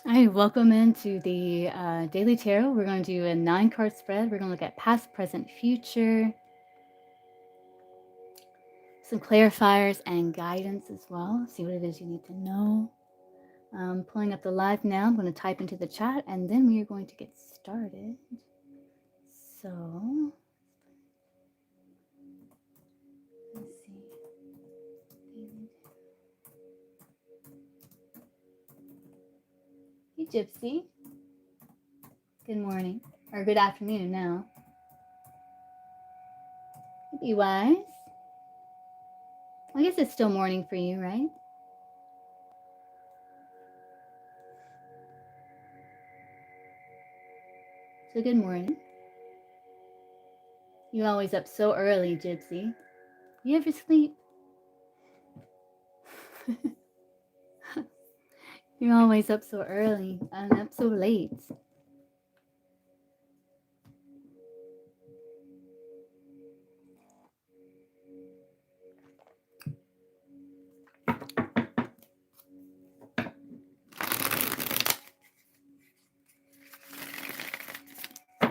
All right, welcome into the Daily Tarot. We're going to do a 9-card spread. We're going to look at past, present, future, some clarifiers and guidance as well. See what it is you need to know. Pulling up the live now. I'm going to type into the chat and then we are going to get started. So, let's see. Hey, Gypsy. Good morning. Or good afternoon now. Be wise. I guess it's still morning for you, right? So good morning. You always up so early, Gypsy. You ever sleep? You're always up so early and up so late.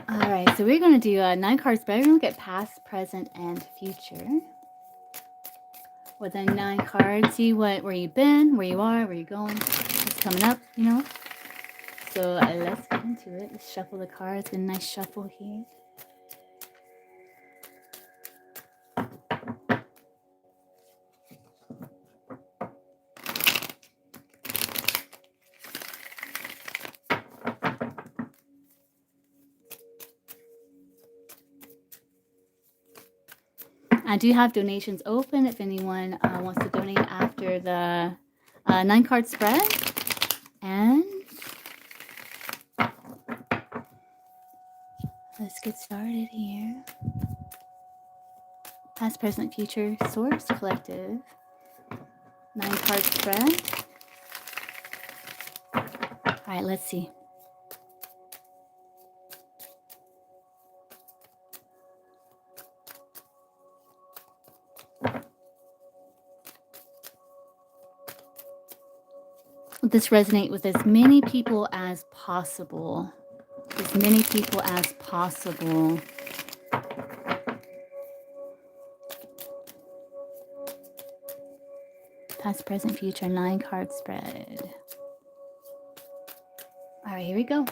All right, so we're going to do 9 cards, but we're going to get past, present, and future. With the 9 cards, see where you've been, where you are, where you're going, what's coming up, you know. So let's get into it. Let's shuffle the cards. Get a nice shuffle here. I do have donations open if anyone wants to donate after the 9-card spread. And let's get started here. Past, present, future, source, collective. 9-card spread. All right, let's see. This resonate with as many people as possible. As many people as possible. Past, present, future, 9-card spread. All right, here we go.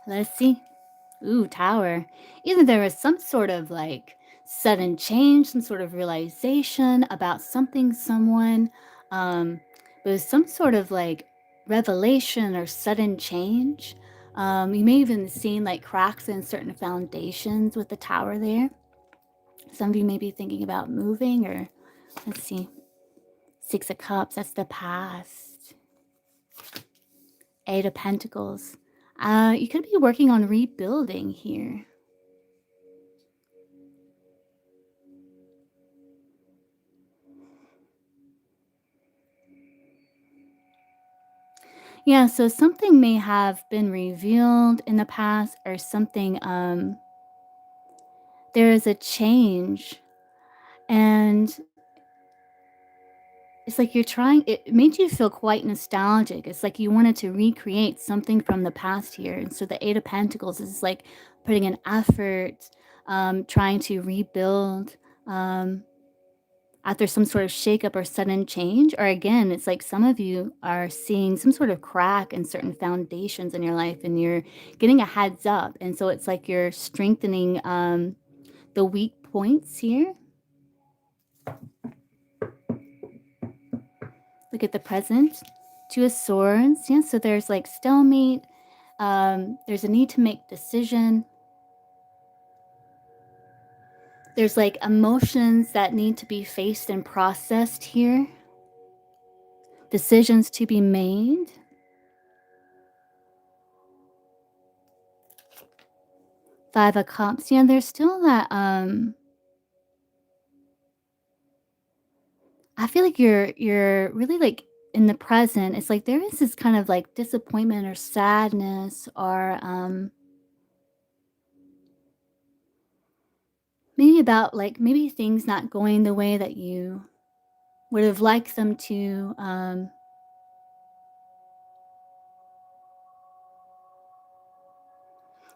Let's see. Ooh, Tower. Either there was some sort of like sudden change, some sort of realization about something, someone. It was some sort of like revelation or sudden change. You may even seen like cracks in certain foundations with the Tower there. Some of you may be thinking about moving, or let's see. 6 of Cups, that's the past. 8 of Pentacles. You could be working on rebuilding here. Yeah, so something may have been revealed in the past, or something, there is a change, and it's like you're trying, it made you feel quite nostalgic. It's like you wanted to recreate something from the past here. And so the 8 of Pentacles is like putting an effort, trying to rebuild, after some sort of shakeup or sudden change. Or again, it's like some of you are seeing some sort of crack in certain foundations in your life and you're getting a heads up. And so it's like you're strengthening the weak points here. Look at the present. 2 of Swords. Yeah, so there's like stalemate. There's a need to make decision. There's like emotions that need to be faced and processed here. Decisions to be made. 5 of Cups. Yeah, there's still that, I feel like you're really like in the present. It's like there is this kind of like disappointment or sadness, or maybe about like maybe things not going the way that you would have liked them to.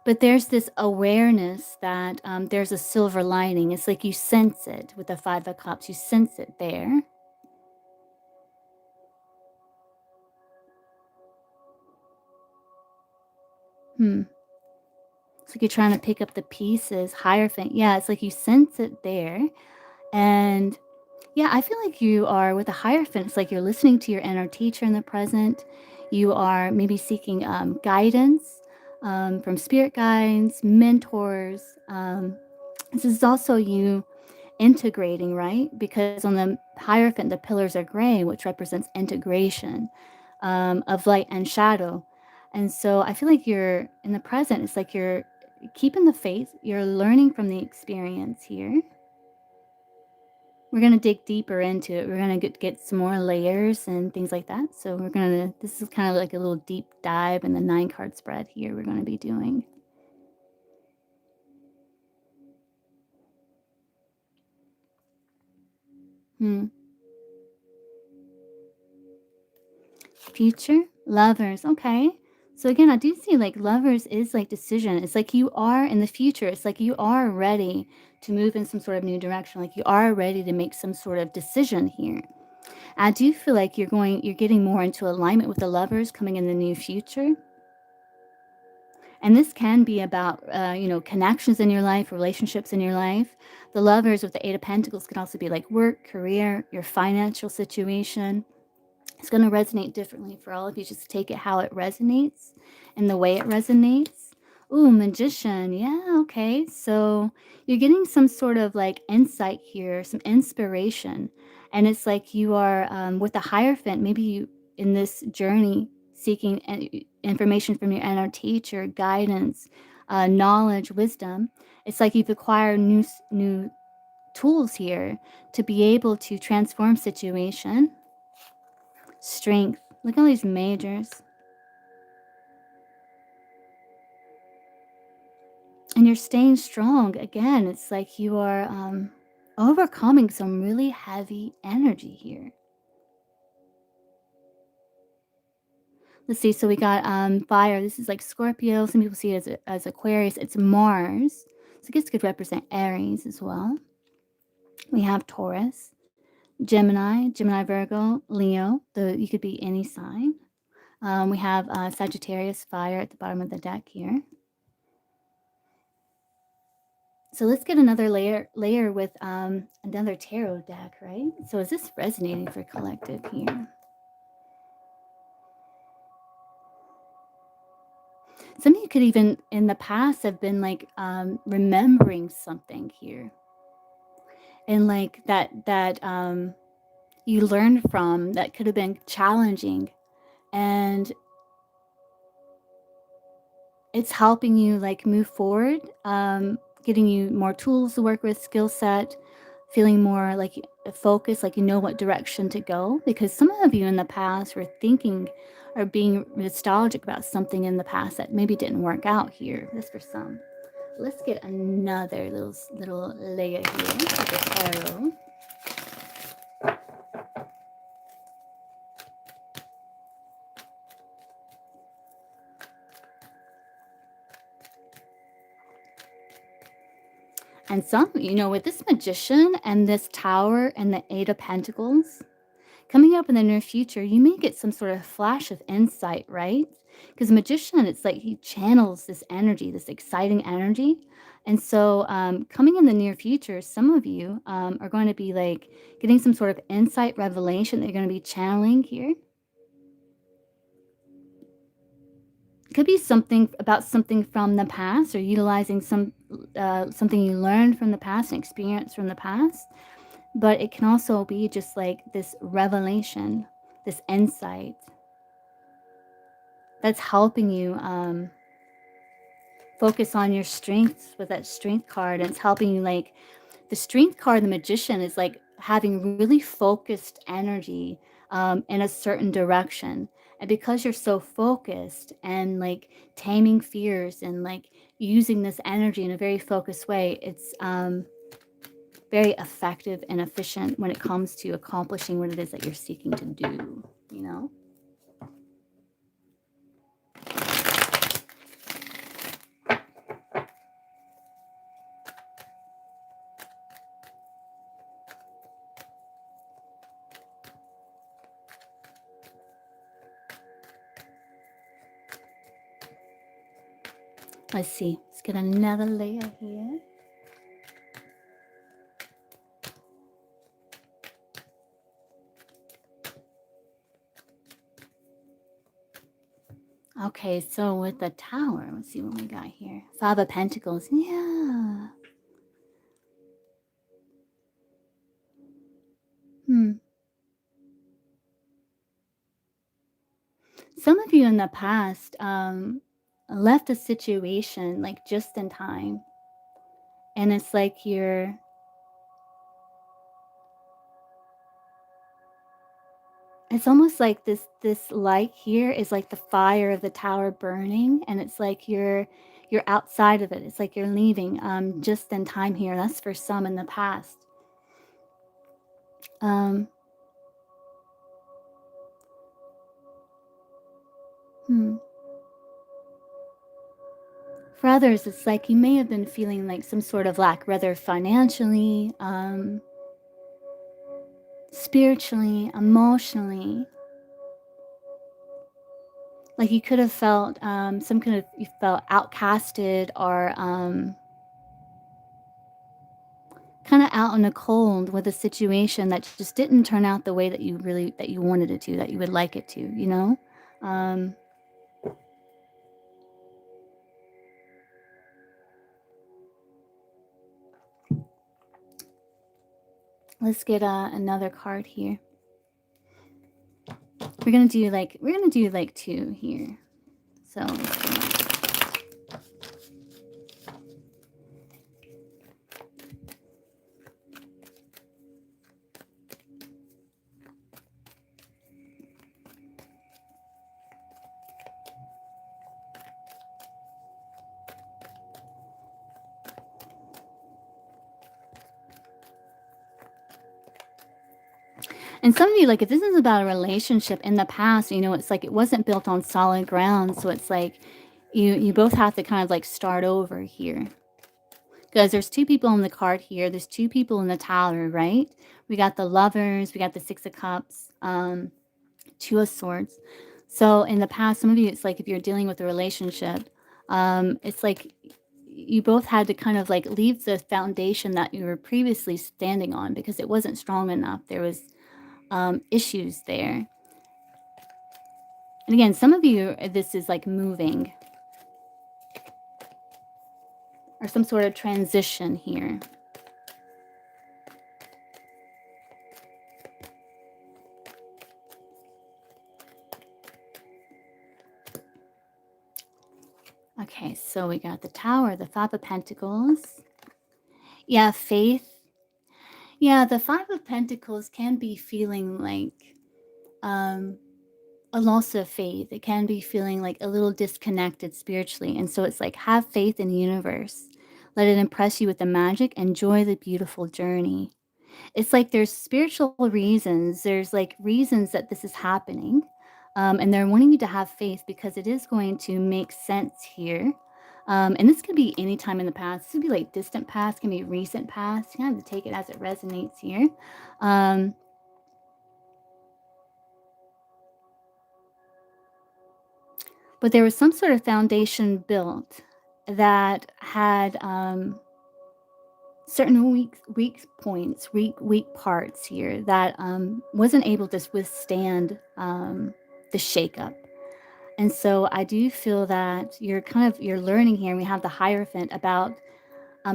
But there's this awareness that there's a silver lining. It's like you sense it with the Five of Cups. You sense it there. Hmm. It's like you're trying to pick up the pieces. Hierophant. Yeah, it's like you sense it there. And yeah, I feel like you are with the Hierophant. It's like you're listening to your inner teacher in the present. You are maybe seeking guidance from spirit guides, mentors. This is also you integrating, right? Because on the Hierophant, the pillars are gray, which represents integration of light and shadow. And so I feel like you're in the present, it's like you're keeping the faith, you're learning from the experience here. We're going to dig deeper into it. We're going to get some more layers and things like that. So we're going to, this is kind of like a little deep dive in the 9 card spread here we're going to be doing. Hmm. Future lovers. Okay. So again, I do see like lovers is like decision. It's like you are in the future. It's like you are ready to move in some sort of new direction. Like you are ready to make some sort of decision here. I do feel like you're getting more into alignment with the lovers coming in the new future. And this can be about, connections in your life, relationships in your life. The lovers with the Eight of Pentacles can also be like work, career, your financial situation. It's going to resonate differently for all of you. Just take it how it resonates and the way it resonates. Ooh, magician. Yeah, okay. So you're getting some sort of like insight here, some inspiration. And it's like you are with the Hierophant, maybe you in this journey seeking information from your inner teacher, guidance, knowledge, wisdom. It's like you've acquired new tools here to be able to transform situation. Strength. Look at all these majors. And you're staying strong. Again, it's like you are overcoming some really heavy energy here. Let's see. So we got fire. This is like Scorpio. Some people see it as Aquarius. It's Mars. So I guess it could represent Aries as well. We have Taurus, Gemini, Virgo, Leo. You could be any sign. We have Sagittarius, fire at the bottom of the deck here. So let's get another layer with another tarot deck, right? So is this resonating for collective here? Some of you could even in the past have been like remembering something here. And like that you learned from that could have been challenging. And it's helping you like move forward, getting you more tools to work with, skill set, feeling more like focused, like you know what direction to go. Because some of you in the past were thinking or being nostalgic about something in the past that maybe didn't work out here. This for some. Let's get another little layer here with the tarot. And some, with this magician and this tower and the Eight of Pentacles, coming up in the near future, you may get some sort of flash of insight, right? Because magician, it's like he channels this energy, this exciting energy. And so coming in the near future, some of you are going to be like getting some sort of insight revelation that you're going to be channeling here. It could be something about something from the past or utilizing something you learned from the past and experience from the past. But it can also be just like this revelation, this insight that's helping you focus on your strengths with that strength card. And it's helping you like the strength card, the magician is like having really focused energy in a certain direction. And because you're so focused and like taming fears and like using this energy in a very focused way, it's very effective and efficient when it comes to accomplishing what it is that you're seeking to do, you know? Let's see. Let's get another layer here. Okay, so with the Tower, let's see what we got here. Five of Pentacles. Yeah. Some of you in the past left a situation like just in time. And it's like it's almost like this light here is like the fire of the tower burning, and it's like you're outside of it. It's like you're leaving just in time here. That's for some in the past. Um hmm. For others, it's like you may have been feeling like some sort of lack, whether financially, spiritually, emotionally. Like you could have felt some kind of you felt outcasted or kind of out in the cold with a situation that just didn't turn out the way that you wanted it to, that you would like it to, you know? Um, let's get another card here. We're gonna do like two here. So and some of you, like if this is about a relationship in the past, it's like it wasn't built on solid ground. So it's like you both have to kind of like start over here. Because there's two people in the card here. There's two people in the Tower, right? We got the Lovers, we got the Six of Cups, Two of Swords. So in the past, some of you, it's like if you're dealing with a relationship, it's like you both had to kind of like leave the foundation that you were previously standing on because it wasn't strong enough. There was issues there. And again, some of you, this is like moving or some sort of transition here. Okay, so we got the Tower, the Five of Pentacles. Yeah, faith. Yeah, the Five of Pentacles can be feeling like um, a loss of faith. It can be feeling like a little disconnected spiritually. And so it's like, have faith in the universe. Let it impress you with the magic. Enjoy the beautiful journey. It's like there's spiritual reasons. There's like reasons that this is happening. And they're wanting you to have faith because it is going to make sense here. And this could be any time in the past. This could be like distant past, can be recent past. You have to take it as it resonates here. Um, but there was some sort of foundation built that had certain weak points, weak parts here that wasn't able to withstand the shakeup. And so I do feel that you're learning here, and we have the Hierophant about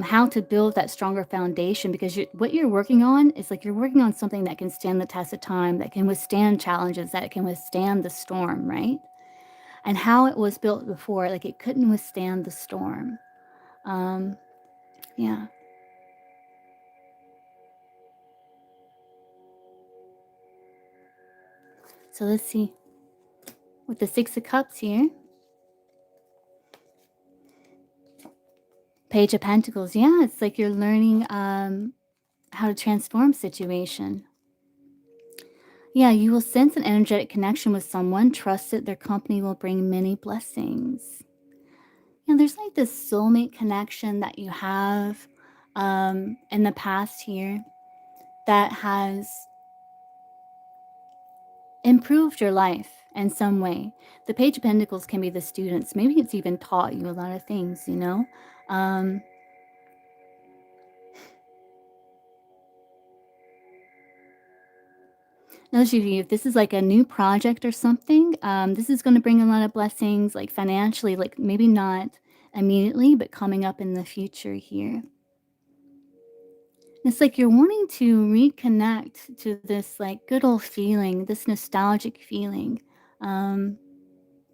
how to build that stronger foundation because what you're working on is like you're working on something that can stand the test of time, that can withstand challenges, that can withstand the storm, right? And how it was built before, like it couldn't withstand the storm. Um, yeah. So let's see. With the Six of Cups here, Page of Pentacles. Yeah, it's like you're learning how to transform situation. Yeah, you will sense an energetic connection with someone. Trust that their company will bring many blessings. Yeah, there's like this soulmate connection that you have in the past here that has improved your life in some way. The Page of Pentacles can be the students. Maybe it's even taught you a lot of things, you know? Um, those of you, if this is like a new project or something, this is going to bring a lot of blessings, like financially, like maybe not immediately, but coming up in the future here. It's like you're wanting to reconnect to this like good old feeling, this nostalgic feeling. Um,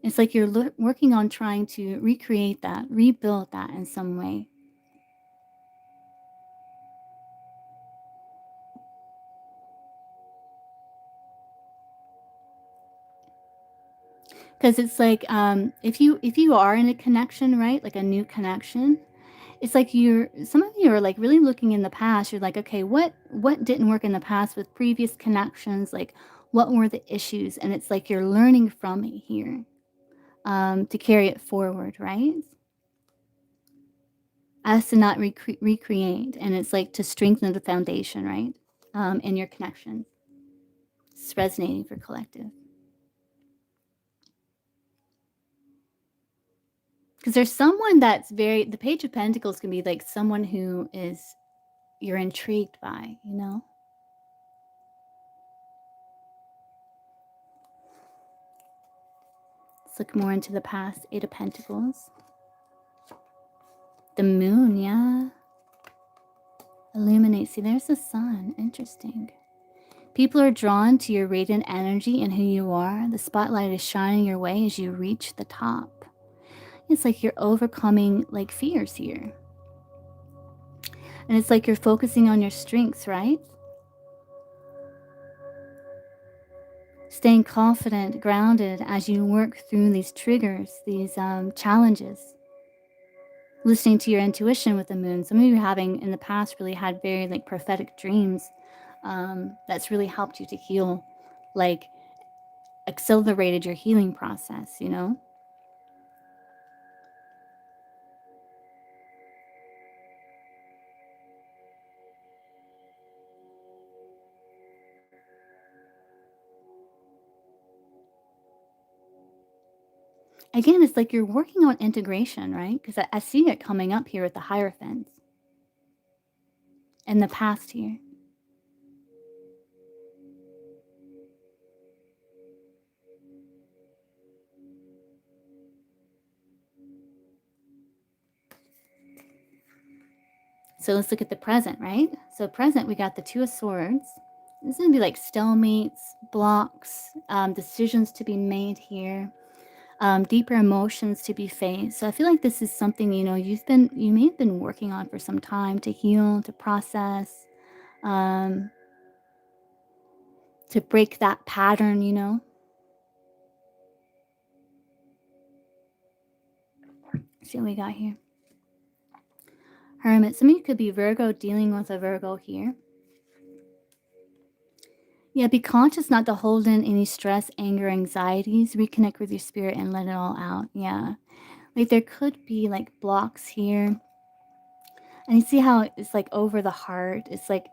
it's like you're working on trying to recreate that, rebuild that in some way. Because it's like if you are in a connection, right, like a new connection, it's like some of you are like really looking in the past. You're like, okay, what didn't work in the past with previous connections? Like, what were the issues? And it's like you're learning from it here, to carry it forward, right? As to not recreate, and it's like to strengthen the foundation, right? In your connection. It's resonating for collective. Because there's someone that's the Page of Pentacles can be like someone who is you're intrigued by, you know? Let's look more into the past. Eight of Pentacles. The moon, yeah. Illuminate. See, there's the sun. Interesting. People are drawn to your radiant energy and who you are. The spotlight is shining your way as you reach the top. It's like you're overcoming like fears here. And it's like you're focusing on your strengths, right? Staying confident, grounded as you work through these triggers, these challenges. Listening to your intuition with the moon. Some of you having in the past really had very like prophetic dreams, that's really helped you to heal, like accelerated your healing process, you know? Again, it's like you're working on integration, right? Because I see it coming up here with the Hierophants in the past here. So let's look at the present, right? So present, we got the Two of Swords. This is going to be like stalemates, blocks, decisions to be made here, deeper emotions to be faced. So I feel like this is something, you know, you may have been working on for some time to heal, to process, um, to break that pattern, you know. Let's see what we got here. Hermit. Some of you could be Virgo dealing with a Virgo here. Yeah, be conscious not to hold in any stress, anger, anxieties. Reconnect with your spirit and let it all out. Yeah. Like there could be like blocks here. And you see how it's like over the heart. It's like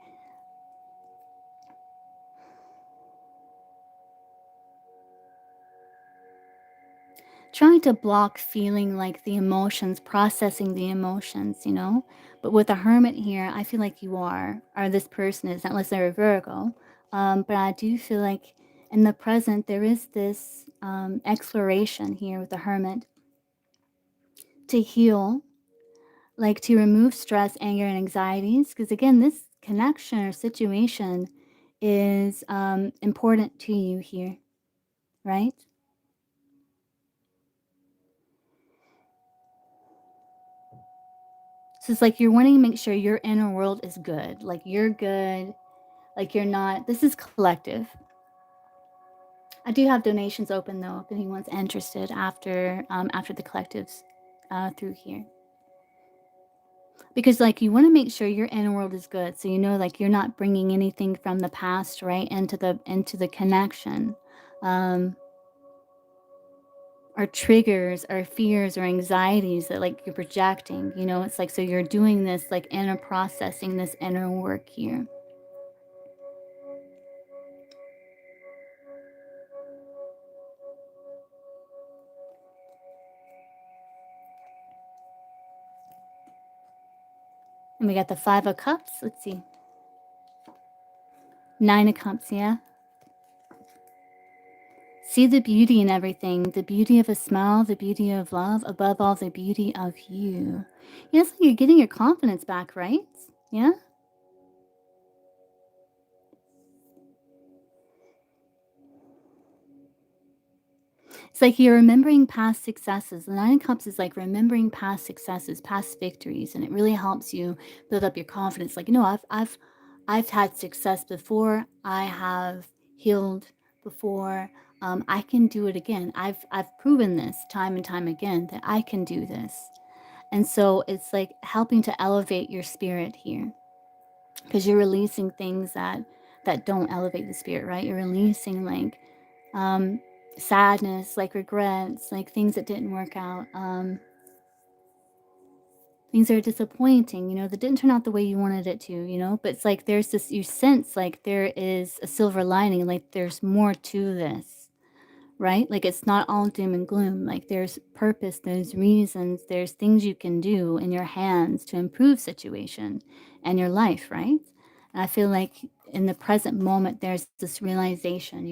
trying to block feeling like the emotions, processing the emotions, you know? But with a hermit here, I feel like you are, or this person is, unless they're a Virgo. But I do feel like in the present, there is this exploration here with the hermit to heal, like to remove stress, anger, and anxieties. Because again, this connection or situation is important to you here, right? So it's like you're wanting to make sure your inner world is good. Like you're good. Like you're not. This is collective. I do have donations open though, if anyone's interested after the collectives through here. Because like you want to make sure your inner world is good, so you know like you're not bringing anything from the past right into the connection, um, or triggers or fears or anxieties that like you're projecting. You know, it's like so you're doing this like inner processing, this inner work here. And we got the Five of Cups. Let's see. Nine of Cups, yeah. See the beauty in everything, the beauty of a smile, the beauty of love, above all, the beauty of you. Yes, you're getting your confidence back, right? Yeah. It's like you're remembering past successes. The Nine of Cups is like remembering past successes, past victories, and it really helps you build up your confidence. Like, I've had success before. I have healed before. I can do it again. I've proven this time and time again that I can do this. And so it's like helping to elevate your spirit here because you're releasing things that don't elevate the spirit, right? You're releasing like um, sadness, like regrets, like things that didn't work out, things that are disappointing, that didn't turn out the way you wanted it to, But it's like there's this, you sense like there is a silver lining, like there's more to this, right? Like it's not all doom and gloom. Like there's purpose, there's reasons, there's things you can do in your hands to improve situation and your life, right? And I feel like in the present moment, there's this realization.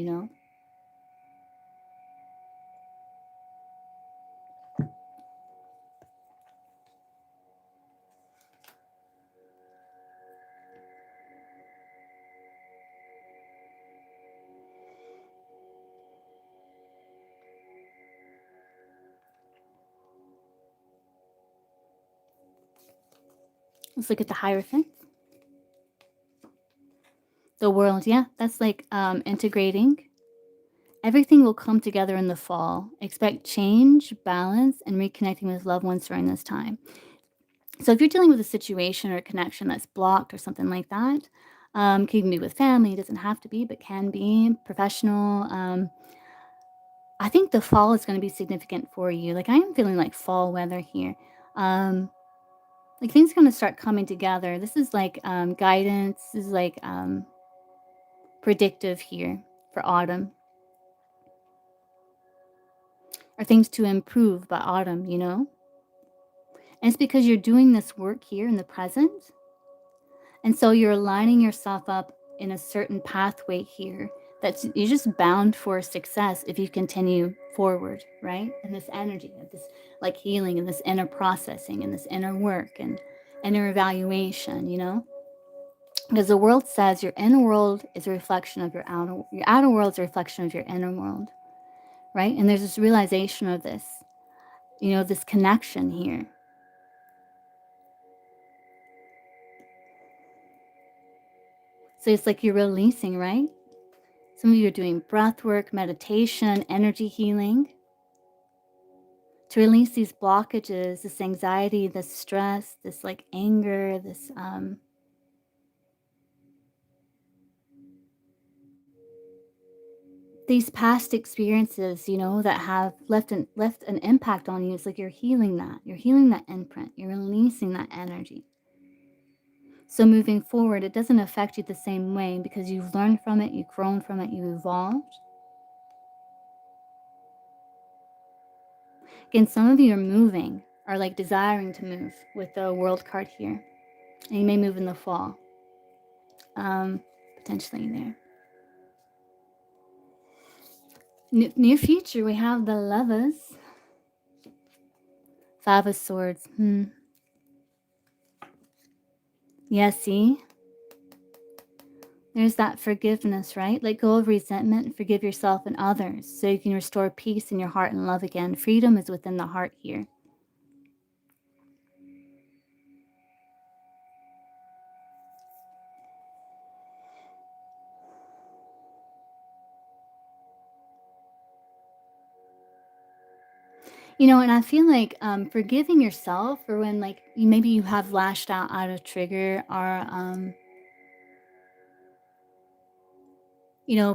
Let's look at the Hierophant. The world, yeah, that's like integrating. Everything will come together in the fall. Expect change, balance, and reconnecting with loved ones during this time. So if you're dealing with a situation or a connection that's blocked or something like that, can be with family, it doesn't have to be, but can be professional. I think the fall is going to be significant for you. Like I am feeling like fall weather here. Um, like things are going to start coming together. This is like guidance. This is like predictive here for autumn. Are things to improve by autumn. And it's because you're doing this work here in the present. And so you're aligning yourself up in a certain pathway here that's you're just bound for success if you continue forward, right? And this energy of this like healing and this inner processing and this inner work and inner evaluation. Because the world says your inner world is a reflection of your outer world is a reflection of your inner world, right? And there's this realization of this connection here. So it's like you're releasing, right? Some of you are doing breath work, meditation, energy healing to release these blockages, this anxiety, this stress, this like anger, these past experiences, that have left an impact on you. It's like you're healing that. You're healing that imprint. You're releasing that energy. So moving forward, it doesn't affect you the same way because you've learned from it, you've grown from it, you've evolved. Again, some of you are moving, are like desiring to move with the world card here. And you may move in the fall. Potentially there. Near future, we have the Lovers. Five of Swords. Yeah, see? There's that forgiveness, right? Let go of resentment and forgive yourself and others so you can restore peace in your heart and love again. Freedom is within the heart here. And I feel like forgiving yourself for when like maybe you have lashed out of trigger or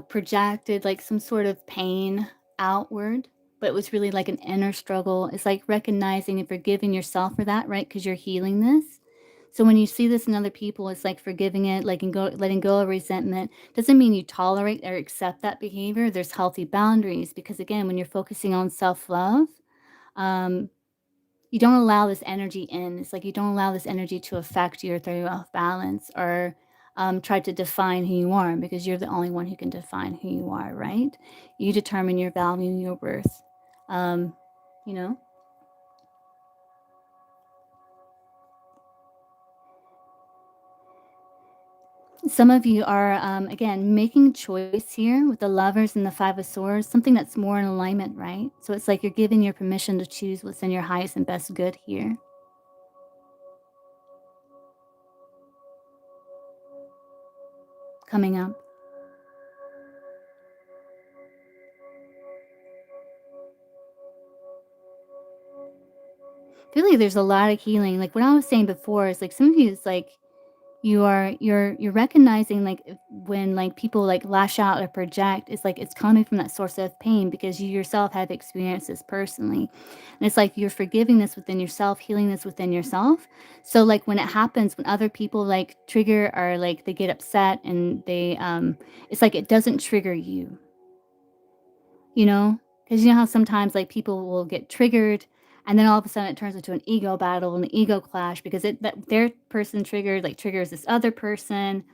projected like some sort of pain outward, but it was really like an inner struggle. It's like recognizing and forgiving yourself for that, right? Because you're healing this. So when you see this in other people, it's like forgiving it, like letting go of resentment. Doesn't mean you tolerate or accept that behavior. There's healthy boundaries because again, when you're focusing on self love, um, you don't allow this energy in. It's like you don't allow this energy to affect you or throw you off balance or try to define who you are because you're the only one who can define who you are, right? You determine your value, your worth. Um, you know, some of you are, again, making choice here with the lovers and the five of swords, something that's more in alignment, right? So it's like you're giving your permission to choose what's in your highest and best good here. Coming up. I feel like there's a lot of healing. Like what I was saying before is like some of you, it's like you're recognizing like when like people like lash out or project, it's like it's coming from that source of pain because you yourself have experienced this personally. And it's like you're forgiving this within yourself, healing this within yourself. So like when it happens, when other people like trigger or like they get upset and they it's like it doesn't trigger you. You know? Because you know how sometimes, like, people will get triggered, and then all of a sudden it turns into an ego battle and an ego clash because it that their person triggered, like, triggers this other person,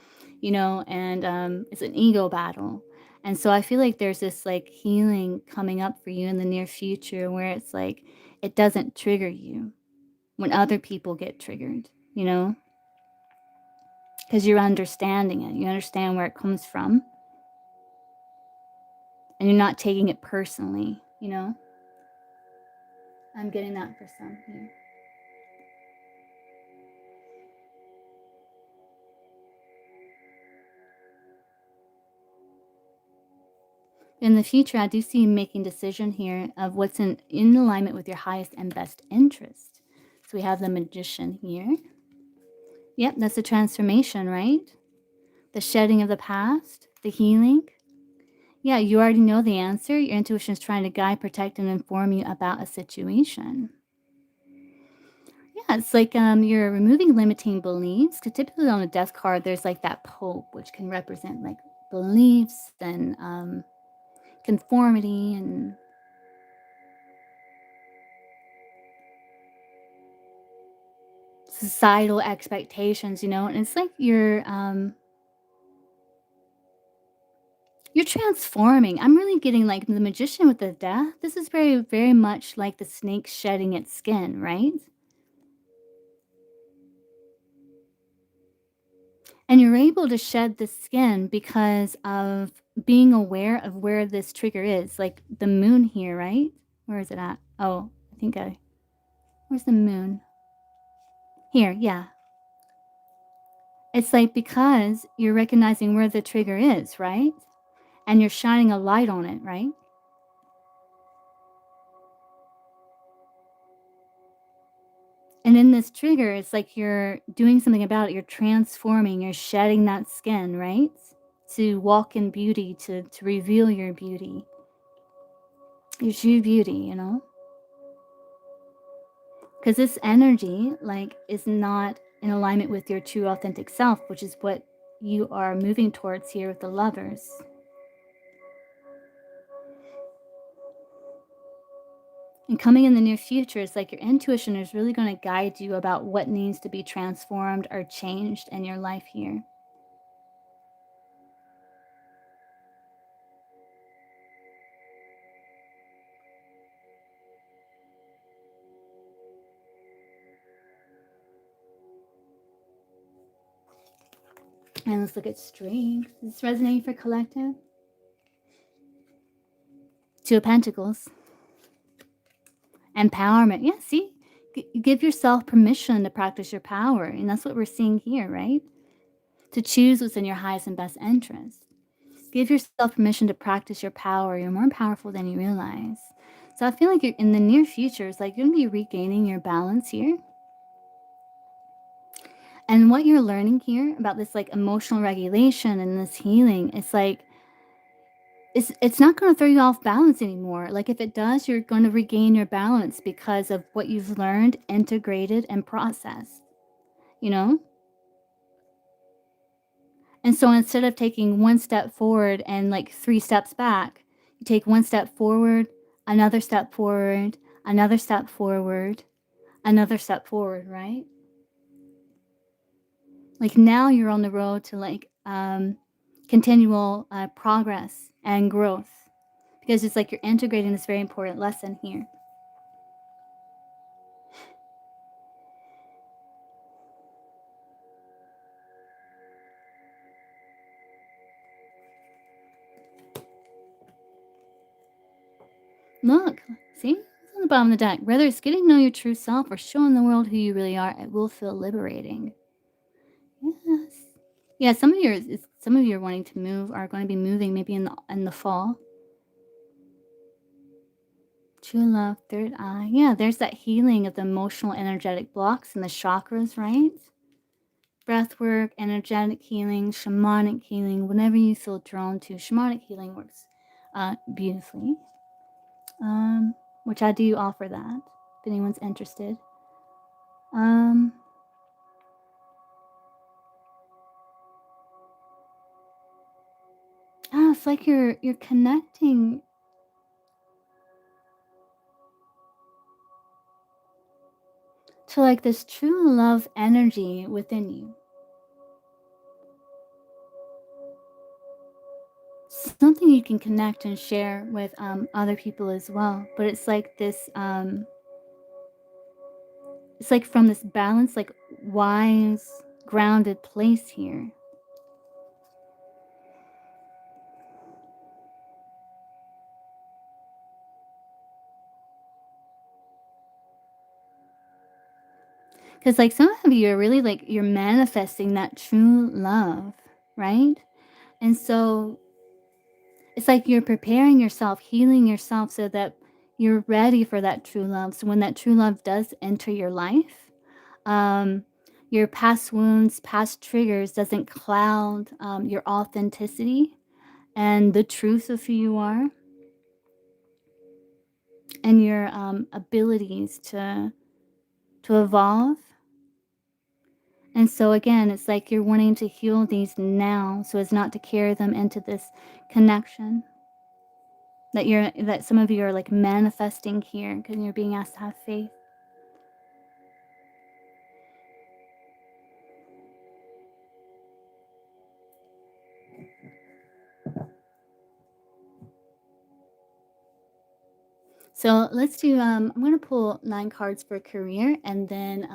and, it's an ego battle. And so I feel like there's this, like, healing coming up for you in the near future where it's like, it doesn't trigger you when other people get triggered, you know, because 'Cause you're understanding it. You understand where it comes from, and you're not taking it personally, you know? I'm getting that for some here. In the future, I do see you making decision here of what's in alignment with your highest and best interest. So we have the magician here. Yep, that's the transformation, right? The shedding of the past, the healing. Yeah, you already know the answer. Your intuition is trying to guide, protect, and inform you about a situation. Yeah, it's like you're removing limiting beliefs. Because typically on a death card, there's like that Pope, which can represent like beliefs and conformity and societal expectations, and it's like you're transforming. I'm really getting like the magician with the death. This is very, very much like the snake shedding its skin, right? And you're able to shed the skin because of being aware of where this trigger is, like the moon here, right? Where is it at? Oh, I think where's the moon? Here, yeah. It's like because you're recognizing where the trigger is, right? And you're shining a light on it, right? And in this trigger, it's like you're doing something about it. You're transforming, you're shedding that skin, right? To walk in beauty, to reveal your true beauty, Because this energy, like, is not in alignment with your true authentic self, which is what you are moving towards here with the lovers. And coming in the near future, it's like your intuition is really going to guide you about what needs to be transformed or changed in your life here. And let's look at strength. Is this resonating for collective? Two of Pentacles. Empowerment. Yeah, see? Give yourself permission to practice your power. And that's what we're seeing here, right? To choose what's in your highest and best interest. Give yourself permission to practice your power. You're more powerful than you realize. So I feel like you're in the near future, it's like you're going to be regaining your balance here. And what you're learning here about this like emotional regulation and this healing, it's like it's not gonna throw you off balance anymore. Like, if it does, you're gonna regain your balance because of what you've learned, integrated, and processed, you know? And so instead of taking one step forward and, like, 3 steps back, you take one step forward, another step forward, another step forward, another step forward, right? Like now you're on the road to like continual progress and growth because it's like you're integrating this very important lesson here. Look, see? It's on the bottom of the deck. Whether it's getting to know your true self or showing the world who you really are, it will feel liberating. Yes. Yeah, some of you are wanting to move are going to be moving maybe in the fall. True love, third eye. Yeah, there's that healing of the emotional energetic blocks and the chakras, right? Breath work, energetic healing, shamanic healing, whenever you feel drawn to. Shamanic healing works beautifully, which I do offer that if anyone's interested. Um, it's like you're connecting to like this true love energy within you. Something you can connect and share with other people as well. But it's like this it's like from this balanced, like wise, grounded place here. Because like some of you are really like you're manifesting that true love, right? And so it's like you're preparing yourself, healing yourself so that you're ready for that true love. So when that true love does enter your life, um, your past wounds, past triggers doesn't cloud your authenticity and the truth of who you are and your abilities to evolve. And so again, it's like you're wanting to heal these now so as not to carry them into this connection that some of you are like manifesting here because you're being asked to have faith. So let's do I'm gonna pull 9 cards for career and then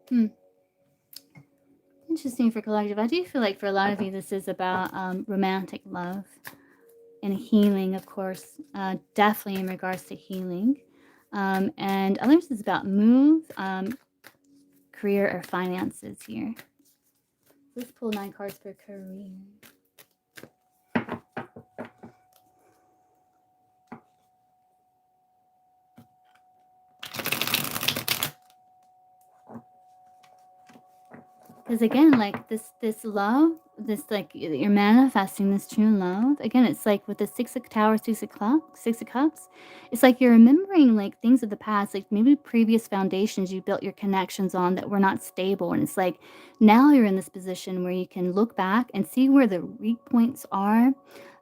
hmm, interesting for collective. I do feel like for a lot of you this is about romantic love and healing, of course, definitely in regards to healing. And others is about move, career, or finances here. Let's pull 9 cards for career. Because again, like this love, this like you're manifesting this true love. Again, it's like with the 6 of Towers, 6 of Cups. It's like you're remembering like things of the past, like maybe previous foundations you built your connections on that were not stable. And it's like now you're in this position where you can look back and see where the weak points are,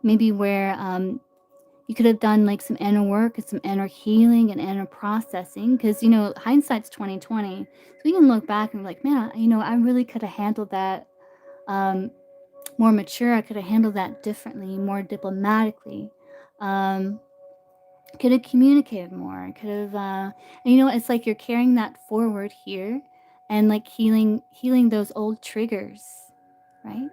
maybe where you could have done like some inner work and some inner healing and inner processing because hindsight's 2020. So we can look back and be like, man, I really could have handled that um, more mature. I could have handled that differently, more diplomatically. Um, could have communicated more. Could have, and it's like you're carrying that forward here, and like healing those old triggers, right?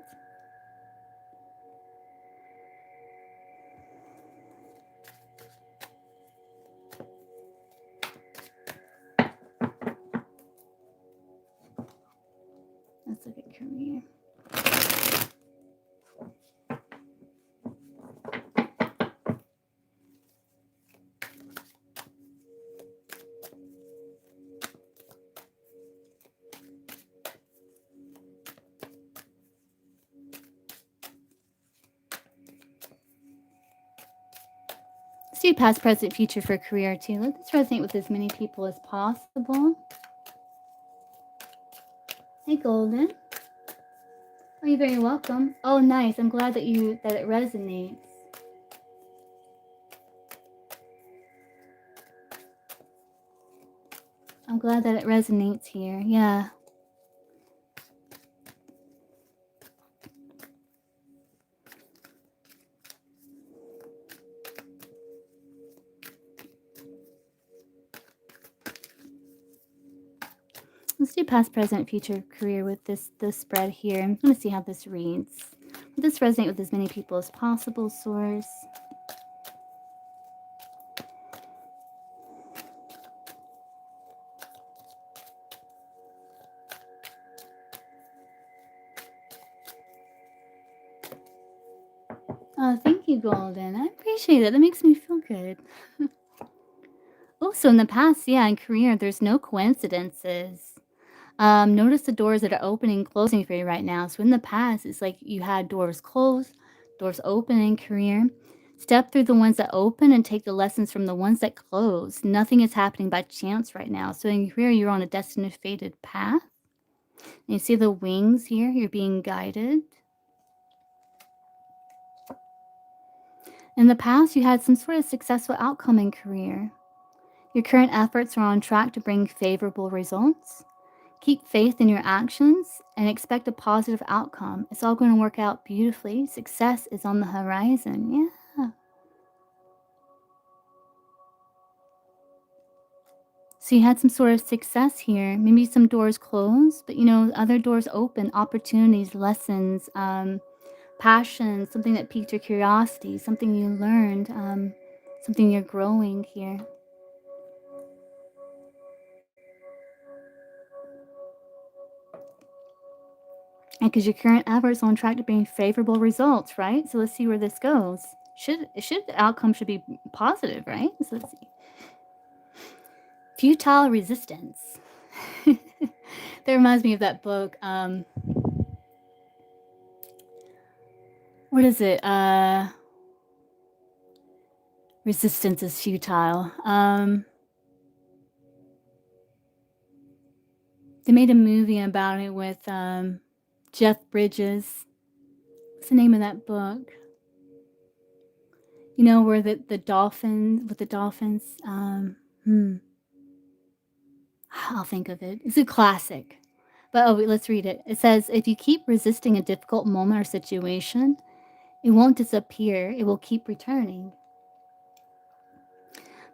Let's look at career. Let's do past, present, future for career too. Let this resonate with as many people as possible. Hey, Golden. Oh, you're very welcome. Oh, nice. I'm glad that it resonates. I'm glad that it resonates here. Yeah. Let's do past, present, future career with this spread here. I'm going to see how this reads. Let this resonate with as many people as possible, source. Oh, thank you, Golden. I appreciate it. That makes me feel good. Also, in the past, yeah, in career, there's no coincidences. Notice the doors that are opening and closing for you right now. So in the past, it's like you had doors closed, doors open in career. Step through the ones that open and take the lessons from the ones that close. Nothing is happening by chance right now. So in career, you're on a destined fated path. And you see the wings here, you're being guided. In the past, you had some sort of successful outcome in career. Your current efforts are on track to bring favorable results. Keep faith in your actions and expect a positive outcome. It's all going to work out beautifully. Success is on the horizon. Yeah. So you had some sort of success here. Maybe some doors closed, but other doors open, opportunities, lessons, passion, something that piqued your curiosity, something you learned, something you're growing here. And because your current efforts on track to bring favorable results, right? So let's see where this goes. The outcome should be positive, right? So let's see. Futile resistance. That reminds me of that book. What is it? Resistance is futile. They made a movie about it with Jeff Bridges. What's the name of that book? Where the dolphin with the dolphins. I'll think of it. It's a classic. But wait, let's read it. It says, if you keep resisting a difficult moment or situation, it won't disappear. It will keep returning.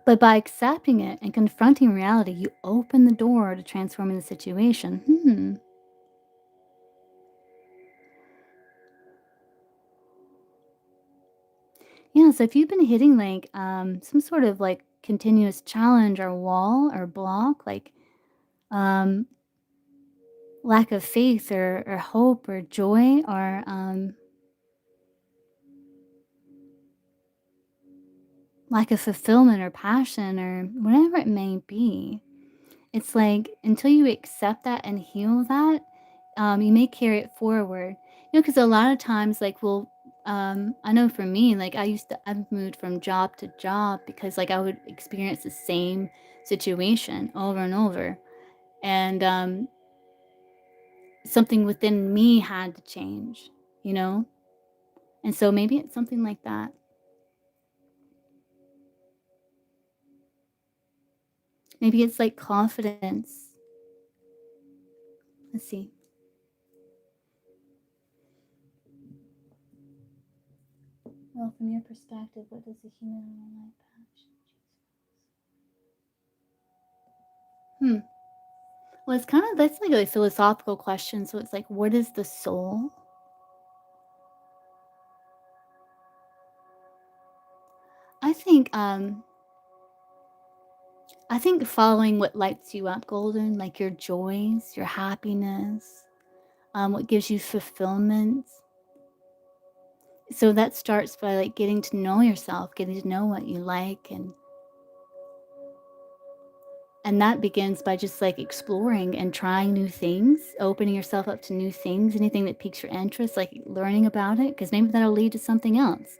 But by accepting it and confronting reality, you open the door to transforming the situation. Yeah, so if you've been hitting like some sort of like continuous challenge or wall or block, like um, lack of faith or hope or joy or lack of fulfillment or passion or whatever it may be, it's like until you accept that and heal that, you may carry it forward. Because a lot of times, like, I know for me, like, I've moved from job to job because, like, I would experience the same situation over and over. And something within me had to change, you know? And so maybe it's something like that. Maybe it's like confidence. Let's see. Well, from your perspective, what does a human life passion? Well, it's kind of that's like a philosophical question. So it's like, what is the soul? I think um I think following what lights you up, Golden, like your joys, your happiness, what gives you fulfillment. So that starts by like getting to know yourself, getting to know what you like and that begins by just like exploring and trying new things, opening yourself up to new things, anything that piques your interest, like learning about it, because maybe that'll lead to something else.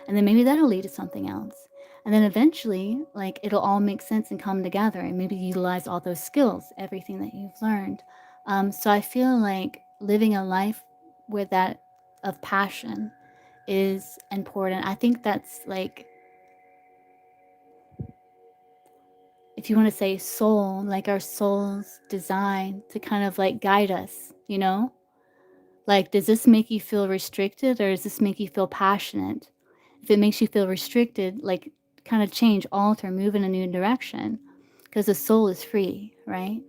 And then maybe that'll lead to something else. And then eventually, like, it'll all make sense and come together and maybe utilize all those skills, everything that you've learned. So I feel like living a life with that of passion is important. I think that's like, if you want to say soul, like our soul's designed to kind of like guide us, you know? Like, does this make you feel restricted or does this make you feel passionate? If it makes you feel restricted, like, kind of change, alter, move in a new direction because the soul is free, right?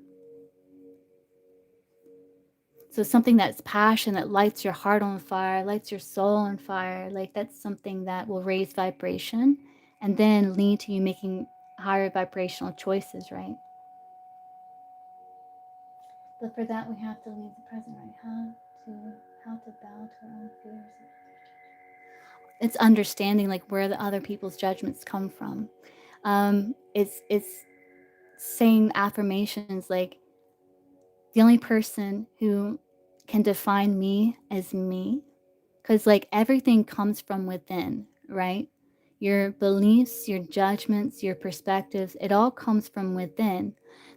So something that's passion that lights your heart on fire, lights your soul on fire, like that's something that will raise vibration and then lead to you making higher vibrational choices, right? But for that, we have to leave the present, right? How to bow to our own fears. It's understanding like where the other people's judgments come from. It's saying affirmations like the only person who can define me as me, because like everything comes from within, right? Your beliefs, your judgments, your perspectives, it all comes from within.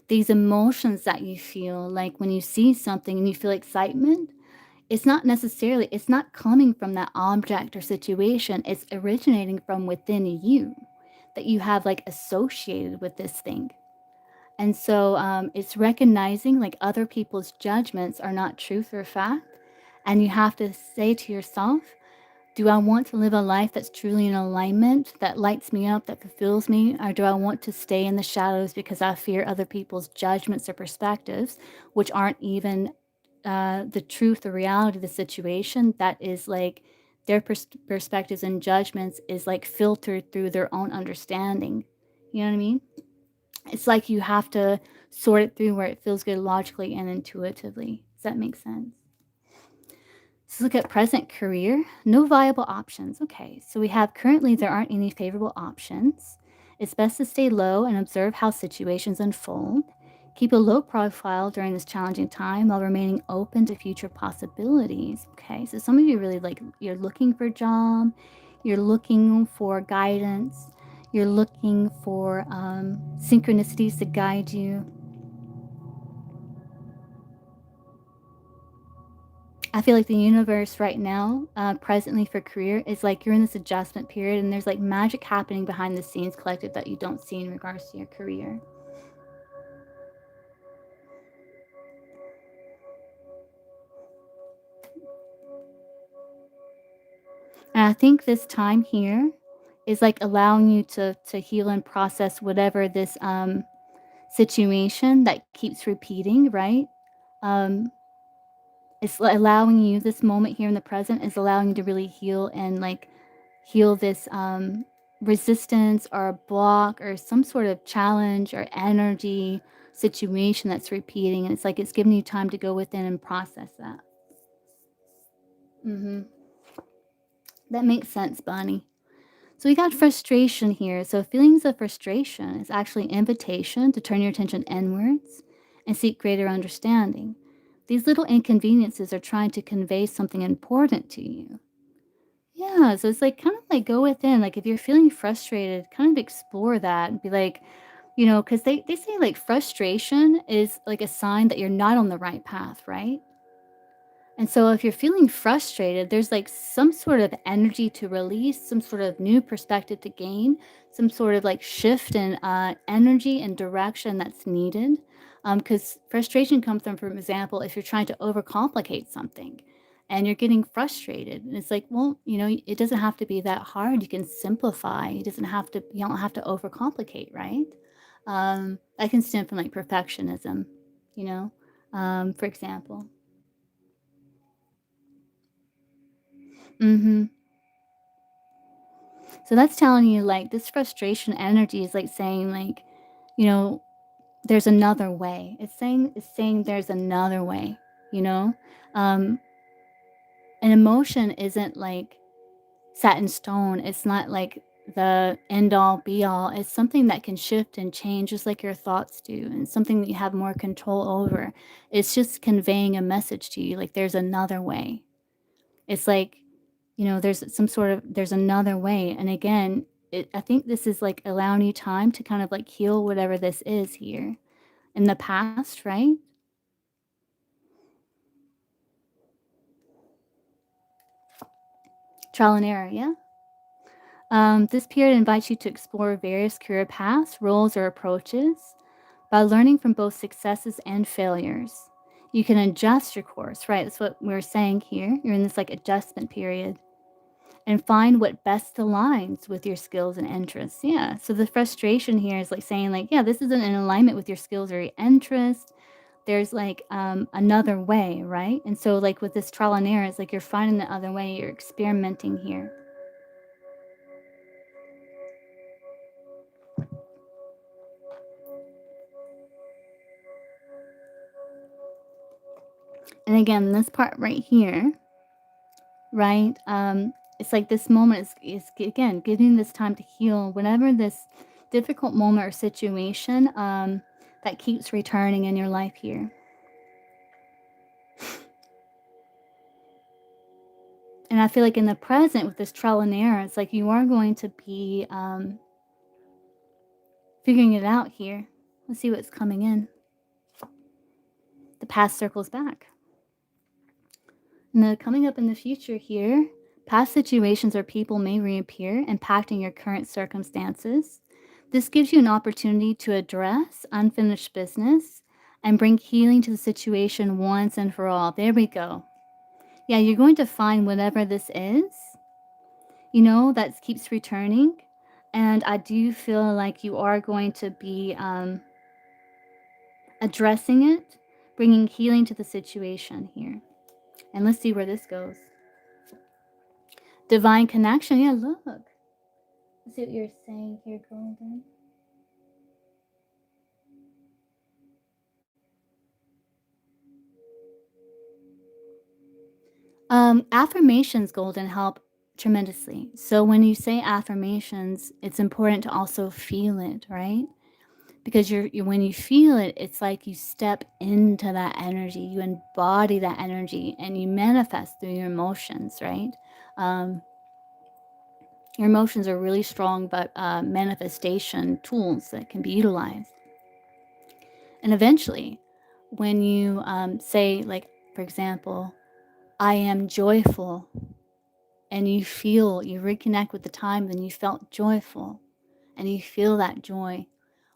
These emotions that you feel, like when you see something and you feel excitement, it's not coming from that object or situation. It's originating from within you that you have like associated with this thing. And so it's recognizing like other people's judgments are not truth or fact. And you have to say to yourself, do I want to live a life that's truly in alignment, that lights me up, that fulfills me? Or do I want to stay in the shadows because I fear other people's judgments or perspectives, which aren't even the truth or reality of the situation? That is like their perspectives and judgments is like filtered through their own understanding. You know what I mean? It's like you have to sort it through where it feels good logically and intuitively. Does that make sense? Let's look at present career. No viable options. Okay, so we have currently there aren't any favorable options. It's best to stay low and observe how situations unfold. Keep a low profile during this challenging time while remaining open to future possibilities. Okay, so some of you really like you're looking for a job, you're looking for guidance, you're looking for synchronicities to guide you. I feel like the universe right now, presently for career, is like you're in this adjustment period, and there's like magic happening behind the scenes collective that you don't see in regards to your career. And I think this time here is like allowing you to heal and process whatever this situation that keeps repeating, right? Um, it's allowing you this moment here in the present is allowing you to really heal and like heal this resistance or a block or some sort of challenge or energy situation that's repeating. And it's like it's giving you time to go within and process that. Hmm. That makes sense, Bonnie. So we got frustration here. So feelings of frustration is actually invitation to turn your attention inwards and seek greater understanding. These little inconveniences are trying to convey something important to you. Yeah, so it's like kind of like go within. Like if you're feeling frustrated, kind of explore that and be like, because they say like frustration is like a sign that you're not on the right path, right? And so if you're feeling frustrated, there's like some sort of energy to release, some sort of new perspective to gain, some sort of like shift in energy and direction that's needed. Because frustration comes from, for example, if you're trying to overcomplicate something and you're getting frustrated, and it's like, well, it doesn't have to be that hard. You can simplify. You don't have to overcomplicate, right? That can stem from like perfectionism, you know, for example. Mm-hmm. So that's telling you like this frustration energy is like saying like, you know, there's another way. It's saying there's another way, you know? Um an emotion isn't like set in stone. It's not like the end all be all. It's something that can shift and change just like your thoughts do and something that you have more control over. It's just conveying a message to you like there's another way. It's like, there's another way. And again, I think this is like allowing you time to kind of like heal whatever this is here in the past, right? Trial and error, yeah. This period invites you to explore various career paths, roles, or approaches. By learning from both successes and failures, you can adjust your course, right? That's what we're saying here. You're in this like adjustment period and find what best aligns with your skills and interests. Yeah. So the frustration here is like saying, like, yeah, this isn't in alignment with your skills or your interests. There's like another way, right? And so, like, with this trial and error, it's like you're finding the other way, you're experimenting here. And again, this part right here, right? It's like this moment is again giving this time to heal whatever this difficult moment or situation that keeps returning in your life here. And I feel like in the present with this trial and error, it's like you are going to be figuring it out here. Let's see what's coming in. The past circles back. And the coming up in the future here, past situations or people may reappear, impacting your current circumstances. This gives you an opportunity to address unfinished business and bring healing to the situation once and for all. There we go. Yeah, you're going to find whatever this is, that keeps returning. And I do feel like you are going to be addressing it, bringing healing to the situation here. And let's see where this goes. Divine connection. Yeah, look. Let's see what you're saying here, Golden. Affirmations, Golden, help tremendously. So when you say affirmations, it's important to also feel it, right? Because when you feel it, it's like you step into that energy, you embody that energy, and you manifest through your emotions, right? Um, your emotions are really strong, but manifestation tools that can be utilized. And eventually, when you say, like, for example, I am joyful, and you reconnect with the time when you felt joyful, and you feel that joy.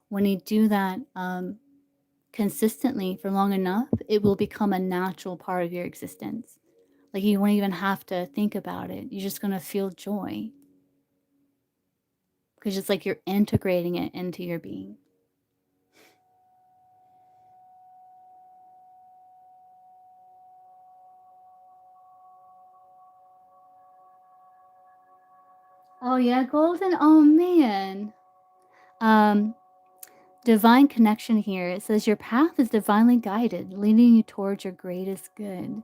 When you do that consistently for long enough, it will become a natural part of your existence. Like you won't even have to think about it. You're just going to feel joy because it's like you're integrating it into your being. Oh yeah, golden. Oh man. Um, Divine connection here. It says your path is divinely guided, leading you towards your greatest good.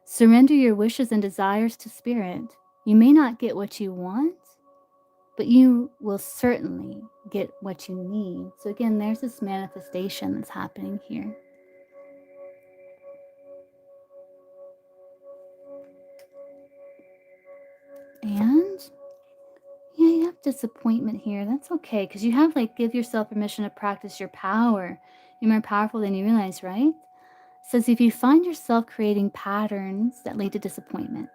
Surrender your wishes and desires to spirit. You may not get what you want, but you will certainly get what you need. So again, there's this manifestation that's happening here. And yeah, you have disappointment here. That's okay because you have like give yourself permission to practice your power. You're more powerful than you realize, right? It says if you find yourself creating patterns that lead to disappointment,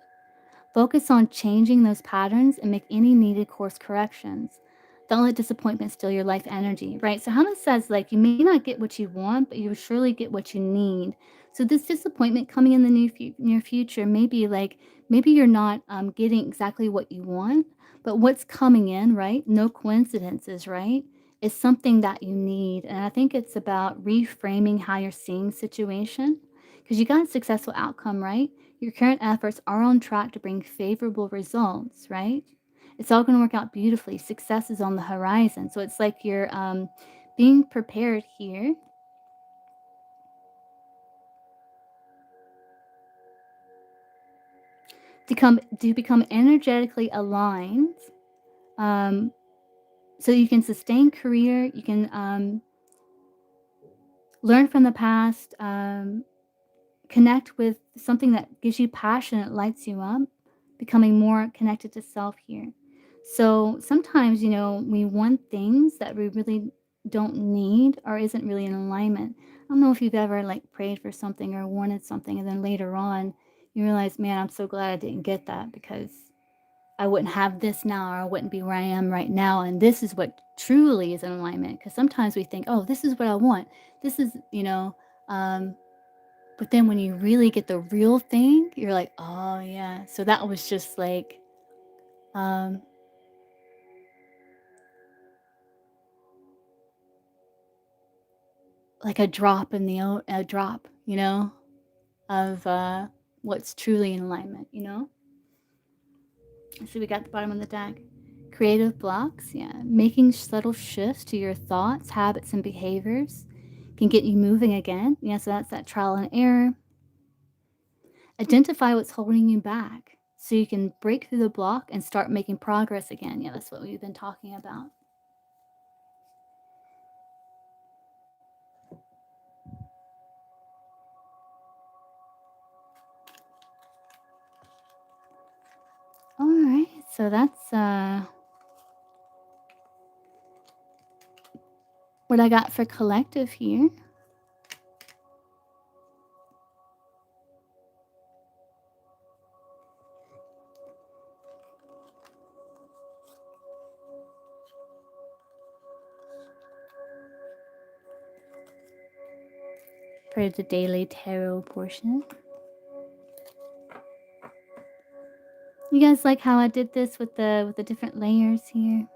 focus on changing those patterns and make any needed course corrections. Don't let disappointment steal your life energy, right? So Hannah says, like, you may not get what you want, but you will surely get what you need. So this disappointment coming in the near future may be like, maybe you're not getting exactly what you want, but what's coming in, right? No coincidences, right? Is something that you need. And I think it's about reframing how you're seeing situation because you got a successful outcome, right? Your current efforts are on track to bring favorable results, right? It's all going to work out beautifully. Success is on the horizon. So it's like you're being prepared here to become energetically aligned, um, so you can sustain career. You can learn from the past, connect with something that gives you passion, it lights you up, becoming more connected to self here. So sometimes, we want things that we really don't need or isn't really in alignment. I don't know if you've ever like prayed for something or wanted something, and then later on you realize, man, I'm so glad I didn't get that because I wouldn't have this now, or I wouldn't be where I am right now. And this is what truly is in alignment. Because sometimes we think, oh, this is what I want. This is, um, but then when you really get the real thing, you're like, oh yeah. So that was just um, like a drop in a drop, of what's truly in alignment. So we got the bottom of the deck. Creative blocks, yeah. Making subtle shifts to your thoughts, habits, and behaviors can get you moving again. Yeah, so that's that trial and error. Identify what's holding you back so you can break through the block and start making progress again. Yeah, that's what we've been talking about. All right, so that's what I got for collective here. For the daily tarot portion. You guys like how I did this with the different layers here?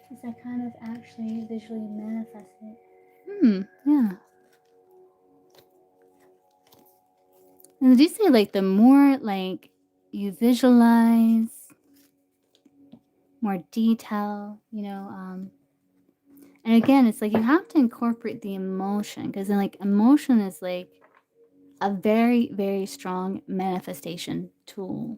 Because I kind of actually visually manifest it. Yeah. And did you say like the more like you visualize, more detail, and again, it's like you have to incorporate the emotion because then like emotion is like a very, very strong manifestation tool.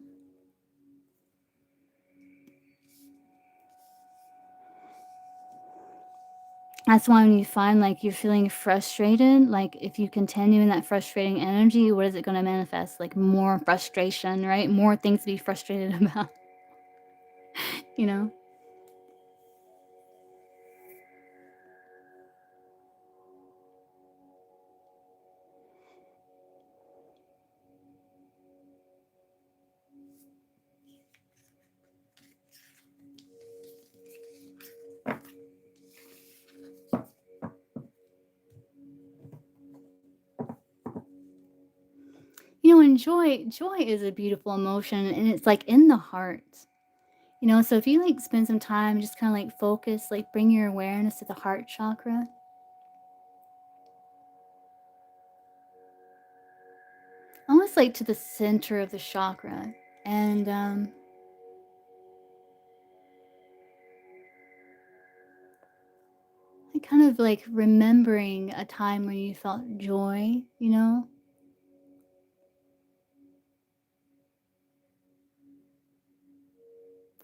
That's why when you find like you're feeling frustrated, like if you continue in that frustrating energy, what is it going to manifest? Like more frustration, right? More things to be frustrated about, you know? And joy is a beautiful emotion and it's like in the heart. So if you like spend some time, just kind of like focus, like bring your awareness to the heart chakra, almost like to the center of the chakra. And like kind of like remembering a time when you felt joy.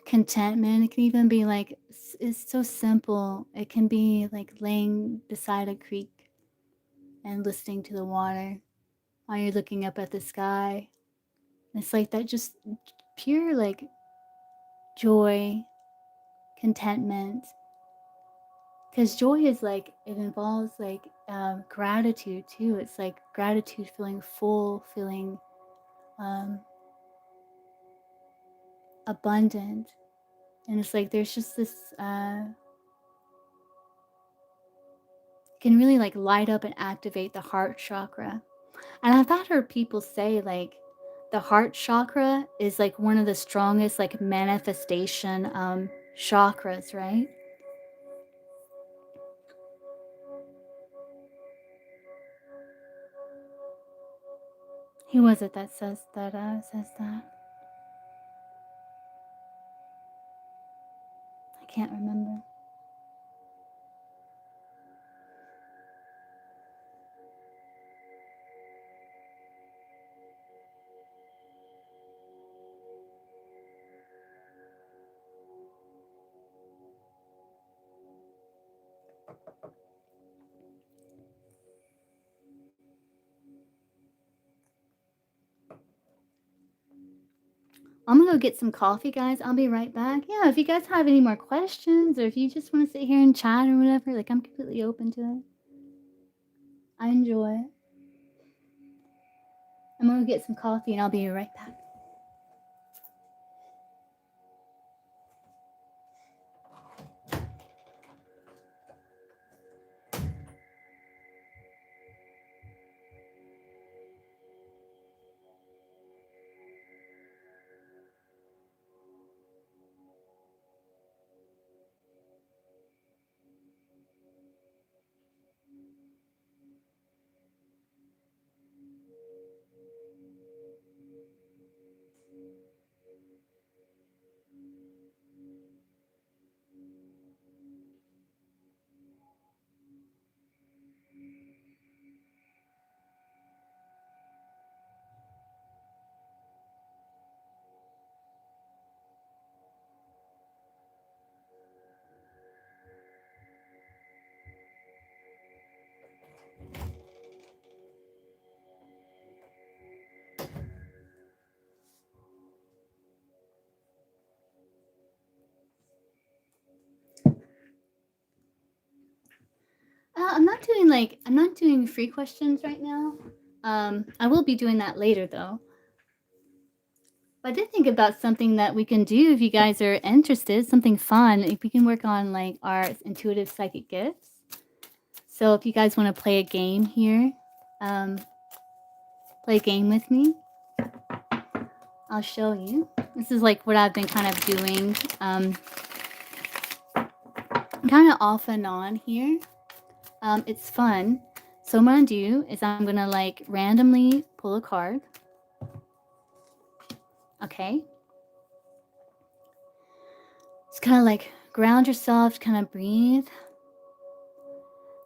Contentment. It can even be like, it's so simple. It can be like laying beside a creek and listening to the water while you're looking up at the sky. It's like that, just pure like joy, contentment. Because joy is like, it involves like gratitude too. It's like gratitude, feeling full, feeling um, abundant. And it's like there's just this, can really like light up and activate the heart chakra. And I've had heard people say like the heart chakra is like one of the strongest like manifestation chakras, right? Who was it that says that? I can't remember. I'm gonna go get some coffee, guys. I'll be right back. Yeah, if you guys have any more questions or if you just want to sit here and chat or whatever, like I'm completely open to it. I enjoy it. I'm gonna get some coffee and I'll be right back. I'm not doing free questions right now. I will be doing that later though. But I did think about something that we can do if you guys are interested, something fun. If we can work on like our intuitive psychic gifts. So if you guys want to play a game here, um, play a game with me. I'll show you. This is like what I've been kind of doing, kind of off and on here. It's fun. So what I'm gonna do is I'm gonna like randomly pull a card. Okay. Just kind of like ground yourself, kind of breathe,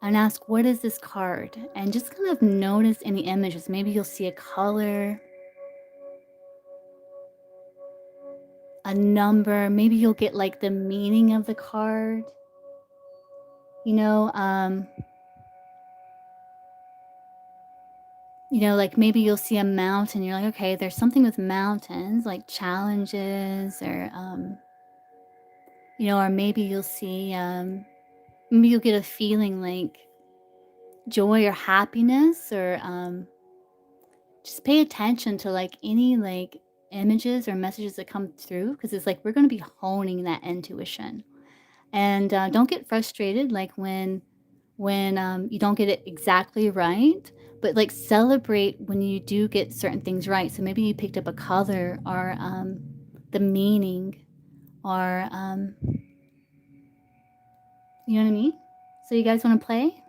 and ask, what is this card? And just kind of notice any images. Maybe you'll see a color, a number. Maybe you'll get like the meaning of the card. You know, um, like maybe you'll see a mountain. You're like, okay, there's something with mountains, like challenges, or or maybe you'll see, maybe you'll get a feeling like joy or happiness, or just pay attention to like any like images or messages that come through because it's like we're going to be honing that intuition. And don't get frustrated like when you don't get it exactly right, but like celebrate when you do get certain things right. So maybe you picked up a color or the meaning or you know what I mean. So you guys want to play?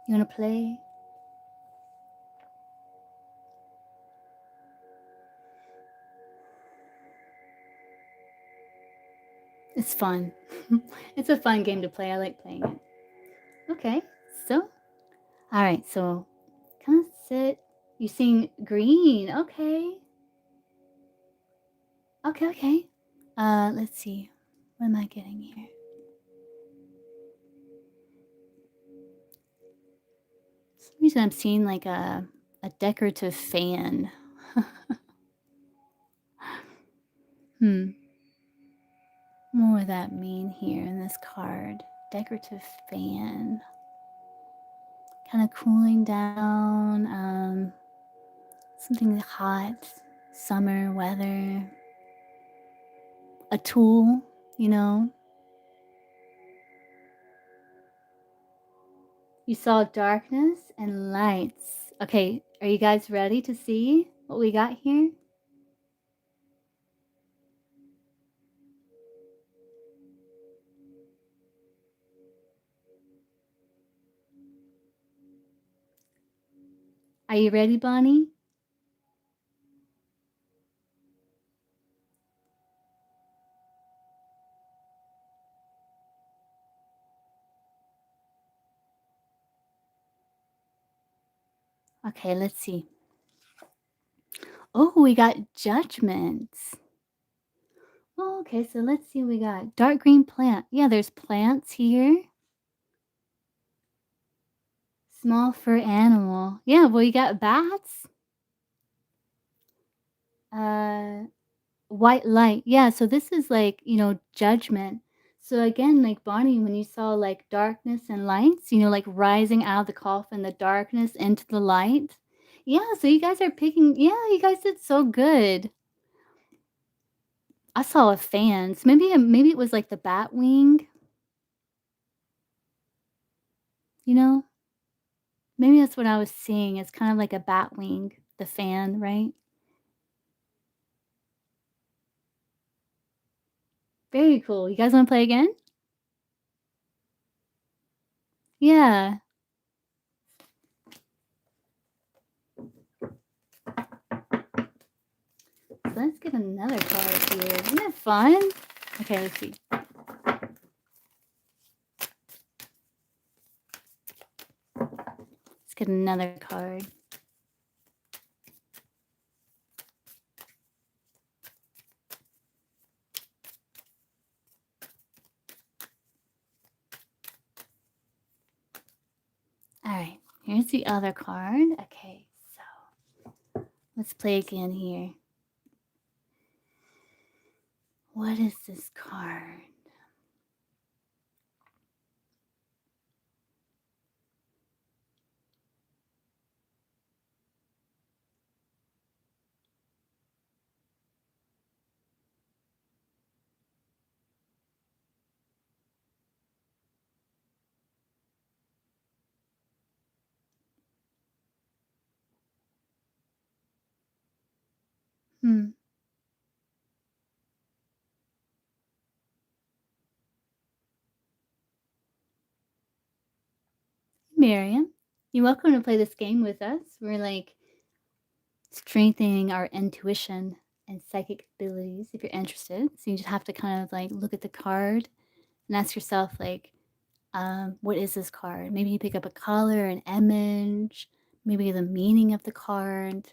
You want to play? It's fun. It's a fun game to play. I like playing it. Okay, so all right, so kind of sit. You seeing green? Okay, okay, okay. Let's see. What am I getting here? For some reason I'm seeing like a decorative fan. Hmm. What would that mean here in this card? Decorative fan. Kind of cooling down. Something hot. Summer weather. A tool, you know. You saw darkness and lights. Okay, are you guys ready to see what we got here? Are you ready, Bonnie? Okay, let's see. Oh, we got judgments. Oh, okay, so let's see what we got. Dark green plant. Yeah, there's plants here. Small fur animal. Yeah, well, you got bats. Uh, White light. Yeah, so this is like, judgment. So again, like Bonnie, when you saw like darkness and lights, like rising out of the coffin, the darkness into the light. Yeah, so you guys are picking, yeah, you guys did so good. I saw a fan. So maybe it was like the bat wing, you know? Maybe that's what I was seeing. It's kind of like a bat wing, the fan, right? Very cool. You guys want to play again? Yeah. So let's get another card here. Isn't it fun? Okay, let's see. Let's get another card. All right, here's the other card. Okay, so let's play again here. What is this card? Hmm. Miriam, you're welcome to play this game with us. We're like strengthening our intuition and psychic abilities if you're interested. So you just have to kind of like look at the card and ask yourself, like, what is this card? Maybe you pick up a color, an image, maybe the meaning of the card.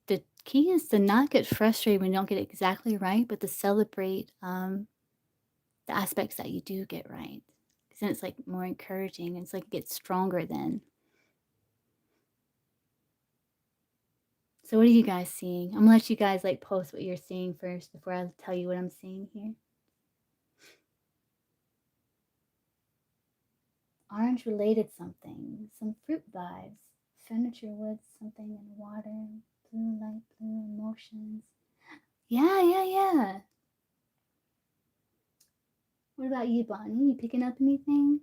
The key is to not get frustrated when you don't get it exactly right, but to celebrate the aspects that you do get right. Because then it's like more encouraging. It's like it gets stronger then. So what are you guys seeing? I'm gonna let you guys like post what you're seeing first before I tell you what I'm seeing here. Orange related something, some fruit vibes, furniture, wood, something in water, blue, light blue, emotions. Yeah, yeah, yeah. What about you, Bonnie? You picking up anything?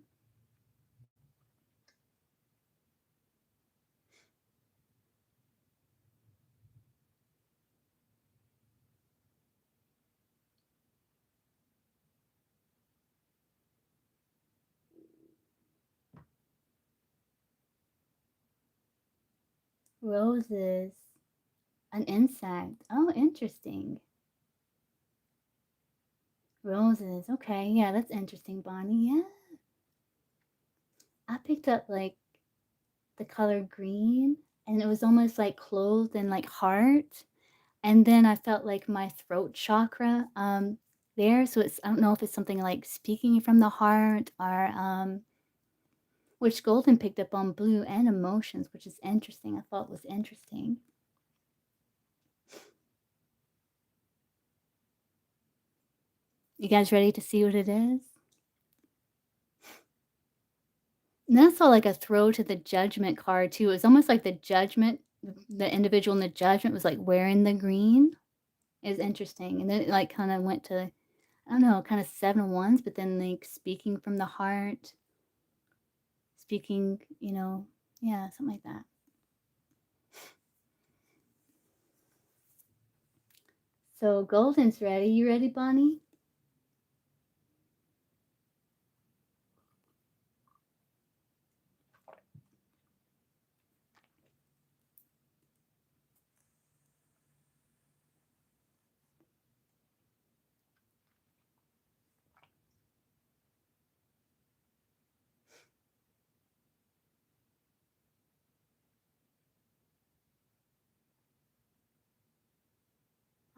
Roses, an insect. Oh, interesting. Roses. Okay, yeah, that's interesting, Bonnie. Yeah. I picked up like the color green and it was almost like clothed in like heart. And then I felt like my throat chakra there. So it's, I don't know if it's something like speaking from the heart or which Golden picked up on blue and emotions, which is interesting. I thought was interesting. You guys ready to see what it is? And then I saw like a throw to the judgment card too. It was almost like the judgment, the individual in the judgment was like wearing the green. It was interesting. And then it like kind of went to, I don't know, kind of 7 of Wands, but then like speaking from the heart, speaking, yeah, something like that. So Golden's ready. You ready, Bonnie?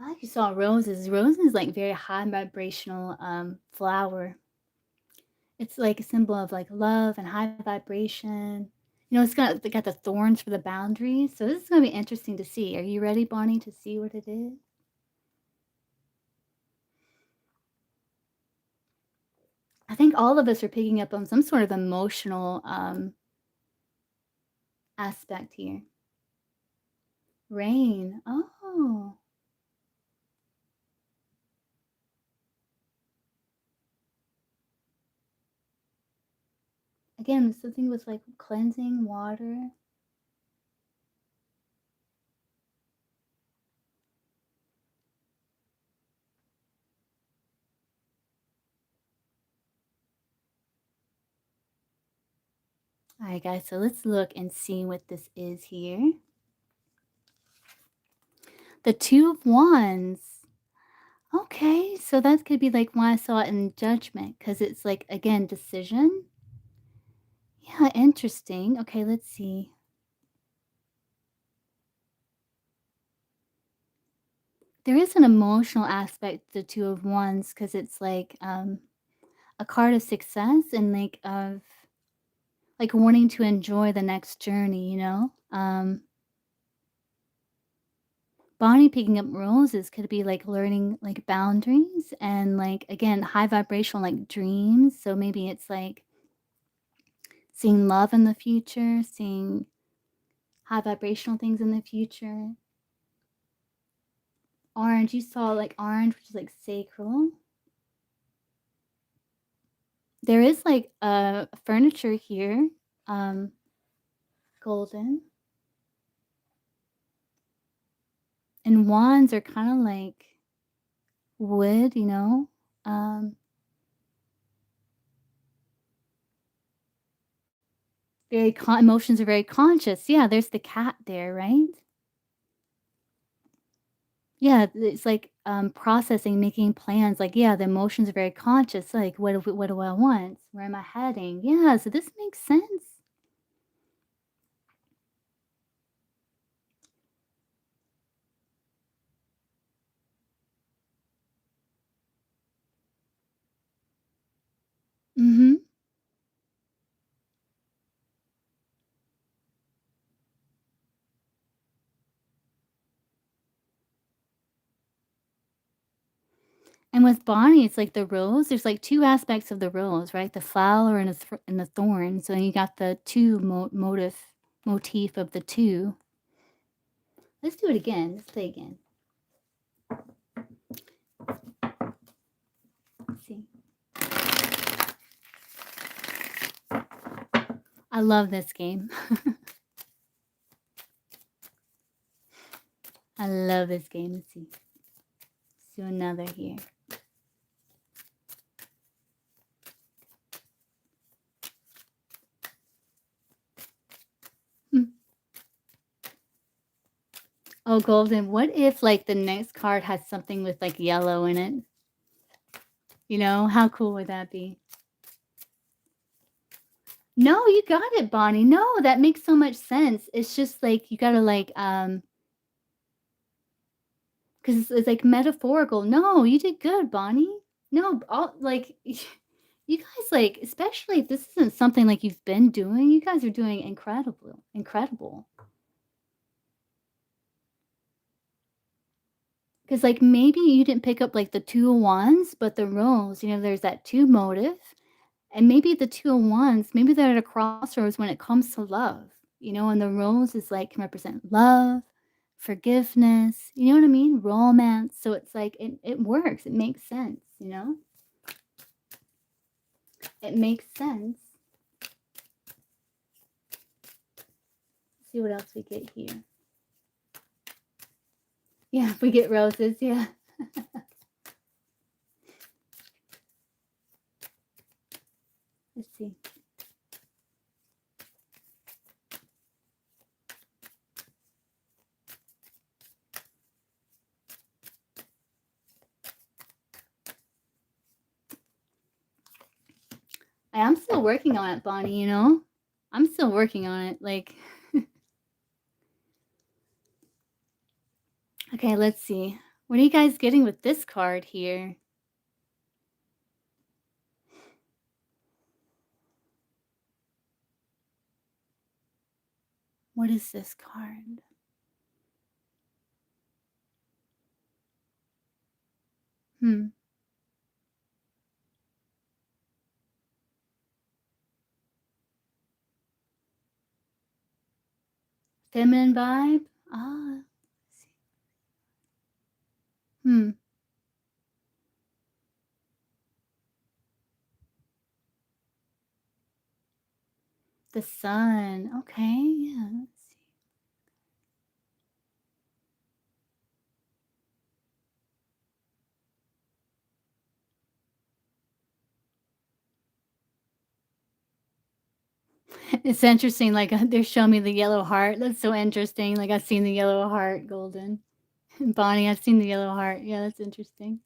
I like you saw roses. Roses is like very high vibrational flower. It's like a symbol of like love and high vibration. They got the thorns for the boundaries. So this is gonna be interesting to see. Are you ready, Bonnie, to see what it is? I think all of us are picking up on some sort of emotional aspect here. Rain. Oh, again, something with like cleansing water. All right, guys, so let's look and see what this is here. The Two of Wands. Okay, so that could be like why I saw it in judgment because it's like, again, decision. Yeah, interesting. Okay, let's see. There is an emotional aspect to the Two of Wands because it's like a card of success and like of like wanting to enjoy the next journey, you know? Bonnie picking up roses could be like learning like boundaries and like again high vibrational like dreams. So maybe it's like seeing love in the future, seeing high vibrational things in the future. Orange, you saw like orange, which is like sacral. There is like furniture here, um, golden. And wands are kind of like wood, you know? Um, emotions are very conscious. Yeah, there's the cat there, right? Yeah, it's like processing, making plans. Like, yeah, the emotions are very conscious. Like, what do I want? Where am I heading? Yeah, so this makes sense. Mhm. And with Bonnie, it's like the rose. There's like 2 aspects of the rose, right? The flower and the thorn. So you got the 2 motif of the 2. Let's do it again. Let's play again. Let's see. I love this game. I love this game. Let's see. Let's do another here. Hmm. Oh, golden. What if like the next card has something with like yellow in it? You know, how cool would that be? No, you got it, Bonnie. No, that makes so much sense. It's just like you gotta like 'cause it's like metaphorical. No, you did good, Bonnie. No, all like you guys like, especially if this isn't something like you've been doing, you guys are doing incredible, incredible. Because like maybe you didn't pick up like the 2 of wands, but the rose, there's that 2 motive. And maybe the 2 of wands, maybe they're at a crossroads when it comes to love, and the rose is like can represent love, forgiveness, you know what I mean? Romance. So it's like it works. It makes sense, you know? It makes sense. Let's see what else we get here. Yeah, we get roses, yeah. Let's see. I'm still working on it, Bonnie, you know? I'm still working on it. Like, okay, let's see. What are you guys getting with this card here? What is this card? Hmm. Feminine vibe? Ah, hmm. The sun. Okay, yeah, let's see. It's interesting, like, they're showing me the yellow heart. That's so interesting. Like, I've seen the yellow heart golden. Bonnie, I've seen the yellow heart. Yeah, that's interesting.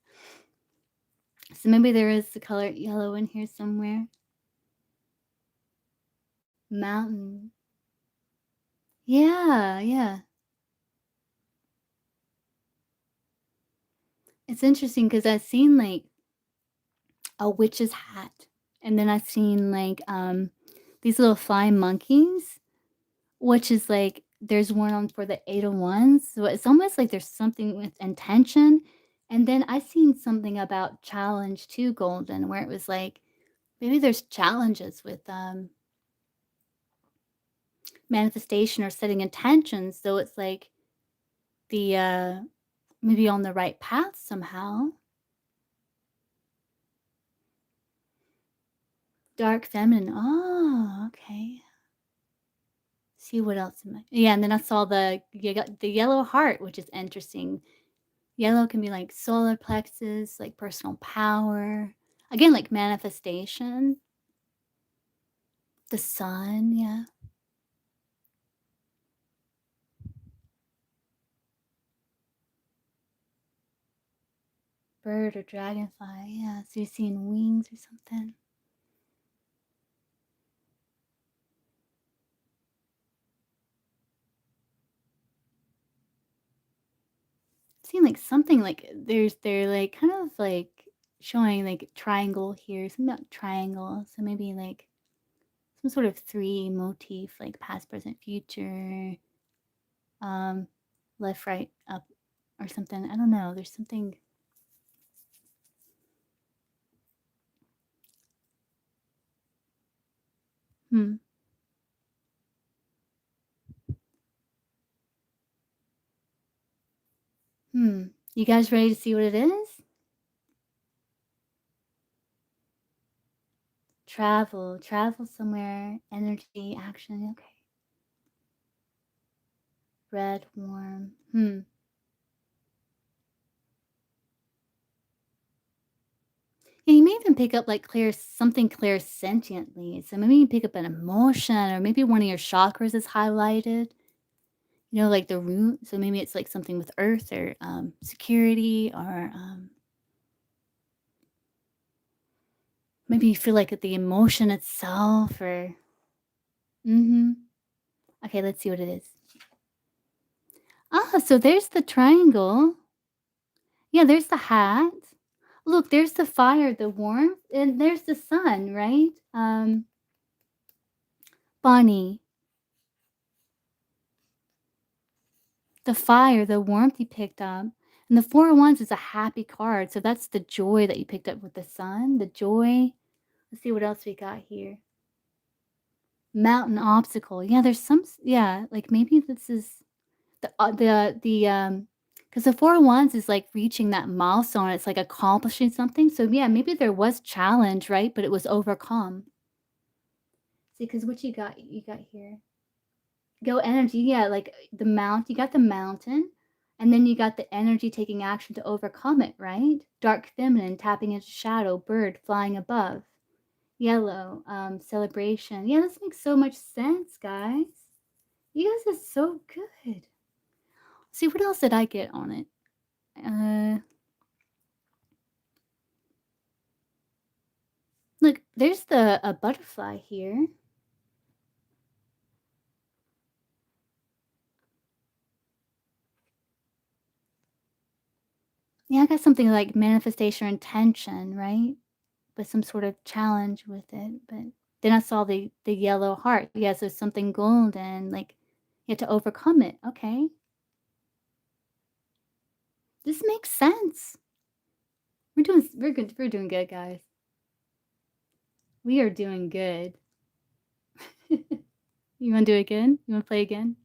So maybe there is the color yellow in here somewhere. Mountain. Yeah, yeah. It's interesting because 'cause I've seen, like, a witch's hat, and then I've seen, like, these little flying monkeys, which is, like there's one on for the 8 of Wands, so it's almost like there's something with intention, and then I seen something about challenge too, golden, where it was, like, maybe there's challenges with, manifestation or setting intentions, so it's, like, the, maybe on the right path somehow. Dark feminine. Oh, okay. See what else am I yeah, and then I saw the yellow heart, which is interesting. Yellow can be like solar plexus, like personal power. Again, like manifestation. The sun, yeah. Bird or dragonfly, yeah. So you're seeing wings or something. Seeing like something like they're like kind of like showing like triangle here, something about triangle. So maybe like some sort of three motif, like past, present, future, um, left, right, up, or something. I don't know. There's something. Hmm. Hmm. You guys ready to see what it is? Travel, travel somewhere, energy, action. Okay. Red, warm. Hmm. Yeah, you may even pick up like clear something clear sentiently. So maybe you pick up an emotion, or maybe one of your chakras is highlighted. You know, like the root. So maybe it's like something with earth or security, or maybe you feel like the emotion itself, or mm-hmm. Okay, let's see what it is. Ah, so there's the triangle. Yeah, there's the hat. Look, there's the fire, the warmth, and there's the sun, right? Bonnie, the fire, the warmth you picked up. And the Four of Wands is a happy card. So that's the joy that you picked up with the sun, the joy. Let's see what else we got here. Mountain obstacle. Yeah, there's some, yeah, like maybe this is because the 4 of Wands is, like, reaching that milestone, it's, like, accomplishing something, so, yeah, maybe there was challenge, right, but it was overcome. See, because what you got here? Go energy, yeah, like, you got the mountain, and then you got the energy taking action to overcome it, right? Dark feminine, tapping into shadow, bird flying above. Yellow, celebration. Yeah, this makes so much sense, guys. You guys are so good. See, what else did I get on it? Uh Look, there's the a butterfly here. Yeah, I got something like manifestation or intention, right? But some sort of challenge with it. But then I saw the yellow heart. Yeah, so something golden, like You had to overcome it. Okay. This makes sense. We're doing good, guys. We are doing good. You wanna do it again? You wanna play again?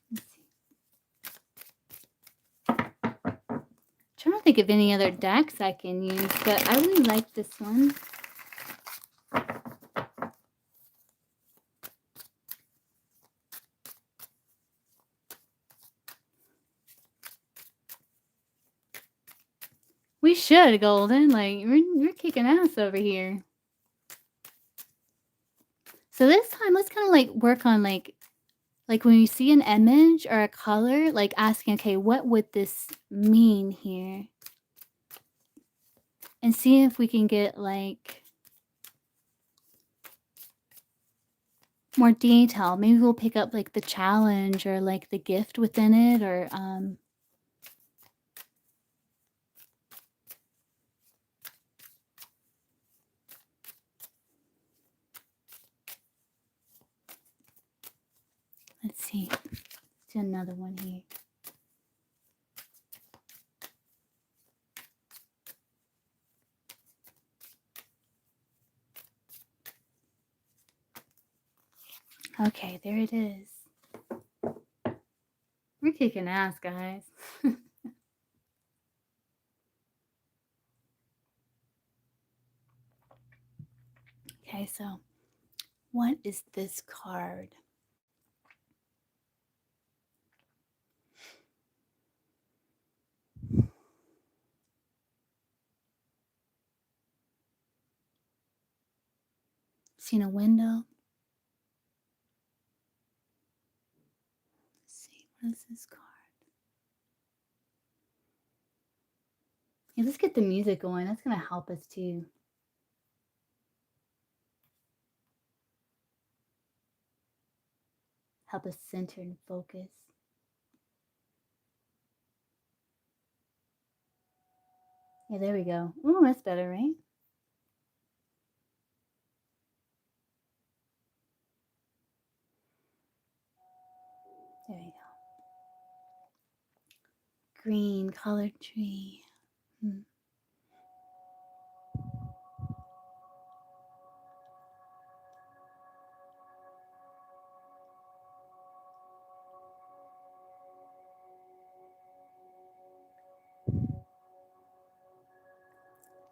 Let's see. Trying to think of any other decks I can use, but I really like this one. We should, Golden. Like we're kicking ass over here. So this time, let's kind of like work on like when you see an image or a color, like asking, okay, what would this mean here? And see if we can get like more detail. Maybe we'll pick up like the challenge or like the gift within it, or let's see. Let's do another one here. Okay, there it is. We're kicking ass, guys. Okay, so what is this card? Seen a window? Let's see, what is this card? Yeah, let's get the music going. That's gonna help us too. Help us center and focus. Yeah, there we go. Oh, that's better, right? There you go. Green colored tree. Hmm.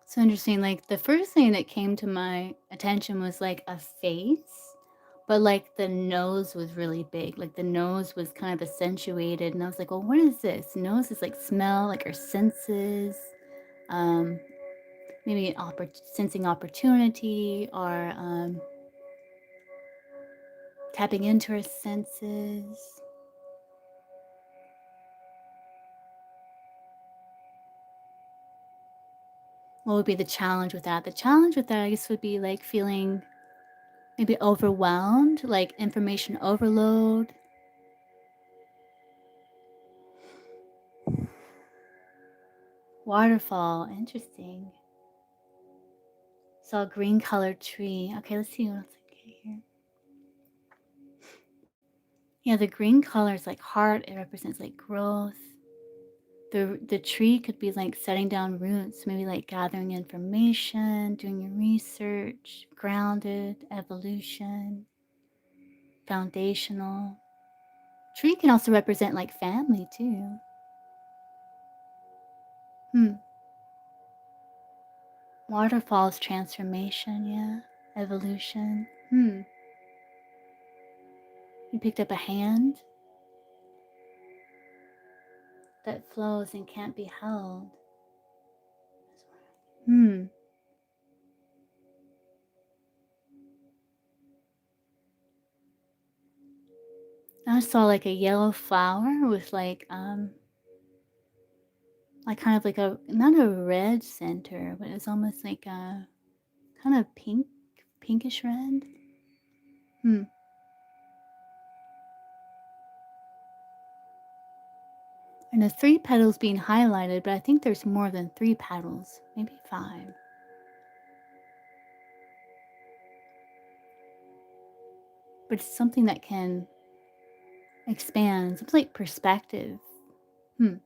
So interesting. Like the first thing that came to my attention was like a face, but like the nose was really big. Like the nose was kind of accentuated, and I was like, "Well, what is this?" Nose is like smell, like our senses. Um, maybe sensing opportunity, or tapping into our senses. What would be the challenge with that? The challenge with that, I guess, would be like feeling maybe overwhelmed, like information overload. Waterfall, interesting. Saw a green colored tree. Okay, let's see what else I get here. Yeah, the green color is like heart. It represents like growth. The tree could be like setting down roots, maybe like gathering information, doing your research, grounded, evolution, foundational. Tree can also represent like family too. Hmm. Waterfalls transformation, yeah. Evolution. Hmm. You picked up a hand that flows and can't be held. Hmm. I saw like a yellow flower with like kind of like a not a red center, but it's almost like a kind of pinkish red. Hmm. And the three petals being highlighted, but I think there's more than three petals, maybe five. But it's something that can expand, something like perspective. Hmm.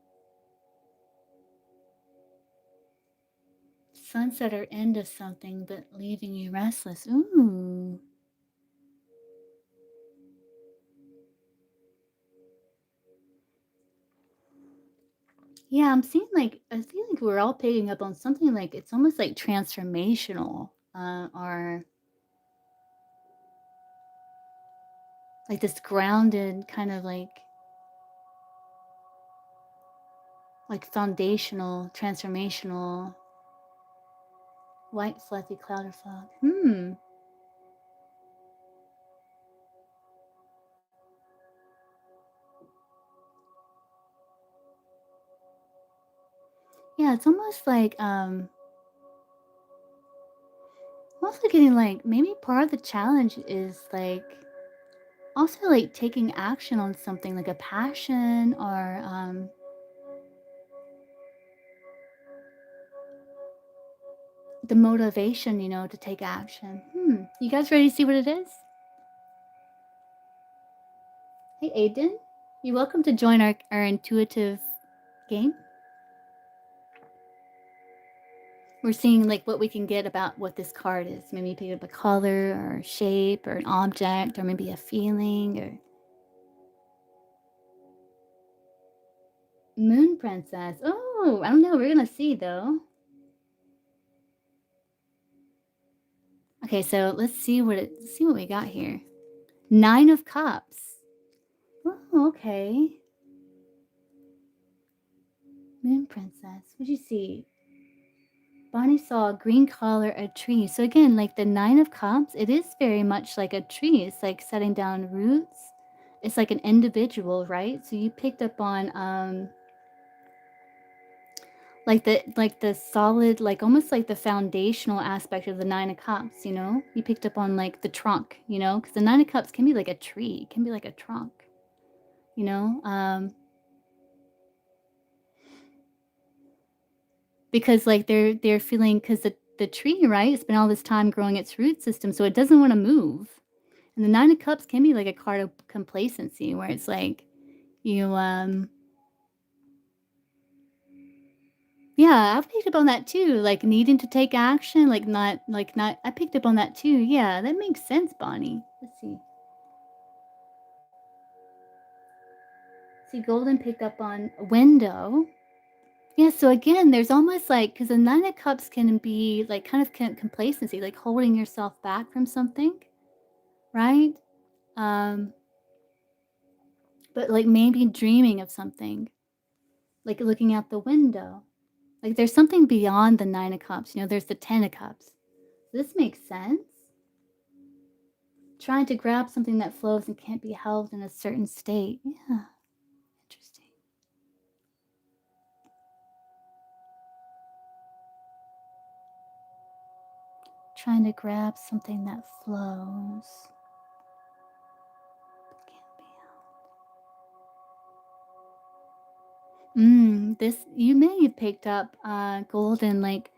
Sunset or end of something, but leaving you restless. Ooh. Yeah, I'm seeing like I feel like we're all picking up on something like it's almost like transformational, or like this grounded kind of like foundational, transformational, white fluffy cloud or fog. Hmm. Yeah, it's almost like getting like maybe part of the challenge is like also like taking action on something like a passion or the motivation, to take action. Hmm. You guys ready to see what it is? Hey, Aiden. You're welcome to join our intuitive game. We're seeing like what we can get about what this card is. Maybe pick up a color or shape or an object or maybe a feeling or Moon Princess. Oh, I don't know. We're gonna see though. Okay, so let's see what we got here. Nine of Cups. Oh, okay. Moon Princess. What'd you see? Bonnie saw a green color, a tree. So again, like the Nine of Cups, it is very much like a tree. It's like setting down roots. It's like an individual, right? So you picked up on like the solid, like almost like the foundational aspect of the Nine of Cups, You picked up on like the trunk, because the Nine of Cups can be like a tree, it can be like a trunk, you know? Because like they're feeling because the tree, right? It's been all this time growing its root system, so it doesn't want to move. And the Nine of Cups can be like a card of complacency where it's like you yeah, I picked up on that too, like needing to take action, like not I picked up on that too. Yeah, that makes sense, Bonnie. Let's see. See, Golden picked up on a window. Yeah, so again, there's almost like because the Nine of Cups can be like kind of complacency, like holding yourself back from something, right? Um, but like maybe dreaming of something, like looking out the window. Like there's something beyond the Nine of Cups, there's the Ten of Cups. This makes sense. Trying to grab something that flows and can't be held in a certain state. Yeah, interesting. Trying to grab something that flows but can't be held. This you may have picked up golden like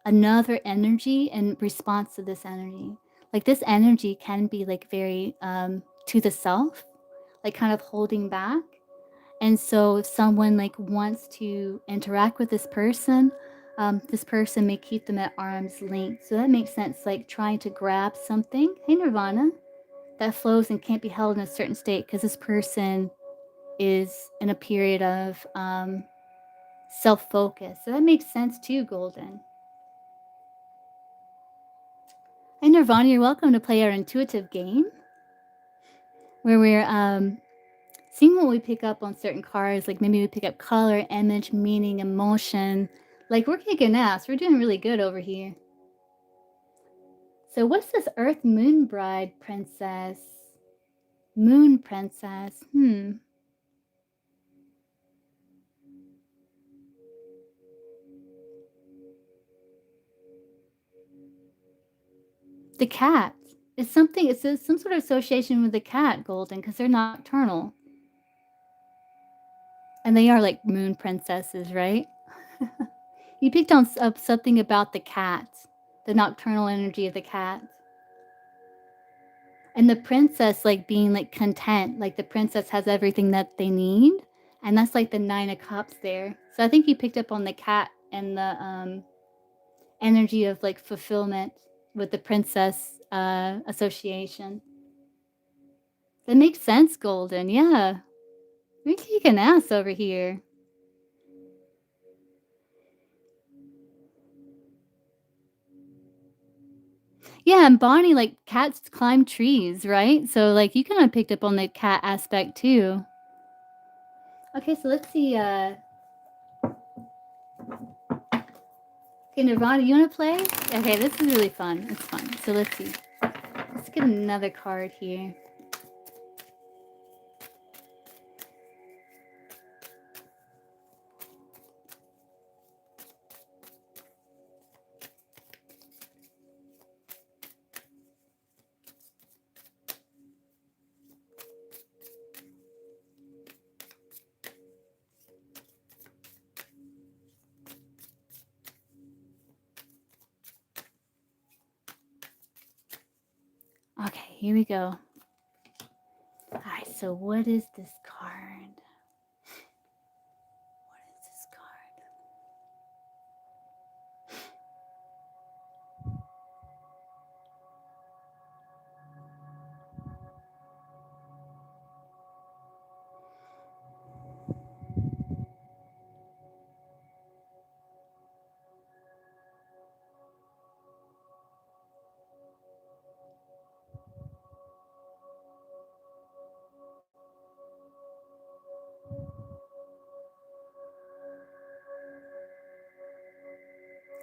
another energy in response to this energy. Like this energy can be like very to the self, like kind of holding back. And so if someone like wants to interact with this person may keep them at arm's length. So that makes sense, like trying to grab something, hey Nirvana, that flows and can't be held in a certain state because this person is in a period of self-focus. So that makes sense too, Golden. Hey Nirvana, you're welcome to play our intuitive game where we're seeing what we pick up on certain cards, like maybe we pick up color, image, meaning, emotion. Like we're kicking ass. We're doing really good over here. So what's this Earth Moon Bride Princess? Moon Princess. The cat. It's something, some sort of association with the cat, Golden, because they're nocturnal. And they are like moon princesses, right? You picked on up something about the cats, the nocturnal energy of the cats. And the princess, like, being, like, content, like, the princess has everything that they need, and that's, like, the 9 of cups there. So I think you picked up on the cat and the, energy of, like, fulfillment with the princess, association. That makes sense, Golden, yeah. We kicking ass over here. Yeah, and Bonnie, like, cats climb trees, right? So, like, you kinda picked up on the cat aspect too. Okay, so let's see, okay, Nirvana, you wanna play? Okay, this is really fun. It's fun. So let's see. Let's get another card here. Okay, here we go. Alright, so what is this card? What is this card?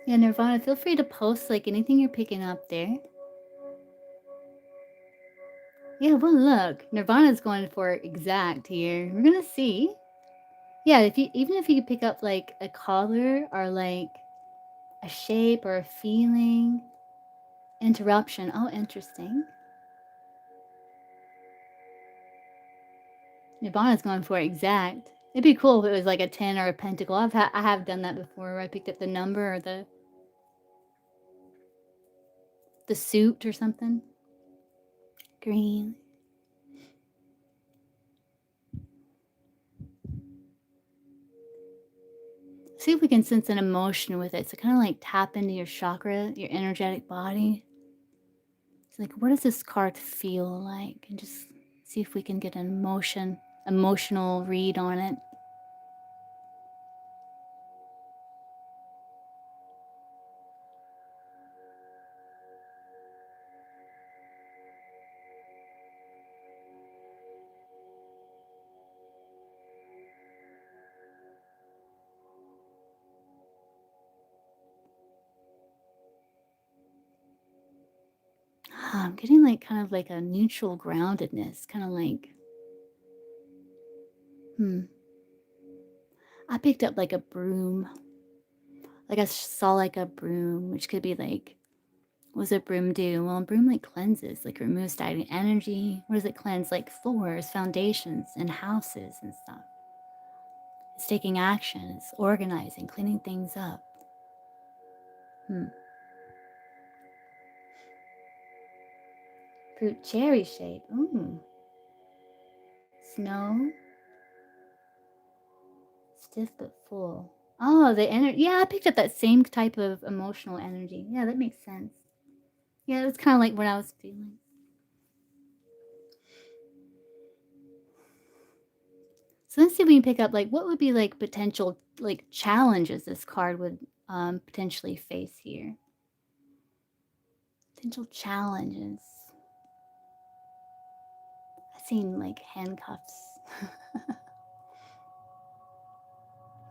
Yeah, Nirvana, feel free to post like anything you're picking up there. Yeah, well, look, Nirvana's going for exact here. We're gonna see. Yeah, if you even if you pick up like a color or like a shape or a feeling, interruption. Oh, interesting. Nirvana's going for exact. It'd be cool if it was like a 10 or a pentacle. I have done that before where I picked up the number or the suit or something. Green. See if we can sense an emotion with it. So kind of like tap into your chakra, your energetic body. It's like, what does this card feel like? And just see if we can get an emotional read on it. I'm getting like kind of like a neutral groundedness, kind of like, hmm. I picked up like a broom. Like I saw like a broom, which could be like, what does a broom do? Well, a broom like cleanses, like removes stagnant energy. What does it cleanse? Like floors, foundations, and houses and stuff. It's taking action, it's organizing, cleaning things up. Hmm. Fruit cherry shape. Ooh. Snow. Stiff but full. Oh, the energy. Yeah, I picked up that same type of emotional energy. Yeah, that makes sense. Yeah, it was kind of like what I was feeling. So let's see if we can pick up like what would be like potential like challenges this card would potentially face here. Potential challenges. I seen like handcuffs.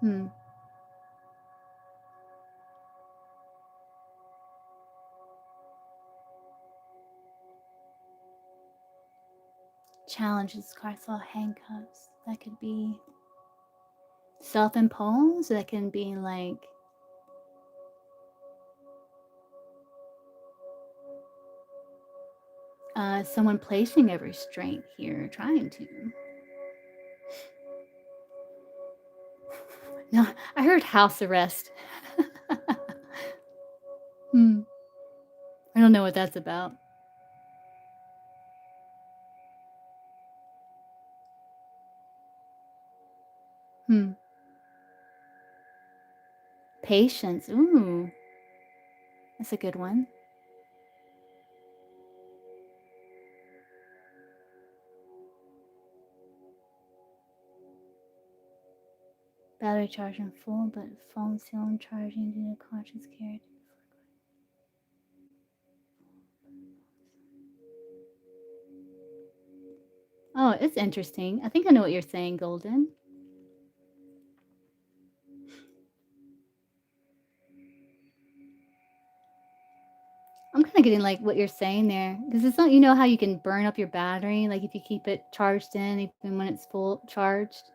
Hmm. Challenges. Card saw handcuffs. That could be self-imposed. That can be like someone placing a restraint here, trying to. No, I heard house arrest. Hmm. I don't know what that's about. Hmm. Patience. Ooh, that's a good one. Battery charged in full, but phone still on charging due to conscious carried. Oh, it's interesting. I think I know what you're saying, Golden. I'm kind of getting like what you're saying there because it's not, you know, how you can burn up your battery, like if you keep it charged in, even when it's full charged.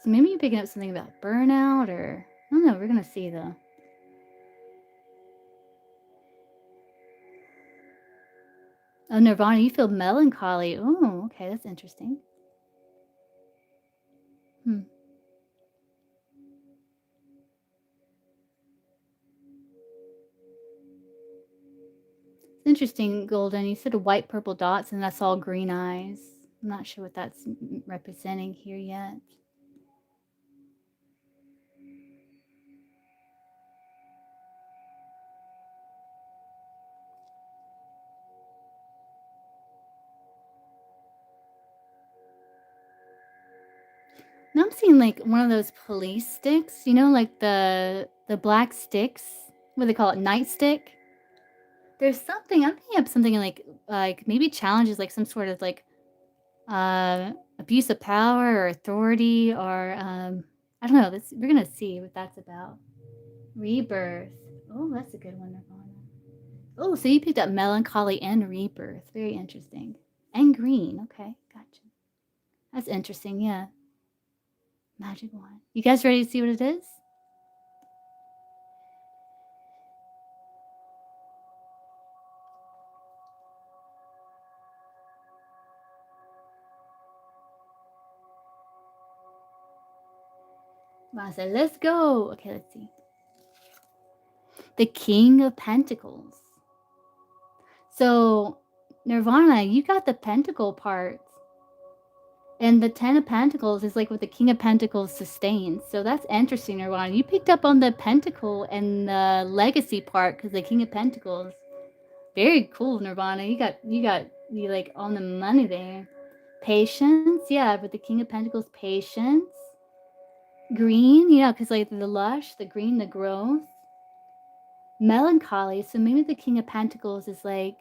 So maybe you're picking up something about burnout, or I don't know. We're gonna see though. Oh, Nirvana, you feel melancholy. Oh, okay, that's interesting. Hmm. It's interesting, Golden. You said white, purple dots, and that's all green eyes. I'm not sure what that's representing here yet. Now I'm seeing like one of those police sticks, you know, like the black sticks. What do they call it? Nightstick. There's something I'm thinking of something like maybe challenges like some sort of like abuse of power or authority or I don't know. We're gonna see what that's about. Rebirth. Oh, that's a good one, Nirvana. Oh, so you picked up melancholy and rebirth. Very interesting. And green. Okay, gotcha. That's interesting. Yeah, magic wand. You guys ready to see what it is? I said, let's go. Okay, let's see. The King of Pentacles. So, Nirvana, you got the pentacle part. And the Ten of Pentacles is like what the King of Pentacles sustains. So that's interesting, Nirvana. You picked up on the pentacle and the legacy part because the King of Pentacles. Very cool, Nirvana. You like on the money there. Patience, yeah, but the King of Pentacles, patience. Green, yeah, because like the lush, the green, the growth. Melancholy, so maybe the King of Pentacles is like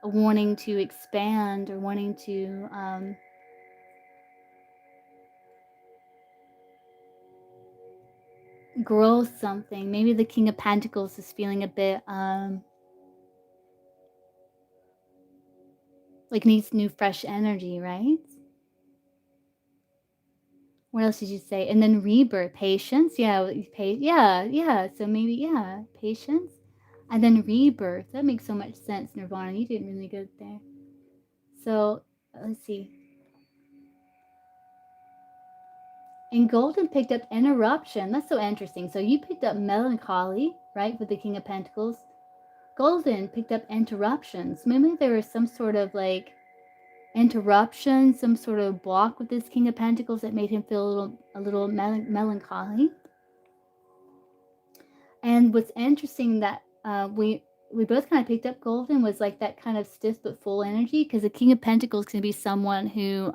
wanting to expand or wanting to grow something. Maybe the King of Pentacles is feeling a bit like needs new fresh energy, right? What else did you say? And then rebirth, patience. Yeah, yeah, yeah. So maybe yeah, patience. And then rebirth. That makes so much sense, Nirvana. You did really good there. So let's see. And Golden picked up interruption. That's so interesting. So you picked up melancholy, right, with the King of Pentacles. Golden picked up interruptions. Maybe there was some sort of like interruption, some sort of block with this King of Pentacles that made him feel a little melancholy. And what's interesting that we both kind of picked up Golden was like that kind of stiff but full energy because the King of Pentacles can be someone who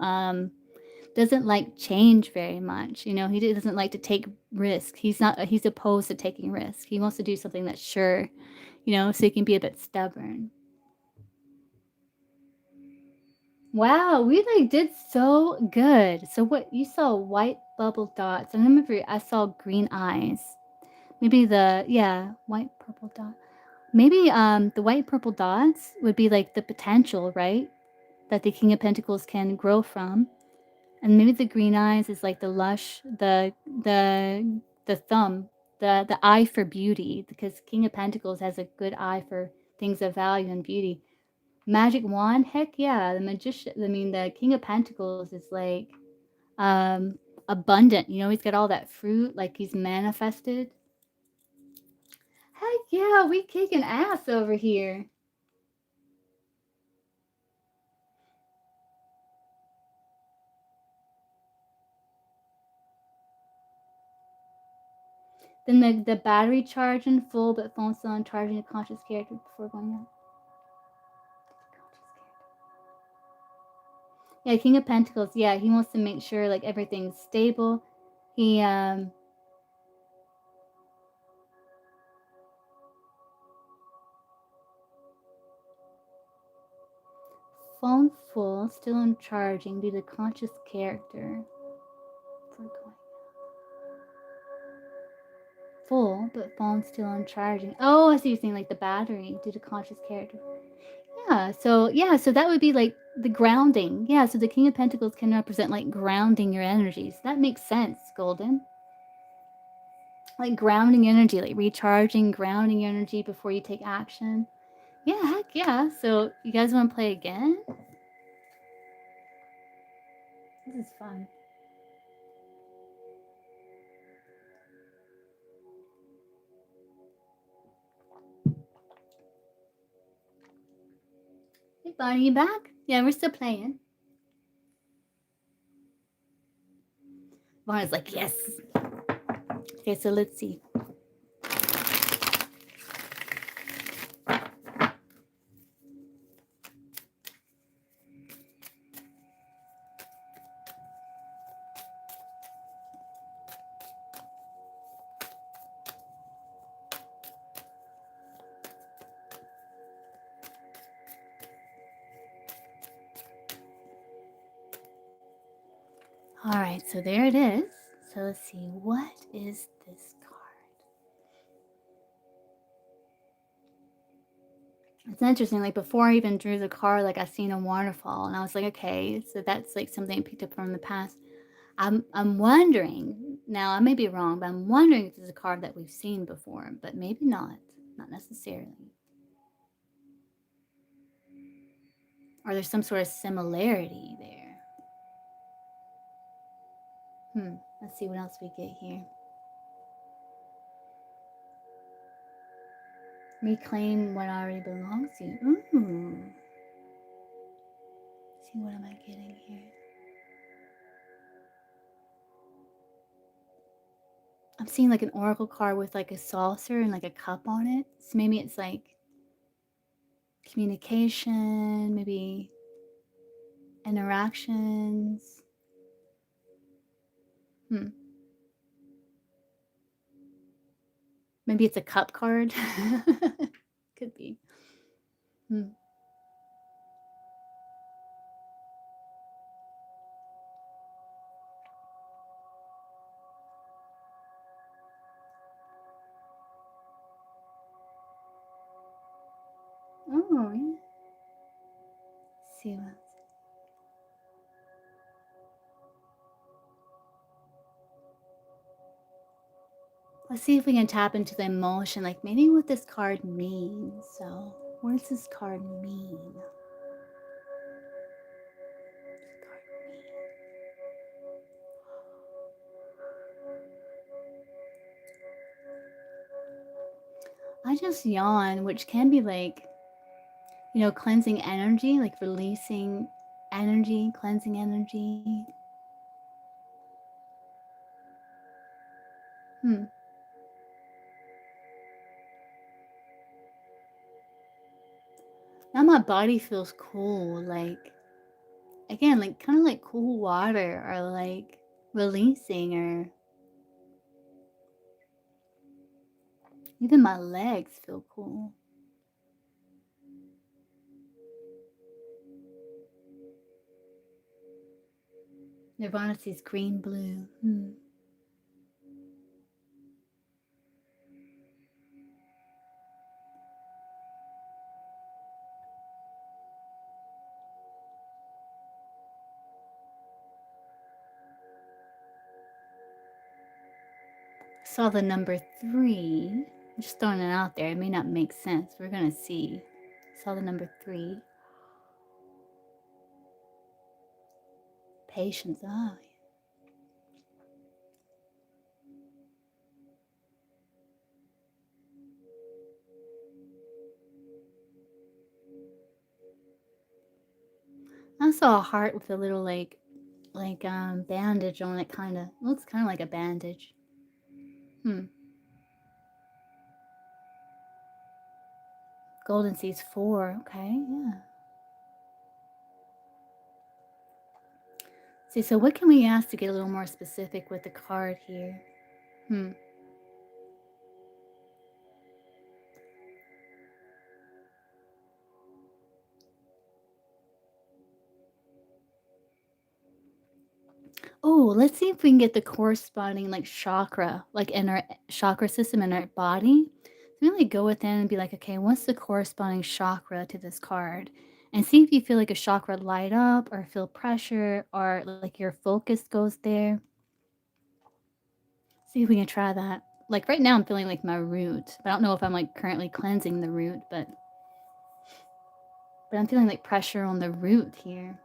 doesn't like change very much. You know, he doesn't like to take risk. He's opposed to taking risk. He wants to do something that's sure, you know, so he can be a bit stubborn. Wow, we like did so good. So what you saw white bubble dots. And I remember I saw green eyes. Maybe yeah, white purple dot. Maybe the white purple dots would be like the potential, right? That the King of Pentacles can grow from. And maybe the green eyes is like the lush, the thumb, the eye for beauty, because King of Pentacles has a good eye for things of value and beauty. Magic wand, heck yeah, the magician. I mean, the King of Pentacles is like abundant. You know, he's got all that fruit, like he's manifested. Heck yeah, we kicking ass over here. Then the battery charging full, but phone still on charging a conscious character before going out. Yeah, King of Pentacles. Yeah, he wants to make sure like everything's stable. He phone full, still on charging due to conscious character. Before going full, but phone still on charging. Oh, I see you're saying like the battery due to conscious character. So that would be like the grounding. Yeah, so the King of Pentacles can represent like grounding your energies. That makes sense, Golden. Like grounding energy, like recharging, grounding your energy before you take action. Yeah, heck yeah. So you guys want to play again? This is fun. Hey, Bonnie, you back? Yeah, we're still playing. Bonnie's like, yes. Okay, so let's see. All right, so there it is. So let's see, what is this card? It's interesting, like before I even drew the card, like I seen a waterfall and I was like, okay, so that's like something I picked up from the past. I'm wondering, now I may be wrong, but I'm wondering if this is a card that we've seen before, but maybe not necessarily. Or there's some sort of similarity there. Let's see what else we get here. Reclaim what already belongs to you. Ooh. Let's see, what am I getting here? I'm seeing like an oracle card with like a saucer and like a cup on it. So maybe it's like communication, maybe interactions. Maybe it's a cup card. Could be. Oh, yeah. Let's see what else. Let's see if we can tap into the emotion, like maybe what this card means. So, what does this card mean? I just yawn, which can be like, cleansing energy, like releasing energy, cleansing energy. Now my body feels cool, like, again, like kind of like cool water or like releasing, or even my legs feel cool. Nirvana sees green, blue. Saw the number 3. I'm just throwing it out there. It may not make sense. We're going to see. Saw the number 3. Patience. Oh, I saw a heart with a little bandage on it, kinda. Looks kinda like a bandage. Hmm. Golden Seas 4. Okay, yeah. See, so what can we ask to get a little more specific with the card here? Hmm. Oh, let's see if we can get the corresponding like chakra, like in our chakra system in our body. Really go within and be like, okay, what's the corresponding chakra to this card? And see if you feel like a chakra light up or feel pressure or like your focus goes there. See if we can try that. Like right now, I'm feeling like my root. I don't know if I'm like currently cleansing the root, but I'm feeling like pressure on the root here.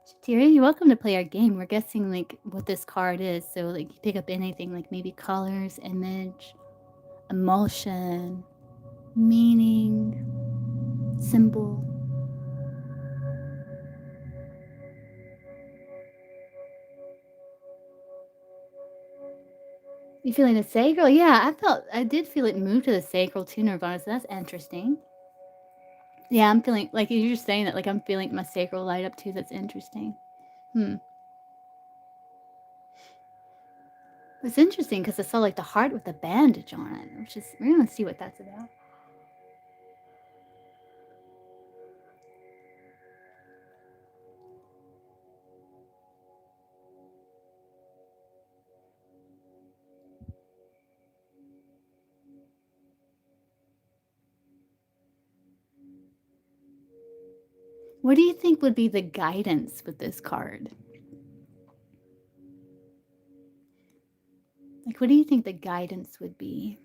Shatira, you're welcome to play our game. We're guessing like what this card is. So like you pick up anything like maybe colors, image, emotion, meaning, symbol. You feeling the sacral? Yeah, I did feel it move to the sacral too, Nirvana. So that's interesting. Yeah, I'm feeling like you're just saying that, like I'm feeling my sacral light up too. That's interesting. Hmm. It's interesting because I saw like the heart with the bandage on it, which is we're gonna see what that's about. What do you think would be the guidance with this card? Like, what do you think the guidance would be?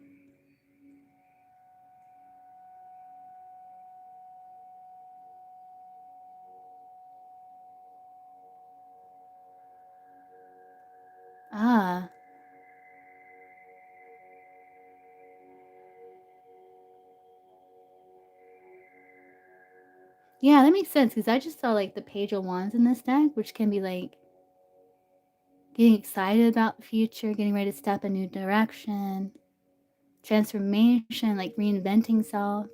Ah, yeah, that makes sense because I just saw like the Page of Wands in this deck, which can be like getting excited about the future, getting ready to step a new direction, transformation, like reinventing self.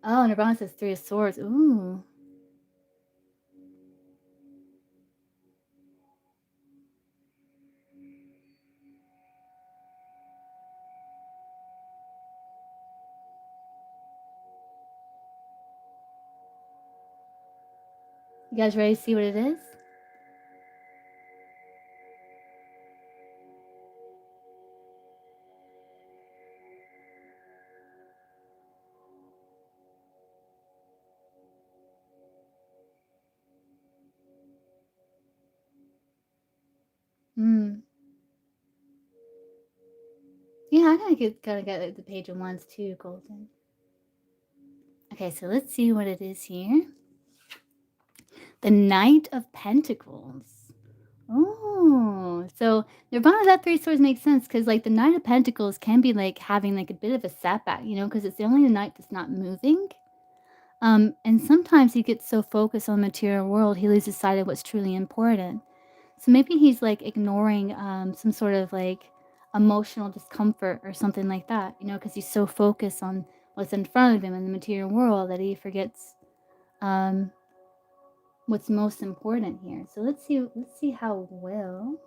Oh, Nirvana says Three of Swords. Ooh, you guys ready to see what it is? Hmm. Yeah, I gotta get like, the Page of Wands too, Golden. Okay, so let's see what it is here. The Knight of Pentacles. Oh, so Nirvana that three swords makes sense because like the Knight of Pentacles can be like having like a bit of a setback, because it's the only knight that's not moving. And sometimes he gets so focused on the material world, he loses sight of what's truly important. So maybe he's like ignoring some sort of like emotional discomfort or something like that, because he's so focused on what's in front of him in the material world that he forgets um, what's most important here. So let's see how well.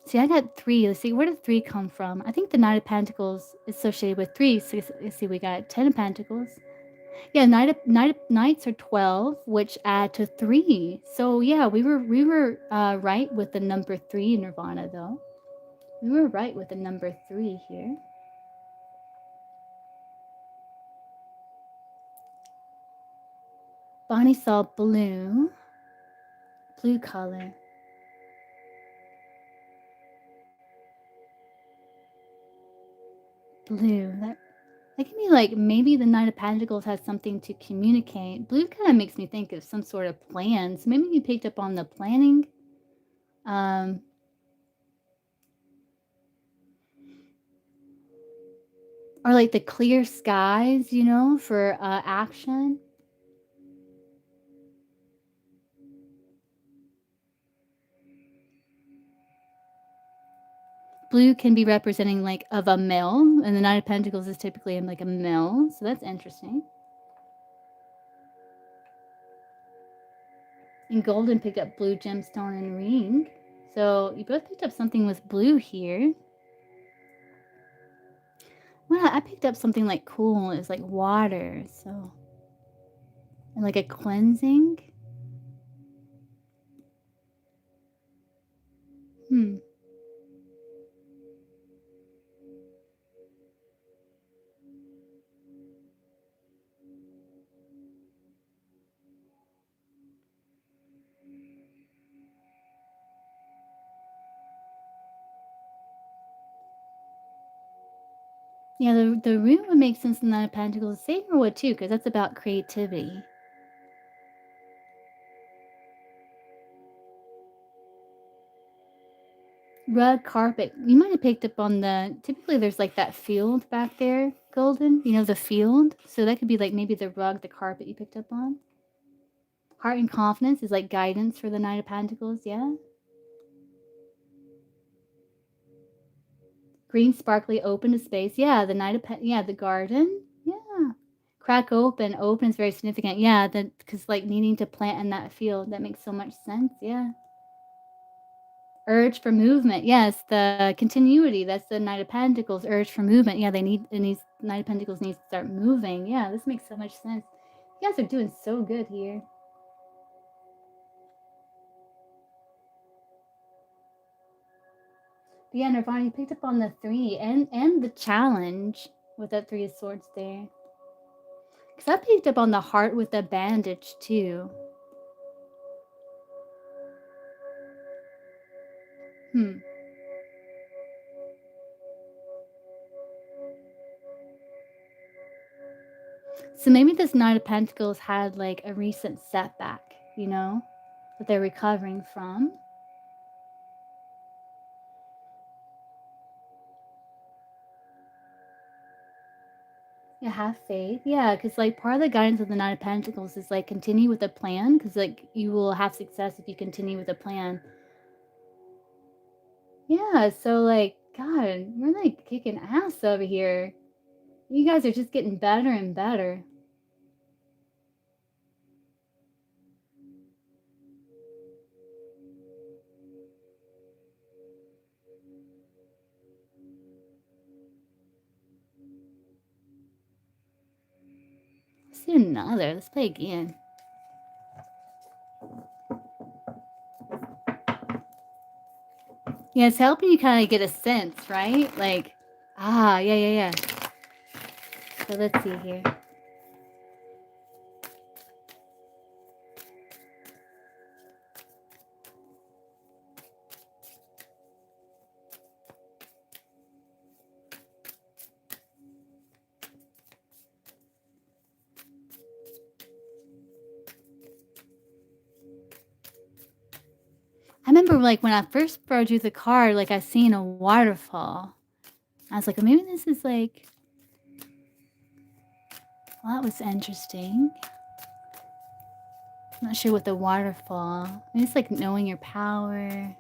See, I got three. Let's see, where did three come from? I think the Knight of Pentacles is associated with three. So let's see, we got 10 of Pentacles. Yeah, Knights are 12, which add to three. So yeah, we were right with the number three in Nirvana though. We were right with the number three here. Bonnie saw blue color, blue. That can be like maybe the Knight of Pentacles has something to communicate. Blue kind of makes me think of some sort of plan. So maybe you picked up on the planning Um, or like the clear skies, for action. Blue can be representing like of a mill, and the Nine of Pentacles is typically in like a mill, so that's interesting. And Golden picked up blue gemstone and ring. So you both picked up something with blue here. Well, I picked up something like cool. It's like water, so and like a cleansing. Hmm. Yeah, the root would make sense in Nine of Pentacles. Saber would too, because that's about creativity. Rug, carpet. You might have picked up on typically there's like that field back there, Golden. The field. So that could be like maybe the rug, the carpet you picked up on. Heart and confidence is like guidance for the Nine of Pentacles, yeah. Green, sparkly, open to space. Yeah, the yeah, the garden. Yeah. Crack open. Open is very significant. Yeah, because like needing to plant in that field. That makes so much sense. Yeah. Urge for movement. Yes, the continuity. That's the Knight of Pentacles. Urge for movement. Yeah, Knight of Pentacles needs to start moving. Yeah, this makes so much sense. You guys are doing so good here. But yeah, Nirvana, you picked up on the 3 and the challenge with that 3 of Swords there. Because I picked up on the heart with the bandage too. Hmm. So maybe this Knight of Pentacles had like a recent setback, that they're recovering from. Yeah, have faith. Yeah, because like part of the guidance of the Nine of Pentacles is like continue with a plan, because like you will have success if you continue with a plan. Yeah, so like, God, we're like kicking ass over here. You guys are just getting better and better. Let's do another. Let's play again. Yeah, it's helping you kind of get a sense, right? Like, yeah. So let's see here. I remember like when I first brought you the card, like I seen a waterfall. I was like, well, maybe this is like, well, that was interesting. I'm not sure what the waterfall. Maybe it's like knowing your power.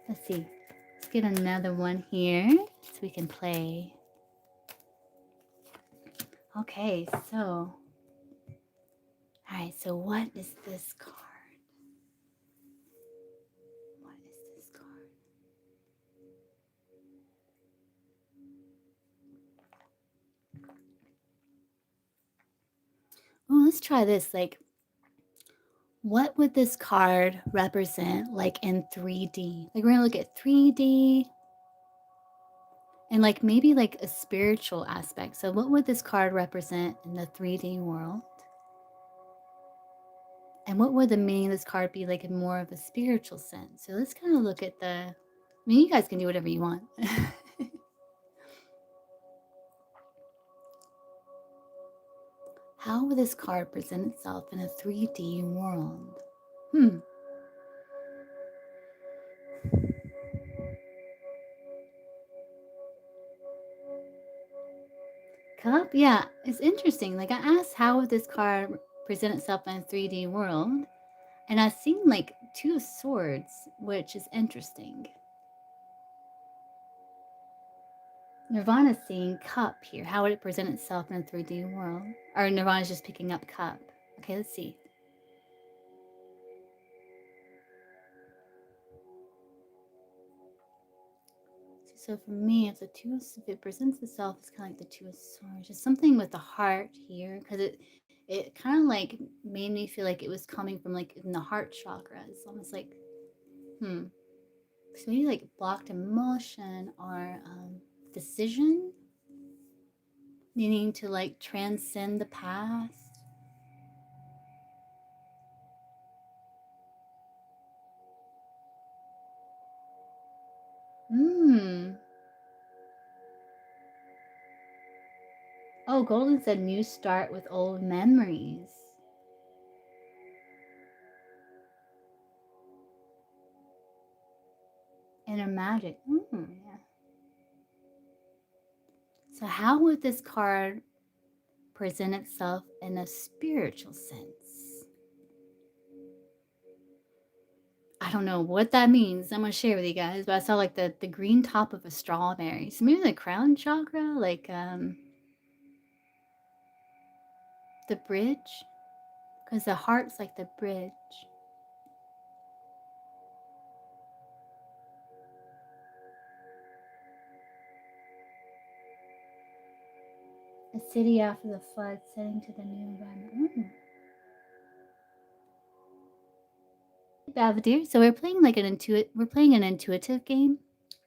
Let's see. Let's get another one here so we can play. Okay, so. Alright, so what is this card? What is this card? Oh, let's try this. Like, what would this card represent like in 3D? Like, we're gonna look at 3D and like maybe like a spiritual aspect. So, what would this card represent in the 3D world? And what would the meaning of this card be like in more of a spiritual sense? So, let's kind of look at I mean, you guys can do whatever you want. How will this card present itself in a 3D world? Hmm. Cup? Yeah, it's interesting. Like I asked how would this card present itself in a 3D world? And I've seen like two of swords, which is interesting. Nirvana's seeing cup here. How would it present itself in a 3D world? Or Nirvana's just picking up cup. Okay, let's see. So for me, if it presents itself as kind of like the two of swords, just something with the heart here, because it kind of like made me feel like it was coming from like in the heart chakra. It's almost like, so maybe like blocked emotion or decision, needing to like transcend the past. Hmm. Oh, Golden said new start with old memories. Inner magic. Yeah. So how would this card present itself in a spiritual sense? I don't know what that means. I'm gonna share with you guys, but I saw like the green top of a strawberry. So maybe the crown chakra, like the bridge, because the heart's like the bridge. A city after the flood, setting to the new environment. Bavadir. So we're playing an intuitive game.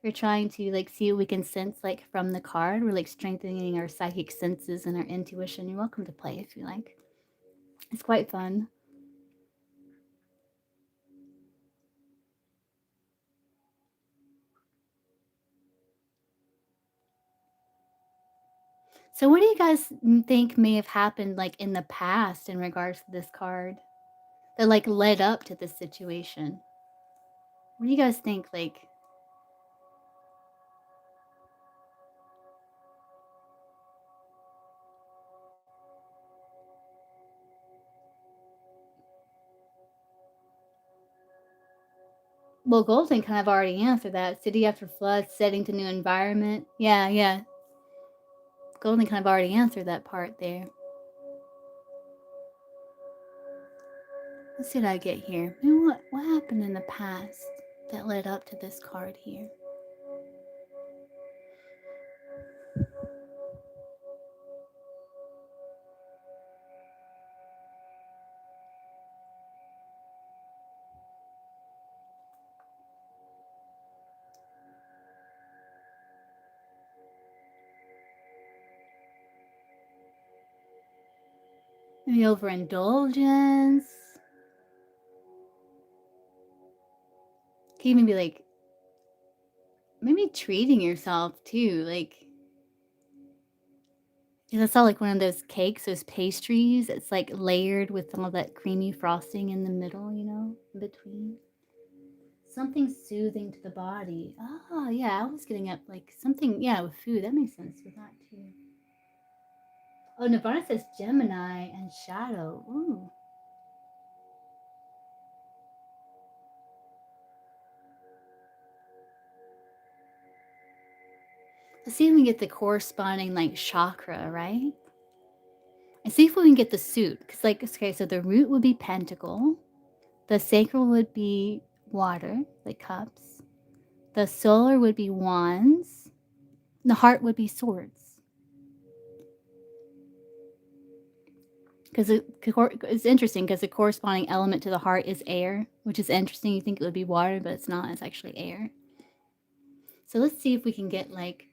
We're trying to like see what we can sense like from the card. We're like strengthening our psychic senses and our intuition. You're welcome to play if you like. It's quite fun. So what do you guys think may have happened like in the past in regards to this card that like led up to this situation? What do you guys think like well, Golden kind of already answered that. City after flood, setting to new environment. Yeah, yeah. Golden kind of already answered that part there. Let's see what I get here. Maybe what happened in the past that led up to this card here? Maybe overindulgence. Can even be like maybe treating yourself too. Like I saw like one of those cakes, those pastries. It's like layered with all that creamy frosting in the middle, in between. Something soothing to the body. Oh, yeah, I was getting up like something, yeah, with food. That makes sense with that too. Oh, Nirvana says Gemini and Shadow. Ooh. Let's see if we can get the corresponding like chakra, right? And see if we can get the suit. Because, like, okay, so the root would be pentacle, the sacral would be water, like cups, the solar would be wands, the heart would be swords. Because it's interesting because the corresponding element to the heart is air, which is interesting. You think it would be water, but it's not. It's actually air. So let's see if we can get like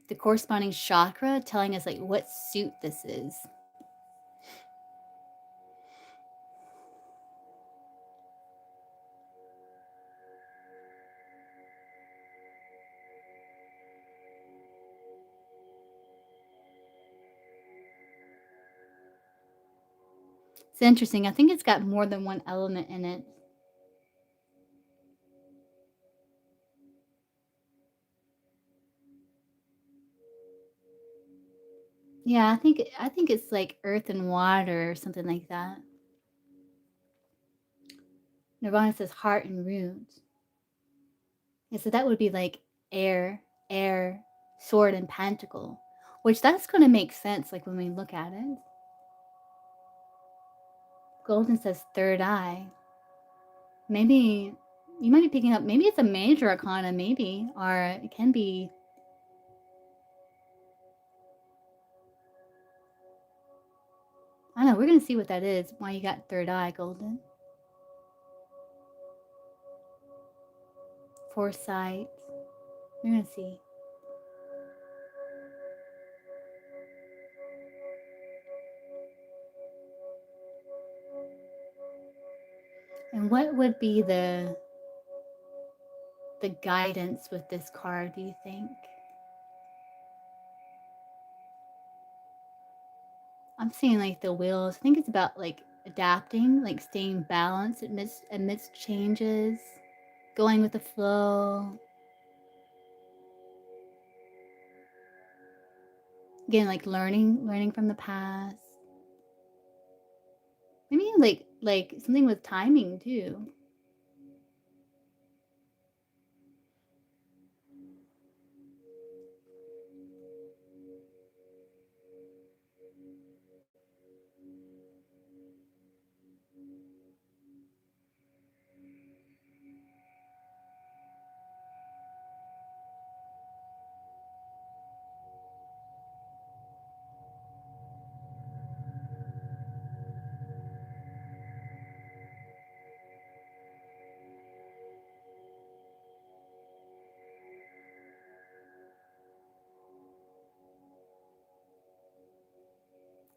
the corresponding chakra telling us like what suit this is. It's interesting. I think it's got more than one element in it. Yeah, I think it's like earth and water or something like that. Nirvana says heart and root. Yeah, so that would be like air, sword, and pentacle, which that's going to make sense like when we look at it. Golden says third eye. Maybe you might be picking up, maybe it's a major arcana, maybe, or it can be, I don't know, we're going to see what that is, why you got third eye, Golden. Foresight. We're going to see. And what would be the guidance with this card, do you think? I'm seeing like the wheels. I think it's about like adapting, like staying balanced amidst changes, going with the flow. Again, like learning from the past. Maybe like something with timing too.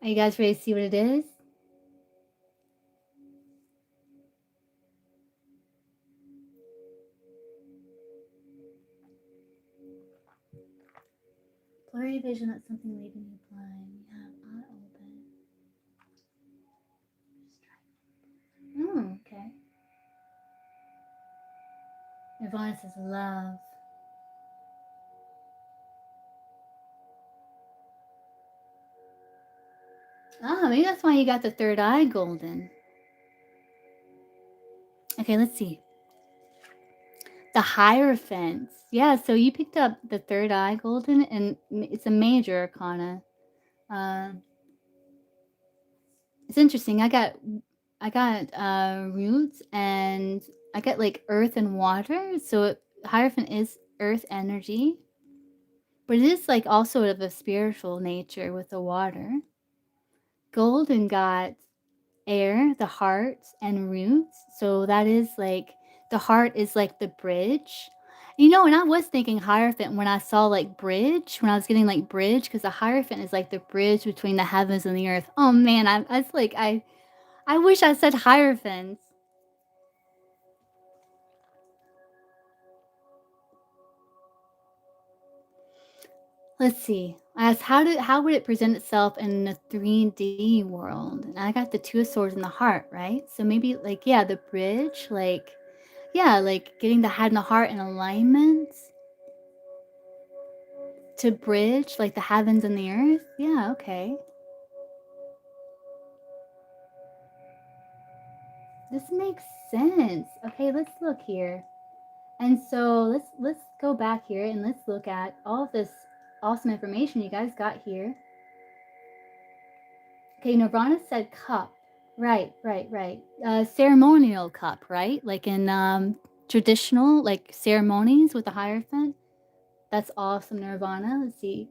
Are you guys ready to see what it is? Blurry vision, that's something leaving you blind. You have eye open. Oh, okay. Nirvana says love. Ah, maybe that's why you got the third eye, Golden. Okay, let's see. The Hierophant. Yeah, so you picked up the third eye, Golden, and it's a major arcana. Uh, it's interesting. I got roots and I got like earth and water. So Hierophant is earth energy, but it is like also of a spiritual nature with the water. Golden got air, the heart, and roots. So that is like the heart is like the bridge. You know, and I was thinking Hierophant when I saw like bridge, when I was getting like bridge, because the Hierophant is like the bridge between the heavens and the earth. Oh man, I was like, I wish I said Hierophant. Let's see. I asked how would it present itself in the 3D world? And I got the two of swords in the heart, right? So maybe like yeah, the bridge, like yeah, like getting the head and the heart in alignment to bridge like the heavens and the earth. Yeah, okay. This makes sense. Okay, let's look here. And so let's go back here and let's look at all of this awesome information you guys got here. Okay, Nirvana said cup. Right. Ceremonial cup, right? Like in traditional like ceremonies with the Hierophant. That's awesome, Nirvana. Let's see.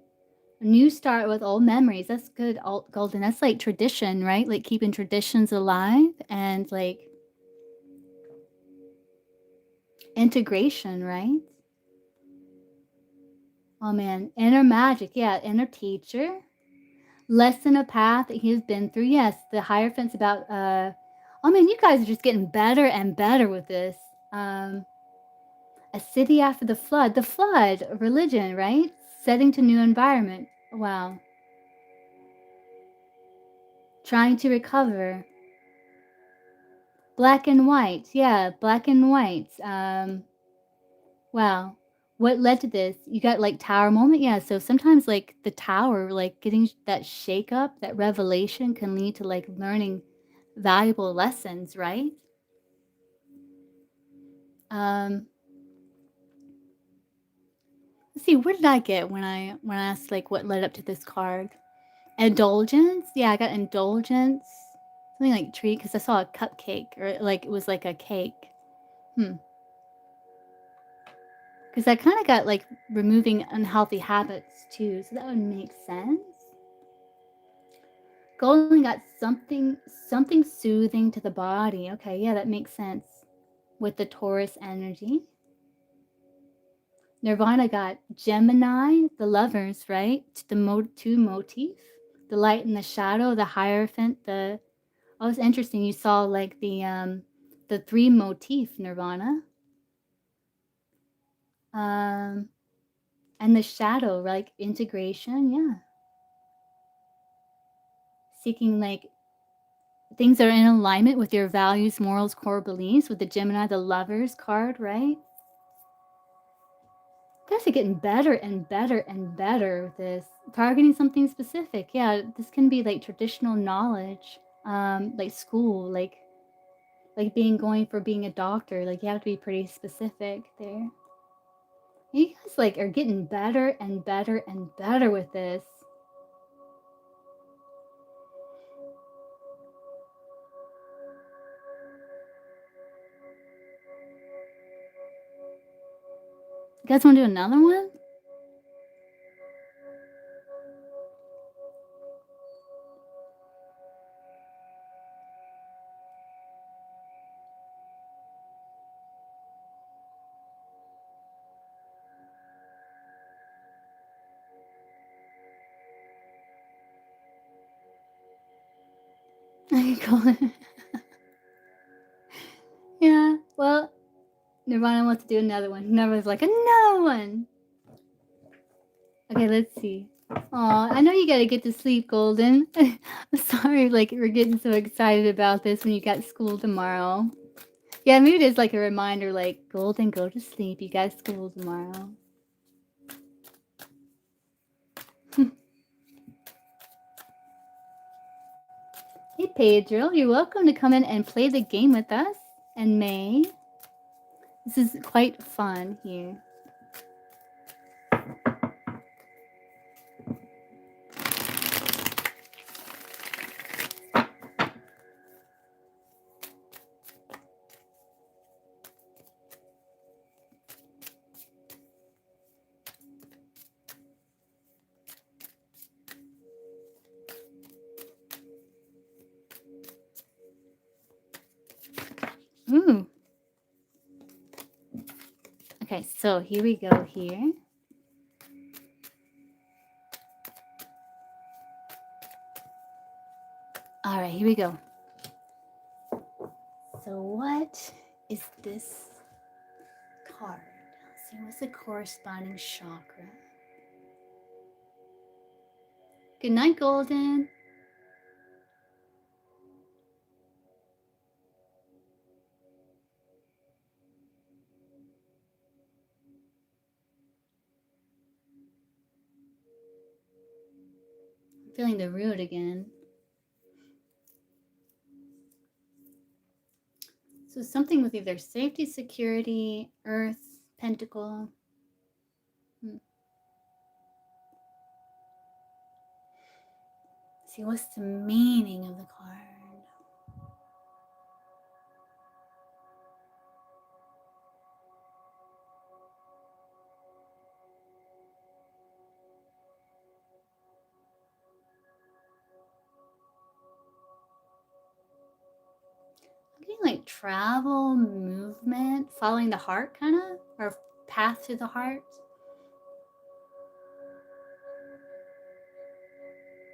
A new start with old memories. That's good, Golden. That's like tradition, right? Like keeping traditions alive and like integration, right? Oh man, inner magic. Yeah, inner teacher. Lesson a path that he's been through. Yes, the Hierophant's about oh man, you guys are just getting better and better with this. Um a city after the flood. The flood, religion, right? Setting to new environment. Wow. Trying to recover. Black and white. Yeah, black and white. Wow. What led to this? You got like tower moment? Yeah, so sometimes like the tower, like getting that shake up, that revelation can lead to like learning valuable lessons, right? Um, let's see, what did I get when I asked like what led up to this card? Indulgence? Yeah, I got indulgence. Something like treat because I saw a cupcake or like it was like a cake. Hmm. Because I kind of got like removing unhealthy habits too, so that would make sense. Golden got something soothing to the body. Okay, yeah, that makes sense with the Taurus energy. Nirvana got Gemini, the lovers, right? Two motif, the light and the shadow, the Hierophant, the oh, it's interesting. You saw like the three motif Nirvana. Um and the shadow, like integration, yeah. Seeking like things that are in alignment with your values, morals, core beliefs with the Gemini, the lovers card, right? You guys are getting better and better and better with this. Targeting something specific. Yeah, this can be like traditional knowledge, like school, like being going for being a doctor. Like you have to be pretty specific there. You guys like are getting better and better and better with this. You guys want to do another one? I can call it. Yeah. Well, Nirvana wants to do another one. Nirvana's like another one. Okay, let's see. Oh, I know you gotta get to sleep, Golden. I'm sorry, like we're getting so excited about this when you got school tomorrow. Yeah, maybe it is like a reminder, like Golden, go to sleep. You got school tomorrow. Hey, Pedro, you're welcome to come in and play the game with us. And May, this is quite fun here. Ooh. Okay, so here we go here. All right, here we go. So what is this card? Let's see, what's the corresponding chakra? Good night, Golden. I'm feeling the root again. So something with either safety, security, earth, pentacle. See, what's the meaning of the card? I'm getting like travel, movement, following the heart, kind of, or path to the heart.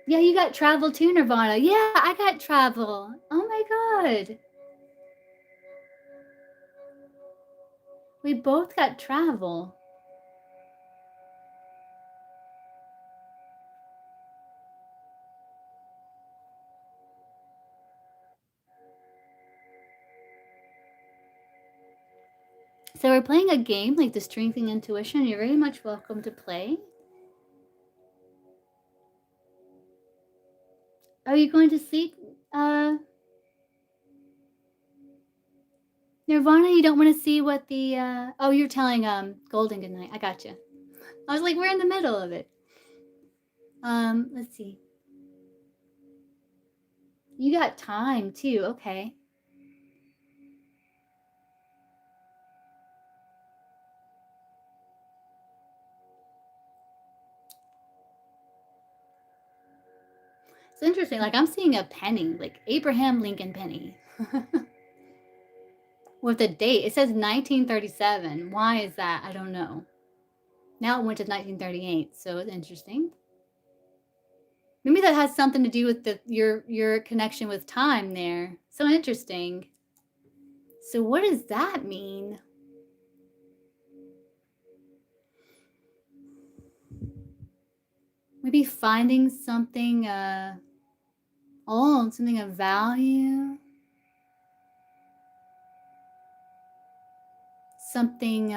Yeah, you got travel too, Nirvana. Yeah, I got travel. Oh my god. We both got travel. So we're playing a game like the Strengthening Intuition. You're very much welcome to play. Are you going to sleep, Nirvana? You don't want to see what the oh, you're telling Golden goodnight. I got you. I was like, we're in the middle of it. Let's see. You got time too. Okay. It's interesting. Like I'm seeing a penny, like Abraham Lincoln penny. With a date. It says 1937. Why is that? I don't know. Now it went to 1938, so it's interesting. Maybe that has something to do with your connection with time there. So interesting. So what does that mean? Maybe finding something something of value. Something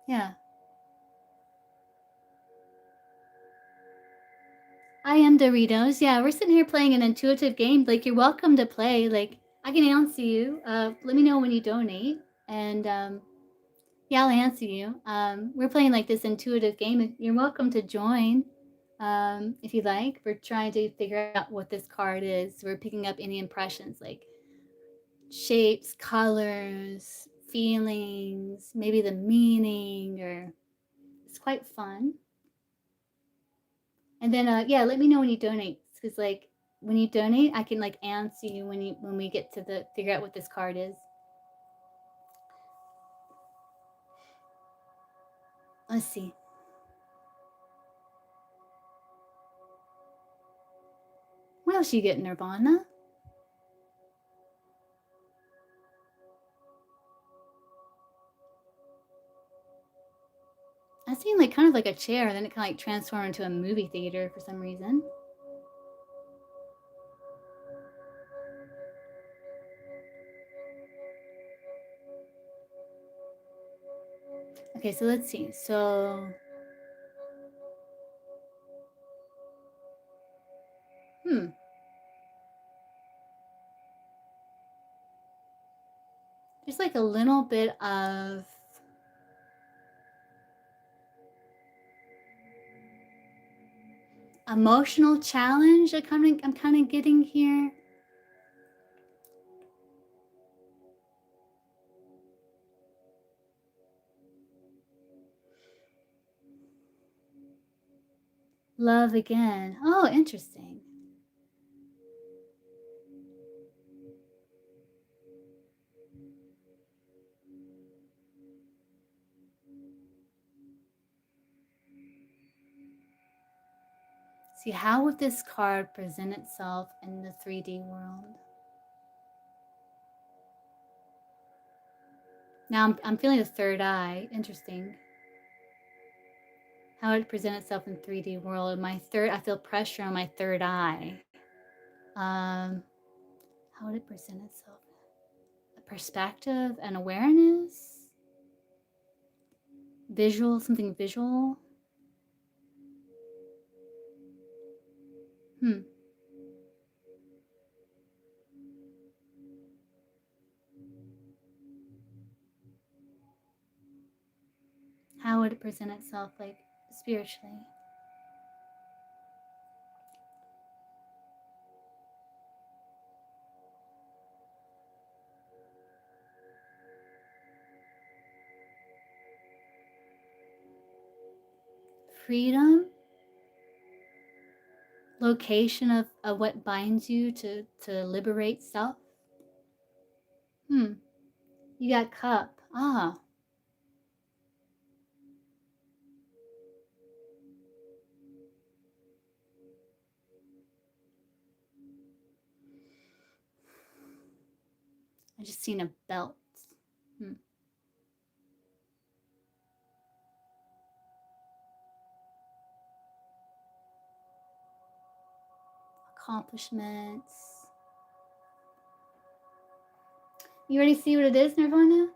yeah. I am Doritos. Yeah, we're sitting here playing an intuitive game. Like you're welcome to play. Like I can answer you. Let me know when you donate, and yeah, I'll answer you. We're playing like this intuitive game. You're welcome to join if you like. We're trying to figure out what this card is. We're picking up any impressions like shapes, colors, feelings, maybe the meaning, or it's quite fun. And then yeah, let me know when you donate, because like when you donate, I can like answer you when we get to the figure out what this card is. Let's see. What else you get, Nirvana? I seen like kind of like a chair, and then it kind of like transformed into a movie theater for some reason. Okay, so let's see. So, there's like a little bit of emotional challenge I'm kind of getting here. Love again. Oh, interesting. See, how would this card present itself in the 3D world? Now I'm feeling the third eye. Interesting. How would it present itself in 3D world? I feel pressure on my third eye. How would it present itself? A perspective and awareness? Visual, something visual? How would it present itself like spiritually? Freedom? Location of what binds you to liberate self? You got cup. Ah. I just seen a belt. Accomplishments. You already see what it is, Nirvana?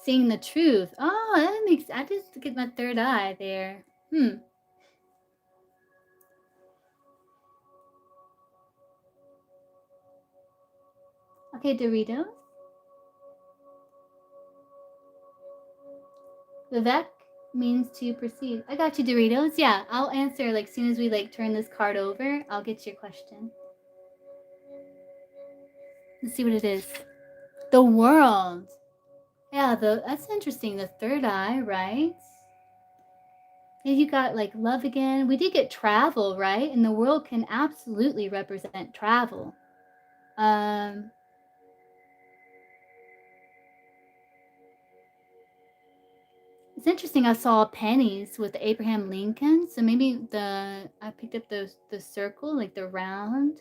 Seeing the truth. Oh, that makes, I just get my third eye there. Okay, Doritos. Vivek means to perceive. I got you, Doritos. Yeah, I'll answer like soon as we like turn this card over. I'll get your question. Let's see what it is. The world. Yeah, that's interesting. The third eye, right? Yeah, you got like love again. We did get travel, right? And the world can absolutely represent travel. Um, it's interesting. I saw pennies with Abraham Lincoln, so maybe I picked up the circle, like the round,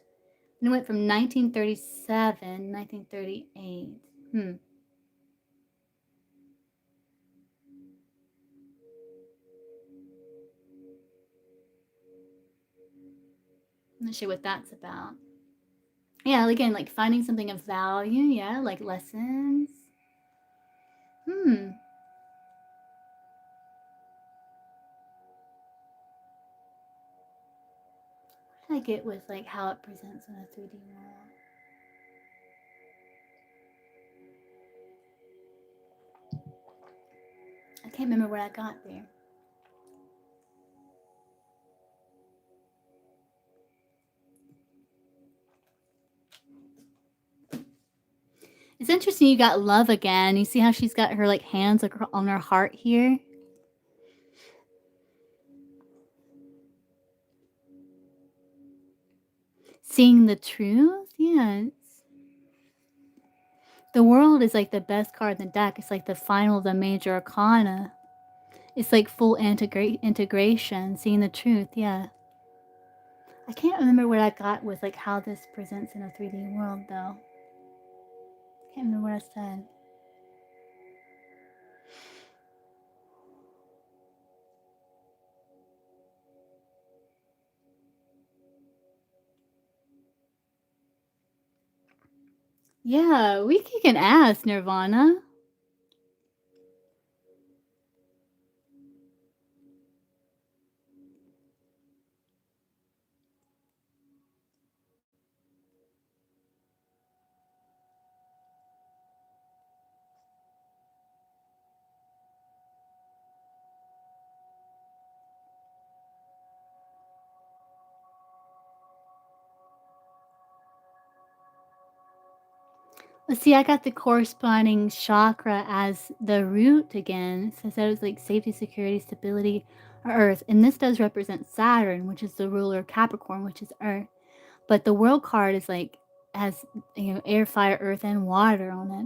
and it went from 1937, 1938. I'm not sure what that's about. Yeah, again, like finding something of value. Yeah, like lessons. What did I get with like how it presents in a 3D world? I can't remember what I got there. It's interesting you got love again. You see how she's got her like hands on her heart here? Seeing the truth? Yeah. The world is like the best card in the deck. It's like the final of the major arcana. It's like full integration, seeing the truth, yeah. I can't remember what I got with like how this presents in a 3D world though. Can't remember what I said. Yeah, we kick an ass, Nirvana. Let's see, I got the corresponding chakra as the root again. It says that it's like safety, security, stability, Earth. And this does represent Saturn, which is the ruler of Capricorn, which is Earth. But the world card is like, has, air, fire, earth, and water on it.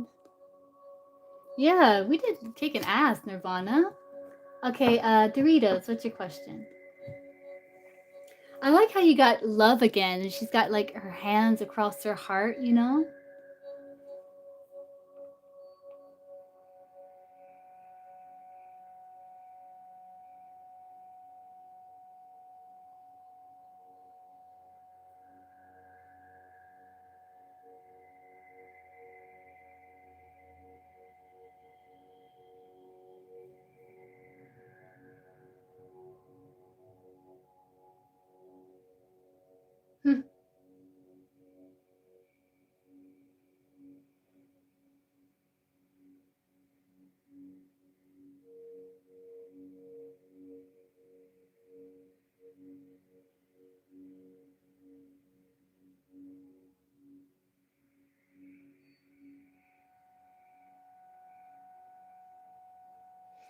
Yeah, we did kick an ass, Nirvana. Okay, Doritos, what's your question? I like how you got love again, and she's got like her hands across her heart, you know?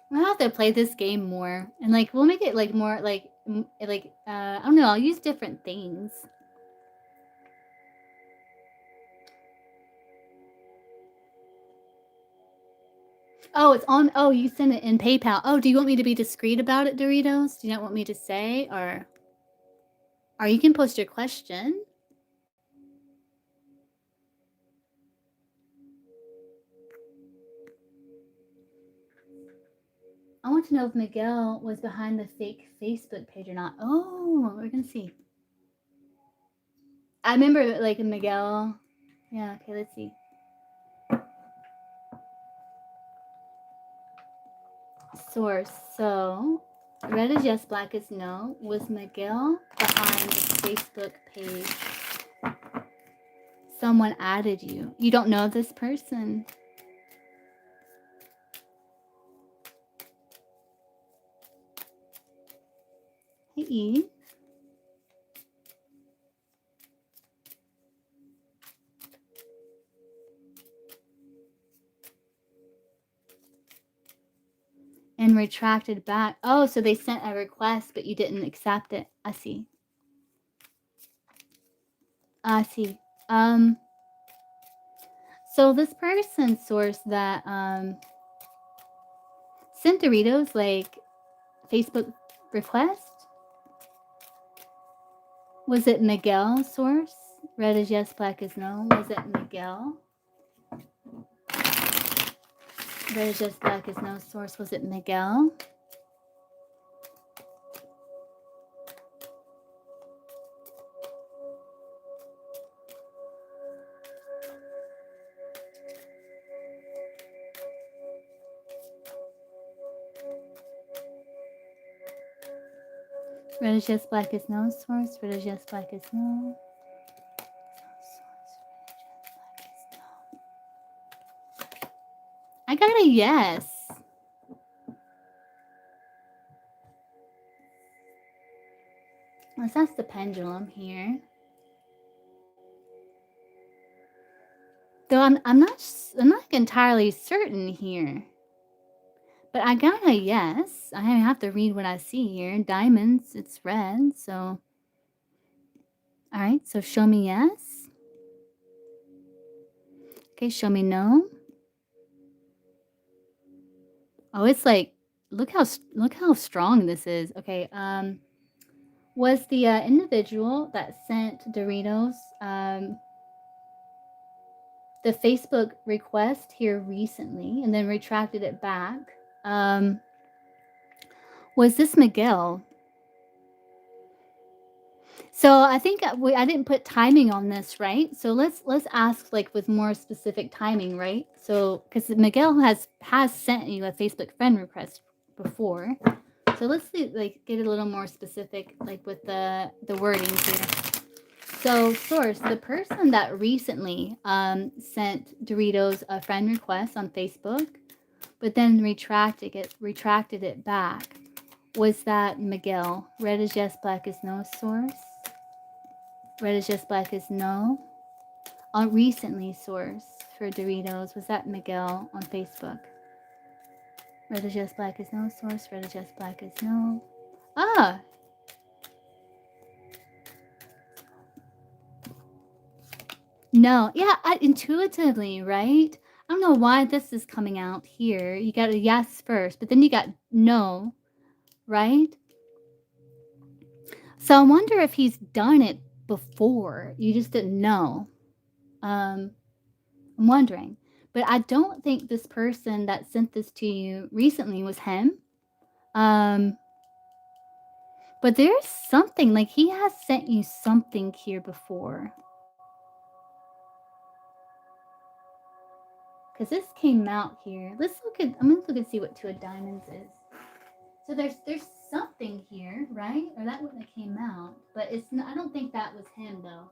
We'll have to play this game more, and like we'll make it like more like I don't know. I'll use different things. Oh, it's on. Oh, you send it in PayPal. Oh, do you want me to be discreet about it, Doritos? Do you not want me to say, or you can post your question? I want to know if Miguel was behind the fake Facebook page or not. Oh, we're gonna see. I remember like Miguel. Yeah. Okay. Let's see. Source. So, red is yes, black is no. Was Miguel behind the Facebook page? Someone added you. You don't know this person. Hey, Eve. And retracted back. Oh, so they sent a request, but you didn't accept it. I see. I see. So this person source that sent Doritos like Facebook request, was it Miguel source? Red is yes, black is no. Was it Miguel? Red is yes, black is no source. Was it Miguel? Red is yes, black is no source. Red is yes, black is no. I got a yes. Let's ask the pendulum here. Though I'm not entirely certain here. But I got a yes. I have to read what I see here. Diamonds, it's red, so. All right, so show me yes. Okay, show me no. Oh, it's like, look how strong this is. Okay, was the individual that sent Doritos the Facebook request here recently and then retracted it back? Was this Miguel? So I think I didn't put timing on this, right? So let's ask like with more specific timing, right? So because Miguel has sent you a Facebook friend request before, so let's see, like get a little more specific, like with the wording here. So source, the person that recently sent Doritos a friend request on Facebook, but then retracted it back. Was that Miguel? Red is yes, black is no source. Red is yes, black is no. Recently source for Doritos. Was that Miguel on Facebook? Red is yes, black is no source. Red is yes, black is no. Ah! No. Yeah, intuitively, right? I don't know why this is coming out here. You got a yes first, but then you got no, right? So I wonder if he's done it before. You just didn't know. I'm wondering. But I don't think this person that sent this to you recently was him. But there's something, like he has sent you something here before. Because this came out here. Let's look at, I'm going to look and see what two of diamonds is. So there's something here, right? Or that wouldn't have came out. But it's not, I don't think that was him though.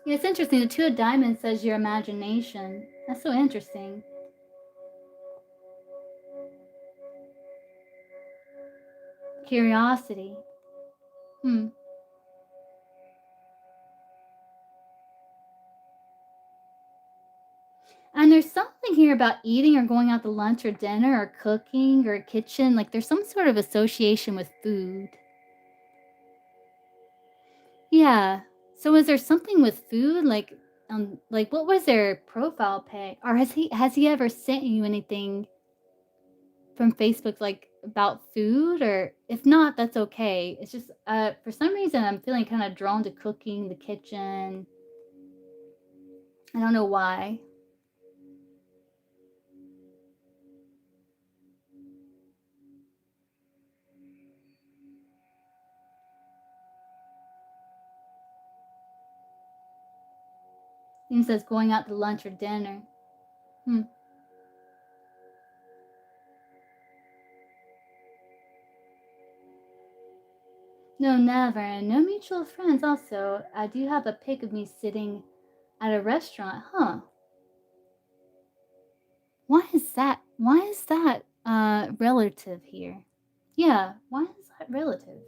Yeah, it's interesting. The two of diamonds says your imagination. That's so interesting. Curiosity. And there's something here about eating or going out to lunch or dinner or cooking or kitchen. Like there's some sort of association with food. Yeah. So is there something with food? Like what was their profile pic? Or has he ever sent you anything from Facebook like about food? Or if not, that's okay. It's just for some reason I'm feeling kind of drawn to cooking, the kitchen. I don't know why. He says going out to lunch or dinner. Hmm. No, never. No mutual friends. Also, I do have a pic of me sitting at a restaurant. Huh. Why is that? Why is that relative here? Yeah, why is that relative?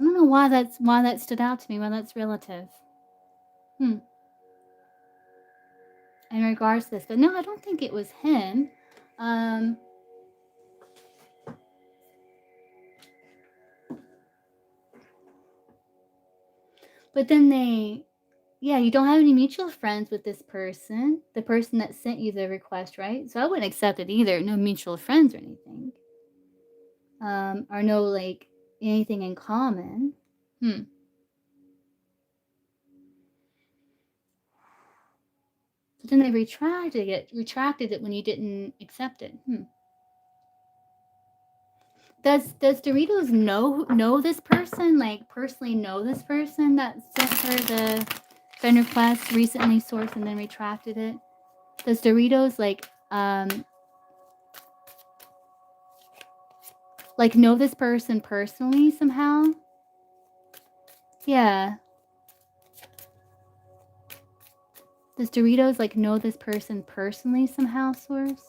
I don't know why that stood out to me, why that's relative. Hmm. In regards to this, but no, I don't think it was him. Um, but then yeah, you don't have any mutual friends with this person, the person that sent you the request, right? So I wouldn't accept it either. No mutual friends or anything. Or no like anything in common. Hmm. But then they retracted it when you didn't accept it. Hmm. Does Doritos know this person? Like personally know this person that sent her the friend request recently sourced and then retracted it? Does Doritos like know this person personally somehow? Yeah. Does Doritos like know this person personally somehow, source?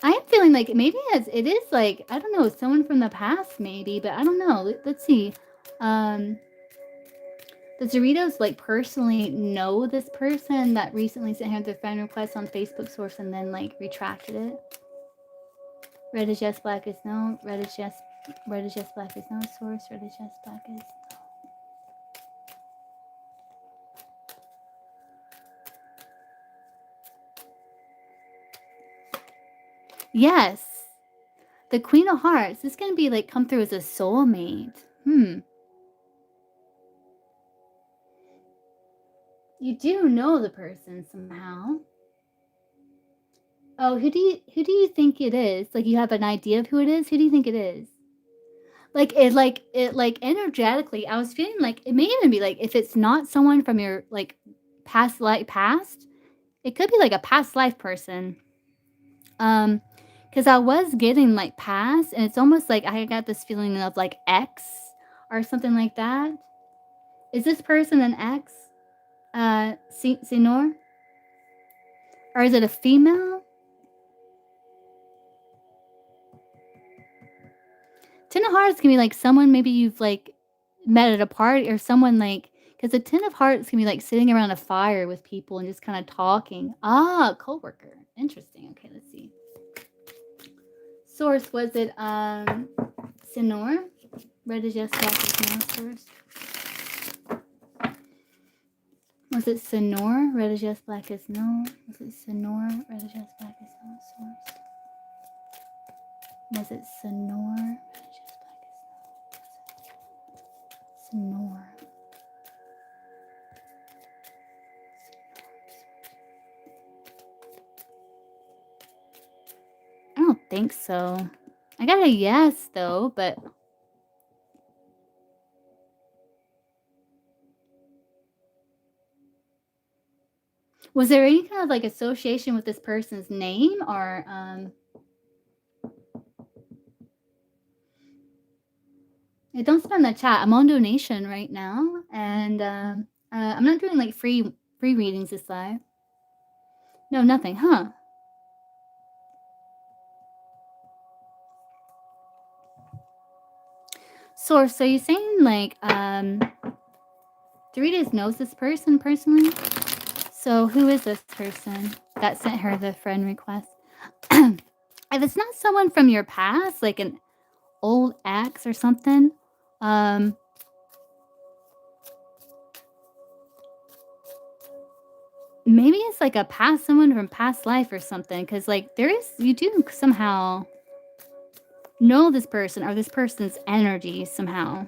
I am feeling like maybe it is like I don't know someone from the past maybe, but I don't know. Let's see. Um, does Doritos like personally know this person that recently sent him the friend request on Facebook source and then like retracted it? Red is yes, black is no. Red is yes, black is no. Source. Red is yes, black is no. Yes, the Queen of Hearts. This is gonna be like come through as a soulmate. Hmm. You do know the person somehow. Oh, who do you think it is? Like, you have an idea of who it is? Who do you think it is? Like, energetically, I was feeling like it may even be, like, if it's not someone from your, like, past, it could be, like, a past life person. Because I was getting, like, past, and it's almost like I got this feeling of, like, ex or something like that. Is this person an ex? Senor? Or is it a female? 10 of Hearts can be, like, someone maybe you've, like, met at a party or someone, like, because the 10 of Hearts can be, like, sitting around a fire with people and just kinda talking. Ah, coworker. Interesting. Okay, let's see. Source, was it, Senor? Red is yes, black is no source. Was it Senor? Red is yes, black is no. Was it Senor? Red is yes, black is no source. Was it Senor? Red is yes, black is no. Senor. I don't think so. I got a yes though, but was there any kind of like association with this person's name or yeah, don't spam the chat. I'm on donation right now and I'm not doing like free readings this live. No, nothing, huh? Source, so you saying like Doritos knows this person personally? So who is this person that sent her the friend request? If it's not someone from your past, like an old ex or something, um, maybe it's like a past someone from past life or something. Cause like you do somehow know this person or this person's energy somehow.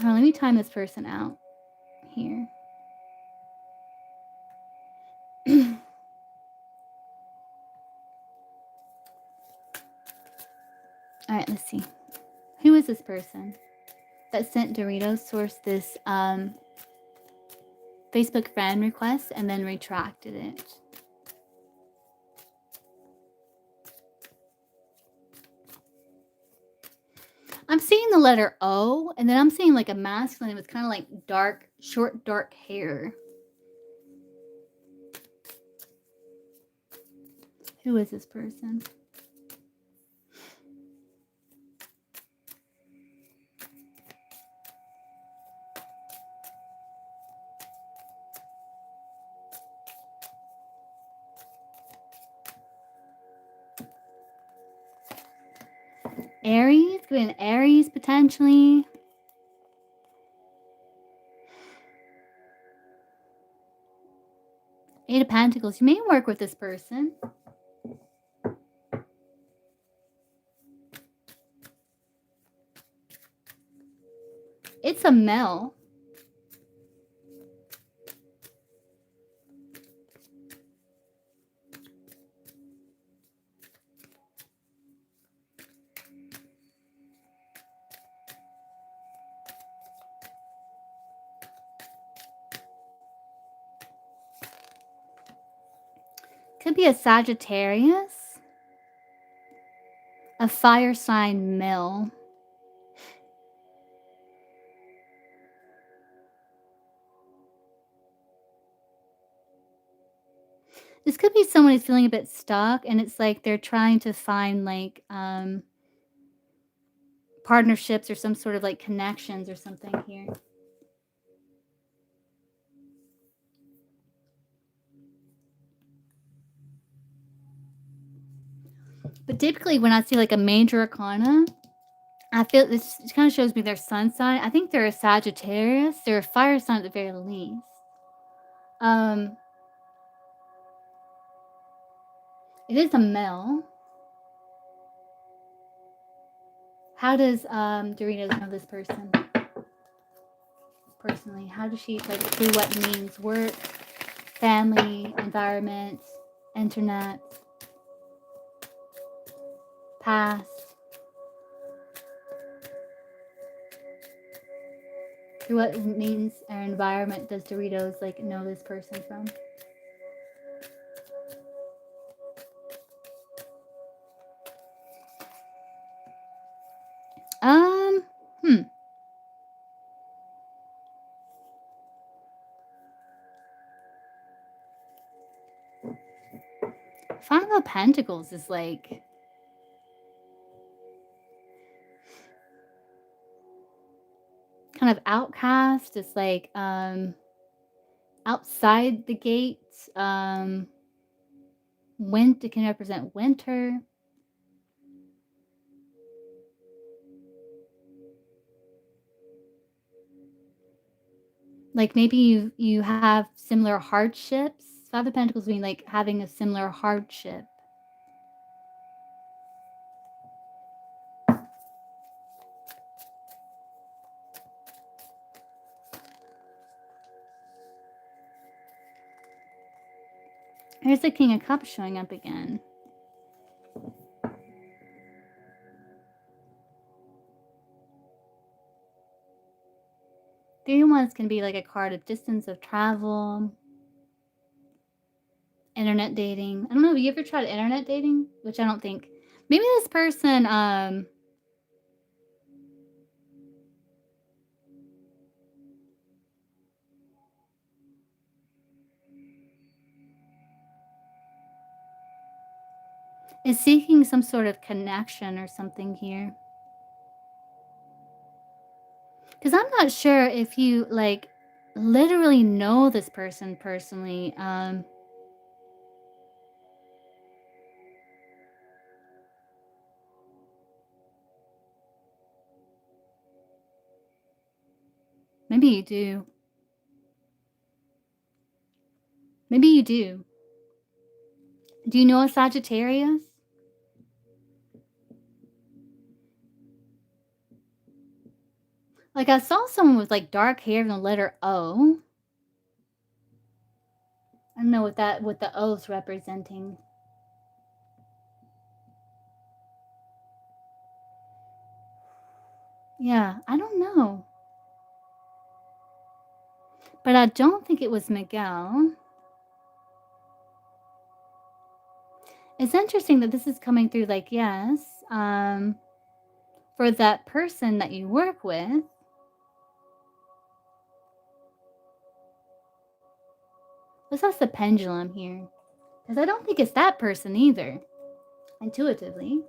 Hold on, let me time this person out here. All right, let's see. Who is this person that sent Doritos Source this Facebook friend request and then retracted it? I'm seeing the letter O, and then I'm seeing like a masculine with kind of like dark, short, dark hair. Who is this person? Aries? Could be an Aries potentially. Eight of Pentacles. You may work with this person. It's a male. Could be a Sagittarius. A fire sign male. This could be someone who's feeling a bit stuck, and it's like they're trying to find like partnerships or some sort of like connections or something here. But typically when I see like a major arcana, I feel this kind of shows me their sun sign. I think they're a Sagittarius. They're a fire sign at the very least. It is a male. How does Doritos know this person? Personally, how does she, like, through what means? Work, family, environment, internet, past. Through what means or environment does Doritos like know this person from? Hmm. Five of Pentacles is like kind of outcast. It's like outside the gates. Winter can represent winter. Like maybe you have similar hardships. Five of Pentacles being like having a similar hardship. Here's the King of Cups showing up again. Three of Wands can be like a card of distance, of travel, internet dating. I don't know, have you ever tried internet dating? Which I don't think. Maybe this person is seeking some sort of connection or something here. Because I'm not sure if you like literally know this person personally. Maybe you do. Maybe you do. Do you know a Sagittarius? Like, I saw someone with, like, dark hair and the letter O. I don't know what the O's representing. Yeah, I don't know, but I don't think it was Miguel. It's interesting that this is coming through, like, yes, for that person that you work with. Let's ask the pendulum here, because I don't think it's that person either, intuitively.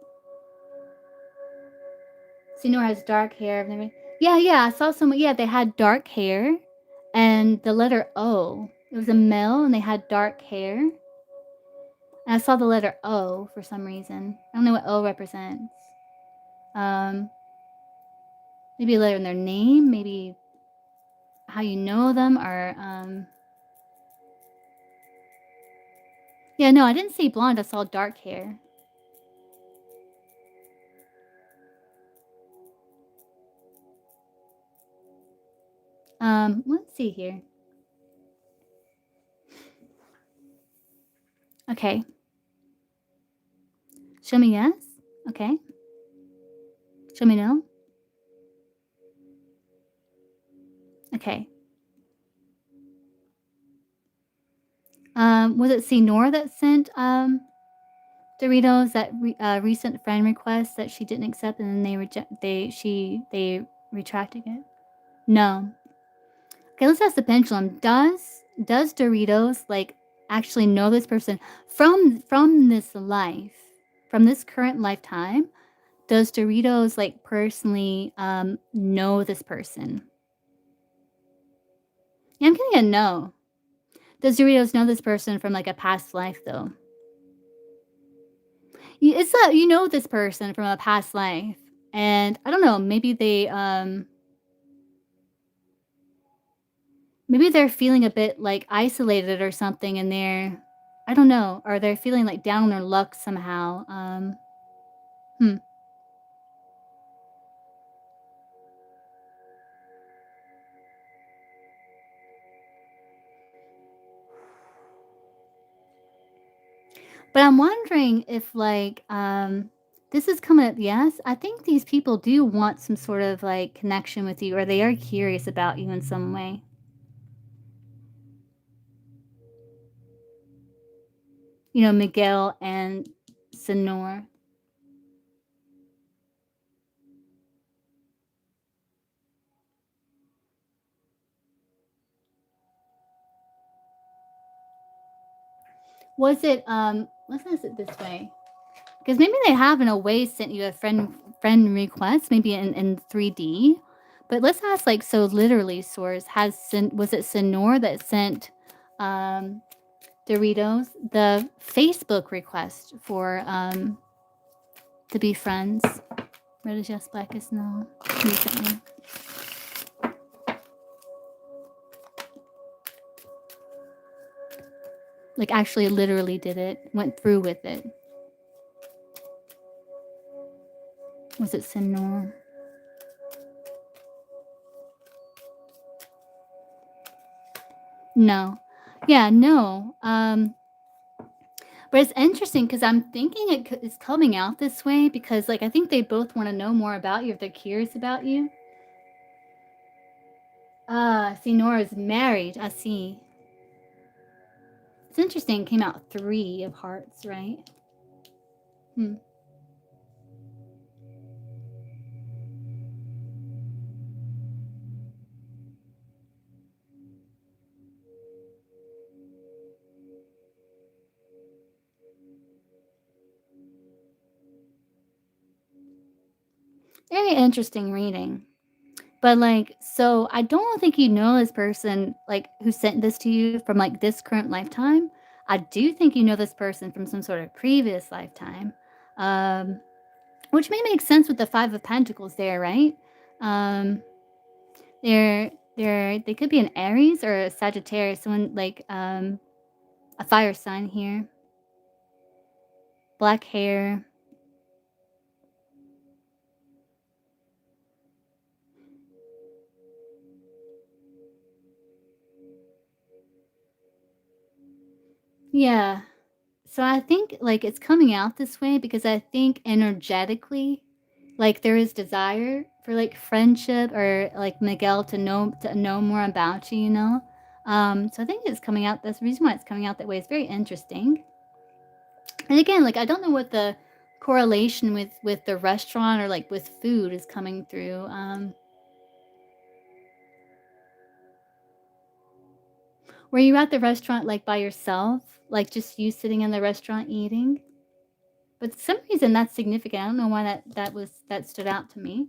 Senor has dark hair and everything. Yeah, yeah, I saw someone, yeah, they had dark hair and the letter O. It was a male and they had dark hair. And I saw the letter O for some reason. I don't know what O represents. Um, maybe a letter in their name, maybe how you know them, or yeah, no, I didn't see blonde, I saw dark hair. Let's see here. Okay. Show me yes. Okay. Show me no. Okay. Was it Senor that sent Doritos that recent friend request that she didn't accept and then they retracted it? No. Okay, let's ask the pendulum. Does Doritos like actually know this person from this life, from this current lifetime? Does Doritos like personally know this person? Yeah, I'm getting a no. Does Doritos know this person from like a past life though? It's a you know this person from a past life, and I don't know, maybe they're feeling a bit, like, isolated or something, and they're I don't know, or they're feeling, like, down on their luck somehow, hmm, but I'm wondering if, like, this is coming up yes, I think these people do want some sort of, like, connection with you, or they are curious about you in some way. You know, Miguel and Senor. Was it, let's ask it this way. Because maybe they have in a way sent you a friend request, maybe in 3D. But let's ask like so literally source was it Sonor that sent um Doritos the Facebook request for to be friends? Where does Yes Blackest know recently? Like actually literally did it, went through with it. Was it Sonor? No. Yeah, no. But it's interesting because 'cause I'm thinking it's coming out this way because, like, I think they both wanna know more about you if they're curious about you. Ah, I see Nora's married, I see. It's interesting, came out 3 of hearts, right? Hmm. Very interesting reading. But, like, so I don't think you know this person, like, who sent this to you from, like, this current lifetime. I do think you know this person from some sort of previous lifetime, um, which may make sense with the 5 of Pentacles there, right? Um they could be an Aries or a Sagittarius, someone like, a fire sign here, black hair. Yeah. So I think, like, it's coming out this way because I think energetically, like, there is desire for, like, friendship or, like, Miguel to know more about you, you know? So I think it's coming out that's the reason why it's coming out that way. It's very interesting. And again, like, I don't know what the correlation with the restaurant or, like, with food is coming through. Were you at the restaurant, like, by yourself? Like, just you sitting in the restaurant eating? But for some reason, that's significant. I don't know why that stood out to me.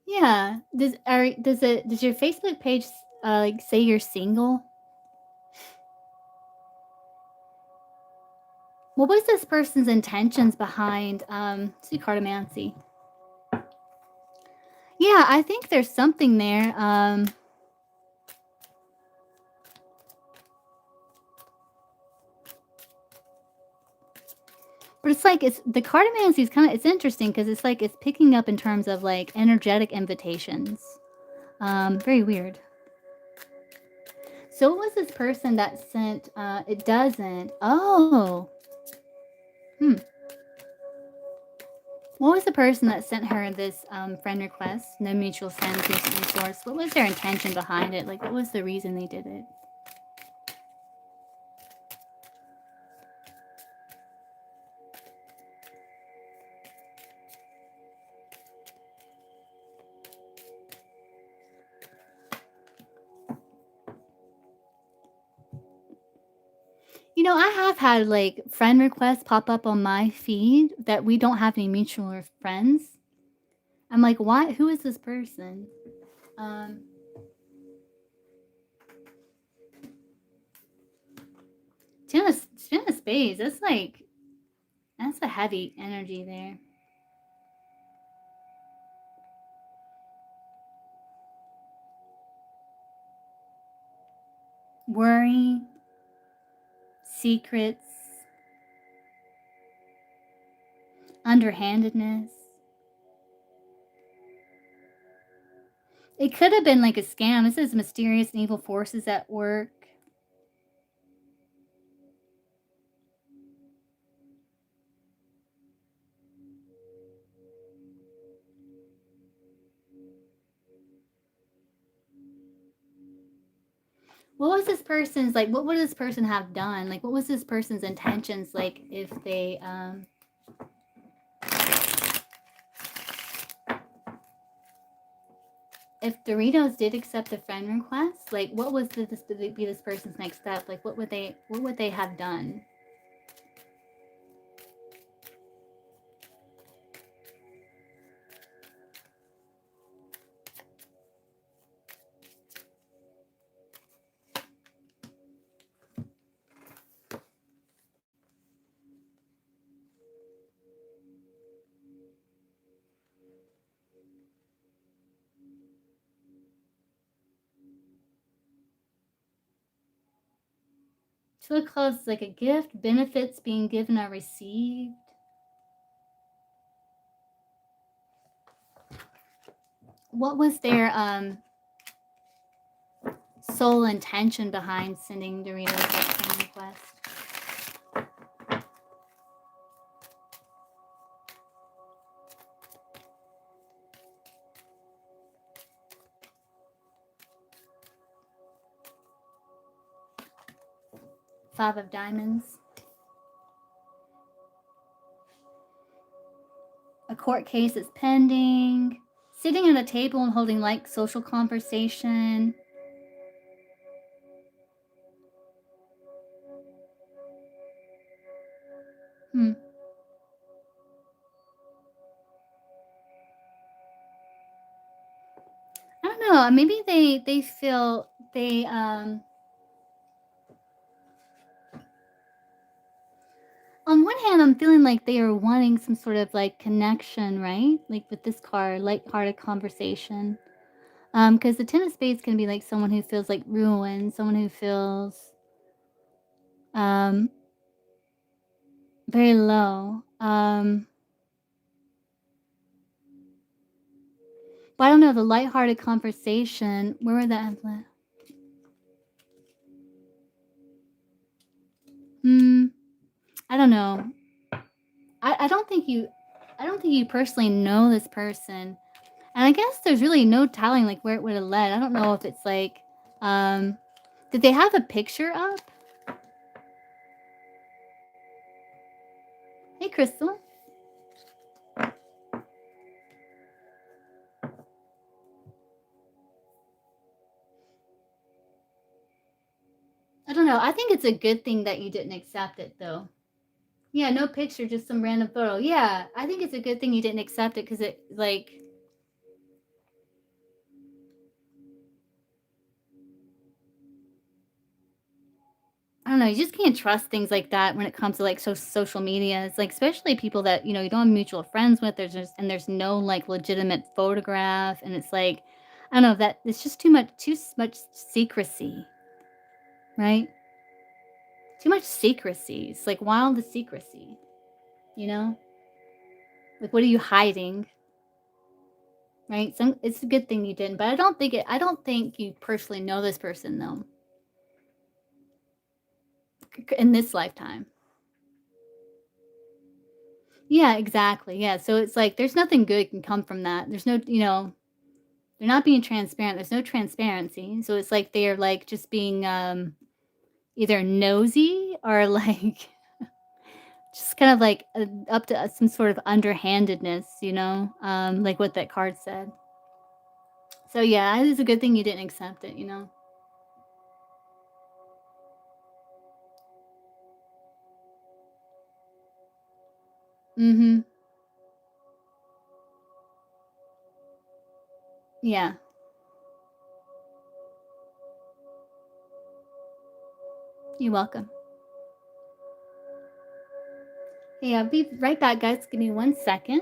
Yeah. Does your Facebook page, like, say you're single? What was this person's intentions behind, see cartomancy? Yeah, I think there's something there, but it's like it's the cartomancy is kinda it's interesting because it's like it's picking up in terms of, like, energetic invitations. Very weird. So what was this person that sent, it doesn't oh, hmm. What was the person that sent her this, friend request? No mutual friends, recently sourced. What was their intention behind it? Like, what was the reason they did it? You know, I have had, like, friend requests pop up on my feed that we don't have any mutual friends. I'm like, "Why? Who is this person?" Um, 10 of spades, that's like that's a heavy energy there. Worry, secrets, underhandedness. It could have been like a scam. This is mysterious and evil forces at work. What was this person's like, what would this person have done? Like, what was this person's intentions, like, if Doritos did accept the friend request, like, what was this be this person's next step? Like, what would they have done? So it close like a gift, benefits being given or received. What was their sole intention behind sending Doritos that friend request? Five of diamonds. A court case is pending. Sitting at a table and holding light social conversation. Hmm. I don't know. Maybe they feel they on one hand I'm feeling like they are wanting some sort of like connection, right? Like with this card, light-hearted conversation. Because the ten of spades can be like someone who feels like ruined, someone who feels um very low. Um, but I don't know, the lighthearted conversation, where would that have led? Hmm, I don't know. I don't think you personally know this person. And I guess there's really no telling, like, where it would have led. I don't know if it's like, um, did they have a picture up? Hey, Crystal. I don't know. I think it's a good thing that you didn't accept it, though. Yeah, no picture, just some random photo. Yeah, I think it's a good thing you didn't accept it because it, like, I don't know. You just can't trust things like that when it comes to like social media. It's like, especially people that you don't have mutual friends with. There's no like legitimate photograph, and it's like, I don't know that it's just too much secrecy, right? Too much secrecy. It's like wild secrecy, you know? Like, what are you hiding, right? It's a good thing you didn't, but I don't think you personally know this person though, in this lifetime. Yeah, exactly. Yeah. So it's like there's nothing good can come from that. There's no, they're not being transparent. There's no transparency. So it's like they're like just being either nosy or like just kind of like up to some sort of underhandedness, like what that card said. So yeah, it's a good thing you didn't accept it. Mhm. Yeah. You're welcome. Hey, I'll be right back, guys. Give me 1 second.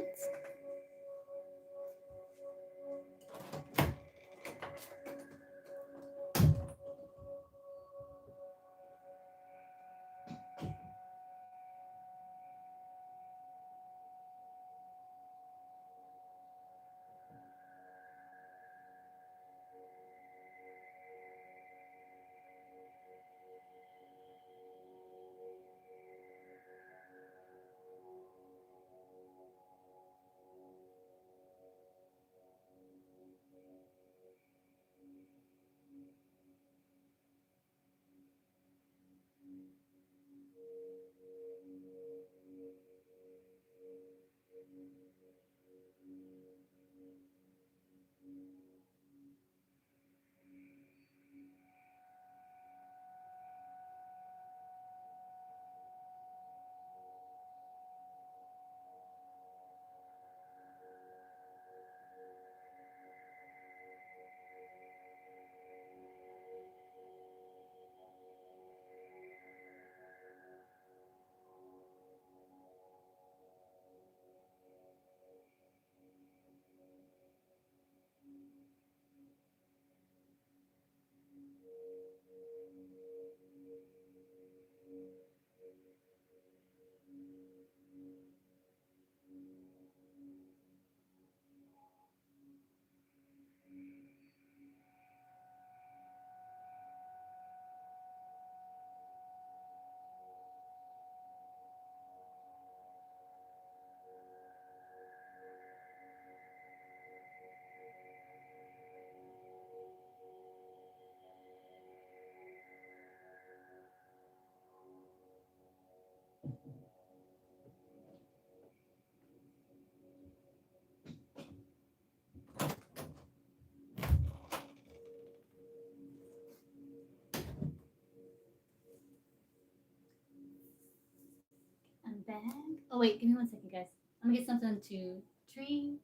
I'm back. Oh wait, give me 1 second, guys. I'm gonna get something to drink.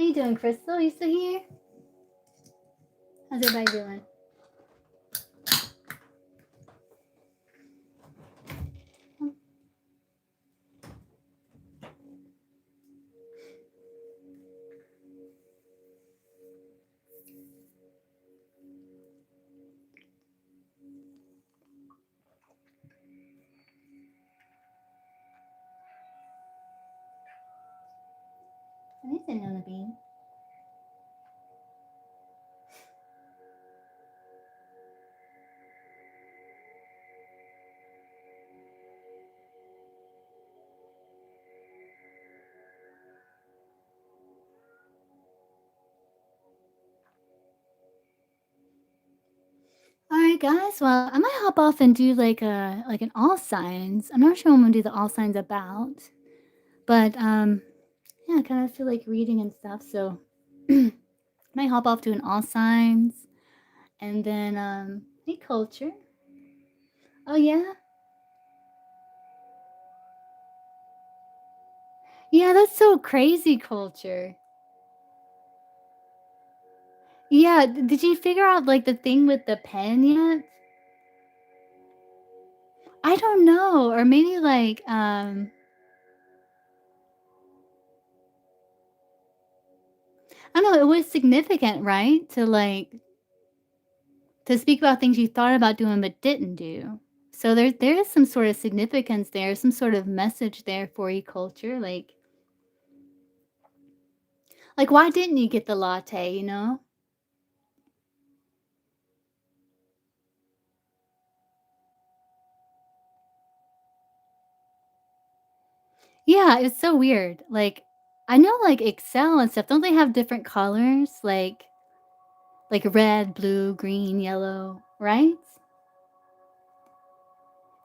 How you doing, Crystal? You still here? How's everybody doing? I need to know the bean. All right, guys. Well, I might hop off and do like an all signs. I'm not sure what I'm gonna do the all signs about, but yeah, I kind of feel like reading and stuff. So might hop off to an all signs, and then hey, culture. Oh yeah, yeah. That's so crazy, culture. Yeah. Did you figure out like the thing with the pen yet? I don't know, or maybe like I don't know. It was significant, right? To speak about things you thought about doing but didn't do. So there is some sort of significance there, some sort of message there for you, culture. Like why didn't you get the latte? You know? Yeah, it's so weird. Like I know like Excel and stuff. Don't they have different colors? Like red, blue, green, yellow, right?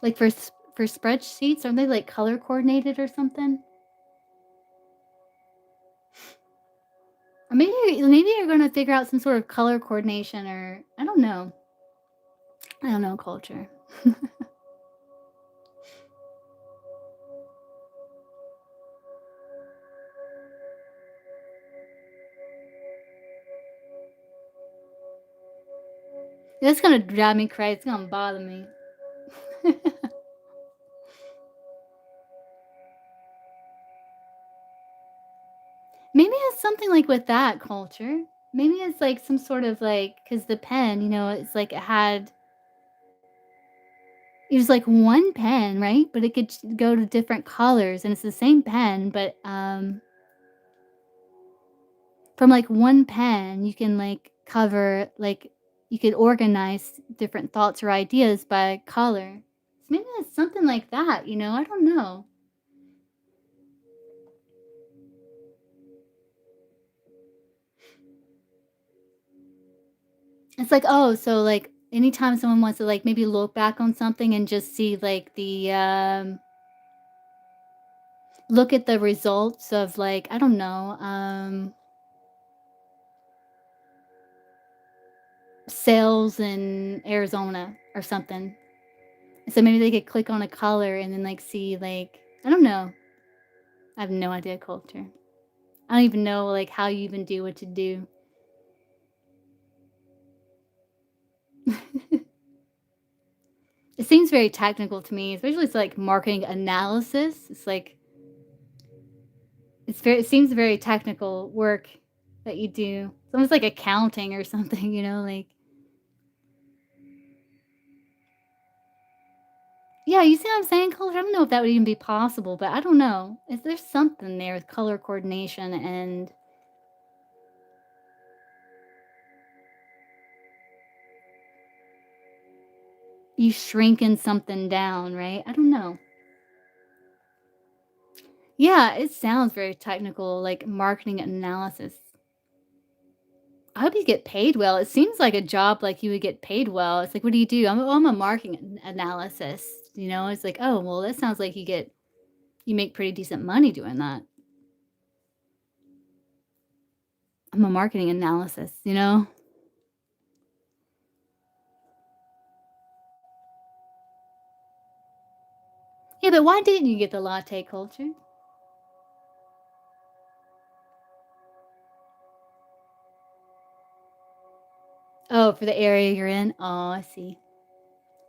Like for spreadsheets, aren't they like color coordinated or something? Or maybe you're gonna figure out some sort of color coordination or I don't know. I don't know culture. That's gonna drive me crazy. It's gonna bother me. Maybe it's something like with that culture. Maybe it's like some sort of like because the pen, it's like it was like one pen, right? But it could go to different colors, and it's the same pen, but from like one pen, you can like cover like you could organize different thoughts or ideas by color. So maybe it's something like that. I don't know. It's like, oh, so, like, anytime someone wants to, like, maybe look back on something and just see, like, look at the results of, like, I don't know, sales in Arizona or something. So maybe they could click on a color and then, like, see, like I don't know. I have no idea culture. I don't even know, like, how you even do what you do. It seems very technical to me, especially it's, like, marketing analysis. It's like it seems very technical work that you do. It's almost like accounting or something, like yeah, you see what I'm saying, color? I don't know if that would even be possible, but I don't know. Is there something there with color coordination and you shrinking something down, right? I don't know. Yeah, it sounds very technical, like marketing analysis. I hope you get paid well. It seems like a job like you would get paid well. It's like, what do you do? I'm a marketing analysis. It's like, oh, well, that sounds like you make pretty decent money doing that. I'm a marketing analysis. Yeah, but why didn't you get the latte culture? Oh, for the area you're in? Oh, I see.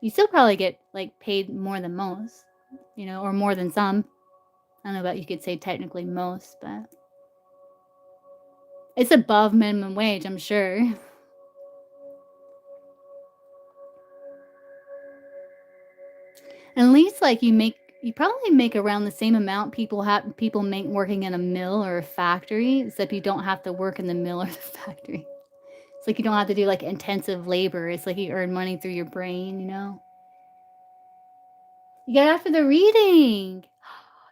You still probably get, like, paid more than most, or more than some. I don't know about you could say technically most, but it's above minimum wage, I'm sure. At least, like, you probably make around the same amount people make working in a mill or a factory, except you don't have to work in the mill or the factory. It's like you don't have to do, like, intensive labor, it's like you earn money through your brain, you know? You got after the reading!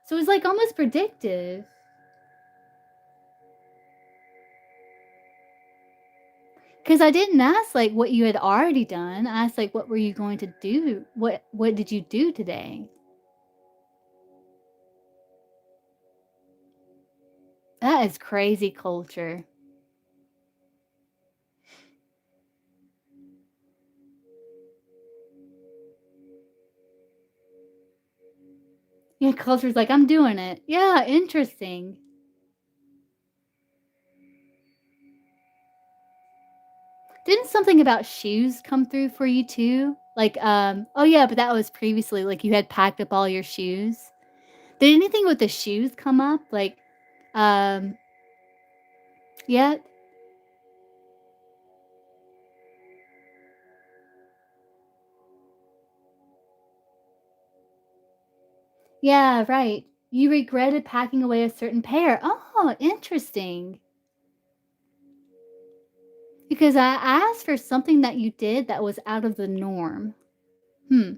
So it's, like, almost predictive. 'Cause I didn't ask, like, what you had already done, I asked, like, what were you going to do? What did you do today? That is crazy culture. Yeah, culture's like, "I'm doing it." Yeah, interesting. Didn't something about shoes come through for you too? Like, oh yeah, but that was previously, like, you had packed up all your shoes. Did anything with the shoes come up? Like, um, yet? Yeah, right. You regretted packing away a certain pair. Oh, interesting. Because I asked for something that you did that was out of the norm. Hmm.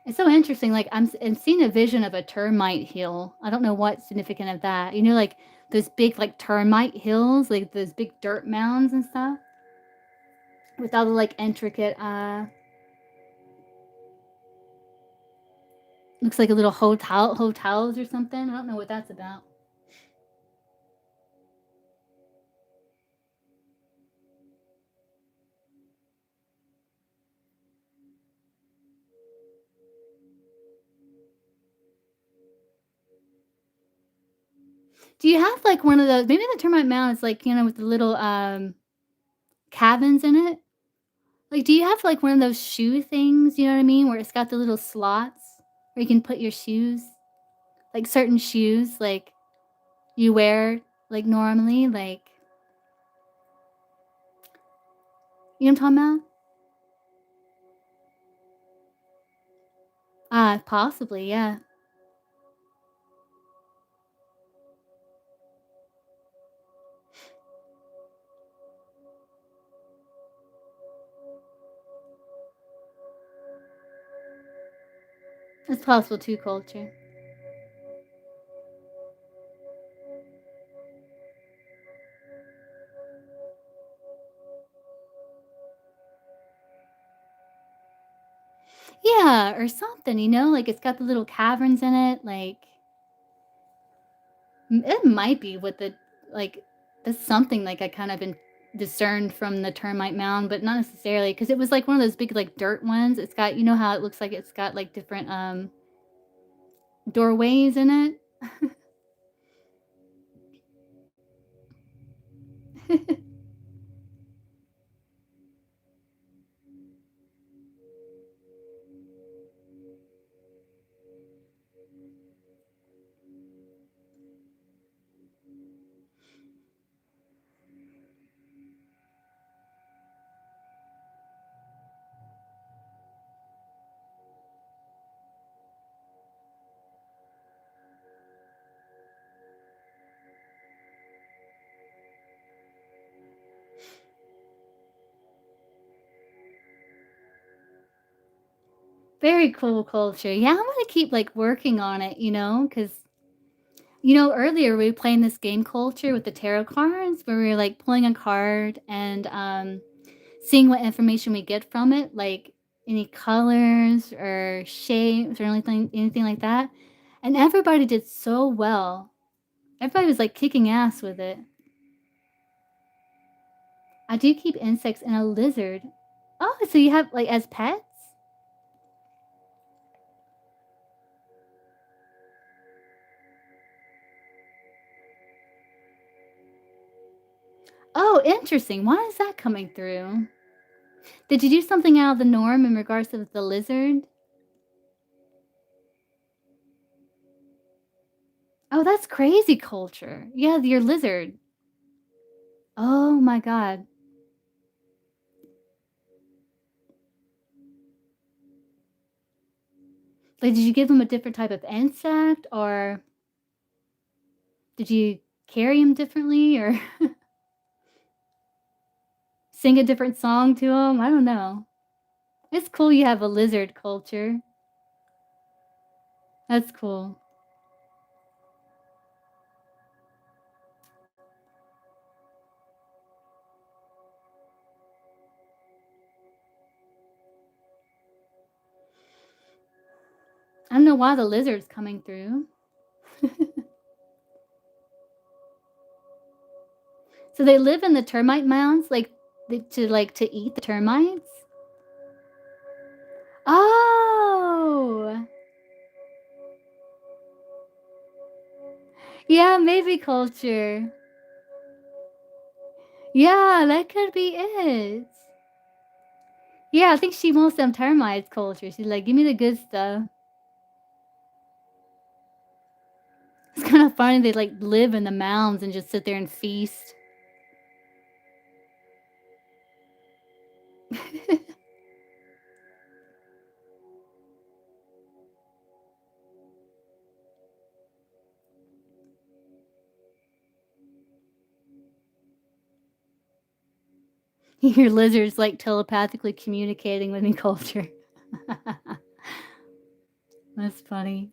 It's so interesting. Like I'm seeing a vision of a termite hill. I don't know what's significant of that. Like those big like termite hills, like those big dirt mounds and stuff, with all the like intricate. Looks like a little hotels or something. I don't know what that's about. Do you have like one of those? Maybe the termite mound is like with the little cabins in it. Like, do you have, like, one of those shoe things, you know what I mean, where it's got the little slots where you can put your shoes? Like, certain shoes, like, you wear, like, normally, like you know what I'm talking about? Possibly, yeah. It's possible too, culture. Yeah, or something, like, it's got the little caverns in it, like it might be what like, that's something, like, I kind of been discerned from the termite mound, but not necessarily, because it was, like, one of those big, like, dirt ones. It's got how it looks like it's got, like, different, doorways in it? Very cool culture. Yeah, I'm gonna keep, like, working on it, because earlier we were playing this game culture with the tarot cards where we were, like, pulling a card and, seeing what information we get from it, like, any colors or shapes or anything like that, and everybody did so well. Everybody was, like, kicking ass with it. I do keep insects and a lizard. Oh, so you have, like, as pets? Oh, interesting. Why is that coming through? Did you do something out of the norm in regards to the lizard? Oh, that's crazy culture. Yeah, your lizard. Oh my god. Like, did you give him a different type of insect, or did you carry him differently, or sing a different song to him? I don't know. It's cool you have a lizard culture. That's cool. I don't know why the lizard's coming through. So they live in the termite mounds, like, to eat the termites? Oh! Yeah, maybe culture. Yeah, that could be it. Yeah, I think she wants them termites culture. She's like, "Give me the good stuff." It's kinda funny they, like, live in the mounds and just sit there and feast. Your lizard's, like, telepathically communicating with me culture. That's funny.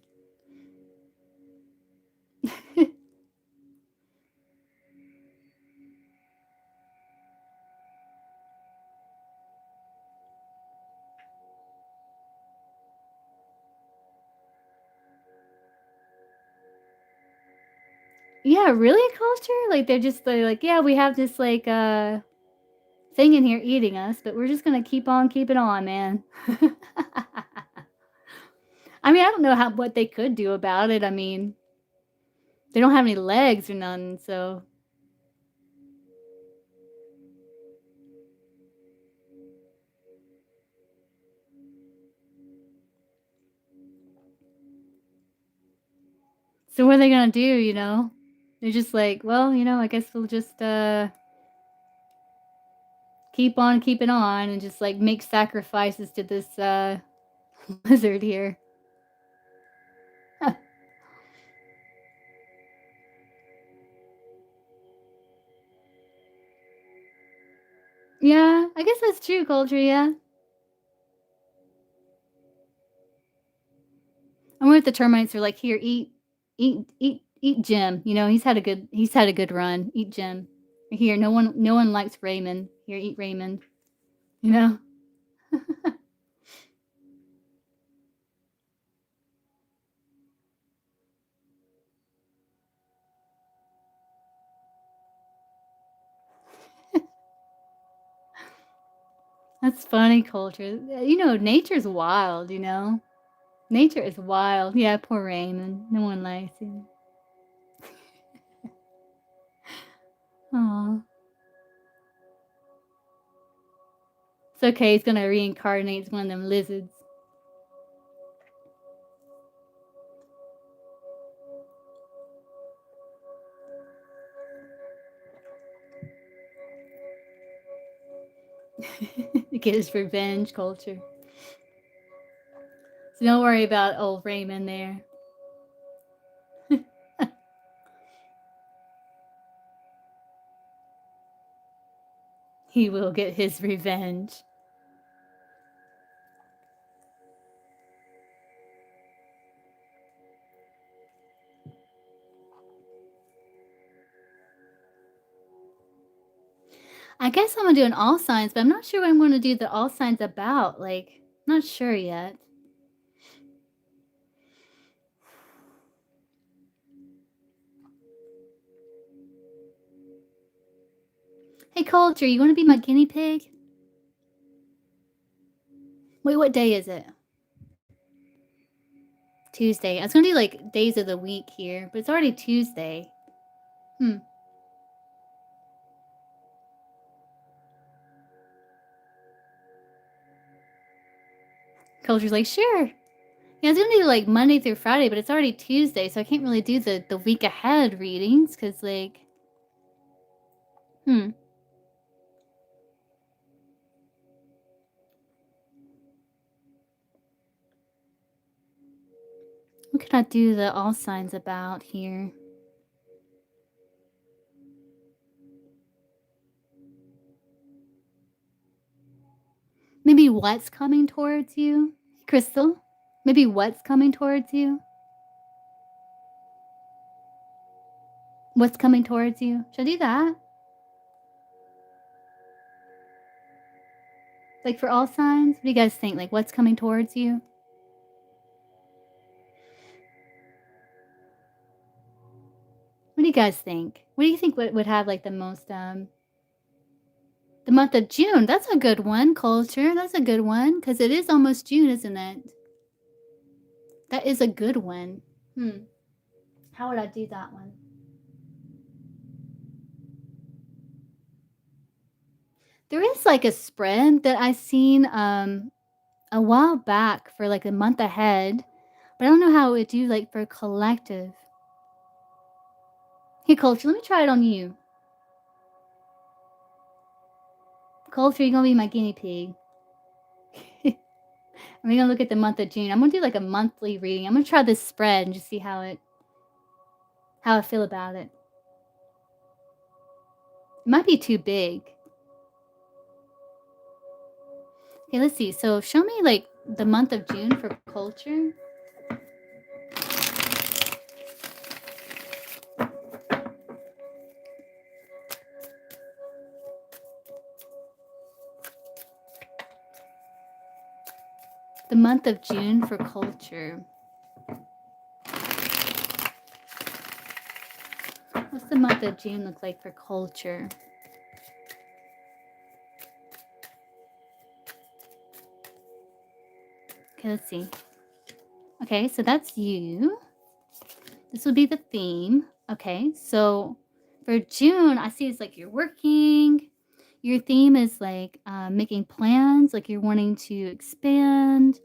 Yeah, really, culture? Like, they're like, "Yeah, we have this, like, thing in here eating us, but we're just gonna keep on keeping on, man." I mean, I don't know how what they could do about it. I mean, they don't have any legs or none, so what are they gonna do, you know? They're just like, "Well, I guess we'll just, keep on keeping on and just, like, make sacrifices to this, lizard here." Yeah, I guess that's true, culture, yeah. I wonder if the termites are like, "Here, eat Jim," he's had a good run, "Eat Jim. Here, no one likes Raymond. Here, eat Raymond." You know? That's funny culture. Nature's wild, you know? Nature is wild. Yeah, poor Raymond. No one likes him. Aw. It's okay, he's gonna reincarnate as one of them lizards. Get his revenge culture. So don't worry about old Raymond there. He will get his revenge. I guess I'm gonna do an all signs, but I'm not sure what I'm gonna do the all signs about. Like, not sure yet. Hey, culture, you wanna be my guinea pig? Wait, what day is it? Tuesday. I was gonna do like days of the week here, but it's already Tuesday. Hmm. Culture's like, sure. Yeah, I was gonna do like Monday through Friday, but it's already Tuesday, so I can't really do the week ahead readings because like, hmm, what could I do the all signs about here? Maybe what's coming towards you, Crystal? Maybe what's coming towards you? What's coming towards you? Should I do that? Like for all signs? What do you guys think? Like what's coming towards you? What do you guys think? What do you think would have like the most the month of June? That's a good one, culture. That's a good one because it is almost June, isn't it? That is a good one. Hmm. How would I do that one? There is like a spread that I seen a while back for like a month ahead, but I don't know how it would do like for collective. Hey, culture, let me try it on you. Culture, you're gonna be my guinea pig. We're gonna look at the month of June. I'm gonna do like a monthly reading. I'm gonna try this spread and just see how I feel about it. It might be too big. Okay, let's see. So show me like the month of June for culture. The month of June for culture. What's the month of June look like for culture? Okay, let's see. Okay, so that's you. This would be the theme. Okay, so for June, I see it's like you're working. Your theme is like making plans, like you're wanting to expand.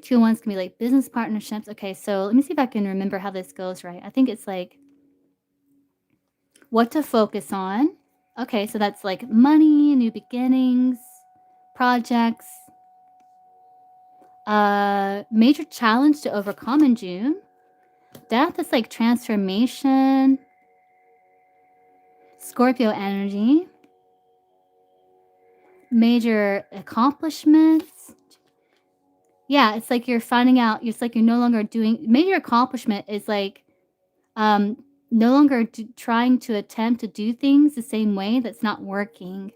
Two ones can be like business partnerships. Okay, so let me see if I can remember how this goes right. I think it's like what to focus on. Okay, so that's like money, new beginnings, projects, major challenge to overcome in June. Death is like transformation, Scorpio energy, major accomplishments. Yeah, it's like you're finding out, it's like you're no longer doing major accomplishment is like um no longer trying to attempt to do things the same way that's not working.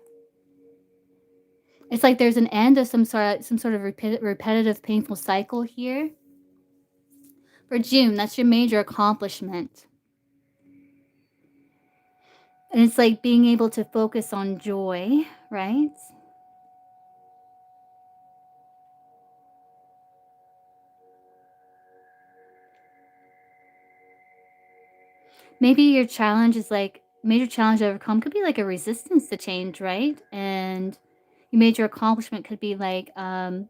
It's like there's an end of some sort of repetitive painful cycle here. For June, that's your major accomplishment. And it's like being able to focus on joy, right? Maybe your challenge is like major challenge to overcome could be like a resistance to change, right? And your major accomplishment could be like kind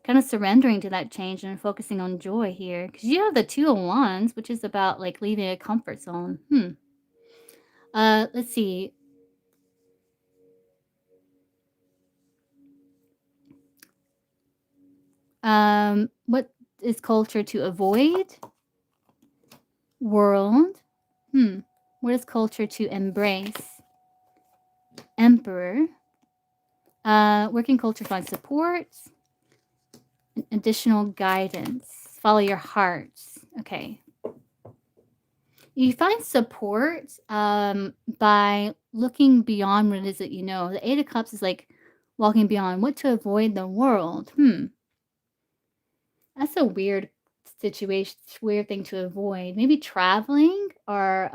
of surrendering to that change and focusing on joy here because you have the two of wands, which is about like leaving a comfort zone. Let's see. What is culture to avoid? World. What is culture to embrace? Emperor. Working culture finds support, additional guidance. Follow your heart. Okay. You find support by looking beyond what it is that you know. The Eight of Cups is like walking beyond what to avoid the world. That's a weird situation, weird thing to avoid. Maybe traveling or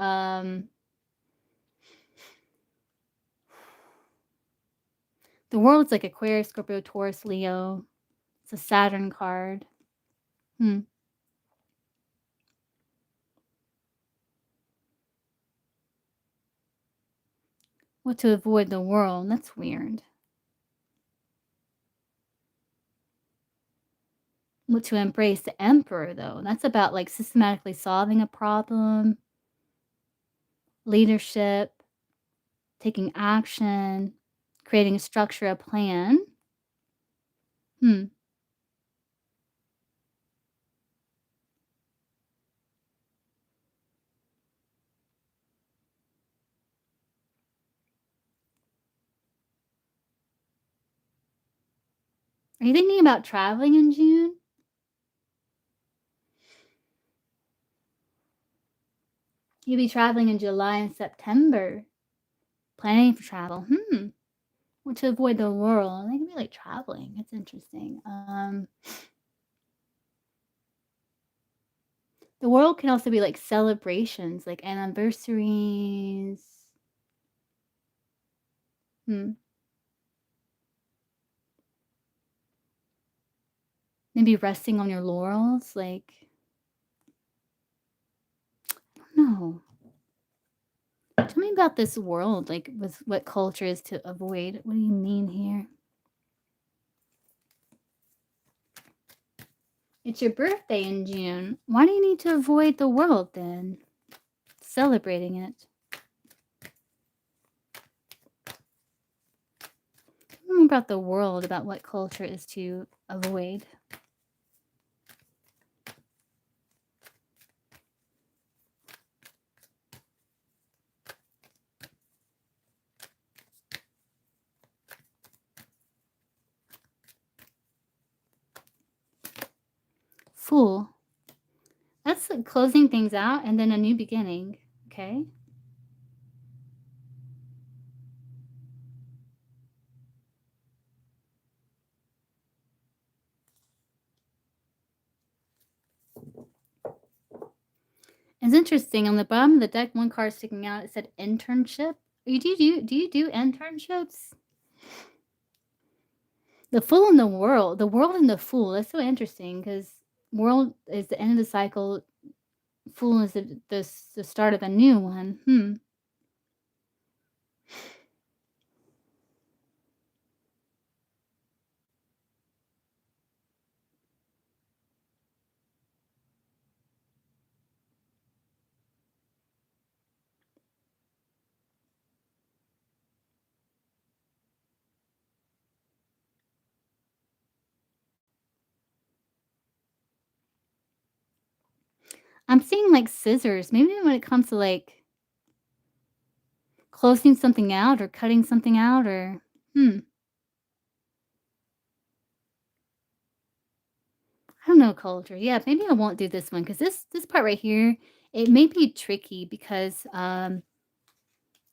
the world's like Aquarius, Scorpio, Taurus, Leo. It's a Saturn card. Hmm. What to avoid the world. That's weird. Well, to embrace the emperor, though, that's about, like, systematically solving a problem, leadership, taking action, creating a structure, a plan. Hmm. Are you thinking about traveling in June? You'll be traveling in July and September. Planning for travel. Hmm. Well, to avoid the world. That could be like traveling. It's interesting. The world can also be like celebrations, like anniversaries. Hmm. Maybe resting on your laurels. Like, no. Tell me about this world, like with what culture is to avoid. What do you mean here? It's your birthday in June. Why do you need to avoid the world then? Celebrating it. Tell me about the world, about what culture is to avoid. Fool. That's like closing things out and then a new beginning. Okay. It's interesting. On the bottom of the deck, one card sticking out. It said internship. Do you do internships? The fool in the world. The world and the fool. That's so interesting because world is the end of the cycle. Fool is the start of a new one. Hmm. I'm seeing like scissors. Maybe when it comes to like closing something out or cutting something out or hmm. I don't know culture. Yeah, maybe I won't do this one because this part right here, it may be tricky because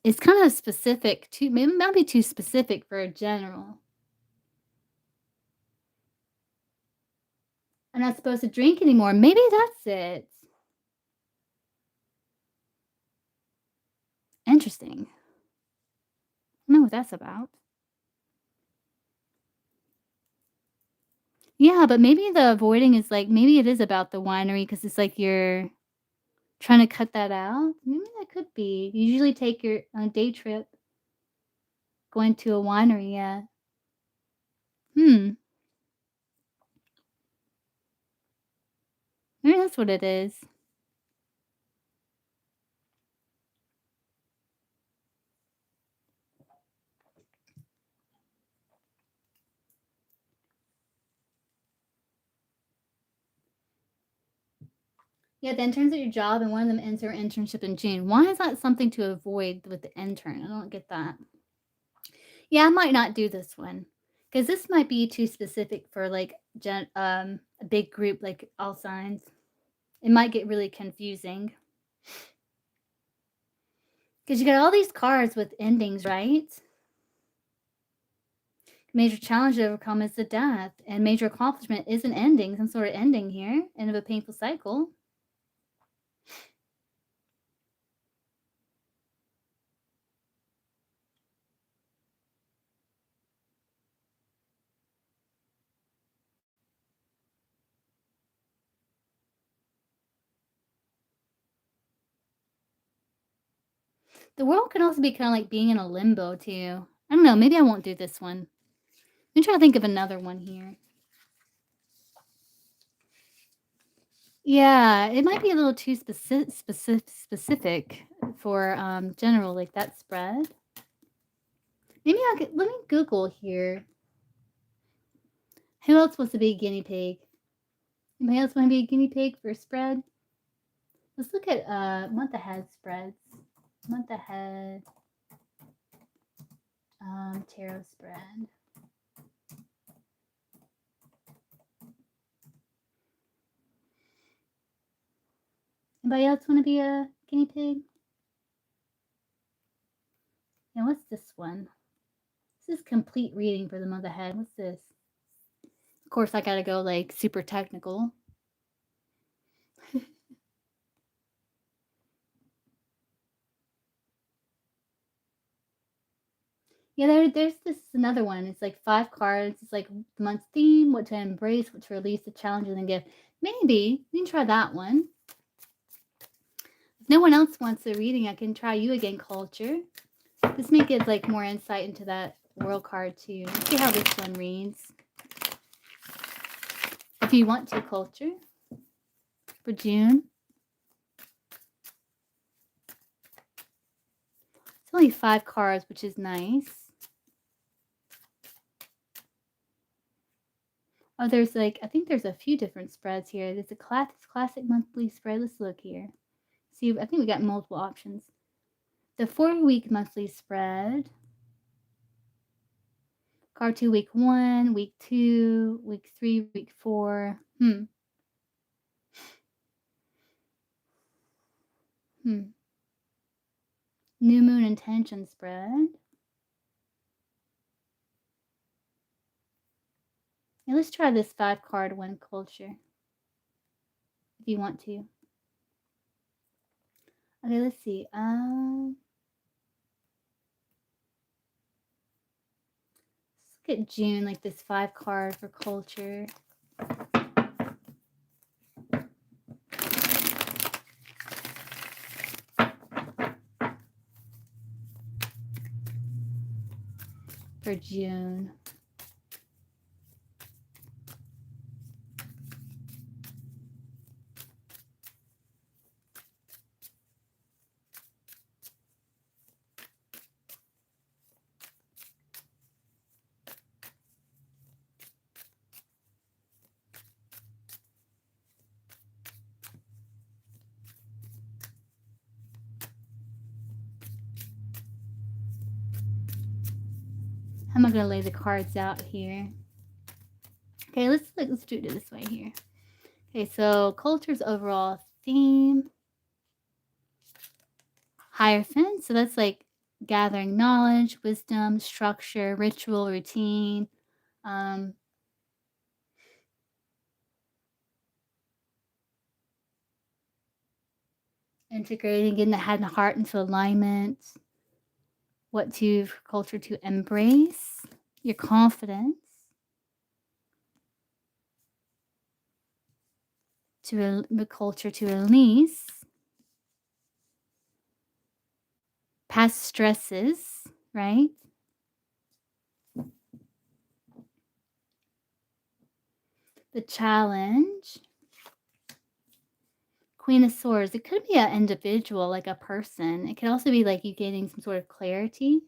it's kind of specific to maybe might be too specific for a general. I'm not supposed to drink anymore. Maybe that's it. Interesting. I don't know what that's about. Yeah, but maybe the avoiding is like maybe it is about the winery because it's like you're trying to cut that out. Maybe that could be. You usually take your on a day trip going to a winery. Yeah. Hmm. Maybe that's what it is. Yeah, the interns at your job and one of them ends their internship in June. Why is that something to avoid with the intern? I don't get that. Yeah, I might not do this one because this might be too specific for like a big group like all signs. It might get really confusing because you got all these cards with endings, right? Major challenge to overcome is the death, and major accomplishment is an ending, some sort of ending here, end of a painful cycle. The world can also be kind of like being in a limbo too. I don't know. Maybe I won't do this one. I'm trying to think of another one here. Yeah, it might be a little too specific for general like that spread. Maybe let me Google here. Who else wants to be a guinea pig? Anybody else want to be a guinea pig for a spread? Let's look at month ahead spreads. Month ahead tarot spread. Anybody else want to be a guinea pig? And what's this one? This is complete reading for the month ahead. What's this? Of course, I gotta go like super technical. Yeah, there's this another one. It's like 5 cards. It's like the month's theme, what to embrace, what to release, the challenge, and then give. Maybe we can try that one. If no one else wants a reading, I can try you again, culture. This may give like more insight into that world card too. Let's see how this one reads. If you want to, culture for June. It's only 5 cards, which is nice. Oh, there's like, I think there's a few different spreads here. There's a classic monthly spread. Let's look here. See, I think we got multiple options. The 4-week monthly spread. Card 2, week 1, week 2, week 3, week 4. New moon intention spread. Now let's try this 5-card one, culture. If you want to. Okay, let's see. Let's look at June, like this 5-card for culture. For June. How am I going to lay the cards out here? Okay, let's do it this way here. Okay, so culture's overall theme. Hierophant, so that's like gathering knowledge, wisdom, structure, ritual, routine. Integrating, getting the head and heart into alignment. What to culture to embrace, your confidence. To the culture to release. Past stresses, right? The challenge. Queen of Swords. It could be an individual, like a person. It could also be like you gaining some sort of clarity.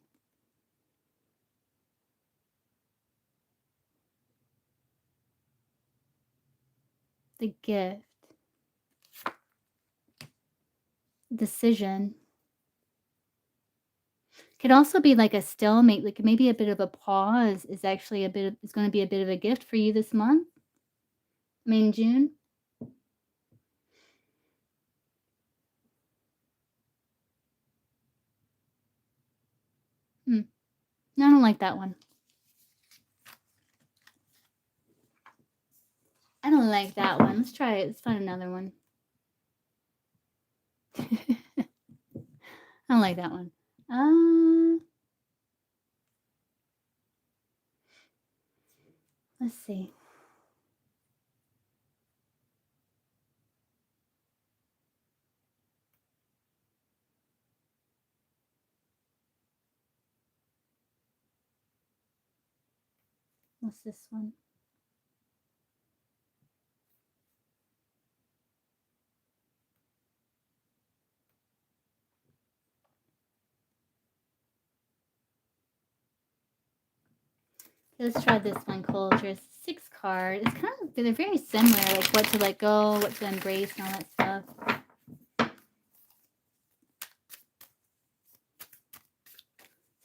The gift. Decision. Could also be like a stalemate, like maybe a bit of a pause is actually is going to be a bit of a gift for you this month. I mean, June. No, I don't like that one. I don't like that one. Let's try it. Let's find another one. I don't like that one. Let's see. What's this one? Let's try this one, culture. It's 6 card. It's kind of, they're very similar, like what to let go, what to embrace, and all that stuff.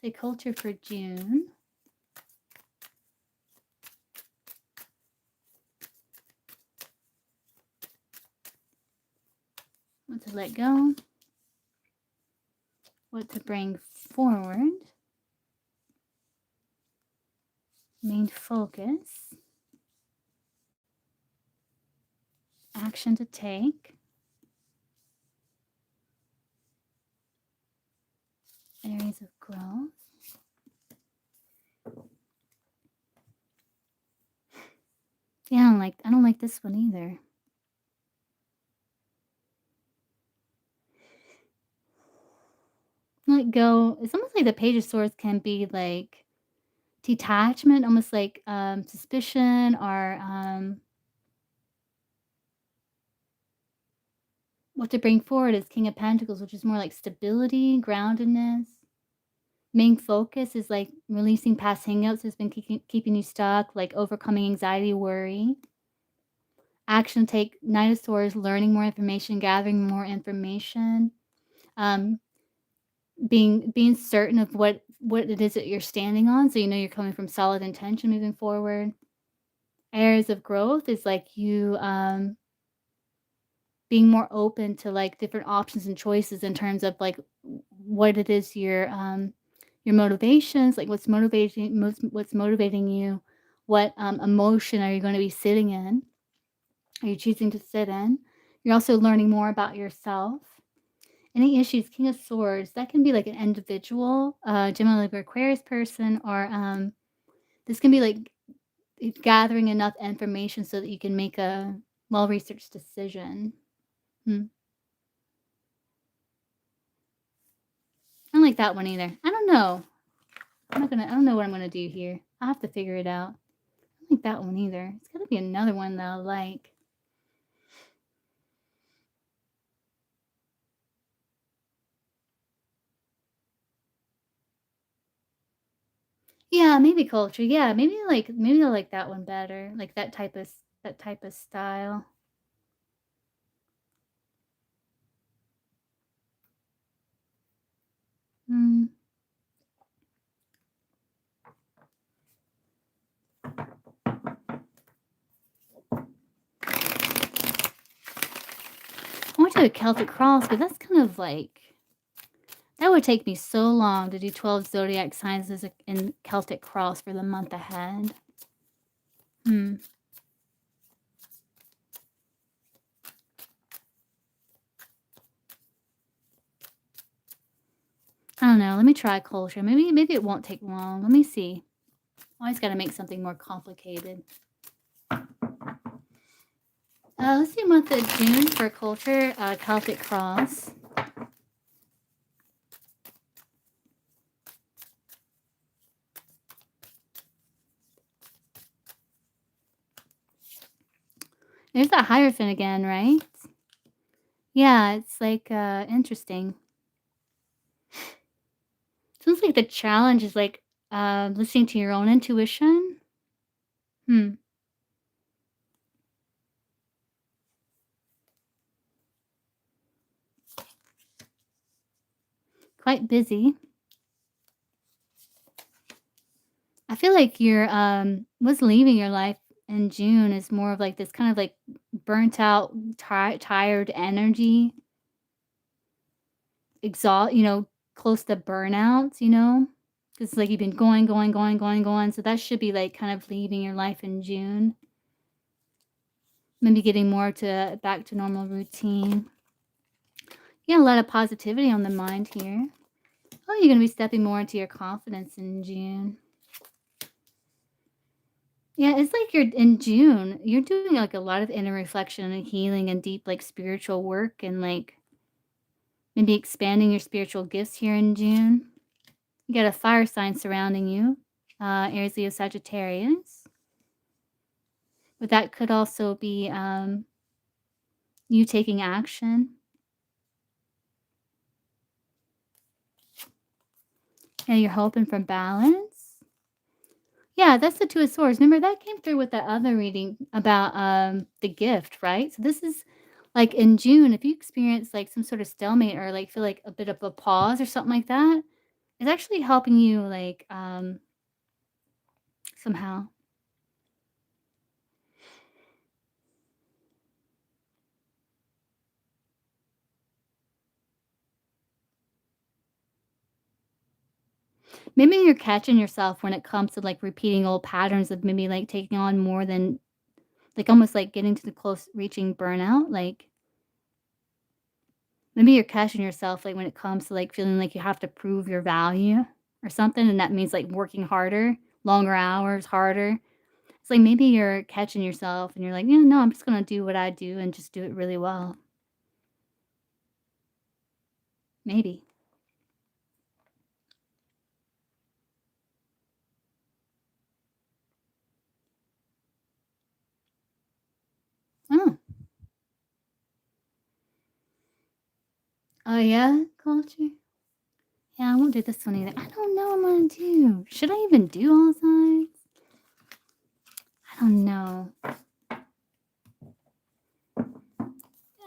Say culture for June. What to let go, what to bring forward, main focus, action to take, areas of growth. Yeah, I don't like this one either. Let go. It's almost like the Page of Swords can be like detachment, almost like suspicion, or what to bring forward is King of Pentacles, which is more like stability, groundedness. Main focus is like releasing past hangouts that's been keeping you stuck, like overcoming anxiety, worry. Action take, Knight of Swords, learning more information, gathering more information, being certain of what it is that you're standing on, so you know you're coming from solid intention moving forward. Areas of growth is like you being more open to like different options and choices in terms of like what it is your motivations, like what's motivating you, what emotion are you going to be sitting in, are you choosing to sit in. You're also learning more about yourself. Any issues, King of Swords, that can be like an individual, Gemini, Libra, Aquarius person, or this can be like gathering enough information so that you can make a well-researched decision. I don't like that one either. I don't know. I don't know what I'm gonna do here. I'll have to figure it out. I don't like that one either. It's gotta be another one that I like. Yeah, maybe culture. Yeah, maybe I like that one better. Like that type of style. Hmm. I want to do a Celtic cross, but that's kind of like that would take me so long to do 12 zodiac signs as in Celtic cross for the month ahead. Hmm. I don't know. Let me try culture. Maybe it won't take long. Let me see. Always got to make something more complicated. Let's do month of June for culture, Celtic cross. There's that Hierophant again, right? Yeah, it's like interesting. Sounds like the challenge is like listening to your own intuition. Hmm. Quite busy. I feel like you're what's leaving your life in June is more of like this kind of like burnt out, tired energy, close to burnout, because like you've been going, going, going, going, going. So that should be like kind of leaving your life in June. Maybe getting more to back to normal routine. You got a lot of positivity on the mind here. Oh, you're gonna be stepping more into your confidence in June. Yeah, it's like you're in June, you're doing like a lot of inner reflection and healing and deep like spiritual work and like maybe expanding your spiritual gifts here in June. You got a fire sign surrounding you, Aries, Leo, Sagittarius. But that could also be you taking action. And you're hoping for balance. Yeah, that's the Two of Swords. Remember that came through with that other reading about, the gift, right? So this is like in June, if you experience like some sort of stalemate or like feel like a bit of a pause or something like that, it's actually helping you like, somehow. Maybe you're catching yourself when it comes to like repeating old patterns of maybe like taking on more than like almost like getting to the close reaching burnout. Like maybe you're catching yourself like when it comes to like feeling like you have to prove your value or something. And that means like working harder, longer hours, harder. It's like maybe you're catching yourself and you're like, yeah, no, I'm just gonna do what I do and just do it really well. Maybe. Oh. Oh yeah, culture. Yeah, I won't do this one either. I don't know what I'm gonna do. Should I even do all sides? I don't know.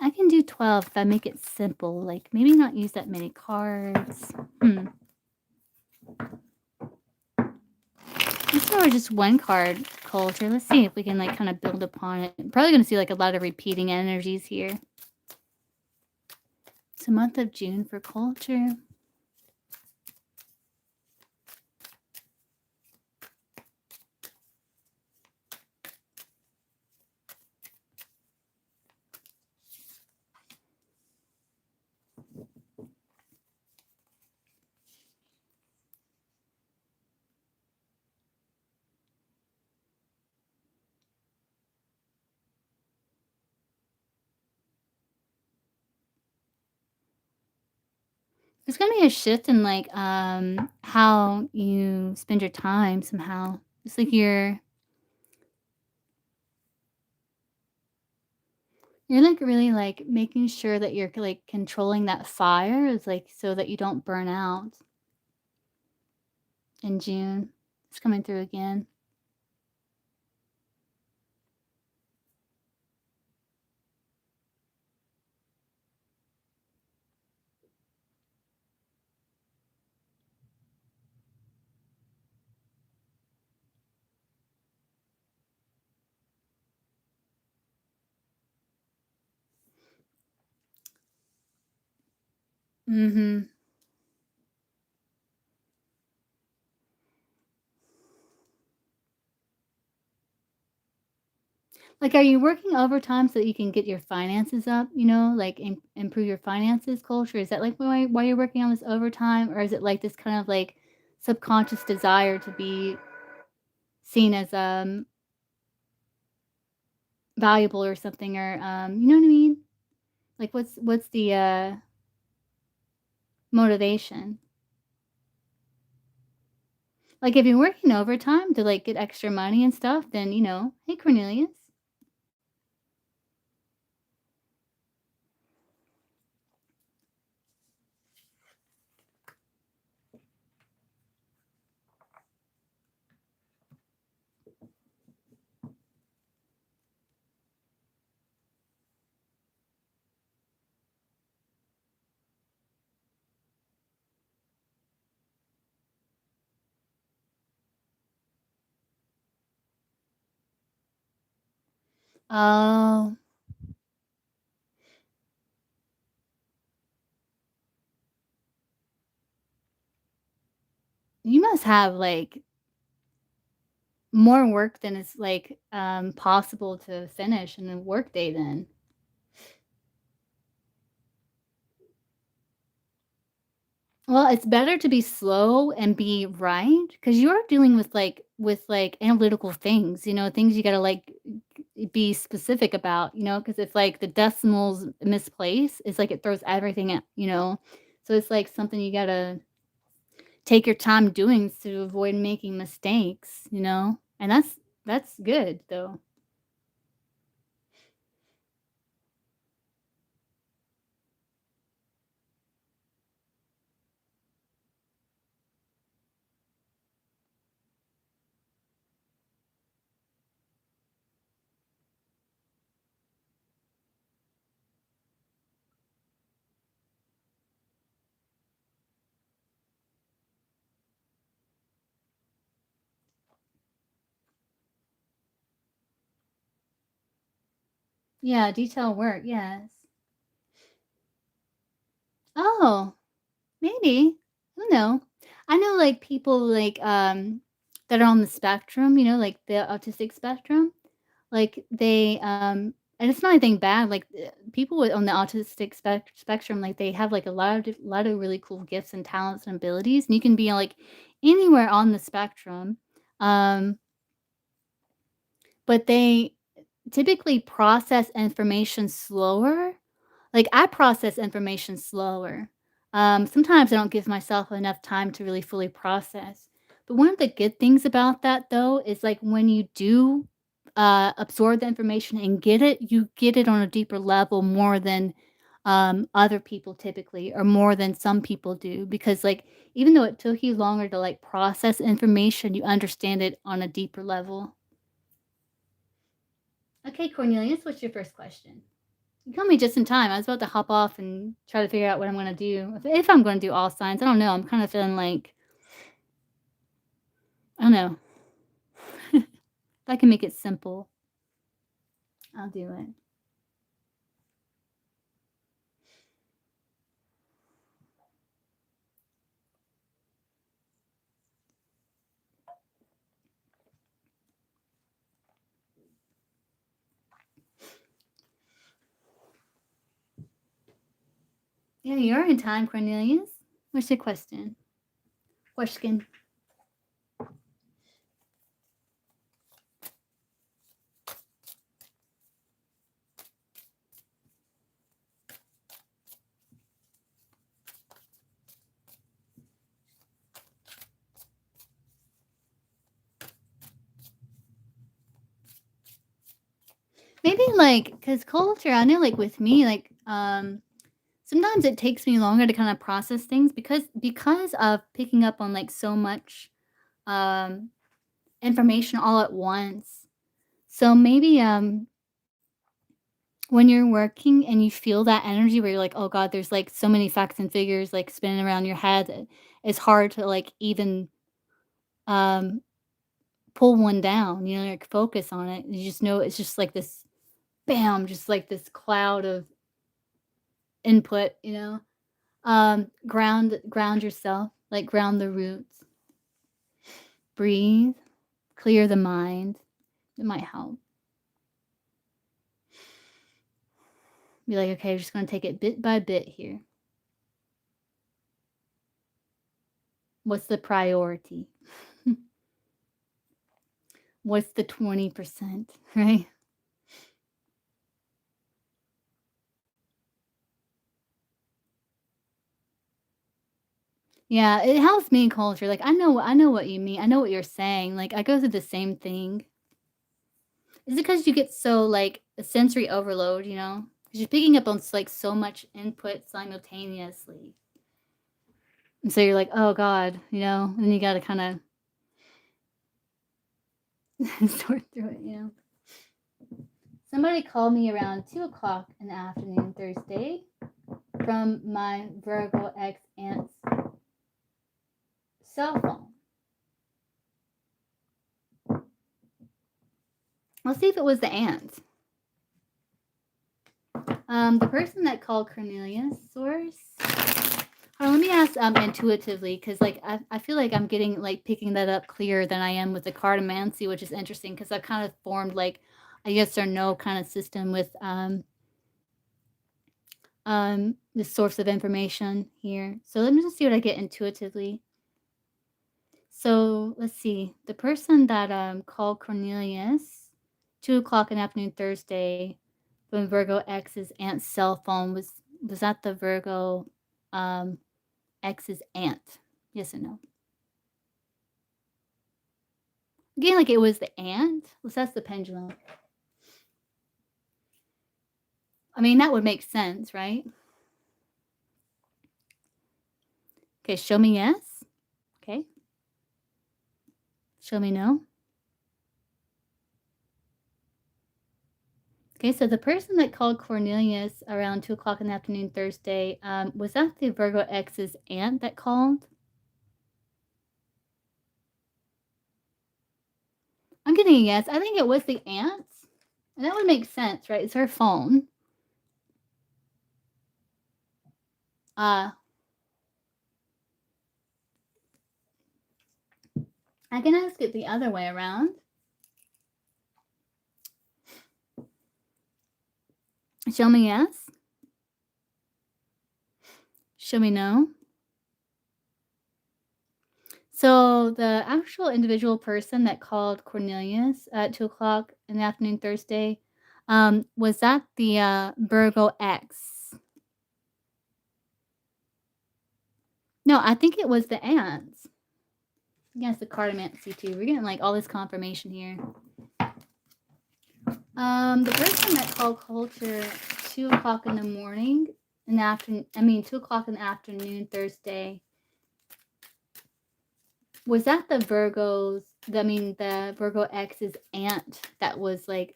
I can do 12 if I make it simple, like, maybe not use that many cards. Hmm. Let's start with just one card culture. Let's see if we can, like, kinda build upon it. I'm probably gonna see, like, a lot of repeating energies here. It's a month of June for culture. There's gonna be a shift in, like, how you spend your time somehow. It's like you're, like, really, like, making sure that you're, like, controlling that fire is, like, so that you don't burn out in June. It's coming through again. Mhm. Like, are you working overtime so that you can get your finances up, like, improve your finances culture? Is that, like, why you're working on this overtime? Or is it, like, this kind of, like, subconscious desire to be seen as, valuable or something or, you know what I mean? Like, what's the, motivation? Like, if you're working overtime to, like, get extra money and stuff, then, "Hey, Cornelius." Oh, you must have, like, more work than is, like, possible to finish in a workday then. Well, it's better to be slow and be right because 'cause you're dealing with analytical things, things you gotta, like, be specific about, because if, like, the decimals misplace, it's like it throws everything out. So it's, like, something you gotta take your time doing to avoid making mistakes. And that's good, though. Yeah, detail work, yes. Oh, maybe. I don't know. I know, like, people, like, that are on the spectrum, like the autistic spectrum, like, and it's not anything bad, like, people on the autistic spectrum, like, they have, like, a lot of really cool gifts and talents and abilities, and you can be, like, anywhere on the spectrum, um, but they typically process information slower. Like, I process information slower. Sometimes I don't give myself enough time to really fully process. But one of the good things about that, though, is, like, when you do, absorb the information and get it, you get it on a deeper level more than, other people typically, or more than some people do, because, like, even though it took you longer to, like, process information, you understand it on a deeper level. Okay, Cornelius, what's your first question? You caught me just in time. I was about to hop off and try to figure out what I'm gonna do. If I'm gonna do all signs, I don't know. I'm kinda feeling like I don't know. If I can make it simple, I'll do it. Yeah, you're in time, Cornelius. What's your question? Question. Maybe, like, cause culture, I know, like, with me, like, sometimes it takes me longer to kinda process things because of picking up on, like, so much, um, information all at once. So maybe, when you're working and you feel that energy where you're like, "Oh god, there's, like, so many facts and figures, like, spinning around your head," it's hard to, like, even, um, pull one down, like, focus on it. You just know it's just like this bam, just like this cloud of input. Ground yourself, like, ground the roots, breathe, clear the mind. It might help. Be like, "Okay, I'm just gonna take it bit by bit here. What's the priority? What's the 20%?" Right? Yeah, it helps me in culture, like, I know what you mean, I know what you're saying, like, I go through the same thing. Is it because you get so, like, a sensory overload, you know? Because 'Cause you're picking up on like, so much input simultaneously, and so you're like, "Oh god," and you gotta kinda sort through it. Somebody called me around 2 o'clock in the afternoon Thursday from my Virgo ex aunt's cell phone. Let's see if it was the aunt. The person that called Cornelius source. Hold on, let me ask intuitively because like I feel like I'm getting like picking that up clearer than I am with the cartomancy, which is interesting because I've kind of formed like a yes or no kind of system with the source of information here. So let me just see what I get intuitively. So let's see. The person that called Cornelius 2 o'clock in the afternoon Thursday when Virgo X's aunt's cell phone was that the Virgo um X's aunt? Yes or no? Again, like it was the aunt? Was that's the pendulum? I mean, that would make sense, right? Okay, show me yes. Okay. Show me no. Okay, so the person that called Cornelius around 2 o'clock in the afternoon Thursday, was that the Virgo X's aunt that called? I'm getting a yes. I think it was the aunt. And that would make sense, right? It's her phone. I can ask it the other way around. Show me yes. Show me no. So the actual individual person that called Cornelius at 2 o'clock in the afternoon Thursday, was that the Virgo X? No, I think it was the ants. Yes, the cartomancy too. We're getting like all this confirmation here. The person that called culture 2 o'clock in the morning in the afternoon. I mean 2 o'clock in the afternoon Thursday. Was that the Virgo's? The Virgo X's aunt that was like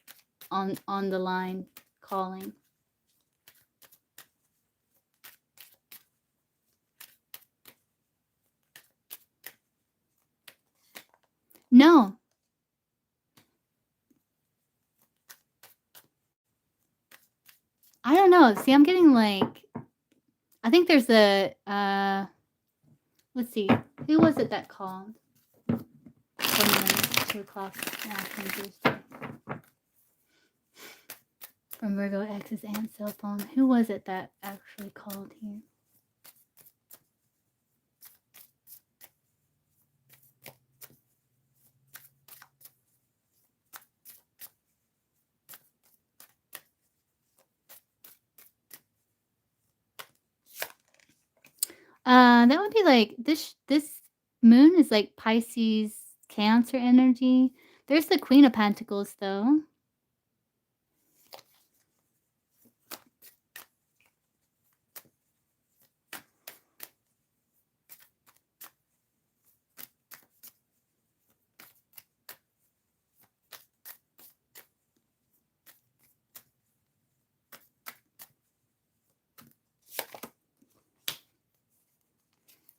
on the line calling. No. I don't know. See, I'm getting like, I think there's a, let's see, who was it that called? From 2 o'clock afternoon Tuesday. From Virgo X's aunt's cell phone. Who was it that actually called here? That would be like this moon is like Pisces Cancer energy. There's the Queen of Pentacles though.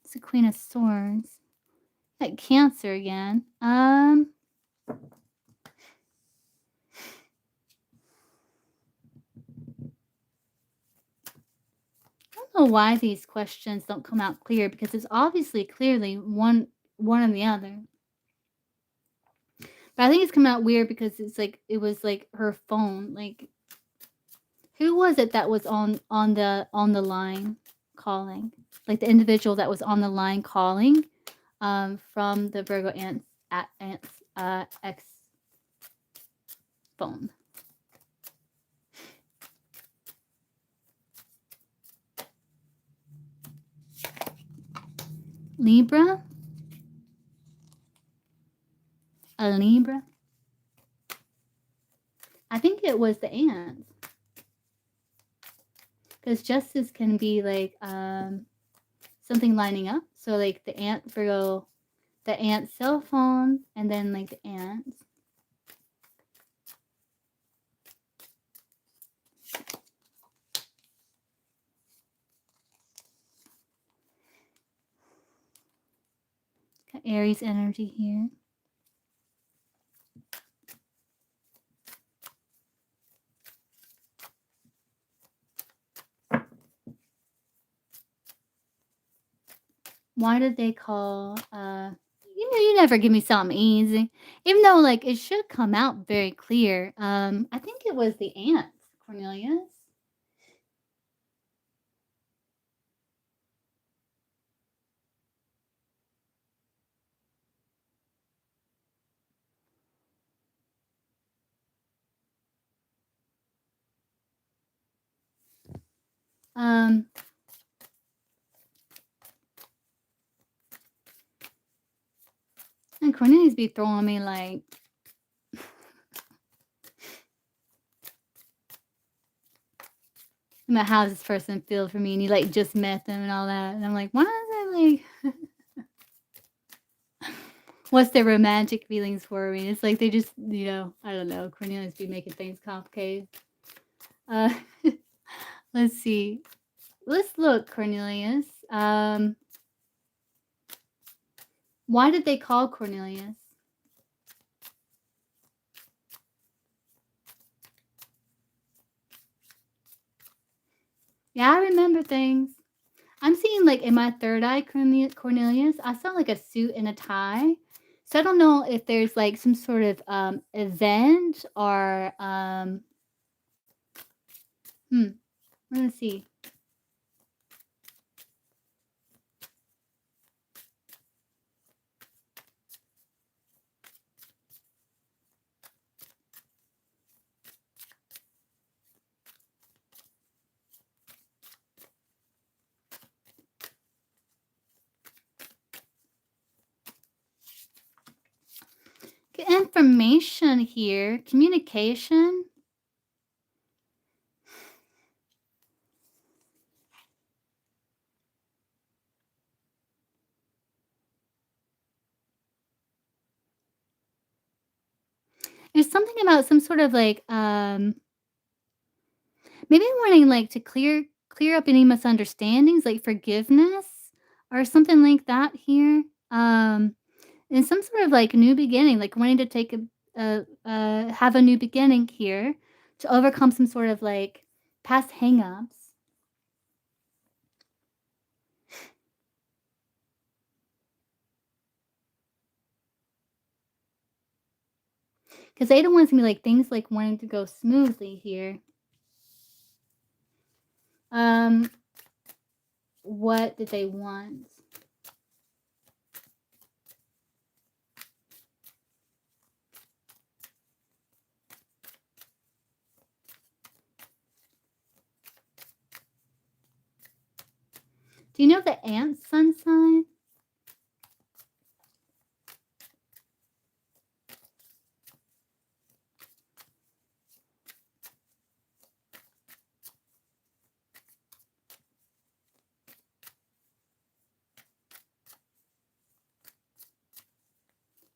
It's the Queen of Swords. Like Cancer again. I don't know why these questions don't come out clear because it's obviously clearly one or the other. But I think it's coming out weird because it's like it was like her phone. Like who was it that was on the line calling? Like the individual that was on the line calling from the Virgo aunt's ex phone. Libra? A Libra? I think it was the aunt. Because justice can be like something lining up. So like the aunt Virgo, the aunt's cell phone, and then like the aunt. Got Aries energy here. Why did they call you never give me something easy. Even though like it should come out very clear. I think it was the aunt, Cornelius. And Cornelius be throwing me like about how does this person feel for me, and you like just met them and all that. And I'm like, why is it like what's their romantic feelings for me? It's like they just, I don't know. Cornelius be making things complicated. Let's see. Let's look, Cornelius. Why did they call Cornelius? Yeah, I remember things. I'm seeing, like, in my third eye, Cornelius, I saw, like, a suit and a tie. So I don't know if there's, like, some sort of, event or, hmm, let's see. Get information here, communication. There's something about some sort of, like, maybe wanting, like, to clear up any misunderstandings, like forgiveness or something like that here. And some sort of, like, new beginning, like, wanting to take have a new beginning here to overcome some sort of, like, past hangups. 'Cause they don't want to be, like, things, like, wanting to go smoothly here. Um, what did they want? Do you know the ant's sun sign?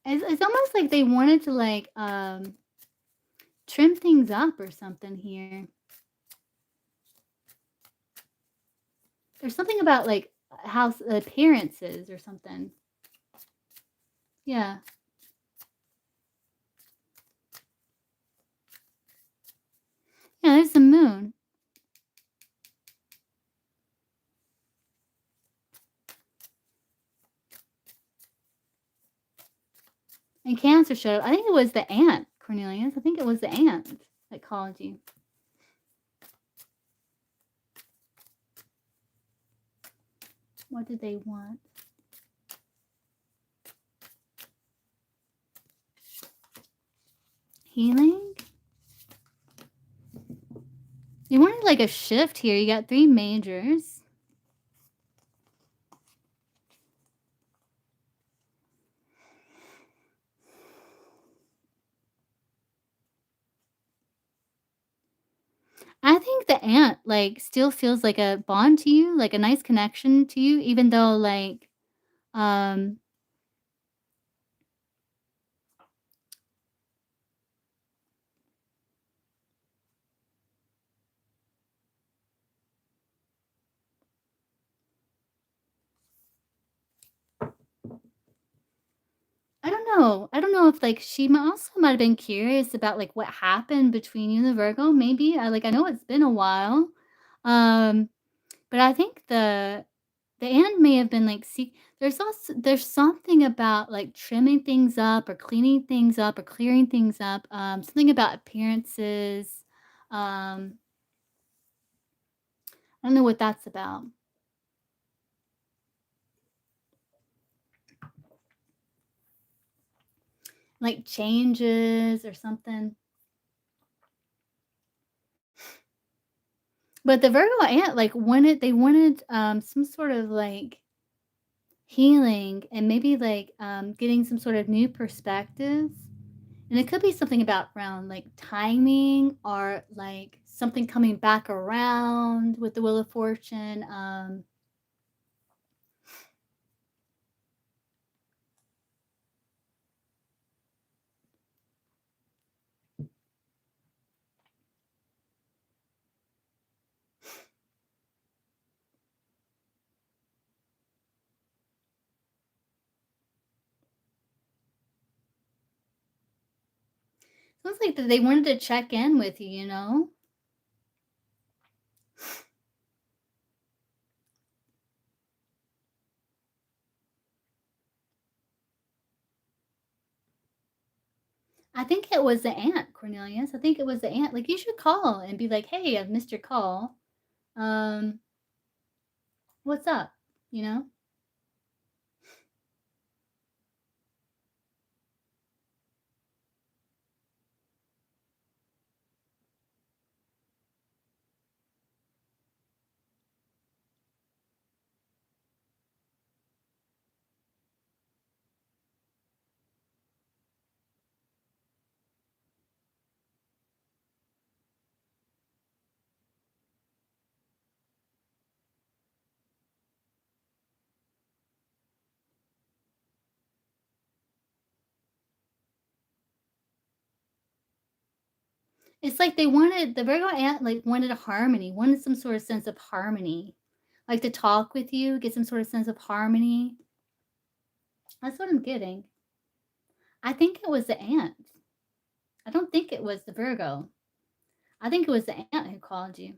It's almost like they wanted to, like, trim things up or something here. There's something about, like, house appearances or something. Yeah. Yeah, there's the moon. And Cancer showed up. I think it was the ant, Cornelius. I think it was the ant that called you. What did they want? Healing? You wanted, like, a shift here. You got 3 majors. I think the ant, like, still feels like a bond to you, like a nice connection to you, even though, like, um I don't know. I don't know if, like, she might have been curious about, like, what happened between you and the Virgo, maybe. I know it's been a while. Um, but I think the ant may have been, like, see there's something about, like, trimming things up or cleaning things up or clearing things up, something about appearances. Um, I don't know what that's about. Like, changes or something. But the Virgo ant, like, wanted, some sort of, like, healing and maybe, like, getting some sort of new perspective. And it could be something about around, like, timing or, like, something coming back around with the Wheel of Fortune. Sounds like that they wanted to check in with you, you know? I think it was the aunt, Cornelius. I think it was the aunt. Like, you should call and be like, "Hey, I've missed your call. Um, what's up?" You know? It's like they wanted the Virgo aunt, like, wanted a harmony, wanted some sort of sense of harmony, like, to talk with you, get some sort of sense of harmony. That's what I'm getting. I think it was the aunt. I don't think it was the Virgo. I think it was the aunt who called you.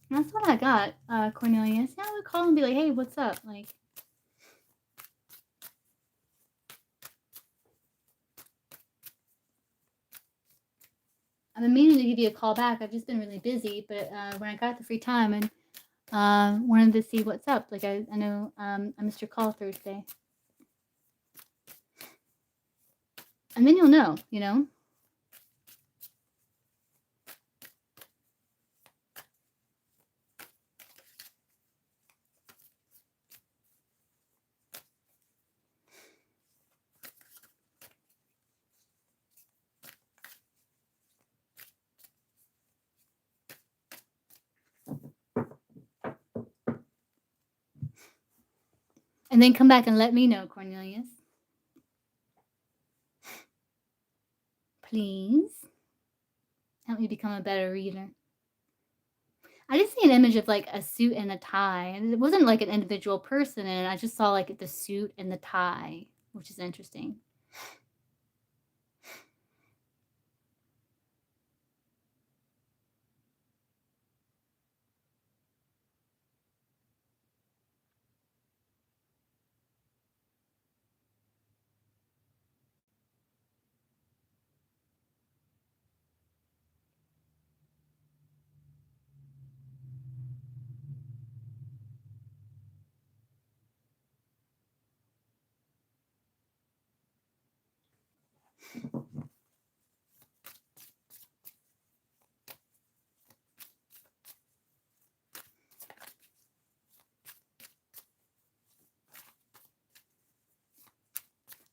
That's what I got, Cornelius. Yeah, I would call and be like, "Hey, what's up?" Like, I've been meaning to give you a call back. I've just been really busy, but when I got the free time and wanted to see what's up. Like, I know I missed your call Thursday, and then you'll know. You know. And then come back and let me know, Cornelius. Please help me become a better reader. I just see an image of like a suit and a tie, and it wasn't like an individual person, and I just saw like the suit and the tie, which is interesting.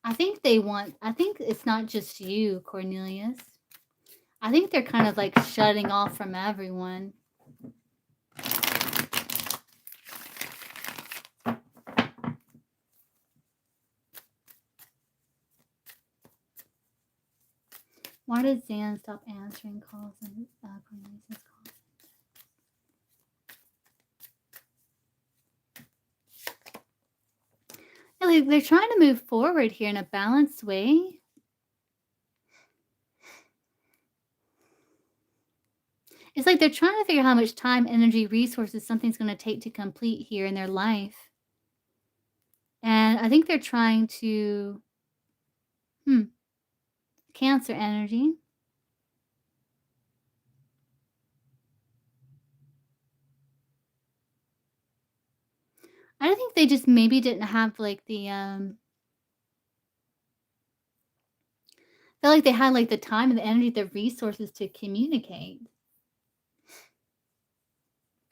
I think it's not just you, Cornelius. I think they're kind of like shutting off from everyone. Why did Zan stop answering calls and Cornelius's calls? Yeah, like they're trying to move forward here in a balanced way. It's like they're trying to figure out how much time, energy, resources something's going to take to complete here in their life. And I think they're trying to, hmm, Cancer energy. I think they just maybe didn't have like felt like they had like the time and the energy, the resources to communicate.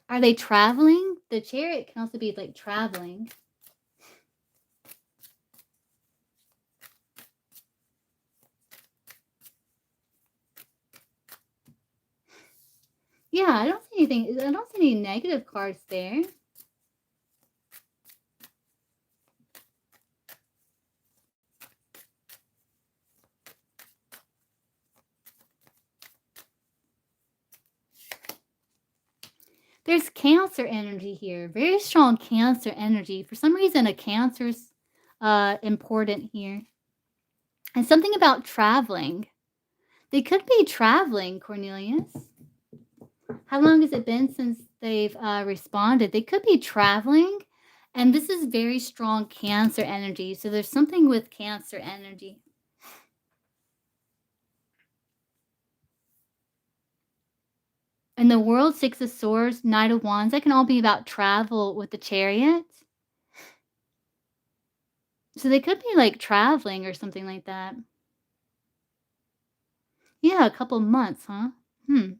Are they traveling? The chariot can also be like traveling. Yeah, I don't see anything. I don't see any negative cards there. There's Cancer energy here, very strong Cancer energy. For some reason, a Cancer's, important here. And something about traveling. They could be traveling, Cornelius. How long has it been since they've, responded? They could be traveling, and this is very strong Cancer energy, so there's something with Cancer energy. And the World, Six of Swords, Knight of Wands, that can all be about travel with the Chariot. So they could be, like, traveling or something like that. Yeah, a couple months, huh? Hmm.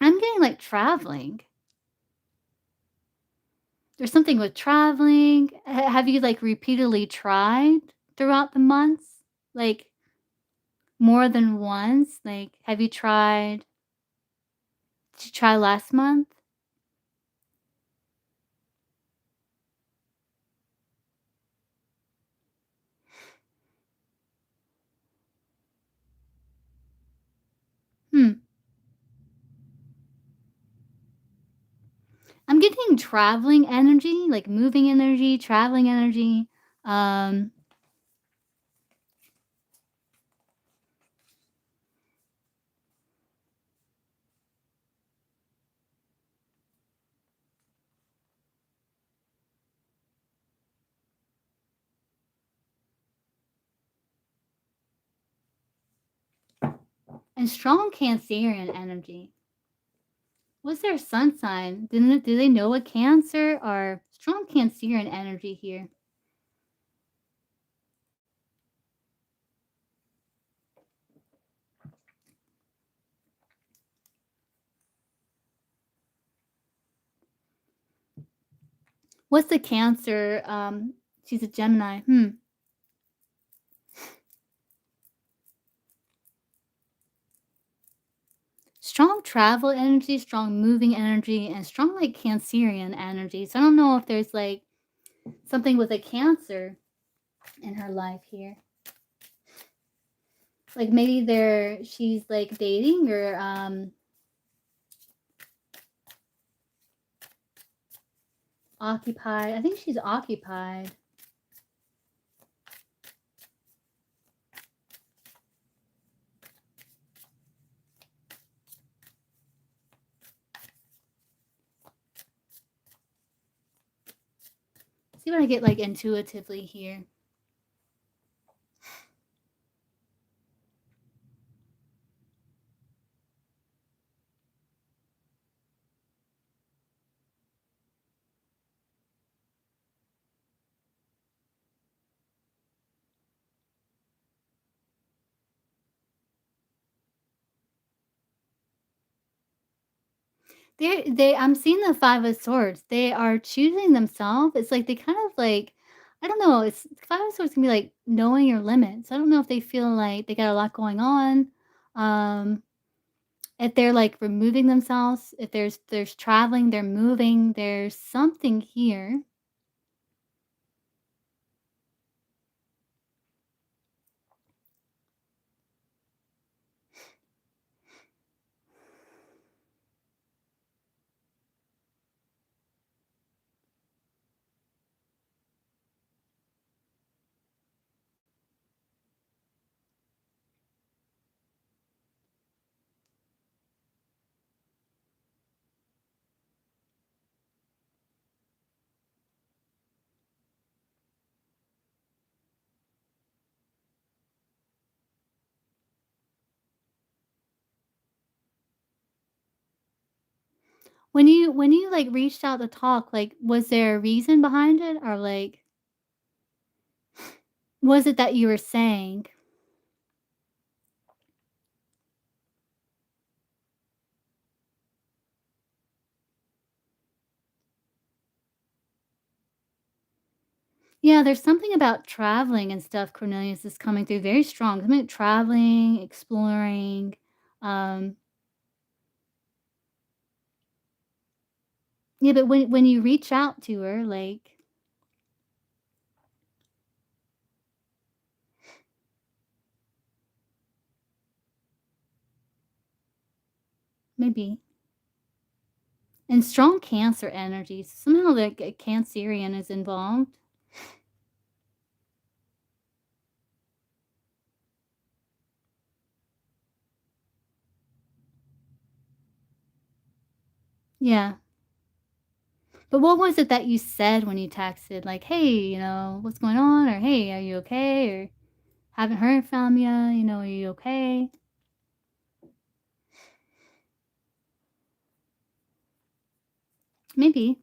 I'm getting, like, traveling. There's something with traveling. Have you, like, repeatedly tried throughout the months? Like, more than once? Like, have you tried did you try last month? Hmm. I'm getting traveling energy, like, moving energy, traveling energy. Um, and strong Cancerian energy. What's their sun sign? Do they know a Cancer or strong Cancerian energy here? What's the Cancer? She's a Gemini. Hmm. Strong travel energy, strong moving energy, and strong like Cancerian energy. So I don't know if there's like something with a Cancer in her life here. Like maybe she's like dating or occupied. I think she's occupied. See what I get like intuitively here. I'm seeing the 5 of Swords. They are choosing themselves. It's like they kind of like I don't know, it's 5 of Swords can be like knowing your limits. I don't know if they feel like they got a lot going on. Um, if they're like removing themselves, if there's traveling, they're moving, there's something here. When you like reached out to talk, like was there a reason behind it or like was it that you were saying? Yeah, there's something about traveling and stuff, Cornelius, is coming through very strong. I mean, traveling, exploring. Um, yeah, but when you reach out to her, like maybe, and strong Cancer energy. Somehow the Cancerian is involved. Yeah. But what was it that you said when you texted? Like, "Hey, what's going on?" Or, "Hey, are you okay?" Or, "Haven't heard from you, are you okay?" Maybe.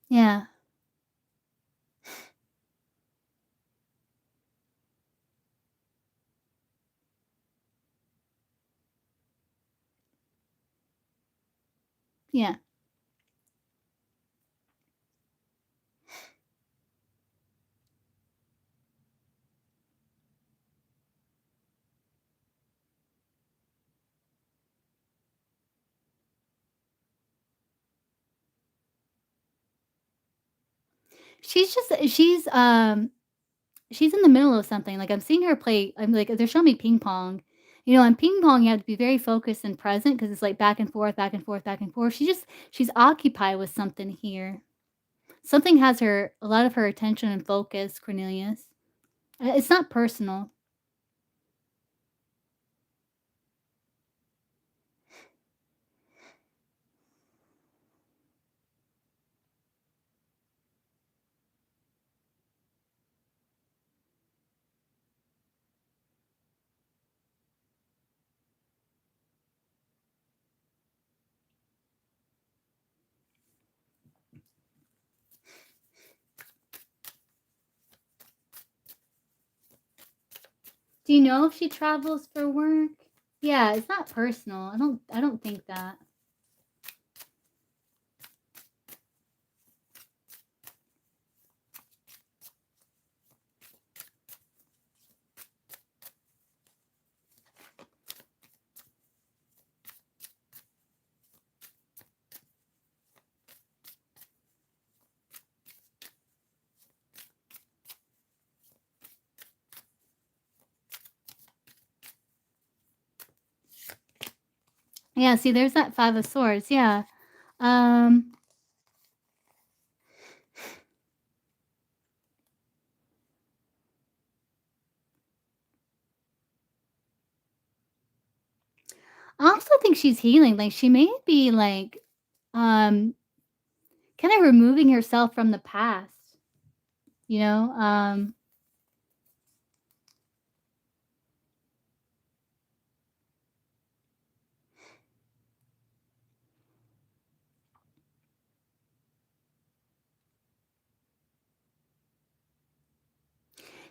Yeah. Yeah. She's in the middle of something, like, I'm seeing her play I'm like, they're showing me ping pong. In ping pong, you have to be very focused and present because it's, like, back and forth, back and forth, back and forth. She's occupied with something here. Something has her a lot of her attention and focus, Cornelius. It's not personal. Do you know if she travels for work? Yeah, it's not personal. I don't think that. Yeah, see, there's that 5 of swords, yeah. Um, I also think she's healing, like, she may be, like, um, kinda removing herself from the past, you know?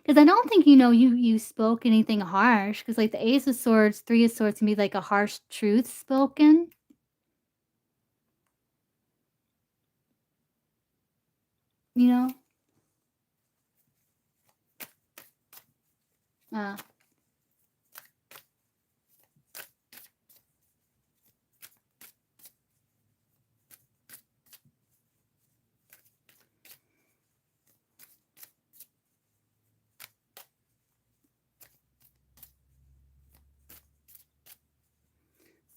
'Cause I don't think, you spoke anything harsh. Cause like, the Ace of Swords, 3 of Swords can be, like, a harsh truth spoken, you know? Uh,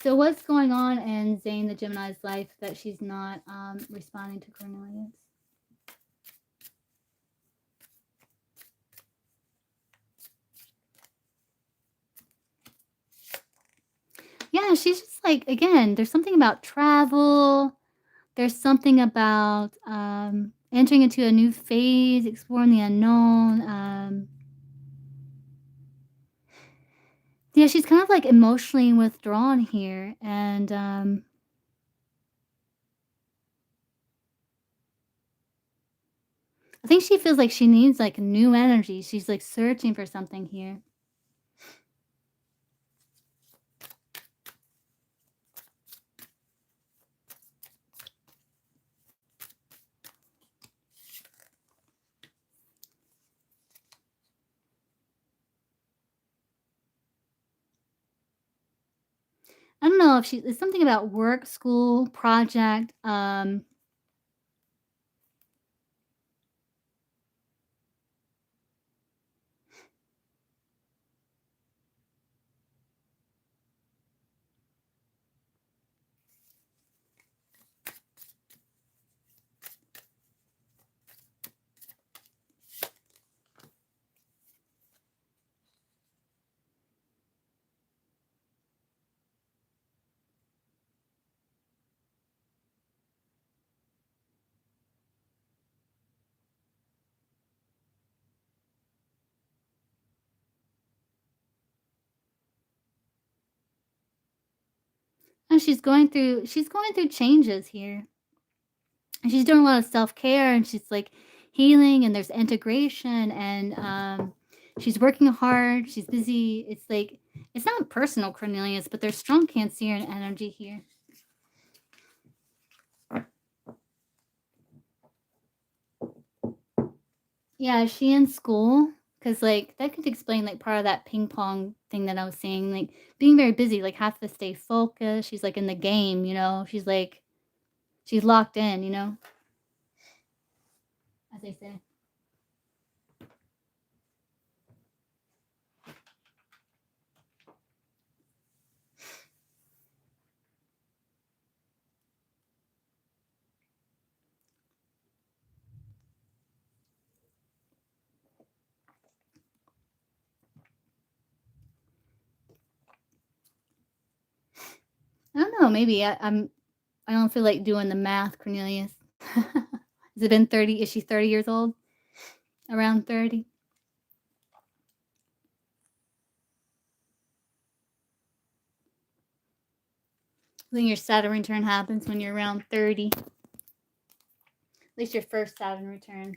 so what's going on in Zane the Gemini's life that she's not, responding to Cornelius? Yeah, she's just, like again, there's something about travel, there's something about, entering into a new phase, exploring the unknown, yeah, she's kind of, like, emotionally withdrawn here, and, I think she feels like she needs, like, new energy. She's, like, searching for something here. don't know if she it's something about work, school, project, and she's going through changes here. And she's doing a lot of self-care and she's like healing and there's integration and she's working hard, she's busy. It's like it's not personal Cornelius, but there's strong Cancerian energy here. Yeah, is she in school? Because like that could explain like part of that ping pong thing that I was saying, like being very busy, like have to stay focused. She's like in the game, she's like she's locked in, as they say. I don't know, maybe I don't feel like doing the math, Cornelius. Has it been 30? Is she 30 years old? Around 30? I think your Saturn return happens when you're around 30. At least your first Saturn return.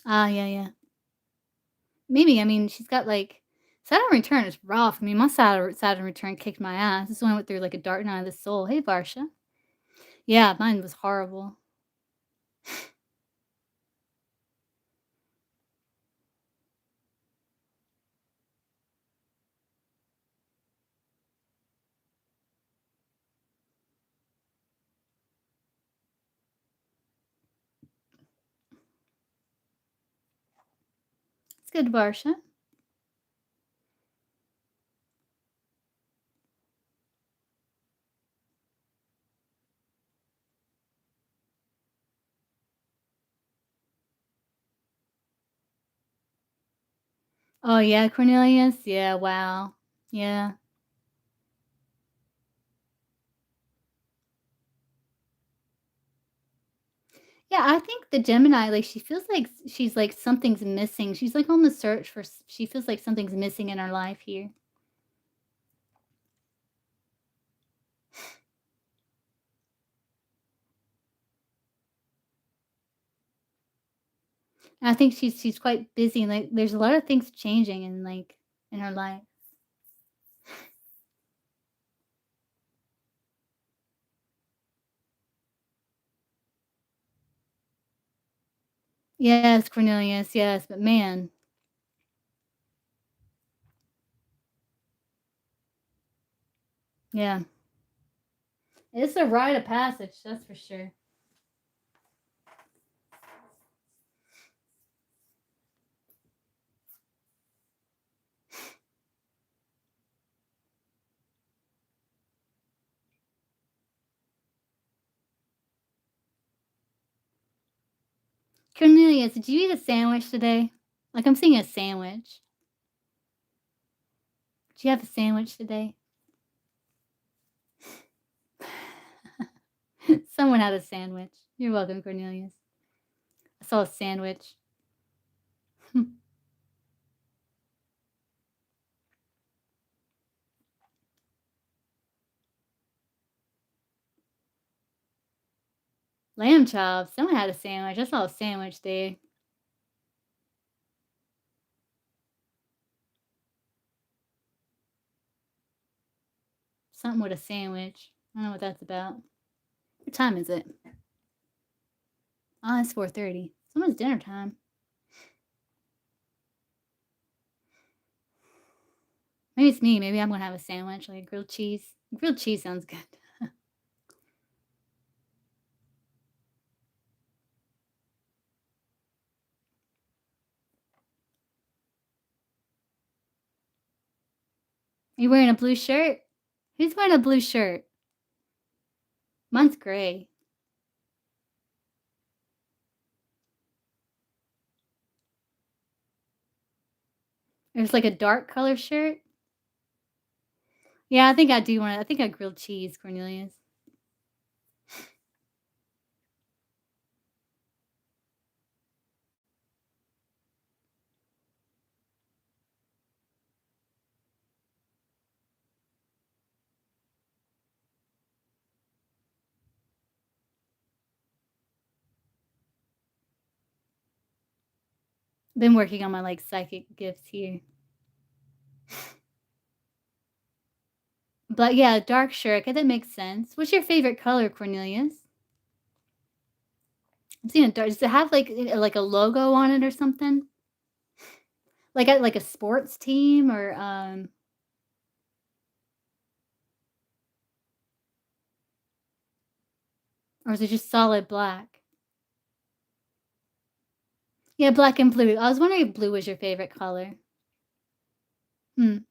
Ah, yeah, yeah. Maybe. I mean, she's got like Saturn return is rough. I mean, my Saturn return kicked my ass. This one went through like a dark night of the soul. Hey, Varsha. Yeah, mine was horrible. It's good, Varsha. Oh, yeah, Cornelius. Yeah, wow. Yeah. Yeah, I think the Gemini, like, she feels like she's like something's missing. She's like on the search for, she feels like something's missing in her life here. And I think she's quite busy. And like, there's a lot of things changing in like in her life. Yes, Cornelius. Yes, but man, yeah, it's a rite of passage. That's for sure. Cornelius, did you eat a sandwich today? Like I'm seeing a sandwich. Did you have a sandwich today? Someone had a sandwich. You're welcome, Cornelius. I saw a sandwich. Lamb chops. Someone had a sandwich. I saw a sandwich there. Something with a sandwich. I don't know what that's about. What time is it? Oh, it's 4:30. It's almost dinner time. Maybe it's me. Maybe I'm gonna have a sandwich, like a grilled cheese. Grilled cheese sounds good. You wearing a blue shirt? Who's wearing a blue shirt? Mine's gray. It's like a dark color shirt. Yeah, I think I do want. I think I grilled cheese, Cornelius. Been working on my like psychic gifts here. But yeah, dark shirt. Okay, that makes sense. What's your favorite color, Cornelius? I'm seeing a dark. Does it have like a logo on it or something? Like a sports team or is it just solid black? Yeah, black and blue. I was wondering if blue was your favorite color. Hmm,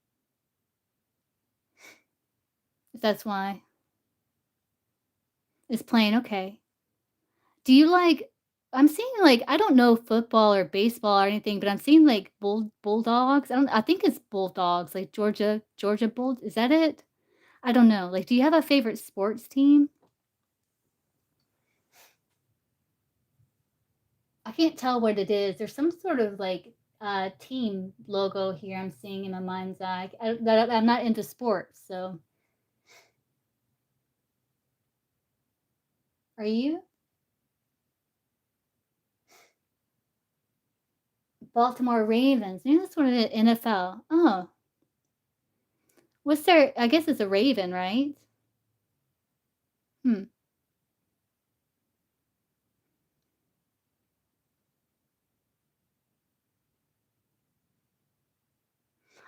if that's why. It's plain, okay. Do you like I'm seeing, like I don't know football or baseball or anything, but I'm seeing, like, bulldogs. I think it's bulldogs, like Georgia Bull is that it? I don't know. Like, do you have a favorite sports team? I can't tell what it is. There's some sort of, like, team logo here I'm seeing in my mind's eye. I'm not into sports, so are you? Baltimore Ravens. Maybe that's what it is, NFL. Oh, what's their I guess it's a raven, right? Hmm.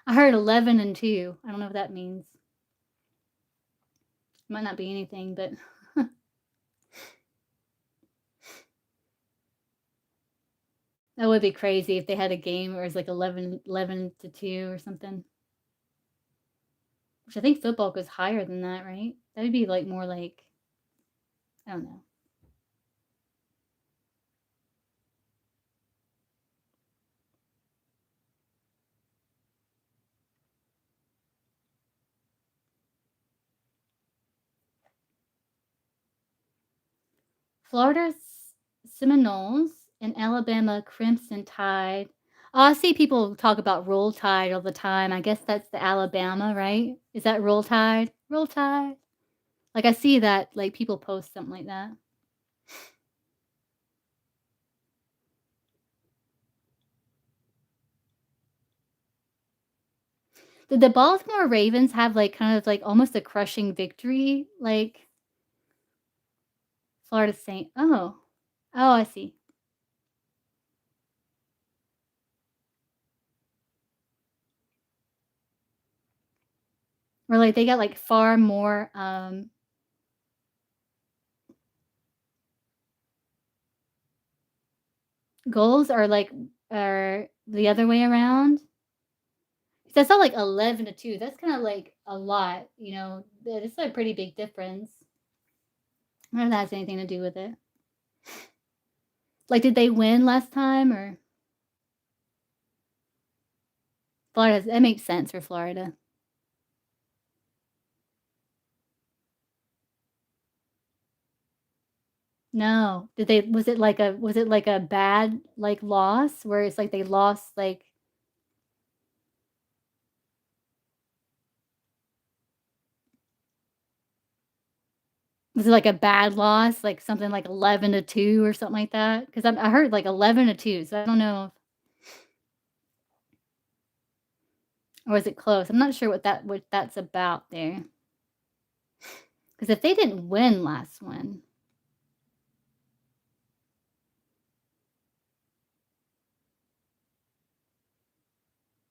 I heard 11 and 2. I don't know what that means. Might not be anything, but that would be crazy if they had a game where it's like 11 to 2 or something, which I think football goes higher than that, right? That would be like more like I don't know. Florida's Seminoles and Alabama Crimson Tide. Oh, I see people talk about Roll Tide all the time. I guess that's the Alabama, right? Is that Roll Tide? Roll Tide. Like I see that like people post something like that. Did the Baltimore Ravens have like kind of like almost a crushing victory like Florida State? Oh. Oh, I see. Or like they got like far more goals or like or the other way around. 'Cause I saw like 11 to 2. That's kind of like a lot, you know. It's a pretty big difference. I wonder if that has anything to do with it. Like, did they win last time or Florida? That makes sense for Florida. No. Did they was it like a bad like loss where it's like they lost like was it like a bad loss, like something like 11 to 2 or something like that? Because I heard like 11 to 2, so I don't know if or was it close? I'm not sure what that's about there. Because if they didn't win last one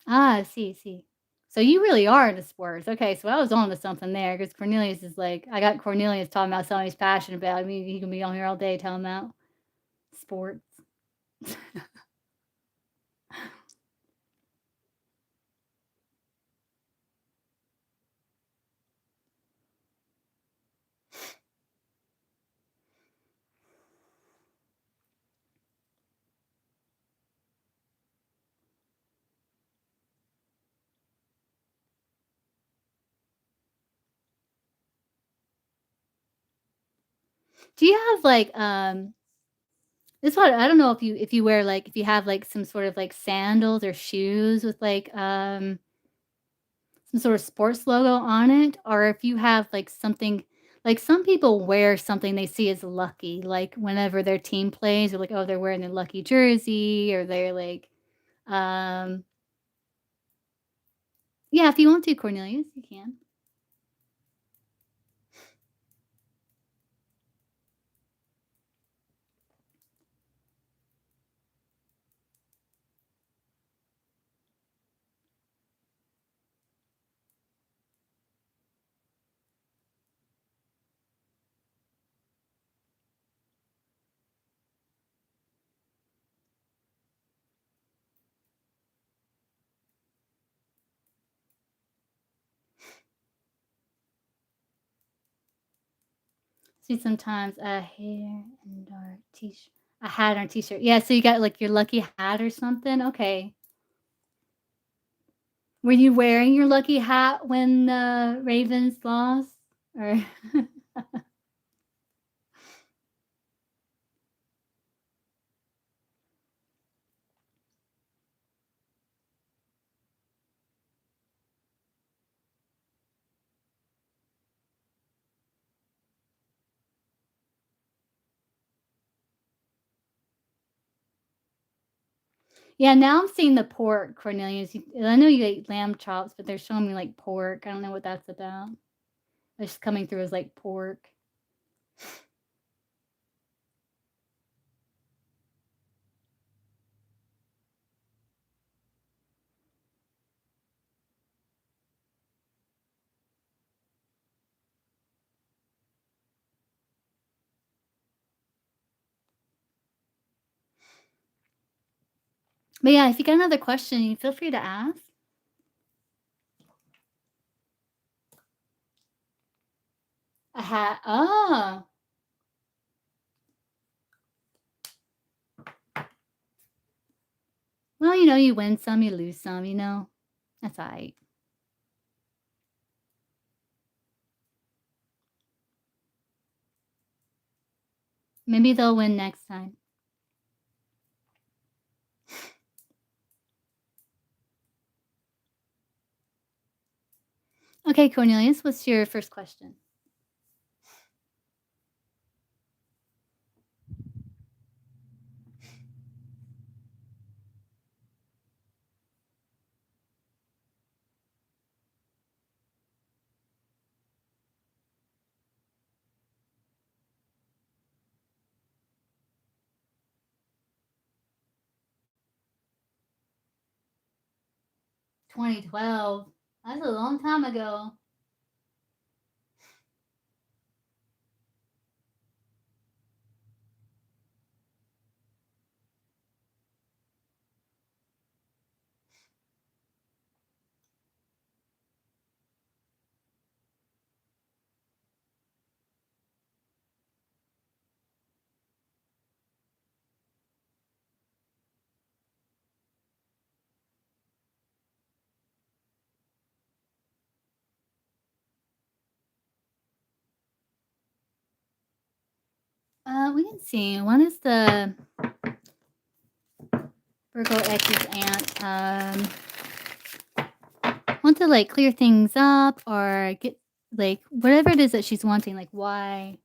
Ah, I see, see. So you really are into sports. Okay, so I was on to something there because Cornelius is like, I got Cornelius talking about something he's passionate about. I mean, he can be on here all day telling about sports. Do you have like this one? I don't know if you wear like if you have like some sort of like sandals or shoes with like some sort of sports logo on it, or if you have like something like some people wear something they see as lucky, like whenever their team plays, or like oh they're wearing their lucky jersey, or they're like um yeah, if you want to, Cornelius, you can. See sometimes a hair and or t-shirt, a hat or t-shirt. Yeah, so you got like your lucky hat or something. Okay. Were you wearing your lucky hat when the Ravens lost? Or yeah, now I'm seeing the pork, Cornelius. I know you ate lamb chops, but they're showing me like pork. I don't know what that's about. It's just coming through as like pork. But yeah, if you got another question, you feel free to ask. A hat. Oh. Well, you win some, you lose some. That's all right. Maybe they'll win next time. Okay, Cornelius, what's your first question? 2012. That's a long time ago. We can see. One is the Virgo X's aunt. Want to like clear things up or get like whatever it is that she's wanting. Like why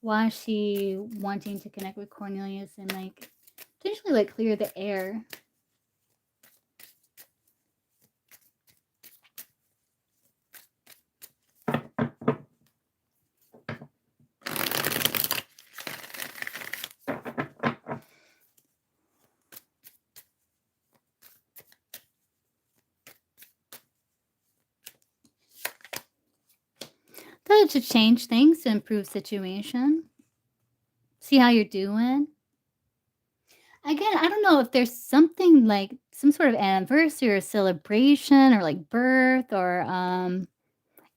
is she wanting to connect with Cornelius and like potentially like clear the air. to change things to improve situation. See how you're doing. Again, I don't know if there's something like some sort of anniversary or celebration or like birth or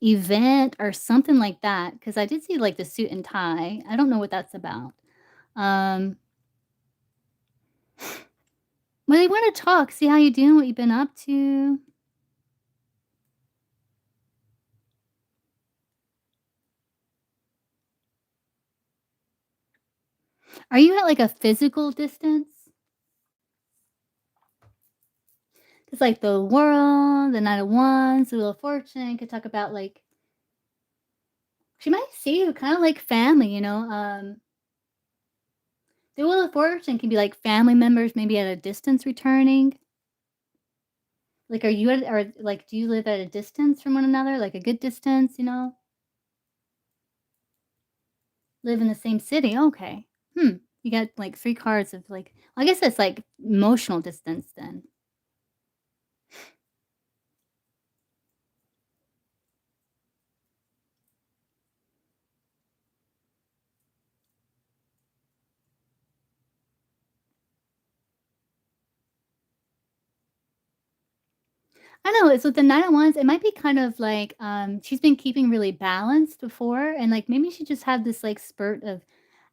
event or something like that. Because I did see like the suit and tie. I don't know what that's about. Um, well, they want to talk, see how you doing, what you've been up to. Are you at like a physical distance? Because like the world, the Knight of Wands, the Wheel of Fortune could talk about like she might see you kind of like family. The Wheel of Fortune can be like family members, maybe at a distance returning. Like, are you at or, like, do you live at a distance from one another? Like, a good distance? Live in the same city? Okay. Hmm. You got, like, 3 cards of, like I guess that's, like, emotional distance then. I know, it's with the Nine of Wands, it might be kind of like, she's been keeping really balanced before, and, like, maybe she just had this, like, spurt of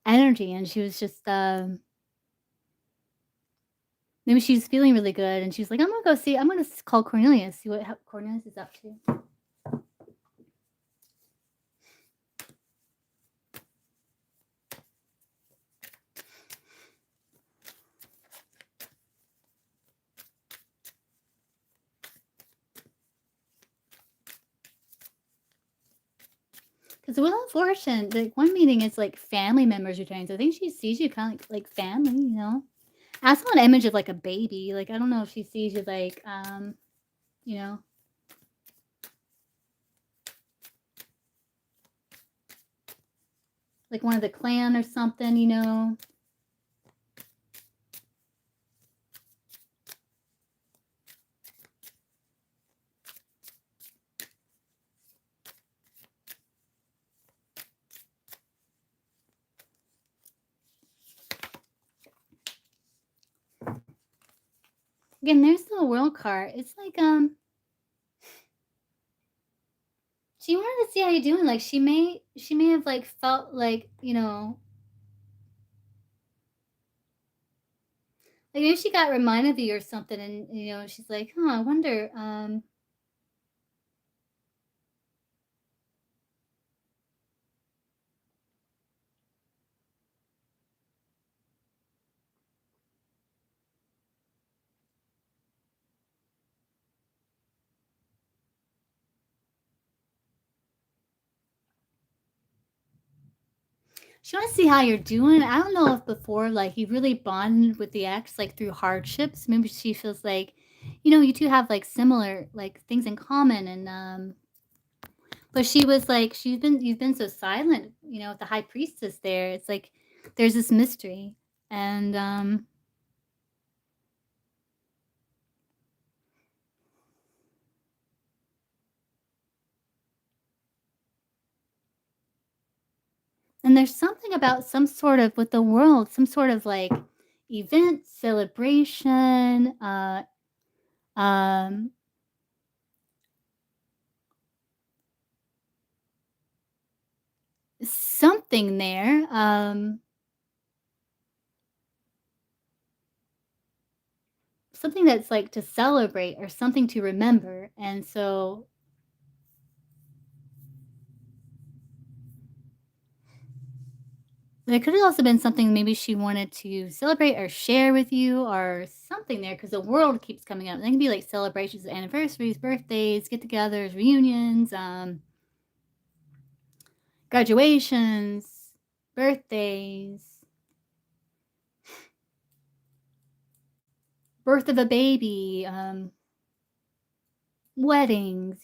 energy, and she was just, maybe she's feeling really good, and she's like, I'm gonna call Cornelius, see what Cornelius is up to." 'Cause the Wheel of Fortune, the one meaning is, like, family members returning, so I think she sees you kinda like family. I saw an image of, like, a baby, like, I don't know if she sees you, like, you know, like one of the clan or something. Again, there's the World card. It's like, she wanted to see how you're doing, like, she may have, like, felt like, maybe she got reminded of you or something and she's like, "Huh, I wonder," she wants to see how you're doing. I don't know if before, like, you really bonded with the ex, like, through hardships. Maybe she feels like you 2 have, like, similar, like, things in common but she was like, you've been so silent, with the high priestess there. It's like there's this mystery. And and there's something about some sort of with the world, some sort of like event, celebration, um something there. Something that's like to celebrate or something to remember. And so there could have also been something maybe she wanted to celebrate or share with you or something there because the world keeps coming up. They can be like celebrations, anniversaries, birthdays, get togethers, reunions, graduations, birthdays, birth of a baby, weddings.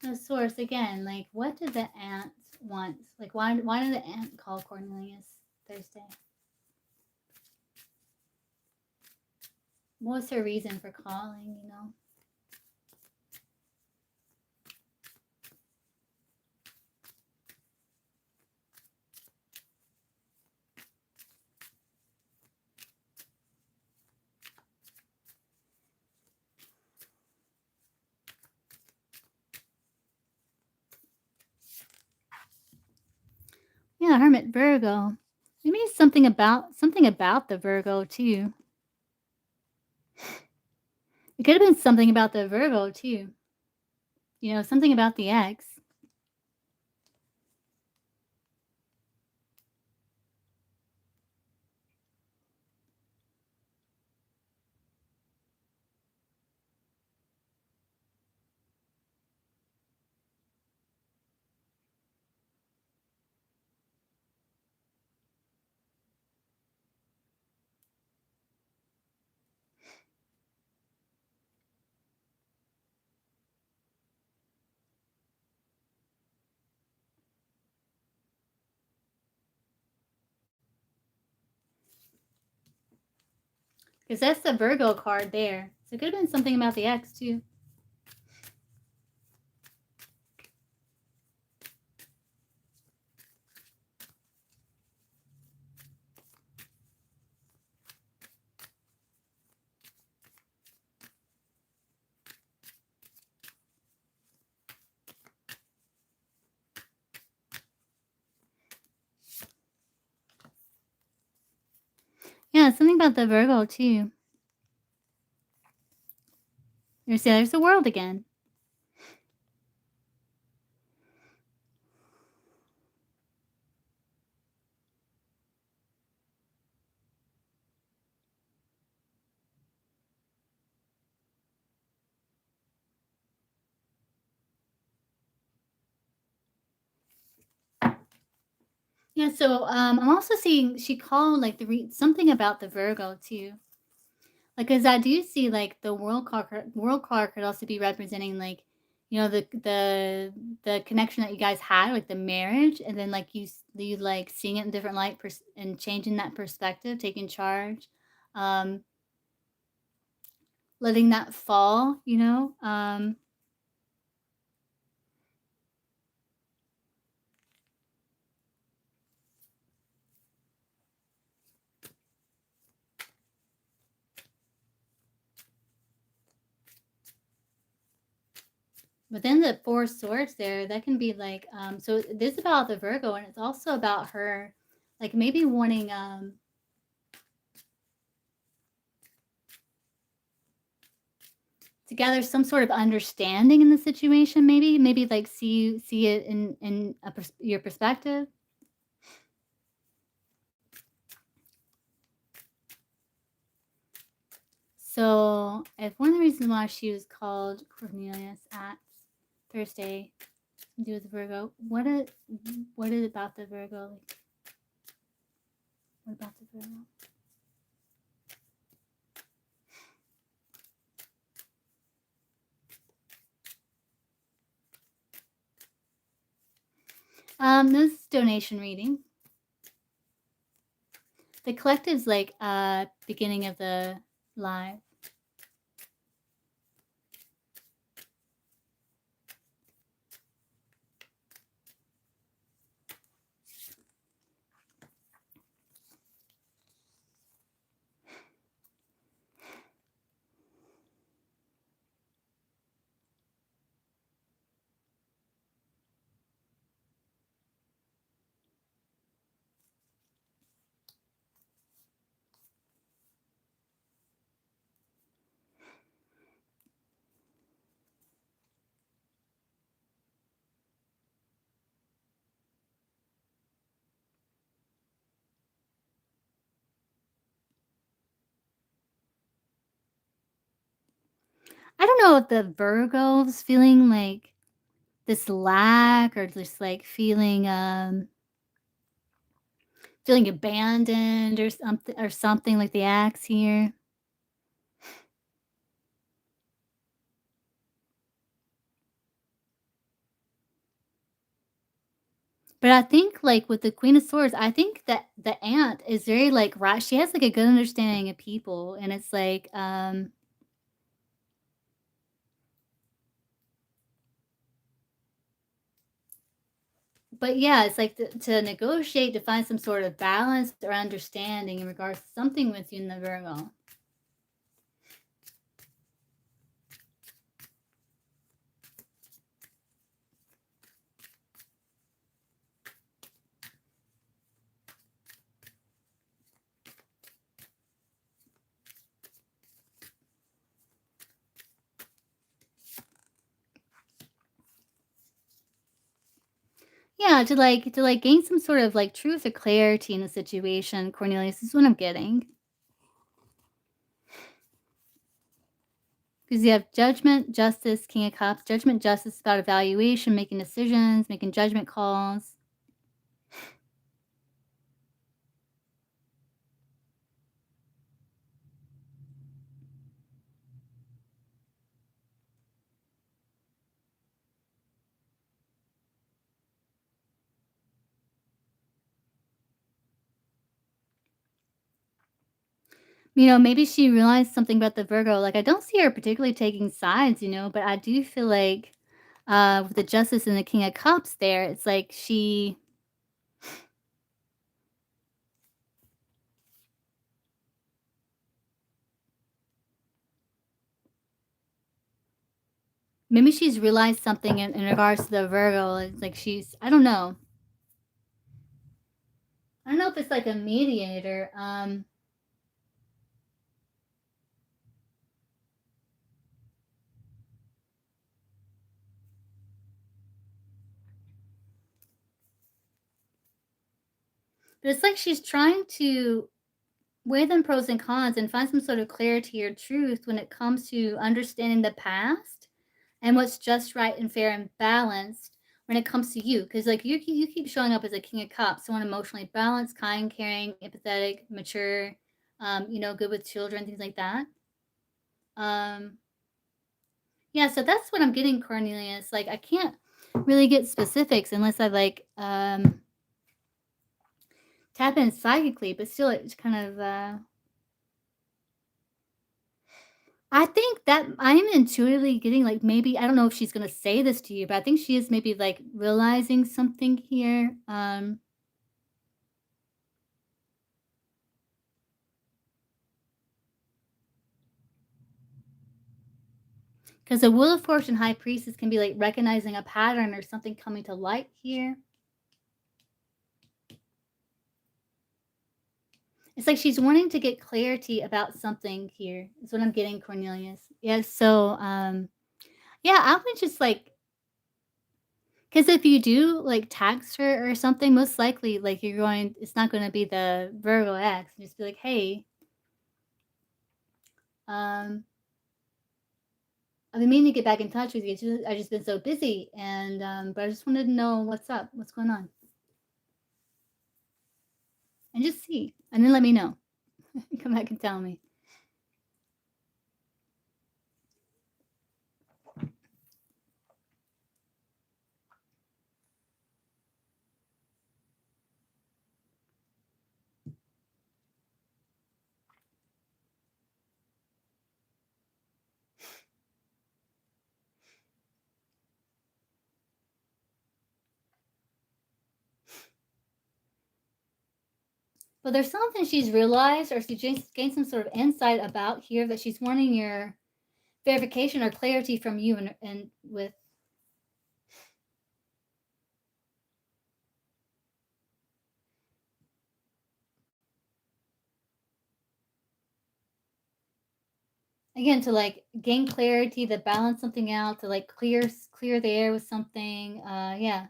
The source again, like what did the ant want? Like why did the ant call Cornelius Thursday? What was her reason for calling, you know? Yeah, Hermit Virgo. Maybe something about the Virgo too. It could have been something about the Virgo too. You know, something about the ex. Because that's the Virgo card there. So it could have been something about the ex too. Yeah, something about the Virgo too. There's the world again. Yeah, so I'm also seeing she called like something about the Virgo too. Like, cause I do see like the world card could also be representing like, you know, the connection that you guys had, like the marriage, and then like you like seeing it in different light and changing that perspective, taking charge, um, letting that fall, you know. But then the four swords there, that can be like, so this is about the Virgo, and it's also about her, like maybe wanting to gather some sort of understanding in the situation, maybe like see it in your perspective. So if one of the reasons why she was called Cornelius at Thursday to do with Virgo, what is about the Virgo? Like, what about the Virgo? This is donation reading. The collective's like beginning of the live. I don't know if the Virgo's feeling like this lack or just like feeling abandoned or something like the axe here. But I think, like, with the Queen of Swords, I think that the aunt is very, like, she has, like, a good understanding of people, and it's like, but yeah, it's like to negotiate, to find some sort of balance or understanding in regards to something with you in the Virgo. Yeah, to like gain some sort of like truth or clarity in the situation, Cornelius, is what I'm getting. Because you have judgment, justice, King of Cups. Judgment, justice about evaluation, making decisions, making judgment calls. Maybe she realized something about the Virgo. Like, I don't see her particularly taking sides, but I do feel like with the Justice and the King of Cups there, it's like maybe she's realized something in regards to the Virgo. It's like I don't know. I don't know if it's like a mediator. But it's like she's trying to weigh the pros and cons and find some sort of clarity or truth when it comes to understanding the past and what's just right and fair and balanced when it comes to you. Because like you keep showing up as a King of Cups, someone emotionally balanced, kind, caring, empathetic, mature, good with children, things like that. Um, yeah, so that's what I'm getting, Cornelius. Like I can't really get specifics unless I like tap in psychically, but still it's kind of I think that I'm intuitively getting, like, maybe I don't know if she's gonna say this to you, but I think she is maybe, like, realizing something here, because the Wheel of Fortune High Priestess can be, like, recognizing a pattern or something coming to light here. It's like she's wanting to get clarity about something here, is what I'm getting, Cornelius. Yeah, so, yeah, I would just, like, because if you do, like, text her or something, most likely, like, it's not gonna be the Virgo X, just be like, "Hey, um" I've been meaning to get back in touch with you. I've just been so busy, and but I just wanted to know what's up, what's going on, and just see, and then let me know. Come back and tell me. But there's something she's realized, or she just gained some sort of insight about here that she's wanting your verification or clarity from you, and with again to like gain clarity, to balance something out, to like clear the air with something. Yeah,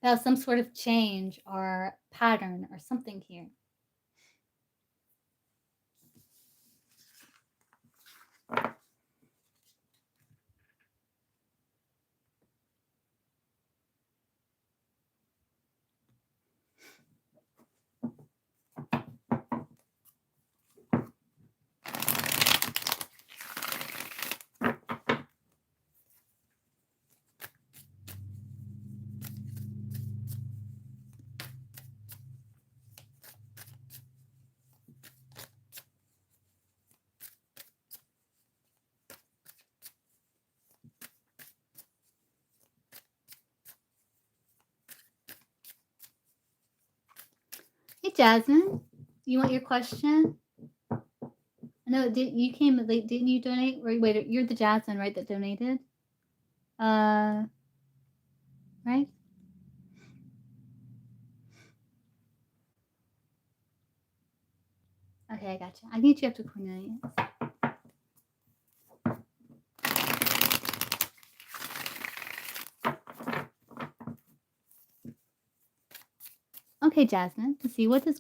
about some sort of change or pattern or something here. Hey, Jasmine. You want your question? No, did you came late? Didn't you donate? Wait, you're the Jasmine, right? That donated. Uh, right? Okay, I gotcha. I need you up to Cornelia. Okay, Jasmine. Let's see. What does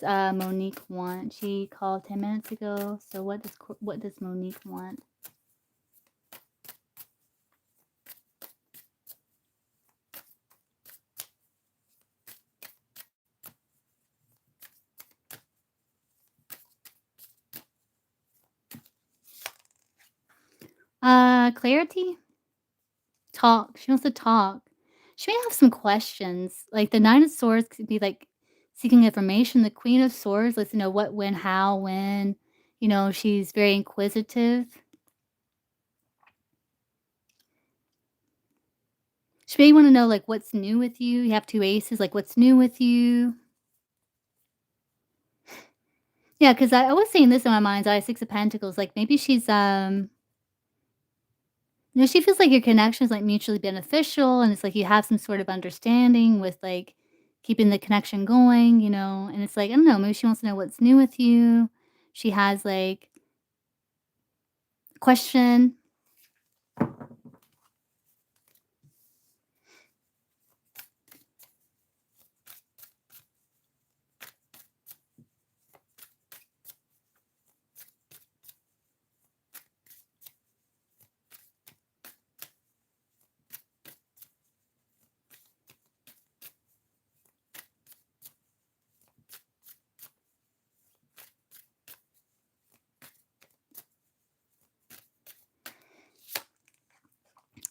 Monique want? She called 10 minutes ago. So what does Monique want? Clarity. Talk. She wants to talk. She may have some questions. Like the Nine of Swords could be like seeking information. The Queen of Swords lets you know what, when, how, when. She's very inquisitive. She may want to know like what's new with you. You have two aces, like what's new with you. Yeah, because I was saying this in my mind's eye, Six of Pentacles. Like maybe she feels like your connection is like mutually beneficial, and it's like you have some sort of understanding with like keeping the connection going. And it's like, I don't know, maybe she wants to know what's new with you. She has like question.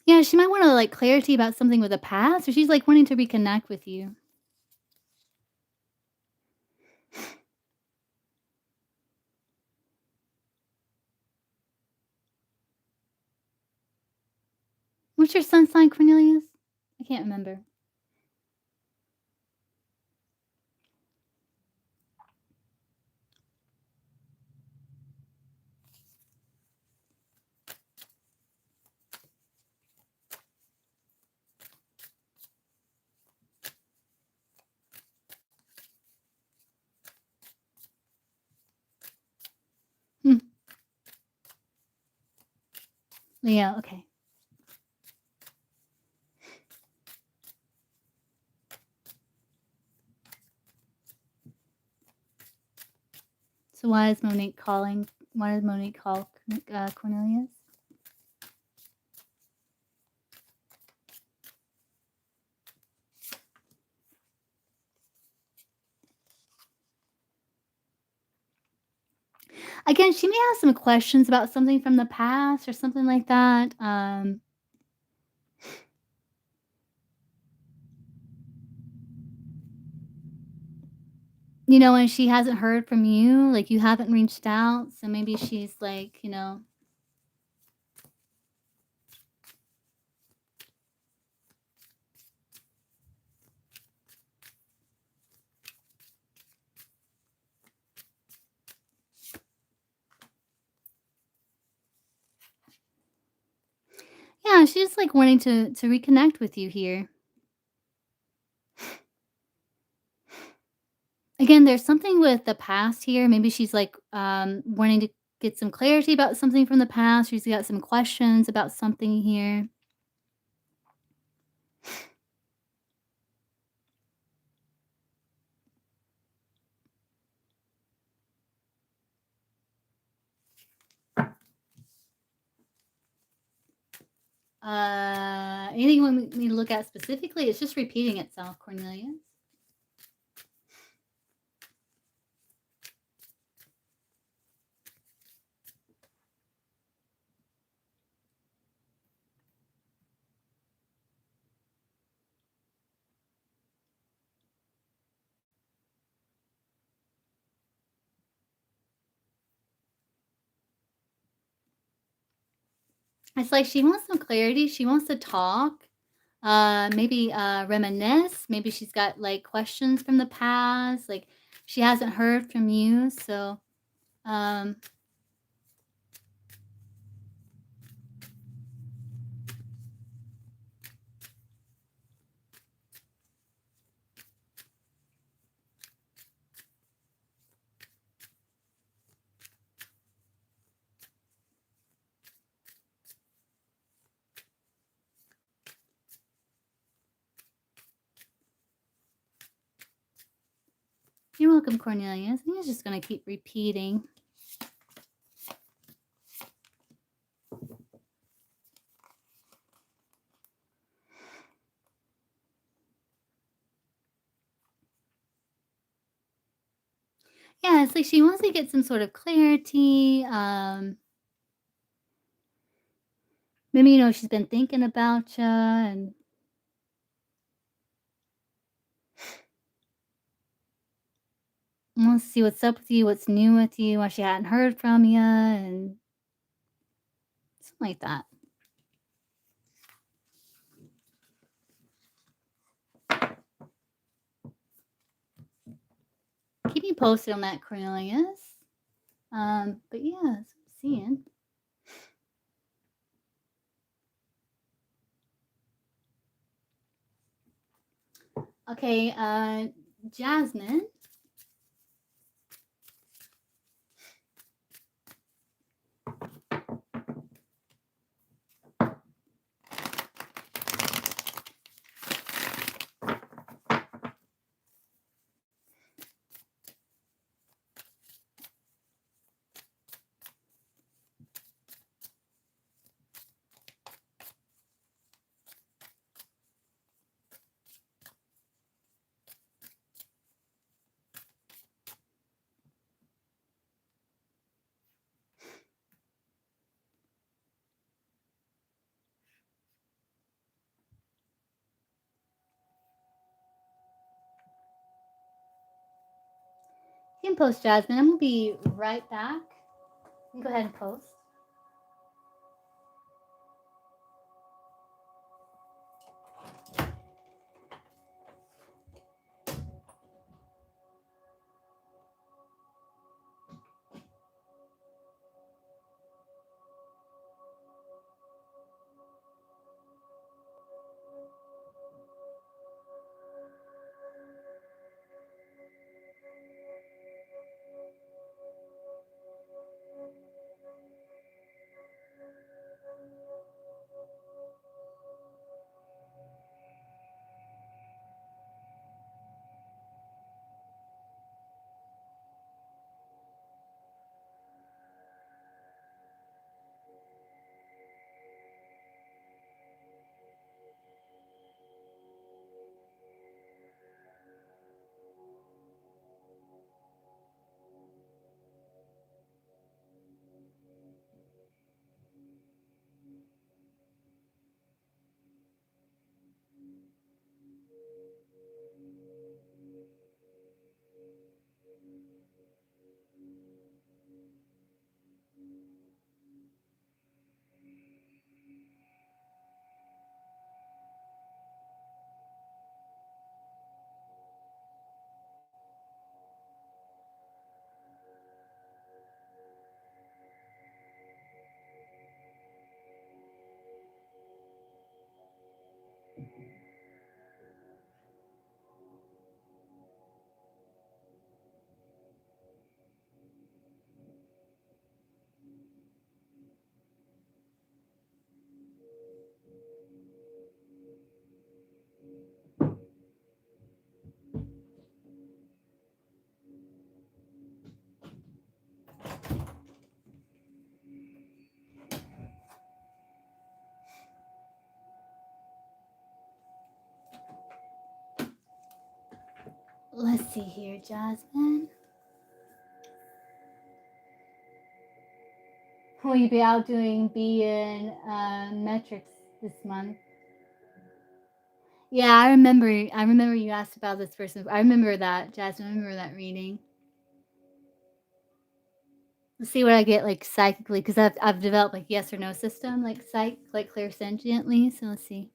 Yeah, she might want to like clarity about something with the past, or she's like wanting to reconnect with you. What's your sun sign, Cornelius? I can't remember. Hmm. Leo, okay. So why is Monique calling? Why did Monique call Cornelius? Again, she may have some questions about something from the past or something like that. And she hasn't heard from you, like you haven't reached out, so maybe she's like. Yeah, she's like wanting to reconnect with you here. Again, there's something with the past here. Maybe she's like wanting to get some clarity about something from the past. She's got some questions about something here. Anything you want me to look at specifically? It's just repeating itself, Cornelius. It's like she wants some clarity. She wants to talk. Maybe reminisce. Maybe she's got like questions from the past. Like she hasn't heard from you, so um you're welcome, Cornelia. I think it's just gonna keep repeating. Yeah, it's like she wants to get some sort of clarity. Maybe, she's been thinking about you and wants to see what's up with you, what's new with you, why she hadn't heard from you, and something like that. Keep me posted on that, Cornelius. But yeah, that's what I'm seeing. Okay, Jasmine. You can post, Jasmine. I'm gonna be right back. You can go ahead and post. Let's see here, Jasmine. Will you be out doing metrics this month? Yeah, I remember. I remember you asked about this person. I remember that, Jasmine. I remember that reading. Let's see what I get like psychically, because I've developed like yes or no system, like like clairsentiently. So let's see.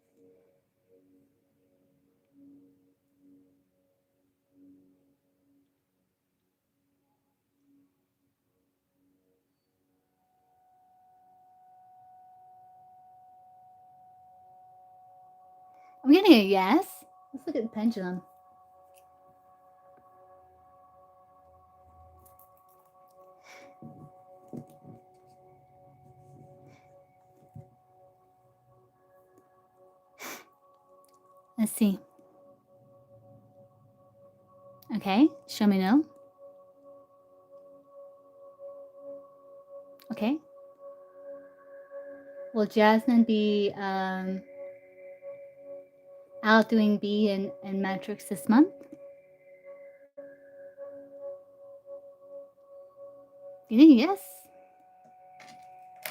I'm getting a yes. Let's look at the pendulum. Let's see. Okay, show me no. Okay. Will Jasmine be out doing B in metrics this month? You think yes?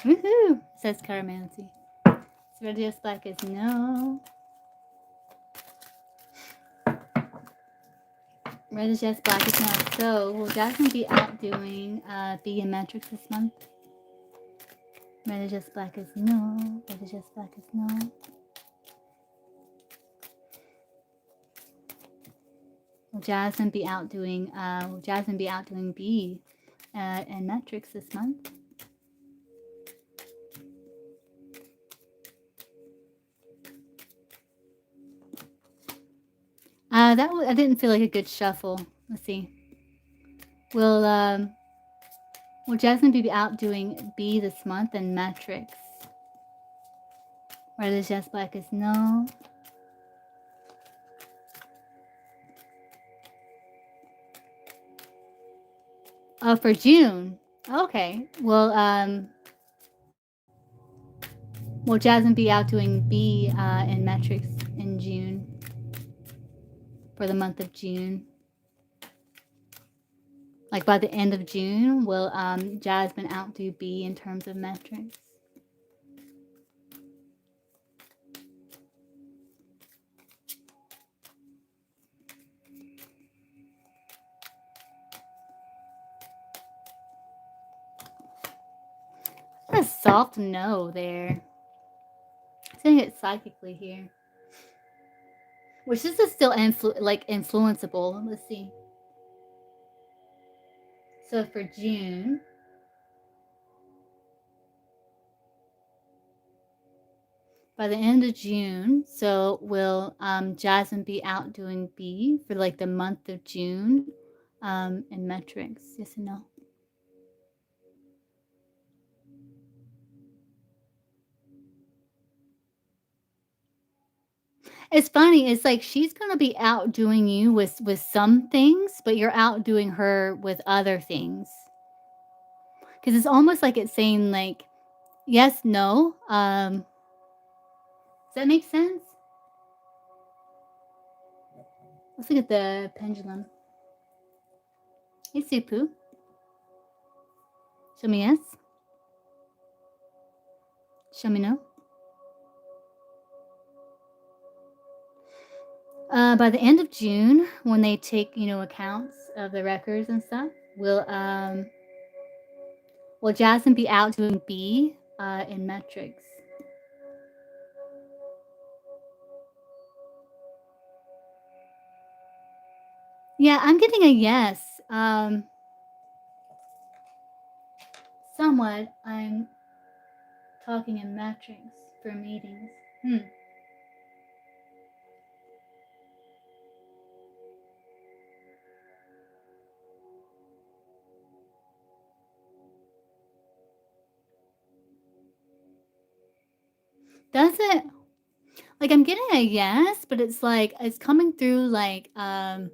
Woohoo! Says Caramancy. Radius Black is no. Radius Black is no. So will Jasmine be out doing B in metrics this month? Radius Black is no. Radius Black is no. Will Jasmine be out doing B in metrics this month? I didn't feel like a good shuffle. Let's see. Will Jasmine be out doing B this month in metrics? Radius Black is no. Oh, for June. Okay. Will Jasmine be out doing B in metrics in June? For the month of June? Like by the end of June, will Jasmine outdo B in terms of metrics? A soft no there. I'm saying it psychically here. Which this is still influenceable. Let's see. So for June, by the end of June, so will Jasmine be out doing B for like the month of June in metrics? Yes and no. It's funny. It's like she's gonna be outdoing you with some things, but you're outdoing her with other things. Because it's almost like it's saying like yes, no. Does that make sense? Let's look at the pendulum. Hey, Supu. Show me yes. Show me no. By the end of June, when they take accounts of the records and stuff, will Jasmine be out doing B in metrics? Yeah, I'm getting a yes. Somewhat. I'm talking in metrics for meetings. Does it? Like I'm getting a yes, but it's like it's coming through like there's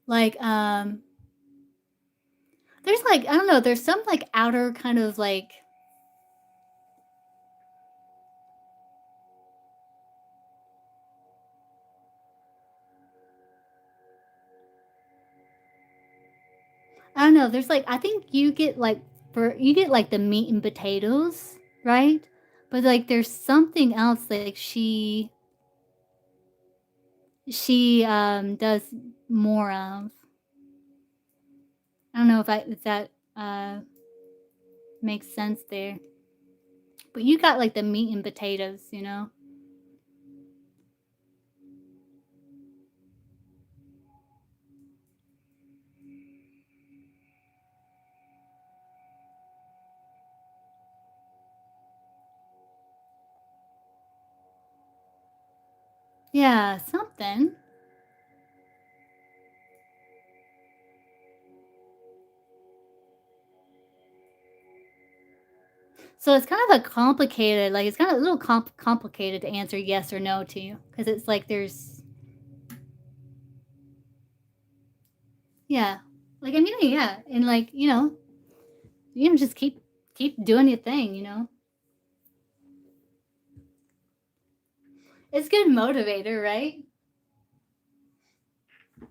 like I don't know, there's some like outer kind of like I don't know, there's like I think you get like the meat and potatoes, right? But like there's something else like she does more of. I don't know if that makes sense there. But you got like the meat and potatoes, you know? Yeah, something. So it's kind of a complicated, like, it's kind of a little complicated to answer yes or no to you, because it's like there's yeah. Like, I mean, yeah, and, like, just keep doing your thing, you know? It's good motivator, right? A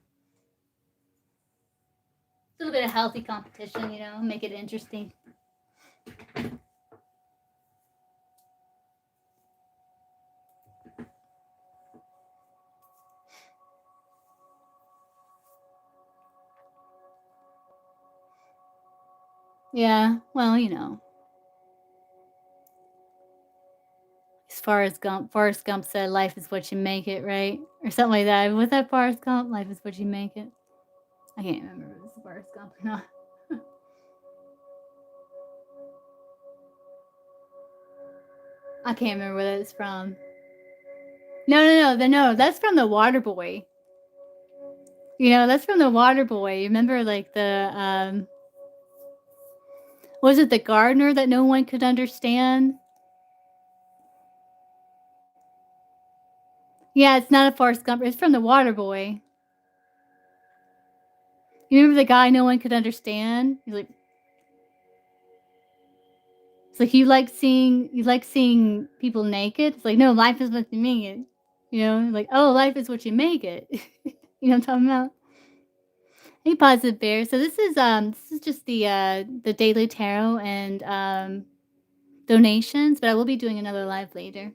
little bit of healthy competition, make it interesting. Yeah, well, as far as Forrest Gump said, "Life is what you make it," right? Or something like that. Was that Forrest Gump? "Life is what you make it." I can't remember if it was Forrest Gump or not. I can't remember where that's from. No, no, no, no, that's from The Waterboy. That's from The Waterboy. You remember, like, was it the gardener that no one could understand? Yeah, it's not a Forrest Gump, it's from The Waterboy. You remember the guy no one could understand? He's like it's like, "You like seeing people naked?" It's like, "No, life is what you make it." Like, "Oh, life is what you make it." You know what I'm talking about? Hey, Positive Bear. So this is just the daily tarot and, donations, but I will be doing another live later.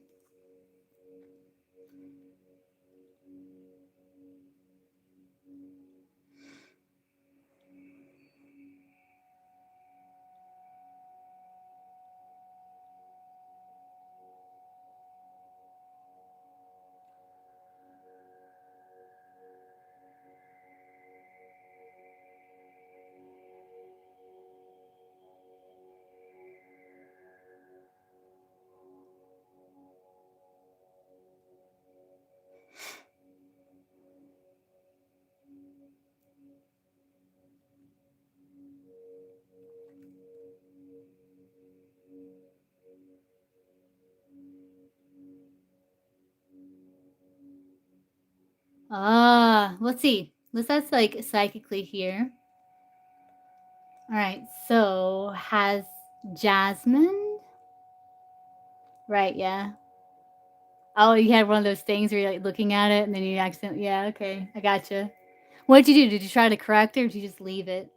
Let's see. Let's ask, like, psychically here. Alright, so has Jasmine right, yeah. Oh, you had one of those things where you're, like, looking at it and then you accidentally yeah, okay, I gotcha. What'd you do? Did you try to correct it or did you just leave it?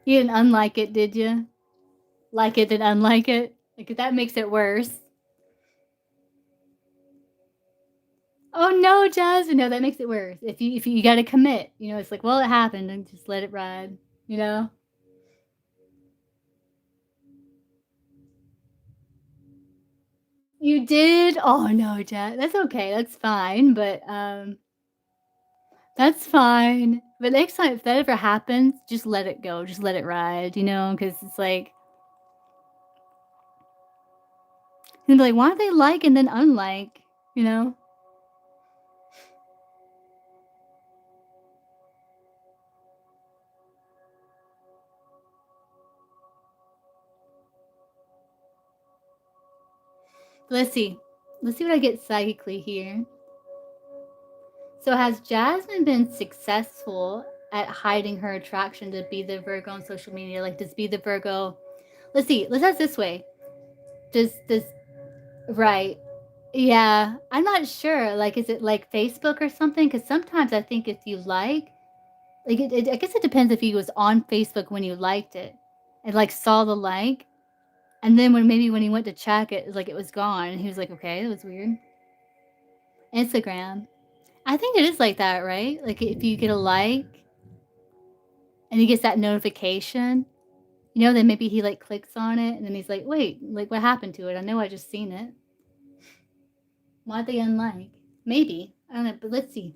You didn't unlike it, did you? Like it, then unlike it? Like, that makes it worse. Oh, no, Jasmine, no, that makes it worse. If you gotta commit, it's like, "Well, it happened, and just let it ride," you know? You did? Oh, no, that's okay, that's fine, but, that's fine. But next time, if that ever happens, just let it go, just let it ride, because it's like and be like, "Why do they like and then unlike?" You know? Let's see. Let's see what I get psychically here. So has Jasmine been successful at hiding her attraction to Be the Virgo on social media? Like, does Be the Virgo let's see, let's ask this way. Does right. Yeah, I'm not sure. Like, is it like Facebook or something? Because sometimes I think if you like I guess it depends if he was on Facebook when you liked it and like saw the like, and then when he went to check it, like it was gone, and he was like, okay, that was weird. Instagram. I think it is like that, right? Like if you get a like and he gets that notification, then maybe he like clicks on it and then he's like, wait, like what happened to it? I know I just seen it. Why'd they unlike? Maybe. I don't know, but let's see.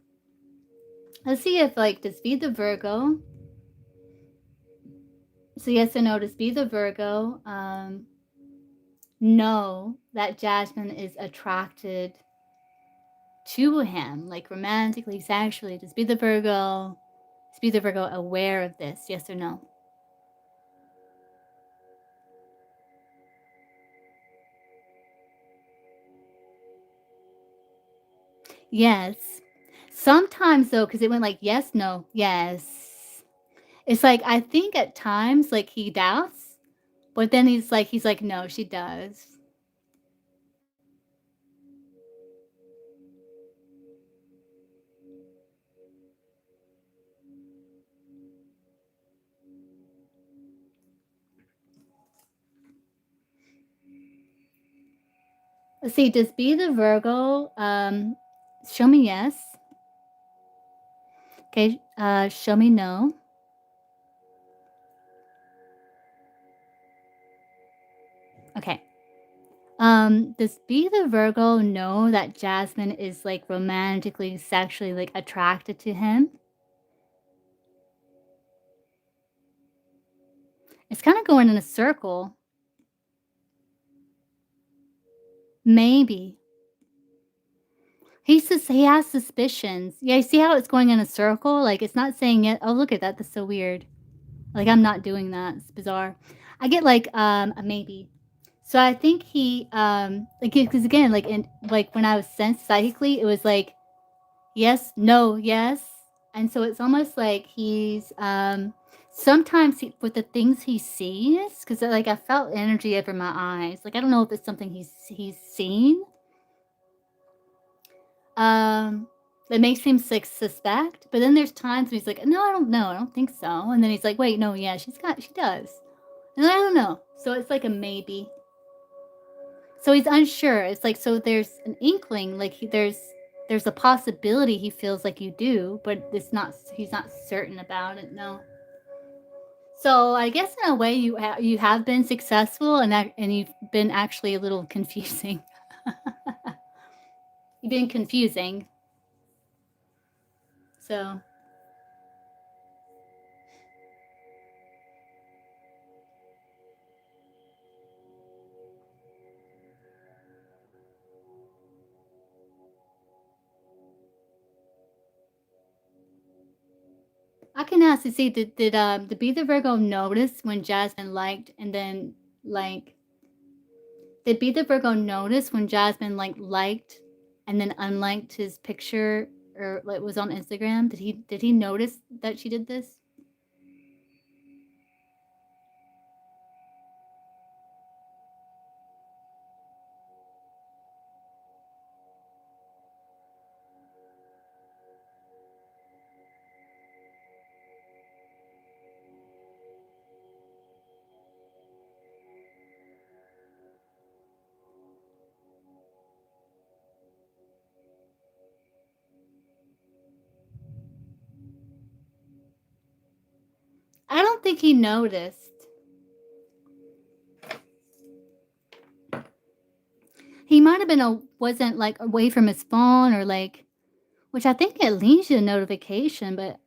Let's see if like does be the Virgo. So yes or no, does be the Virgo know that Jasmine is attracted to him, like romantically, sexually? Is be the Virgo aware of this? Yes or no? Yes. Sometimes though, because it went like yes, no, yes. It's like I think at times like he doubts, but then he's like, no, she does. Let's see, does be the Virgo show me yes? Okay, show me no. Okay. Does be the Virgo know that Jasmine is like romantically, sexually like attracted to him? It's kind of going in a circle. Maybe. He has suspicions. Yeah, you see how it's going in a circle? Like it's not saying it. Oh, look at that. That's so weird. Like I'm not doing that. It's bizarre. I get like a maybe. So I think he like because again like when I was sensed psychically, it was like yes, no, yes. And so it's almost like he's sometimes with the things he sees, because like I felt energy over my eyes. Like I don't know if it's something he's seen um that makes him like suspect. But then there's times when he's like, no, I don't know, I don't think so. And then he's like, wait, no, yeah, she does. And I don't know. So it's like a maybe. So he's unsure. It's like so there's an inkling, like there's a possibility he feels like you do, but it's not he's not certain about it. No. So I guess in a way you have been successful and you've been actually a little confusing. You've been confusing. So I can ask to see did Be the Virgo notice when Jasmine liked and then like did Be the Virgo notice when Jasmine liked and then unliked his picture or like was on Instagram? Did he notice that she did this? I don't think he noticed. He might have been wasn't like away from his phone or like which I think it leaves you a notification, but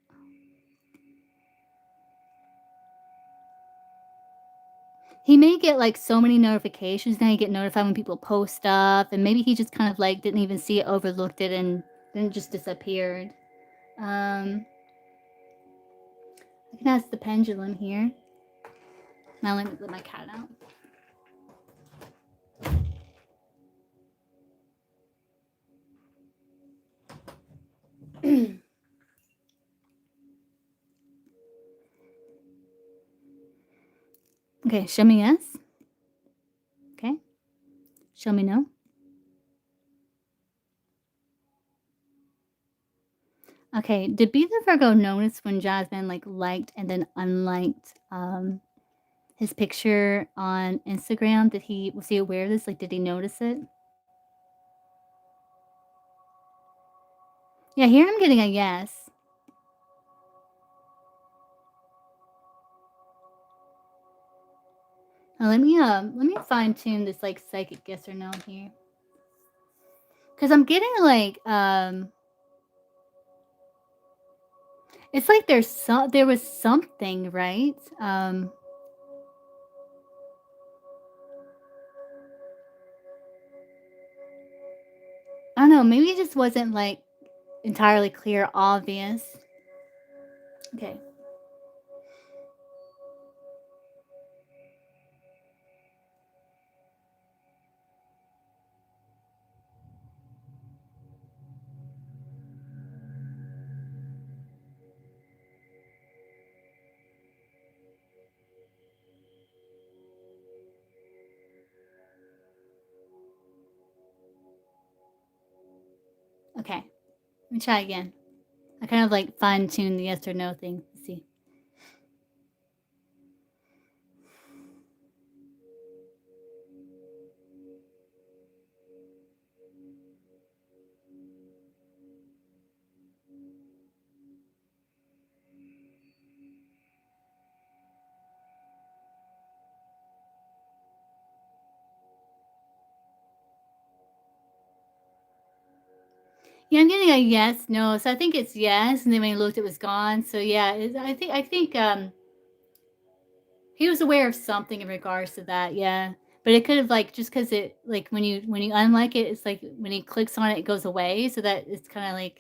he may get like so many notifications now. You get notified when people post stuff, and maybe he just kind of like didn't even see it, overlooked it, and then just disappeared. Um, I can ask the pendulum here. Now let me let my cat out. Okay, show me yes. Okay, show me no. Okay, did Be the Virgo notice when Jasmine like liked and then unliked his picture on Instagram? Was he aware of this? Like, did he notice it? Yeah, here I'm getting a yes. Now let me fine tune this like psychic yes or no here, because I'm getting like it's like there was something right. I don't know, maybe it just wasn't, like, entirely clear, obvious. Okay, okay, let me try again. I kind of, like, fine-tune the yes or no thing. Let's see. Yeah, I'm getting a yes, no, so I think it's yes, and then when he looked, it was gone, so yeah, I think, he was aware of something in regards to that, yeah, but it could have, like, just because it like, when you unlike it, it's like when he clicks on it, it goes away, so that it's kinda like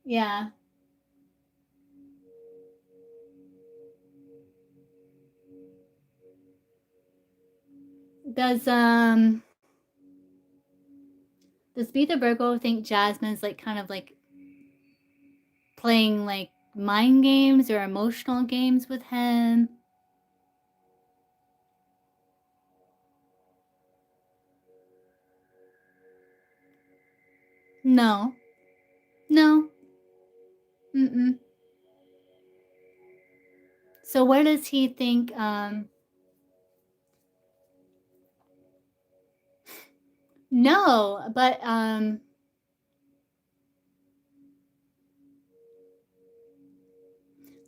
yeah. Does, does Be the Virgo think Jasmine's, like, kind of, like, playing, like, mind games or emotional games with him? No. No. Mm-mm. So where does he think, no, but,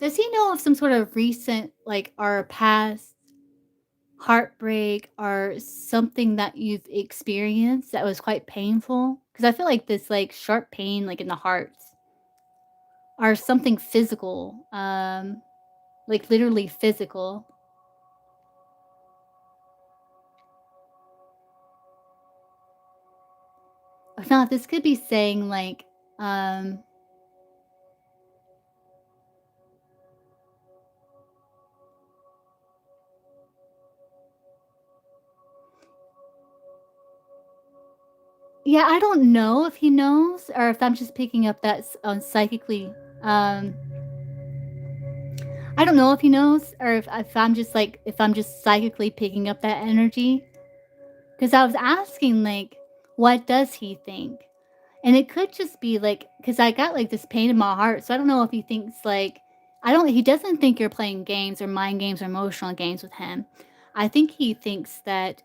does he know of some sort of recent, like, or past heartbreak or something that you've experienced that was quite painful? Because I feel like this, like, sharp pain, like, in the heart or something physical, like, literally physical. If not, this could be saying, like, um yeah, I don't know if he knows or if I'm just picking up that psychically, um I don't know if he knows or if I'm just, like if I'm just psychically picking up that energy. Because I was asking, like, what does he think? And it could just be, like, because I got, like, this pain in my heart, so I don't know if he thinks, like I don't he doesn't think you're playing games or mind games or emotional games with him. I think he thinks that,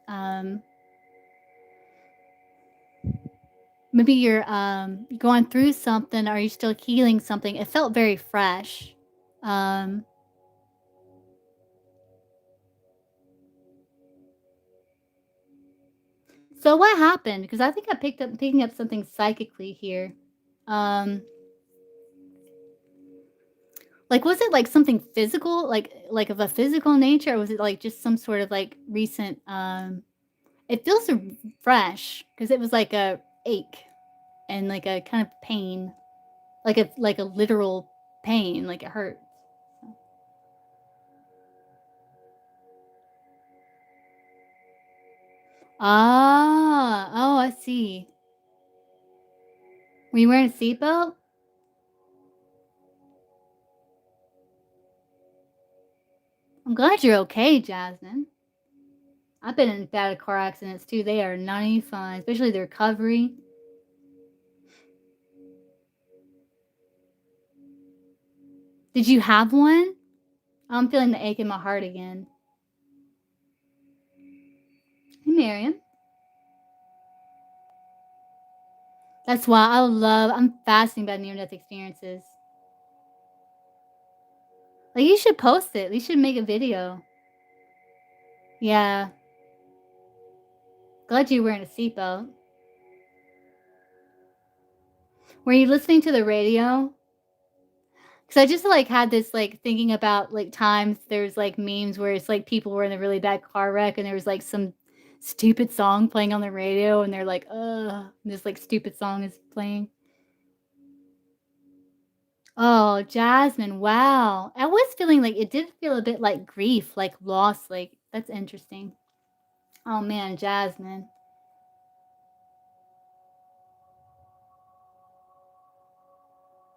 maybe you're going through something or you're still healing something. It felt very fresh. Um, so what happened? Because I think I picking up something psychically here. Um, like, was it, like, something physical, like, of a physical nature, or was it, like, just some sort of, like, recent, it feels fresh because it was like a ache and, like, a kind of pain, like a literal pain, like, it hurt. Ah, oh, I see. Were you wearing a seatbelt? I'm glad you're okay, Jasmine. I've been in bad car accidents too, they are not any fun, especially the recovery. Did you have one? I'm feeling the ache in my heart again. Hey, Marion. That's why I'm fascinated by near-death experiences. Like, you should post it. You should make a video. Yeah. Glad you're wearing a seatbelt. Were you listening to the radio? Because I just, like, had this, like, thinking about, like, times there's, like, memes where it's, like, people were in a really bad car wreck and there was, like, some stupid song playing on the radio and they're like, this like stupid song is playing. Oh, Jasmine, wow. I was feeling like it did feel a bit like grief, like loss, like that's interesting. Oh man, Jasmine.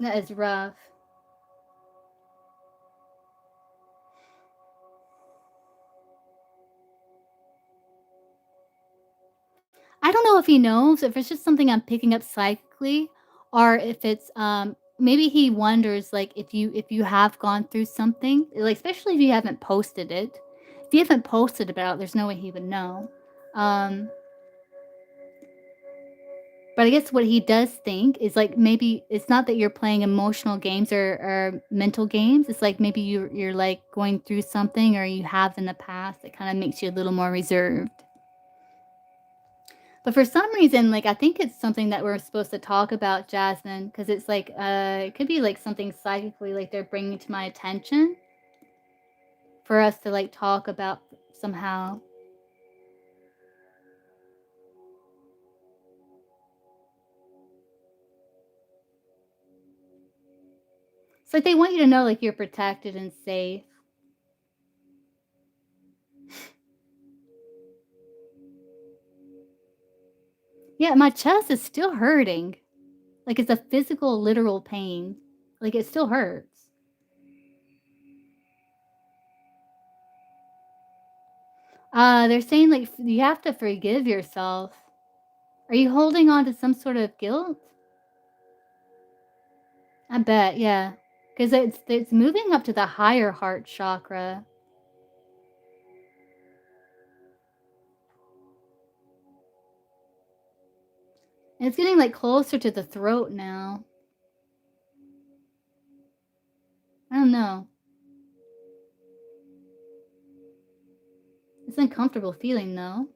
That is rough. I don't know if he knows, if it's just something I'm picking up psychically, or if it's maybe he wonders like if you have gone through something, like especially if you haven't posted it. If you haven't posted about it, there's no way he would know. Um but I guess what he does think is like maybe it's not that you're playing emotional games or mental games. It's like maybe you're like going through something or you have in the past that kind of makes you a little more reserved. But for some reason, like, I think it's something that we're supposed to talk about, Jasmine, because it's like, it could be like something psychically, like they're bringing to my attention for us to like talk about somehow. It's like they want you to know, like, you're protected and safe. Yeah, my chest is still hurting. Like, it's a physical, literal pain. Like, it still hurts. They're saying, like, you have to forgive yourself. Are you holding on to some sort of guilt? I bet, yeah. Because it's moving up to the higher heart chakra. And it's getting, like, closer to the throat now. I don't know. It's an uncomfortable feeling, though.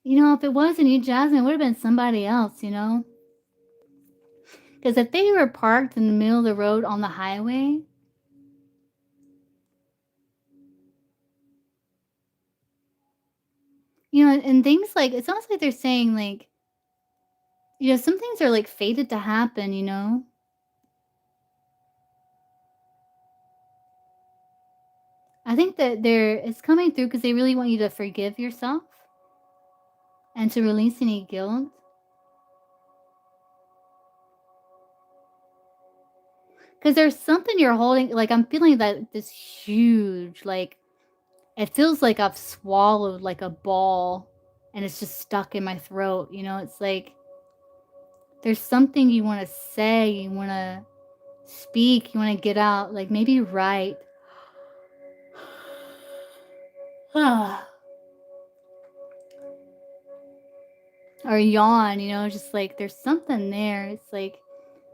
You know, if it wasn't you, Jasmine, it would've been somebody else, you know? Because if they were parked in the middle of the road on the highway, you know, and things like it's almost like they're saying, like, you know, some things are, like, fated to happen, you know? I think that it's coming through because they really want you to forgive yourself and to release any guilt. Because there's something you're holding like, I'm feeling that this huge, like it feels like I've swallowed, like, a ball, and it's just stuck in my throat, you know? It's like there's something you wanna say, you wanna speak, you wanna get out, like, maybe write. Or yawn, you know? Just, like, there's something there. It's like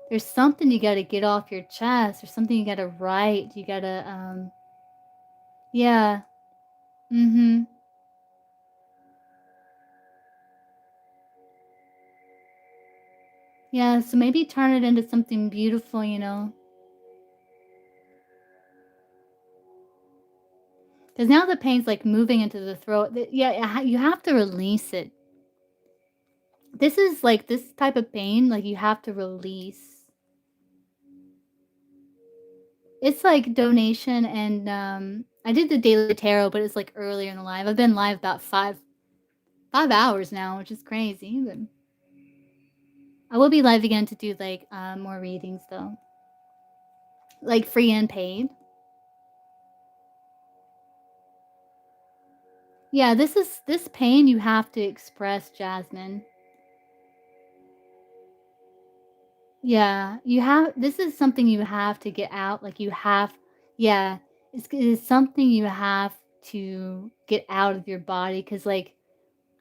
there's something you gotta get off your chest, or something you gotta write, you gotta, yeah. Mhm. Yeah, so maybe turn it into something beautiful, you know? Because now the pain's, like, moving into the throat. Yeah, you have to release it. This is, like this type of pain, like, you have to release. It's, like, donation and, I did the daily tarot, but it's, like, earlier in the live. I've been live about 5 hours now, which is crazy, but I will be live again to do, like, more readings, though. Like, free and paid. Yeah, this pain you have to express, Jasmine. Yeah, you have this is something you have to get out, like, you have yeah, It's something you have to get out of your body because, like,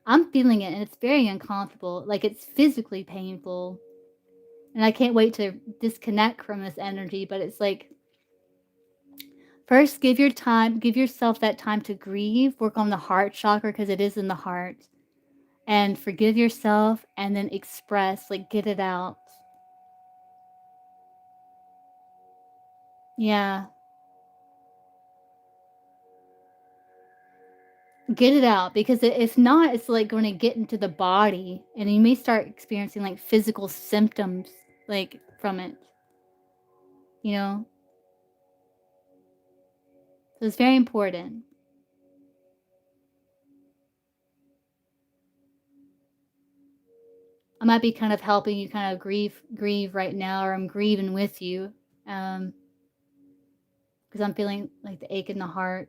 I'm feeling it and it's very uncomfortable. Like, it's physically painful. And I can't wait to disconnect from this energy. But it's like, first, give yourself that time to grieve, work on the heart chakra because it is in the heart, and forgive yourself and then express, like, get it out. Yeah. Get it out because if not, it's like going to get into the body and you may start experiencing like physical symptoms like from it, you know? So it's very important. I might be kind of helping you kind of grieve right now, or I'm grieving with you. Um, because I'm feeling like the ache in the heart.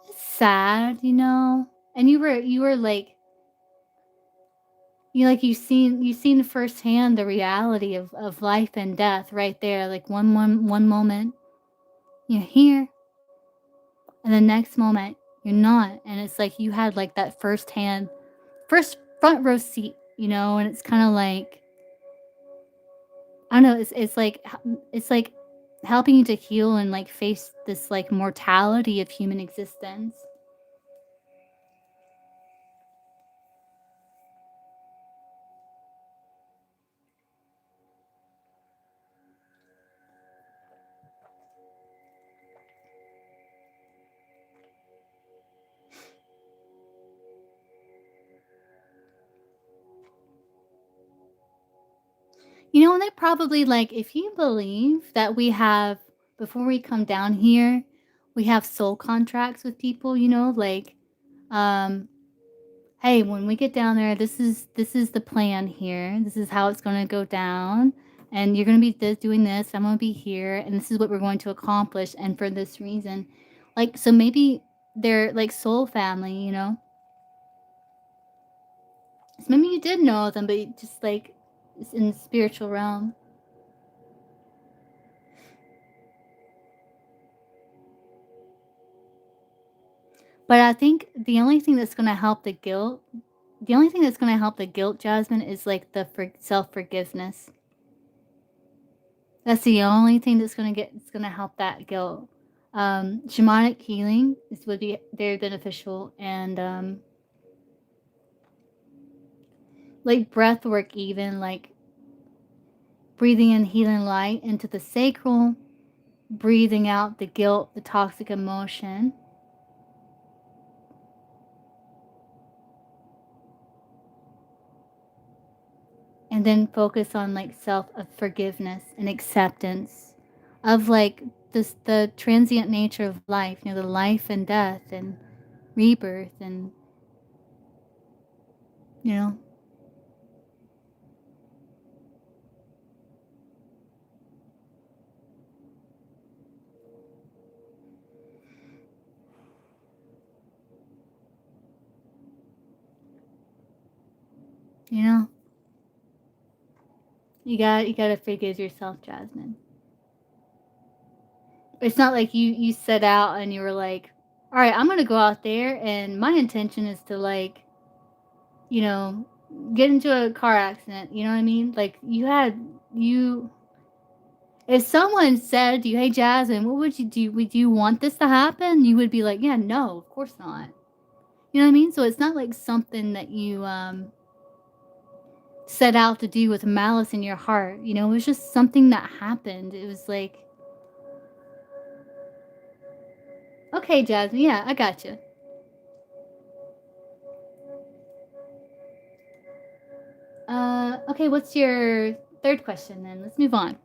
It's sad, you know? And you were like you seen firsthand the reality of life and death right there. Like one moment you're here and the next moment you're not. And it's like you had like that first front row seat, you know, and it's kind of like I don't know, it's like helping you to heal and like face this like mortality of human existence. You know, and they probably like if you believe that we have before we come down here, we have soul contracts with people, you know, like um hey, when we get down there, this is the plan here. This is how it's going to go down. And you're going to be doing this. I'm going to be here, and this is what we're going to accomplish. And for this reason, like, so maybe they're like soul family, you know. So maybe you did know them, but just like it's in the spiritual realm. But I think the only thing that's going to help the guilt, Jasmine, is like the self forgiveness. That's the only thing that's gonna help that guilt. Shamanic healing would be very beneficial, and like breath work, even like breathing in healing light into the sacral, breathing out the guilt, the toxic emotion, and then focus on like self forgiveness and acceptance of like the transient nature of life, you know, the life and death and rebirth, and you know, you know. You gotta forgive yourself, Jasmine. It's not like you set out and you were like, all right, I'm gonna go out there and my intention is to like, you know, get into a car accident. You know what I mean? Like you. If someone said to you, "Hey, Jasmine, what would you do? Would you want this to happen?" You would be like, "Yeah, no, of course not." You know what I mean? So it's not like something that you set out to do with malice in your heart. You know, it was just something that happened. It was like, okay, Jasmine, yeah, I got you. Okay, what's your third question then? Let's move on.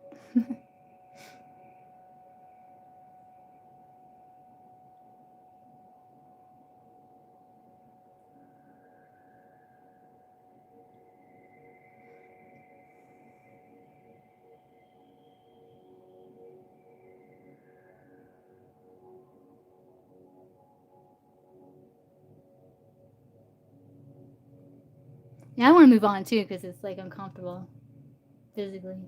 Yeah, I want to move on too because it's like uncomfortable physically.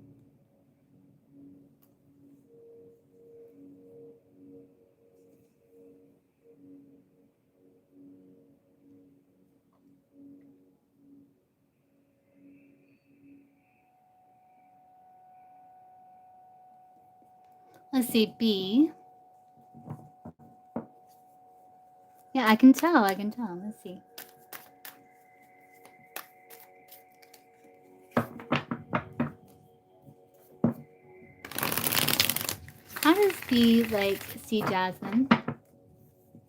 Let's see, B. Yeah, I can tell. I can tell. Let's see. How does B like see Jasmine?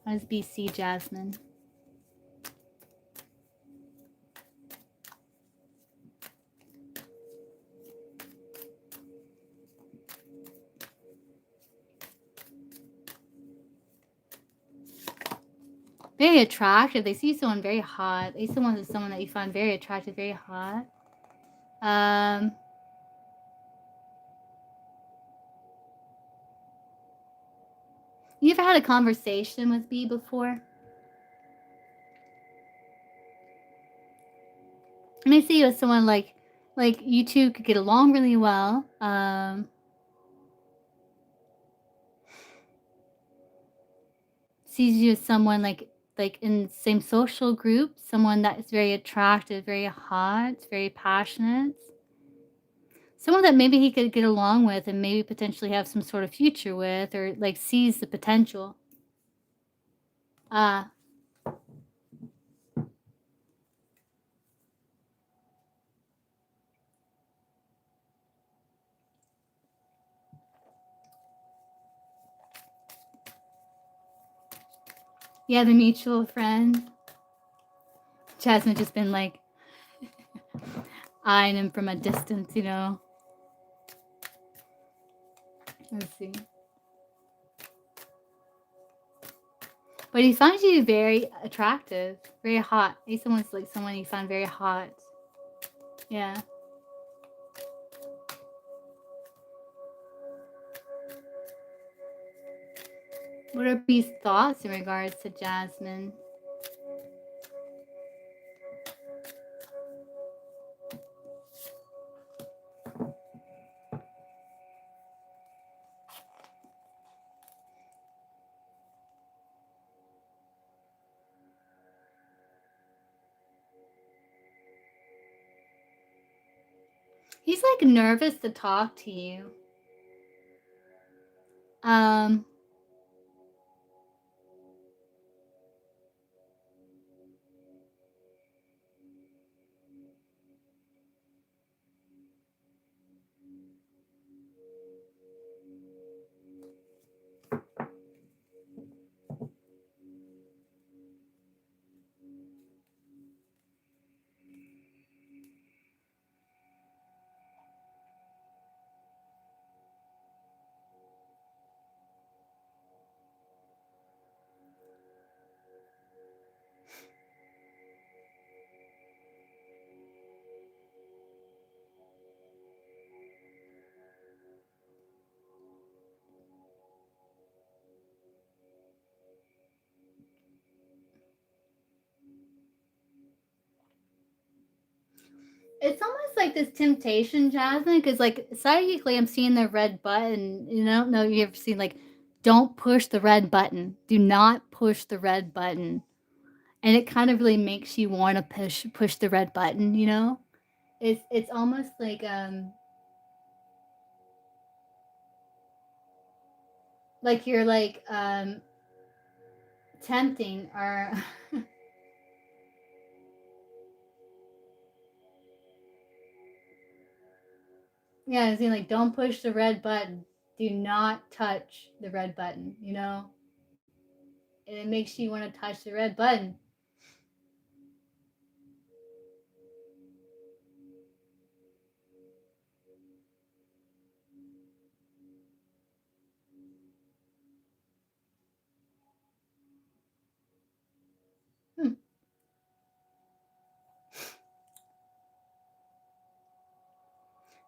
How does B see Jasmine? Very attractive. They see someone very hot. They see someone that you find very attractive, very hot. You ever had a conversation with B before? And I see you as someone like you two could get along really well. Sees you as someone like in the same social group, someone that is very attractive, very hot, very passionate. Someone that maybe he could get along with and maybe potentially have some sort of future with, or like sees the potential. Uh yeah, the mutual friend. Jasmine just been like eyeing him from a distance, you know. Let's see. But he finds you very attractive, very hot. He's someone's like someone you find very hot. Yeah. What are B's thoughts in regards to Jasmine? He's like nervous to talk to you. Um, it's almost like this temptation, Jasmine, because like psychically, I'm seeing the red button. You know, I don't know if you ever seen like, don't push the red button. Do not push the red button, and it kind of really makes you want to push the red button. You know, it's almost like you're like tempting or yeah, I'm saying like don't push the red button. Do not touch the red button. You know, and it makes you want to touch the red button. Hmm.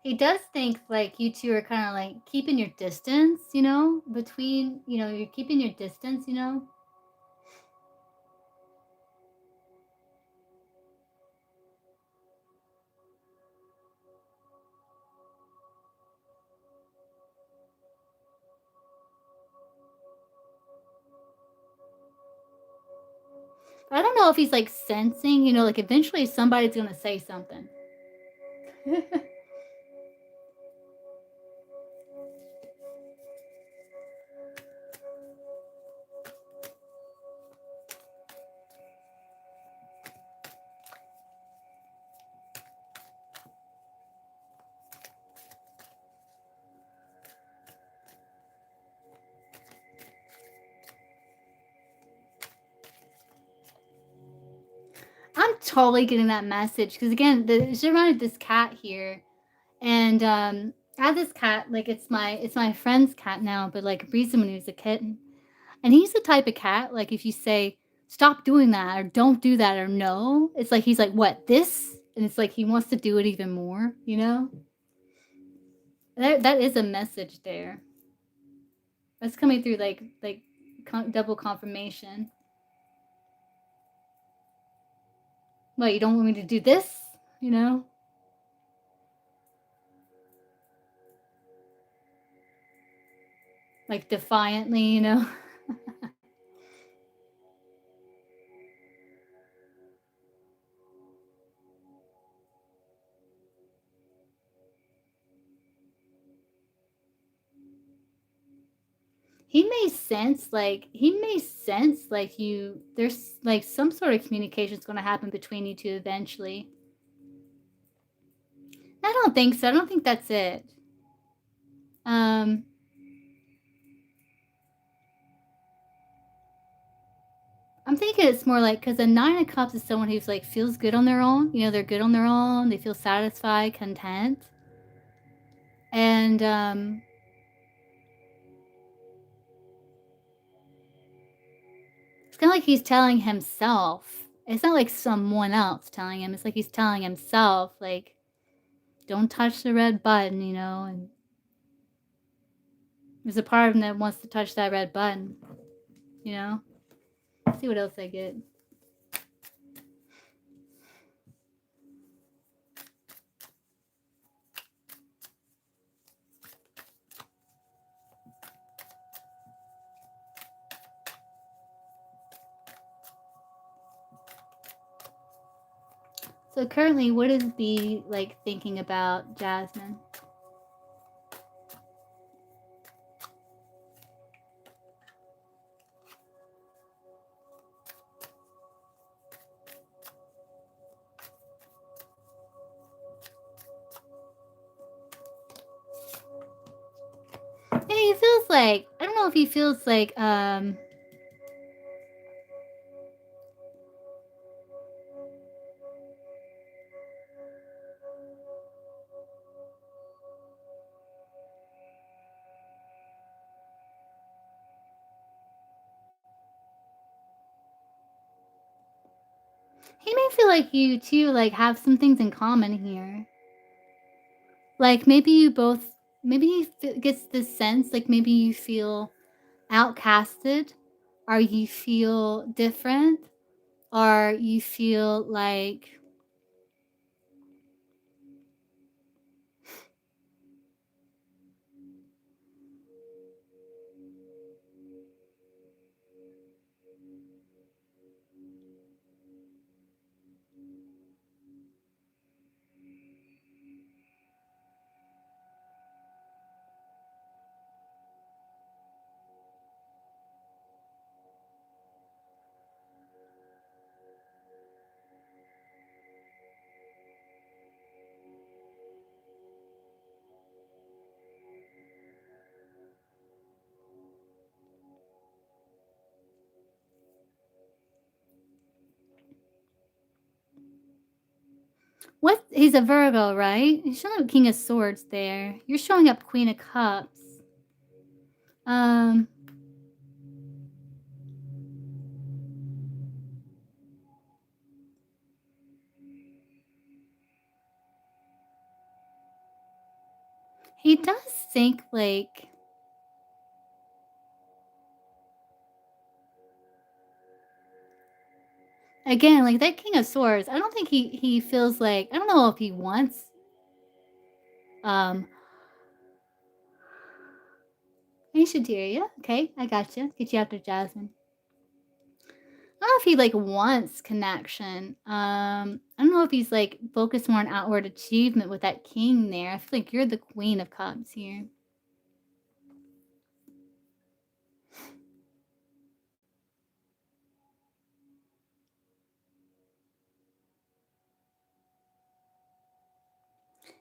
He does think like you two are kind of like keeping your distance, you know, between, you know, you're keeping your distance, you know. I don't know if he's like sensing, like eventually somebody's gonna say something. I'm totally getting that message because again, it's reminded this cat here, and I have this cat. Like it's my friend's cat now, but like Breezy when he was a kitten, and he's the type of cat like if you say stop doing that or don't do that or no, it's like he's like what this, and it's like he wants to do it even more. That is a message there. That's coming through double confirmation. What, you don't want me to do this? You know? Like defiantly. He may sense like there's like some sort of communication is going to happen between you two eventually. I don't think so. I don't think that's it. Um, I'm thinking it's more like because a nine of cups is someone who's like feels good on their own. They're good on their own. They feel satisfied, content, and it's kind of like he's telling himself. It's not like someone else telling him. It's like he's telling himself, like, don't touch the red button. And there's a part of him that wants to touch that red button. You know. Let's see what else I get. So currently, what is B like thinking about Jasmine? Yeah, he feels like I don't know if he feels like he may feel like you two like have some things in common here. Like maybe he gets this sense like maybe you feel outcasted, or you feel different, or you feel like what? He's a Virgo, right? He's showing up King of Swords there. You're showing up Queen of Cups. Um, he does think like again, like that King of Swords. I don't think he feels like I don't know if he wants um Ancient Area. Okay, I got you. Get you after Jasmine. I don't know if he, like, wants connection. I don't know if he's, like, focused more on outward achievement with that king there. I feel like you're the queen of cups here.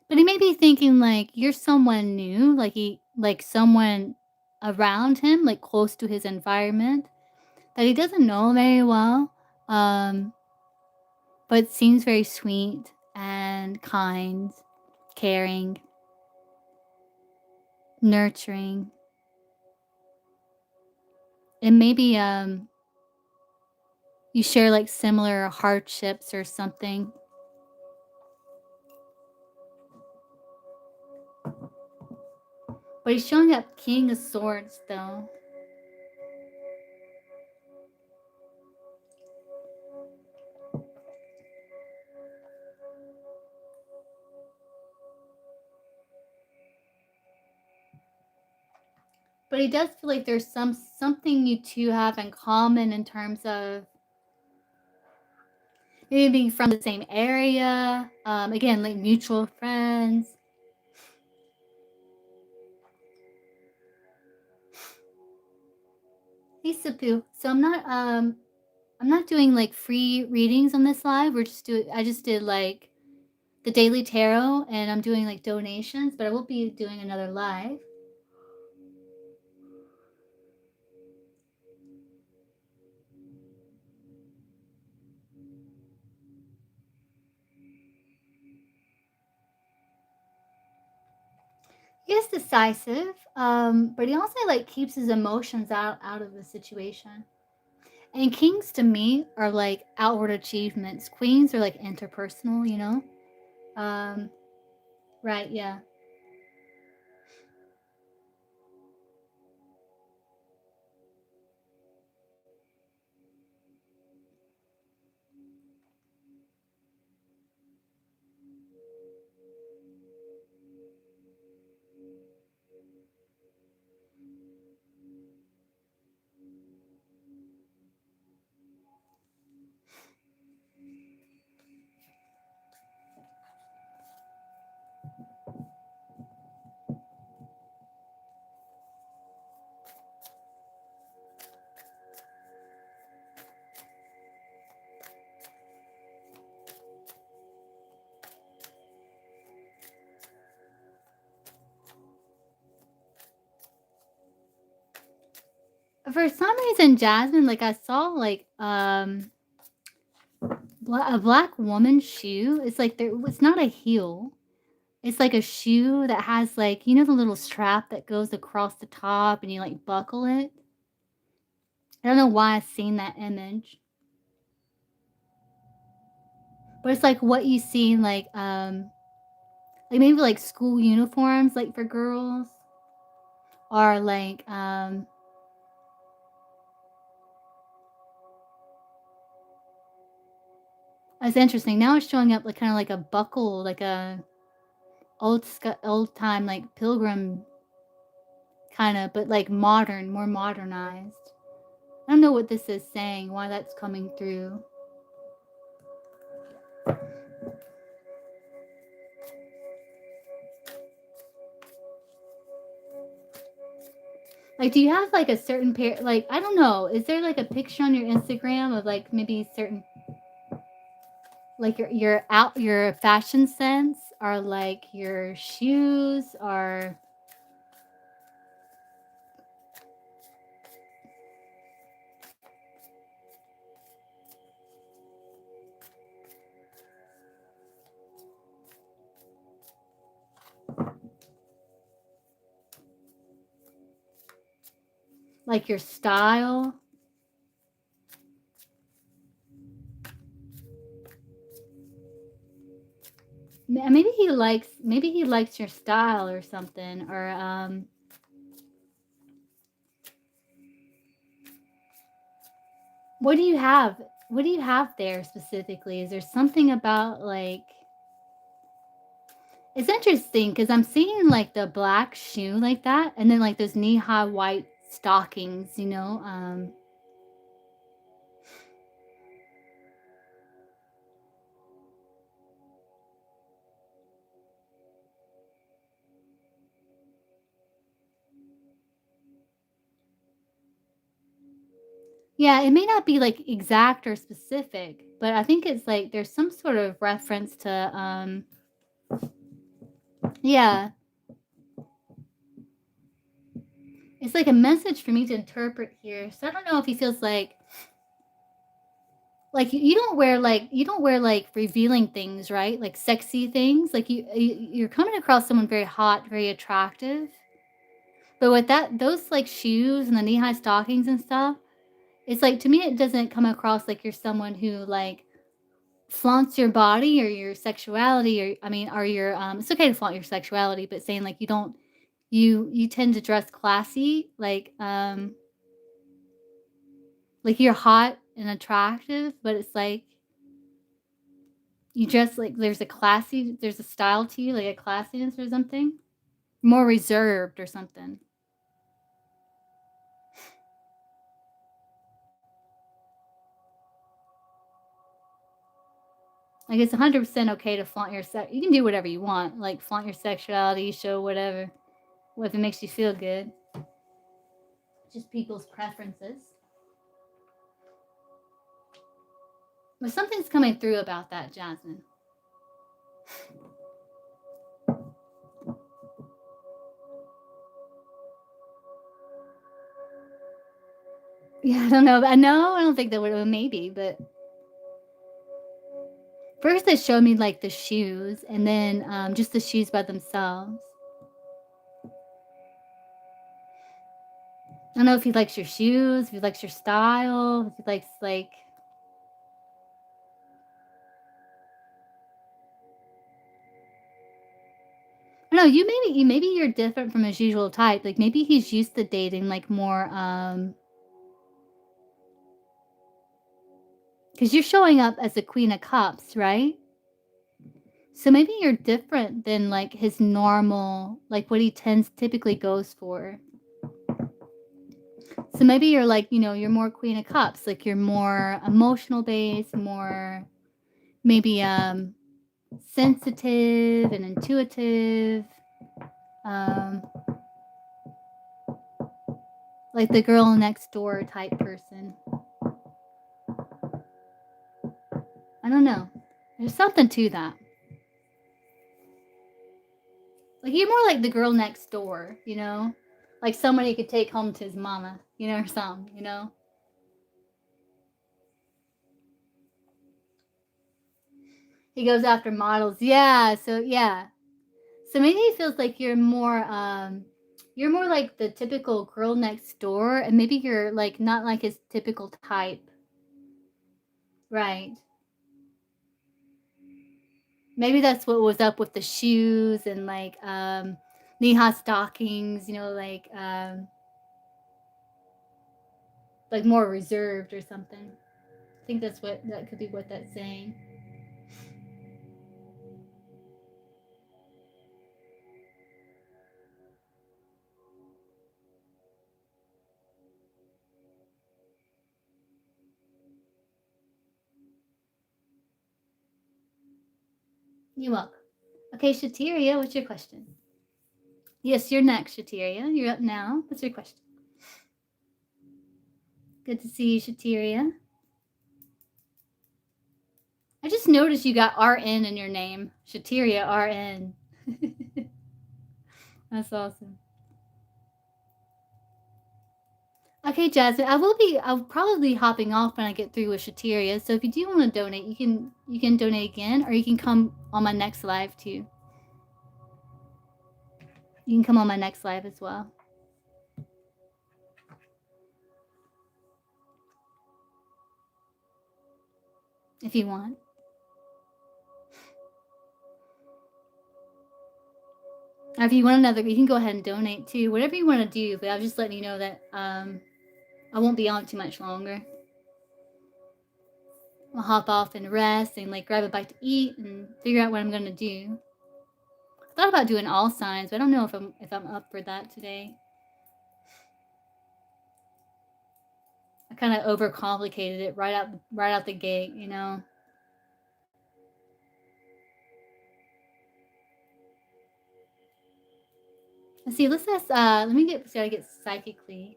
But he may be thinking, like, you're someone new, like, someone around him, like, close to his environment that he doesn't know very well, um, but seems very sweet and kind, caring, nurturing, and maybe, you share, like, similar hardships or something. But he's showing up King of Swords, though. But he does feel like there's something you two have in common in terms of maybe being from the same area, again, like mutual friends. Hey, Sapu. So I'm not doing like free readings on this live. I just did like the daily tarot and I'm doing like donations, but I will be doing another live. He is decisive, but he also like keeps his emotions out of the situation. And kings to me are like outward achievements. Queens are like interpersonal, you know? Um, right, yeah. For some reason, Jasmine, like I saw like a black woman's shoe. It's like it's not a heel. It's like a shoe that has like, you know, the little strap that goes across the top and you like buckle it. I don't know why I've seen that image. But it's like what you see in like maybe like school uniforms like for girls or like it's interesting. Now it's showing up like kind of like a buckle, like a old time like pilgrim kind of, but like modern, more modernized. I don't know what this is saying, why that's coming through. Like, do you have like a certain pair? Like, I don't know. Is there like a picture on your Instagram of like maybe certain like your fashion sense or like your shoes or like your style? Maybe he likes your style or something or what do you have? What do you have there specifically? Is there something about like it's interesting because I'm seeing like the black shoe like that, and then like those knee-high white stockings, you know. Yeah, it may not be, like, exact or specific, but I think it's, like, there's some sort of reference to, yeah, it's like a message for me to interpret here, so I don't know if he feels like, you don't wear, like, revealing things, right? Like, sexy things, like, you're coming across someone very hot, very attractive, but with those, like, shoes and the knee-high stockings and stuff, it's like, to me, it doesn't come across like you're someone who, like, flaunts your body or your sexuality or I mean, or your, it's okay to flaunt your sexuality, but saying, like, you don't you tend to dress classy, like you're hot and attractive, but it's like you dress like there's a style to you, like a classiness or something, more reserved or something. Like, it's 100% okay to flaunt your sex you can do whatever you want, like, flaunt your sexuality, show whatever, if it makes you feel good. Just people's preferences. But something's coming through about that, Jasmine. Yeah, I don't know, I know, I don't think that would maybe, but first they showed me, like, the shoes, and then, just the shoes by themselves. I don't know if he likes your shoes, if he likes your style, if he likes, like I don't know, maybe you're different from his usual type, like, maybe he's used to dating, like, more, because 'cause you're showing up as a queen of cups, right? So maybe you're different than, like, his normal like, what he tends typically goes for. So maybe you're like, you're more queen of cups, like, you're more emotional based, more maybe, sensitive and intuitive, um, like the girl next door type person. I don't know. There's something to that. Like, you're more like the girl next door, you know? Like somebody he could take home to his mama, or something, you know? He goes after models. Yeah, so yeah. So maybe he feels like you're more like the typical girl next door and maybe you're like not like his typical type. Right. Maybe that's what was up with the shoes and knee-high stockings, like more reserved or something. I think that could be what that's saying. You're welcome. Okay, Shatiria, what's your question? Yes, you're next, Shatiria. You're up now. What's your question? Good to see you, Shatiria. I just noticed you got RN in your name. Shatiria RN. That's awesome. Okay, Jasmine, I'll probably be hopping off when I get through with Shatiria. So if you do want to donate, you can donate again or you can come on my next live too. You can come on my next live as well if you want. Or if you want another, you can go ahead and donate too. Whatever you want to do, but I was just letting you know that I won't be on too much longer. I'll hop off and rest and like grab a bite to eat and figure out what I'm gonna do. I thought about doing all signs, but I don't know if I'm up for that today. I kind of overcomplicated it right out the gate, you know. Let's see. Let's ask. Let me get. Gotta get psychically.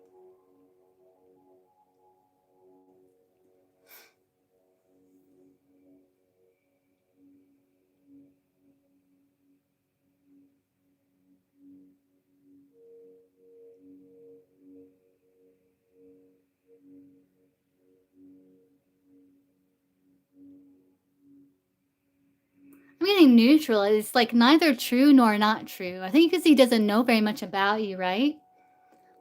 neutral. It's like neither true nor not true. I think because he doesn't know very much about you, right?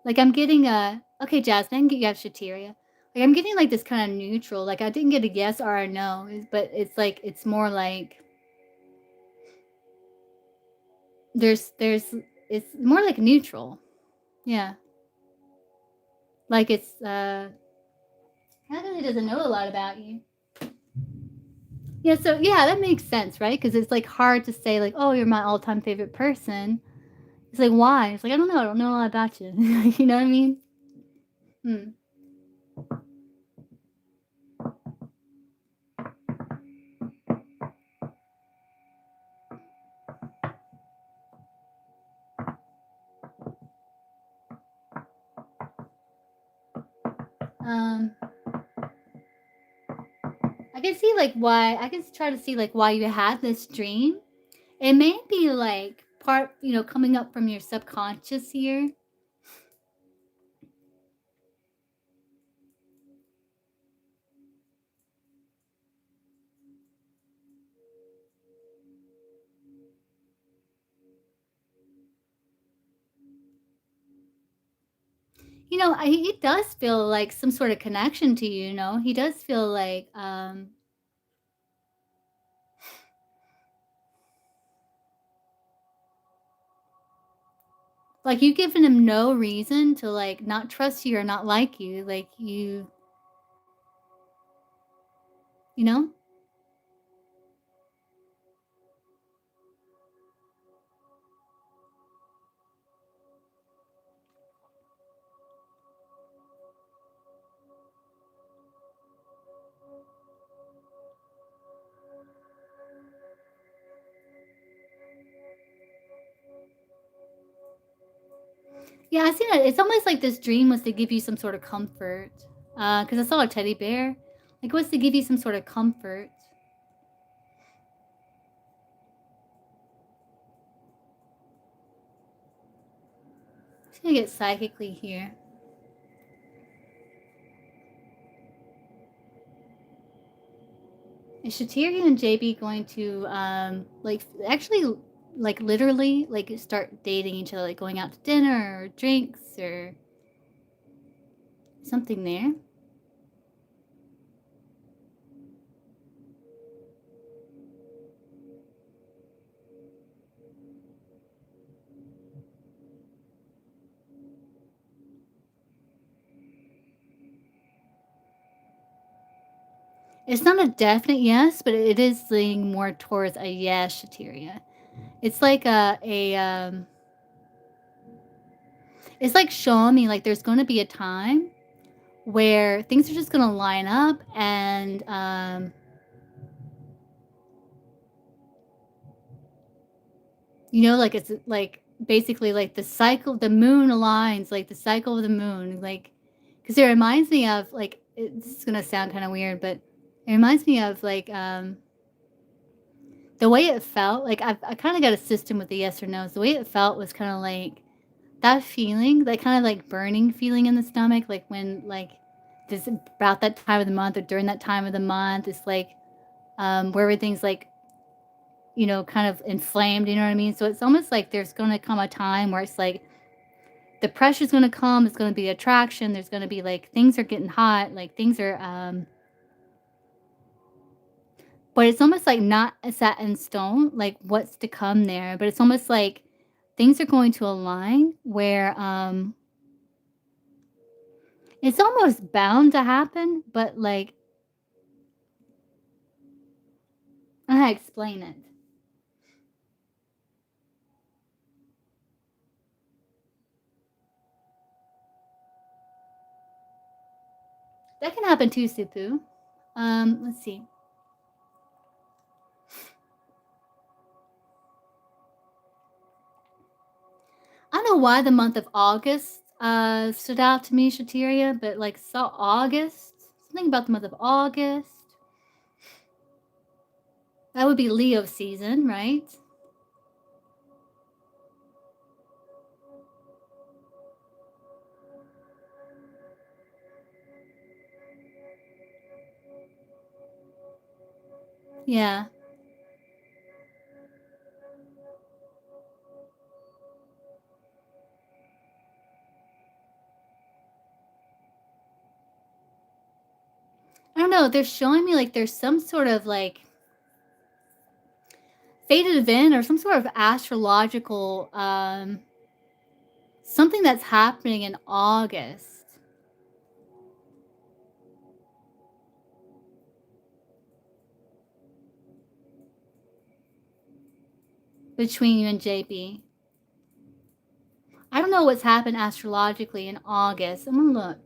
Like I'm getting a okay, Jasmine, I can get you have Shateria. Like I'm getting like this kind of neutral. Like I didn't get a yes or a no, but it's like it's more like there's it's more like neutral. Yeah. Like it's how come he doesn't know a lot about you? Yeah, so yeah, that makes sense, right? Because it's like hard to say like, oh, you're my all-time favorite person. It's like why? It's like I don't know a lot about you. You know what I mean? Hmm. Um, I can see like why I can try to see like why you had this dream. It may be like part, coming up from your subconscious here. He does feel like some sort of connection to you, you know? He does feel like you've given him no reason to like not trust you or not like you. Like you know? Yeah, I see that. It's almost like this dream was to give you some sort of comfort. Because I saw a teddy bear. Like it was to give you some sort of comfort. I'm just gonna get psychically here. Is Shatiri and JB going to like actually like literally like start dating each other, like going out to dinner or drinks or something there? It's not a definite yes, but it is leaning more towards a yes, Shateria. It's like it's like showing me like there's going to be a time where things are just going to line up and like it's like basically like the moon aligns, like the cycle of the moon, like because it reminds me of like this is gonna sound kind of weird, but it reminds me of like the way it felt. Like I kind of got a system with the yes or no's. The way it felt was kind of like that feeling, that kind of like burning feeling in the stomach, like when like this about that time of the month or during that time of the month, it's like where everything's like kind of inflamed, you know what I mean? So it's almost like there's going to come a time where it's like the pressure's going to come, it's going to be attraction, there's going to be like things are getting hot, like things are but it's almost like not set in stone, like what's to come there, but it's almost like things are going to align where it's almost bound to happen, but like I explain it. That can happen too, Supu. Let's see. I don't know why the month of August stood out to me, Shateria, but like saw August. Something about the month of August. That would be Leo season, right? Yeah. I don't know, they're showing me, like, there's some sort of, like, fated event or some sort of astrological, something that's happening in August between you and JB. I don't know what's happened astrologically in August. I'm gonna look.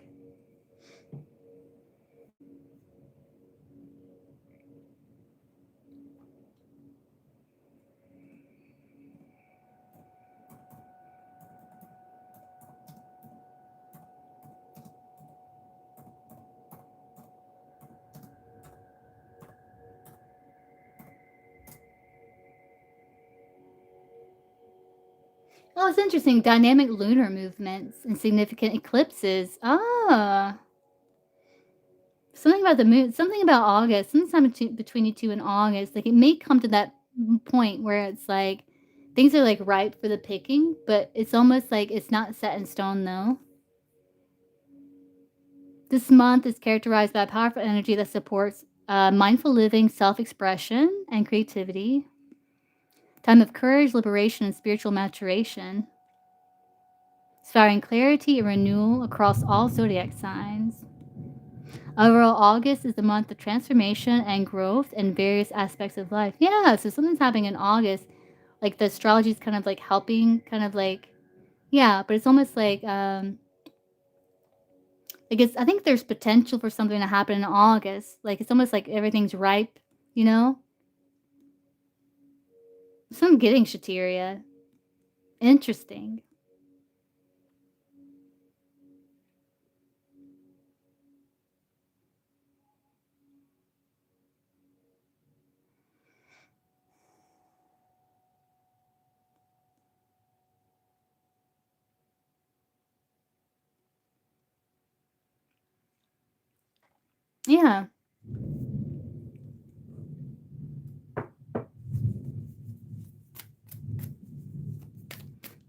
Oh, it's interesting. Dynamic lunar movements and significant eclipses. Ah, something about the moon, something about August, sometime between you two and August. Like it may come to that point where it's like things are like ripe for the picking, but it's almost like it's not set in stone though. This month is characterized by a powerful energy that supports mindful living, self expression, and creativity. Time of courage, liberation, and spiritual maturation. Inspiring clarity and renewal across all zodiac signs. Overall, August is the month of transformation and growth in various aspects of life. Yeah, so something's happening in August. Like the astrology is kind of like helping, kind of like, yeah, but it's almost like it's, I think there's potential for something to happen in August. Like it's almost like everything's ripe, you know? So I'm getting Shateria. Interesting. Yeah.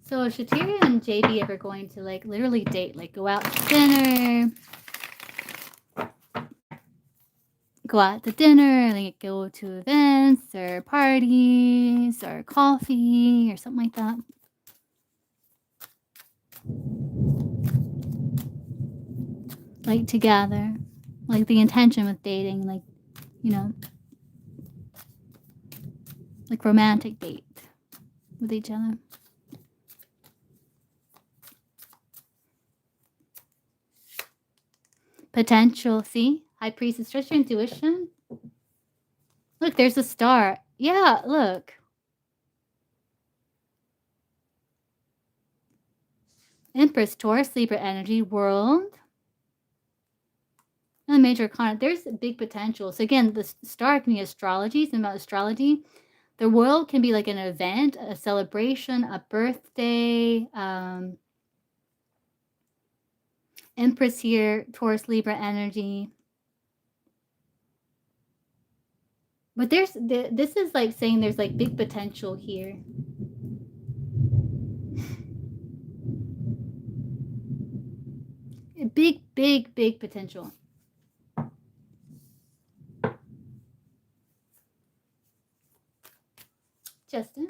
So is Shateria and JB ever going to like literally date, like go out to dinner, like go to events or parties or coffee or something like that? Like together, like the intention with dating, like, you know, like romantic date with each other. Potential, see? High Priestess, trust your intuition. Look, there's a star. Yeah, look. Empress, Taurus, Libra energy, world, and the major arcana. There's big potential. So again, the star can be astrology. Something about astrology. The world can be like an event, a celebration, a birthday. Empress here, Taurus, Libra energy. But this is like saying there's like big potential here. Big, big, big potential. Justin?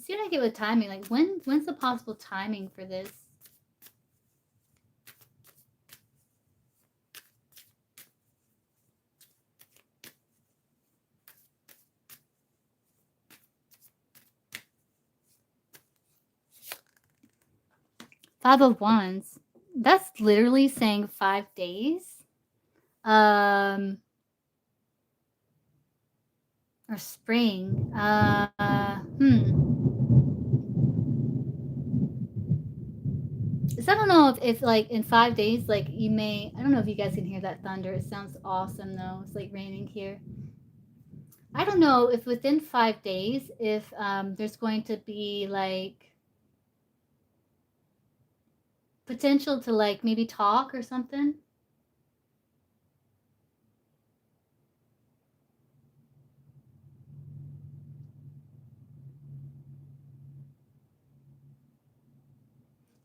See what I get with timing. Like when's the possible timing for this? Five of Wands. That's literally saying 5 days. Or spring. So I don't know if like in 5 days, like you may, I don't know if you guys can hear that thunder. It sounds awesome though. It's like raining here. I don't know if within 5 days, if there's going to be like potential to like maybe talk or something.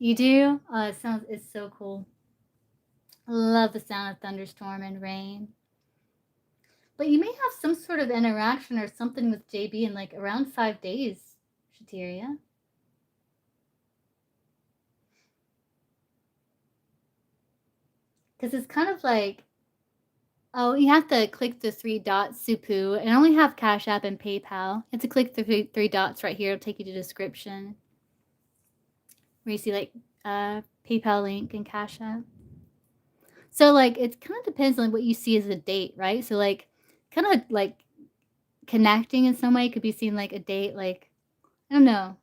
You do? Oh, it's so cool. I love the sound of thunderstorm and rain. But you may have some sort of interaction or something with JB in like around 5 days, Shateria. Because it's kind of like, oh, you have to click the three dots, Supu, and I only have Cash App and PayPal. You have to click the three dots right here. It'll take you to description where you see like PayPal link and Cash App. So like it kind of depends on what you see as a date, right? So like kind of like connecting in some way could be seen like a date, like I don't know.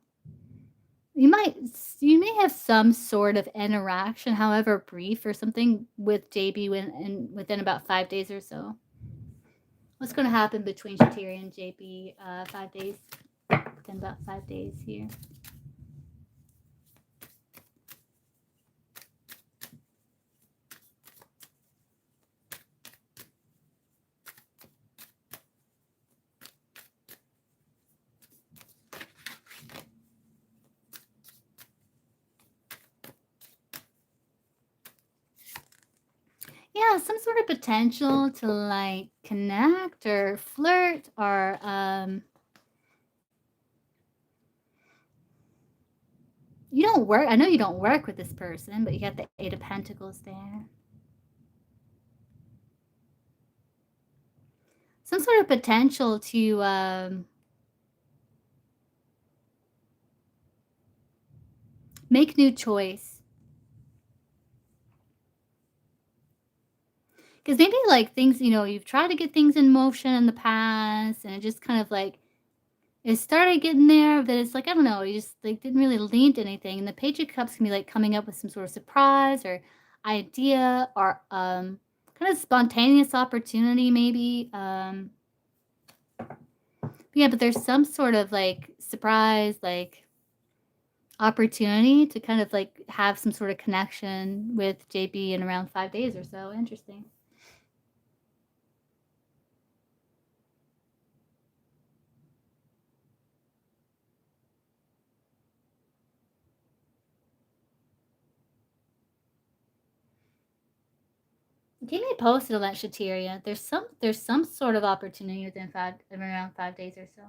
You may have some sort of interaction, however brief or something, with JB within about 5 days or so. What's going to happen between Shatiri and JB 5 days? Within about 5 days here. Yeah, some sort of potential to like connect or flirt or you don't work. I know you don't work with this person, but you got the Eight of Pentacles there. Some sort of potential to make new choice. Because maybe like things, you've tried to get things in motion in the past and it just kind of like it started getting there, but it's like, I don't know, you just like didn't really lean to anything. And the Page of Cups can be like coming up with some sort of surprise or idea or kind of spontaneous opportunity, maybe. Yeah, but there's some sort of like surprise, like opportunity to kind of like have some sort of connection with JB in around 5 days or so. Interesting. Keep me posted on that, Shateria. There's some sort of opportunity within around 5 days or so.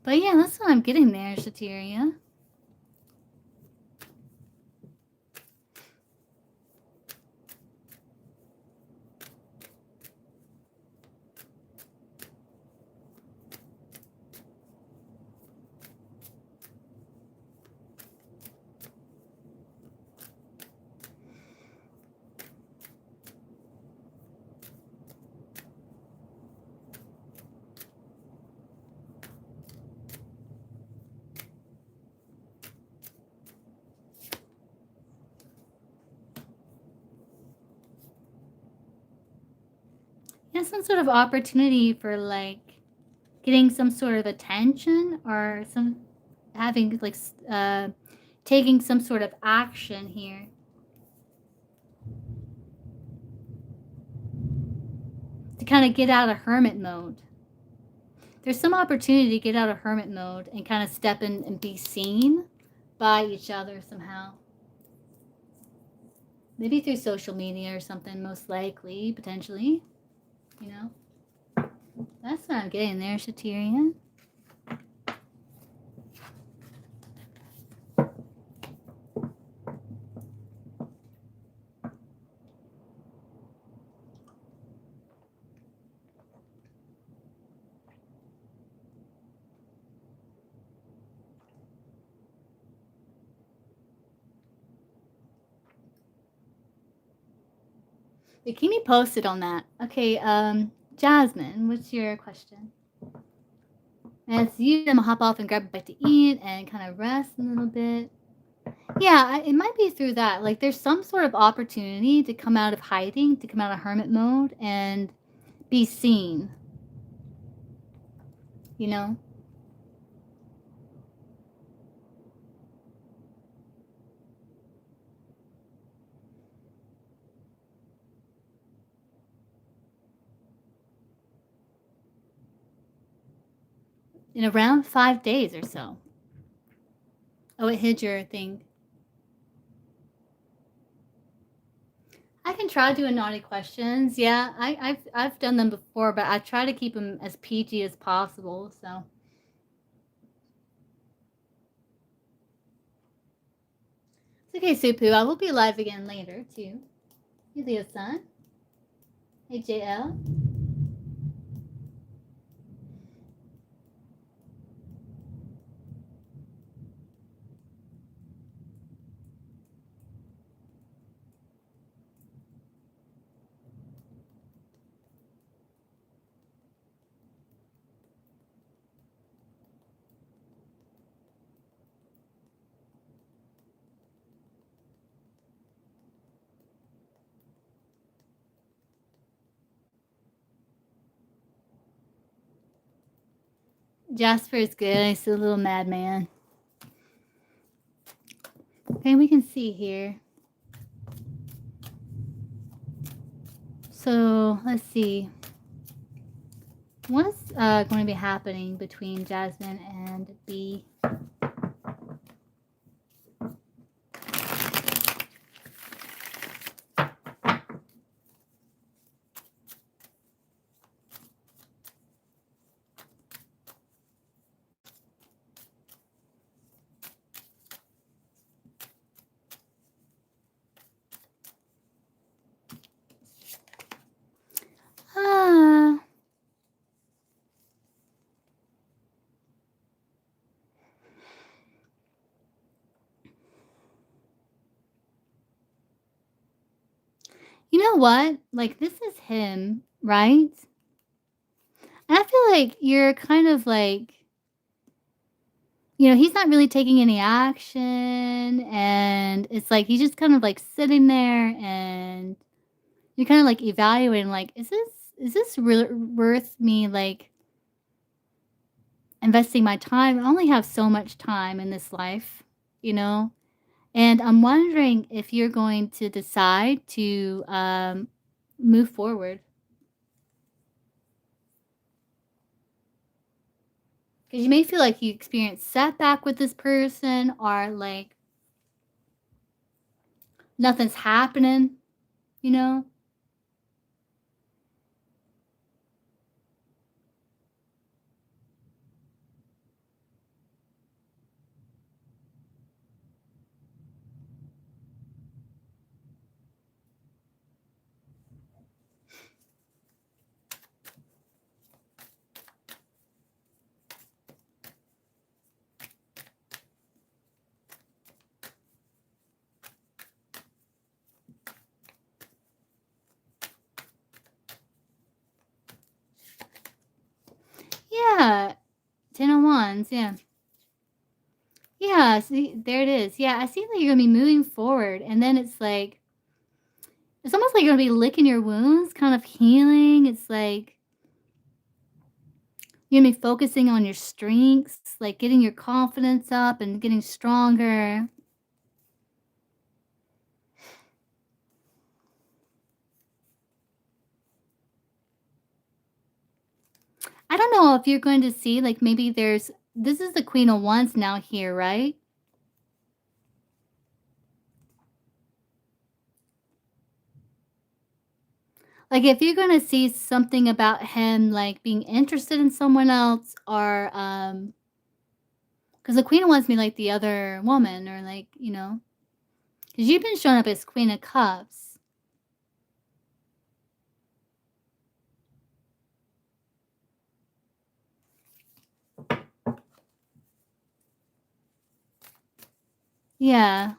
But yeah, that's what I'm getting there, Shateria. Yeah, some sort of opportunity for like getting some sort of attention or some having like taking some sort of action here. To kind of get out of hermit mode. There's some opportunity to get out of hermit mode and kind of step in and be seen by each other somehow. Maybe through social media or something, most likely, potentially. That's what I'm getting there, Shateria. But keep me posted on that. Okay, Jasmine, what's your question? As you, I'm gonna hop off and grab a bite to eat and kind of rest a little bit. Yeah, it might be through that. Like, there's some sort of opportunity to come out of hiding, to come out of hermit mode and be seen, you know? In around 5 days or so. Oh, it hid your thing. I can try doing naughty questions. Yeah, I've done them before, but I try to keep them as PG as possible. So it's okay, Supu. I will be live again later too. Hey, Leo-san. Hey, JL. Jasper is good. He's a little madman. Okay, we can see here. So let's see. What's going to be happening between Jasmine and B? Ah, you know what? Like, this is him, right? And I feel like you're kind of like, he's not really taking any action, and it's like he's just kind of like sitting there, and you're kind of like evaluating, like, is this really worth me like investing my time? I only have so much time in this life, you know? And I'm wondering if you're going to decide to move forward. Because you may feel like you experience setback with this person, or like nothing's happening, you know? Yeah, 10 of Wands, yeah. Yeah, see, there it is. Yeah, I see that you're gonna be moving forward, and then it's almost like you're gonna be licking your wounds, kind of healing. It's like you're gonna be focusing on your strengths, like getting your confidence up and getting stronger. I don't know if you're going to see, like, maybe this is the Queen of Wands now here, right? Like, if you're gonna see something about him, like, being interested in someone else, or, because the Queen of Wands be like the other woman, or, like, because you've been showing up as Queen of Cups. Yeah.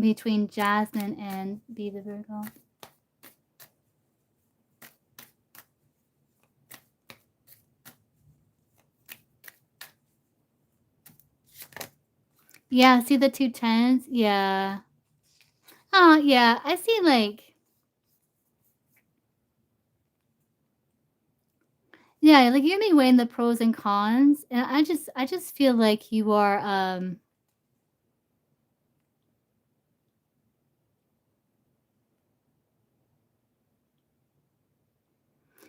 between Jasmine and Be the Virgo. Yeah, see the two tens? Yeah. Oh, yeah. I see like yeah, like you're gonna be weighing the pros and cons, and I just feel like you are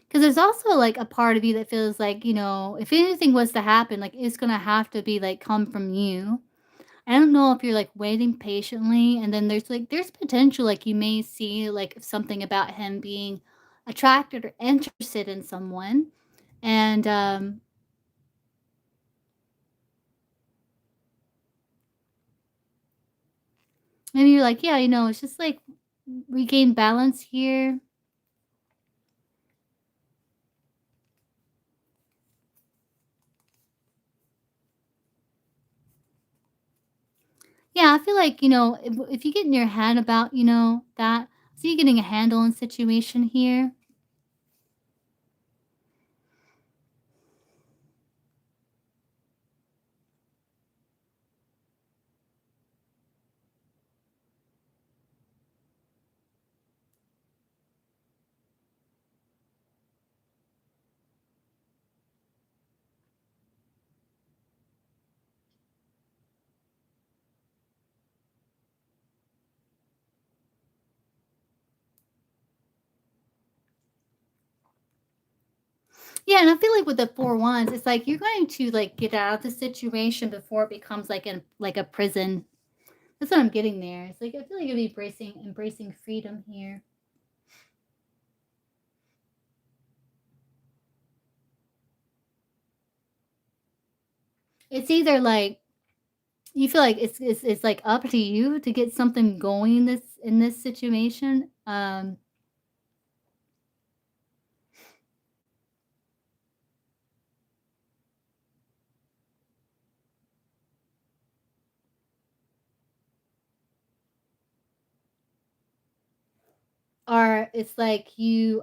because there's also like a part of you that feels like, if anything was to happen, like it's gonna have to be like come from you. I don't know if you're like waiting patiently and then there's potential like you may see like something about him being attracted or interested in someone. And maybe you're like, yeah, it's just like regain balance here. Yeah, I feel like, if you get in your head about, that, so you're getting a handle on situation here. Yeah, and I feel like with the 4 wands, it's like you're going to like get out of the situation before it becomes like a prison. That's what I'm getting there. It's like I feel like you'll be embracing freedom here. It's either like you feel like it's like up to you to get something going in this situation. Or it's like you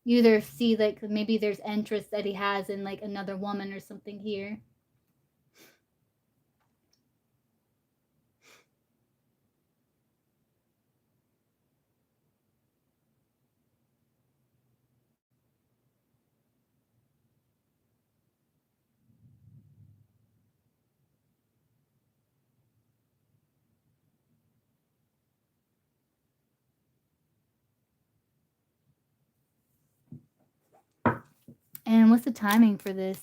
either see like maybe there's interest that he has in like another woman or something here. And what's the timing for this?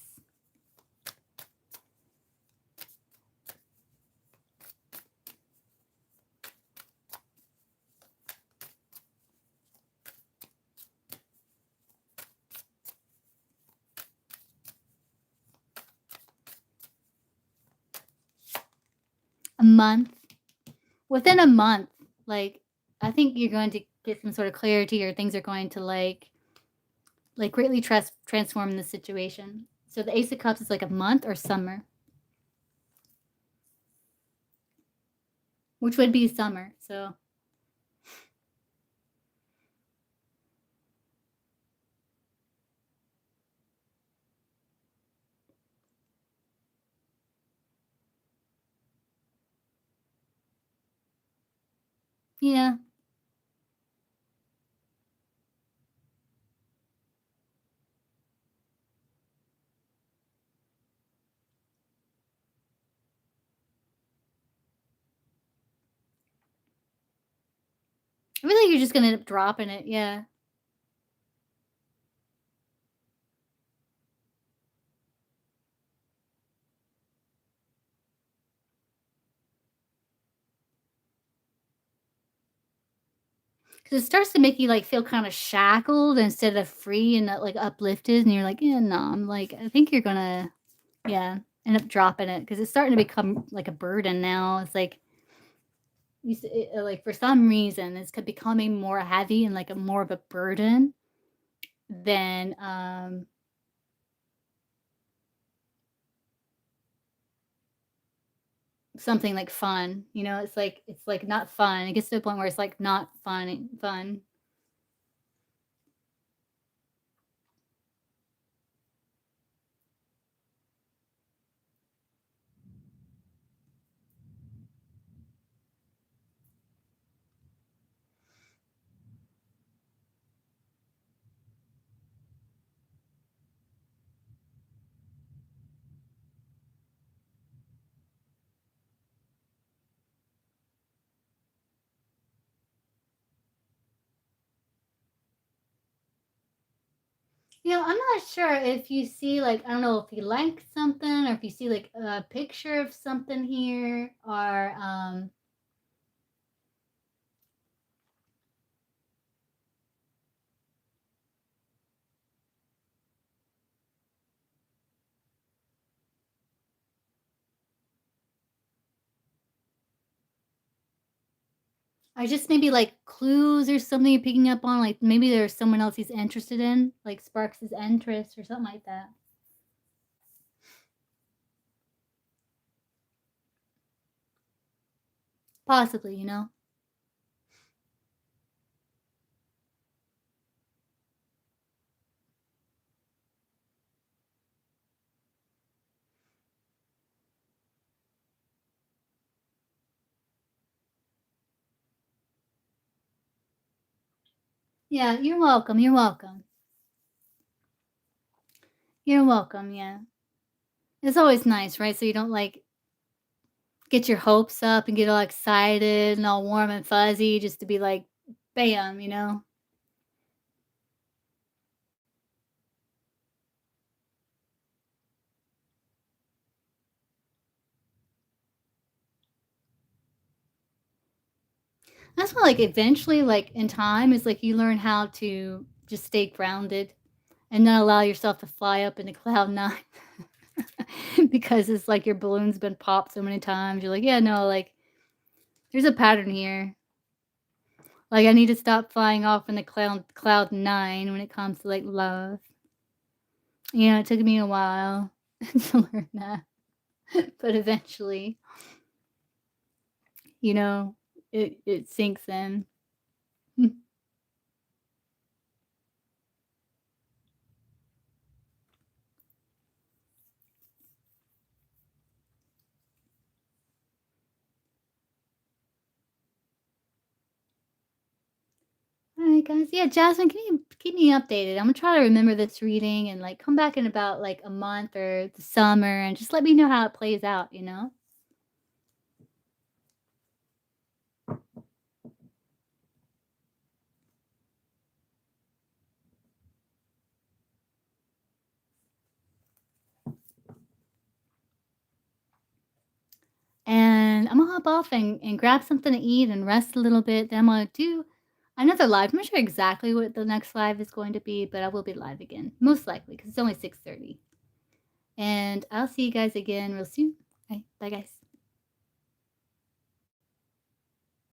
A month? Within a month, like I think you're going to get some sort of clarity or things are going to like greatly transform the situation. So the Ace of Cups is like a month or summer, which would be summer. So yeah, I feel like you're just gonna end up dropping it. Yeah, because it starts to make you like feel kind of shackled instead of free and like uplifted, and you're like, yeah, no, I'm like, I think you're gonna, yeah, end up dropping it because it's starting to become like a burden now. It's like like for some reason it's becoming more heavy and like a more of a burden than something like fun, you know? It's like not fun. It gets to the point where it's like not fun. You know, I'm not sure if you see like I don't know if you like something or if you see like a picture of something here or just maybe like clues or something you're picking up on, like maybe there's someone else he's interested in, like sparks his interest or something like that. Possibly, you know? Yeah, you're welcome. You're welcome. You're welcome. Yeah. It's always nice, right? So you don't like get your hopes up and get all excited and all warm and fuzzy just to be like, bam, you know? That's why, like, eventually, like, in time, it's like you learn how to just stay grounded and not allow yourself to fly up into cloud 9 because it's like your balloon's been popped so many times. You're like, "Yeah, no, like, there's a pattern here. Like, I need to stop flying off in the cloud 9 when it comes to, like, love." Yeah, it took me a while to learn that, but eventually, you know, it sinks in. Alright, guys. Yeah, Jasmine, can you keep me updated? I'm gonna try to remember this reading and, like, come back in about, like, a month or the summer and just let me know how it plays out, you know? And I'm gonna hop off and grab something to eat and rest a little bit. Then I'm gonna do another live. I'm not sure exactly what the next live is going to be, but I will be live again, most likely, because it's only 6:30. And I'll see you guys again real soon. Bye, guys.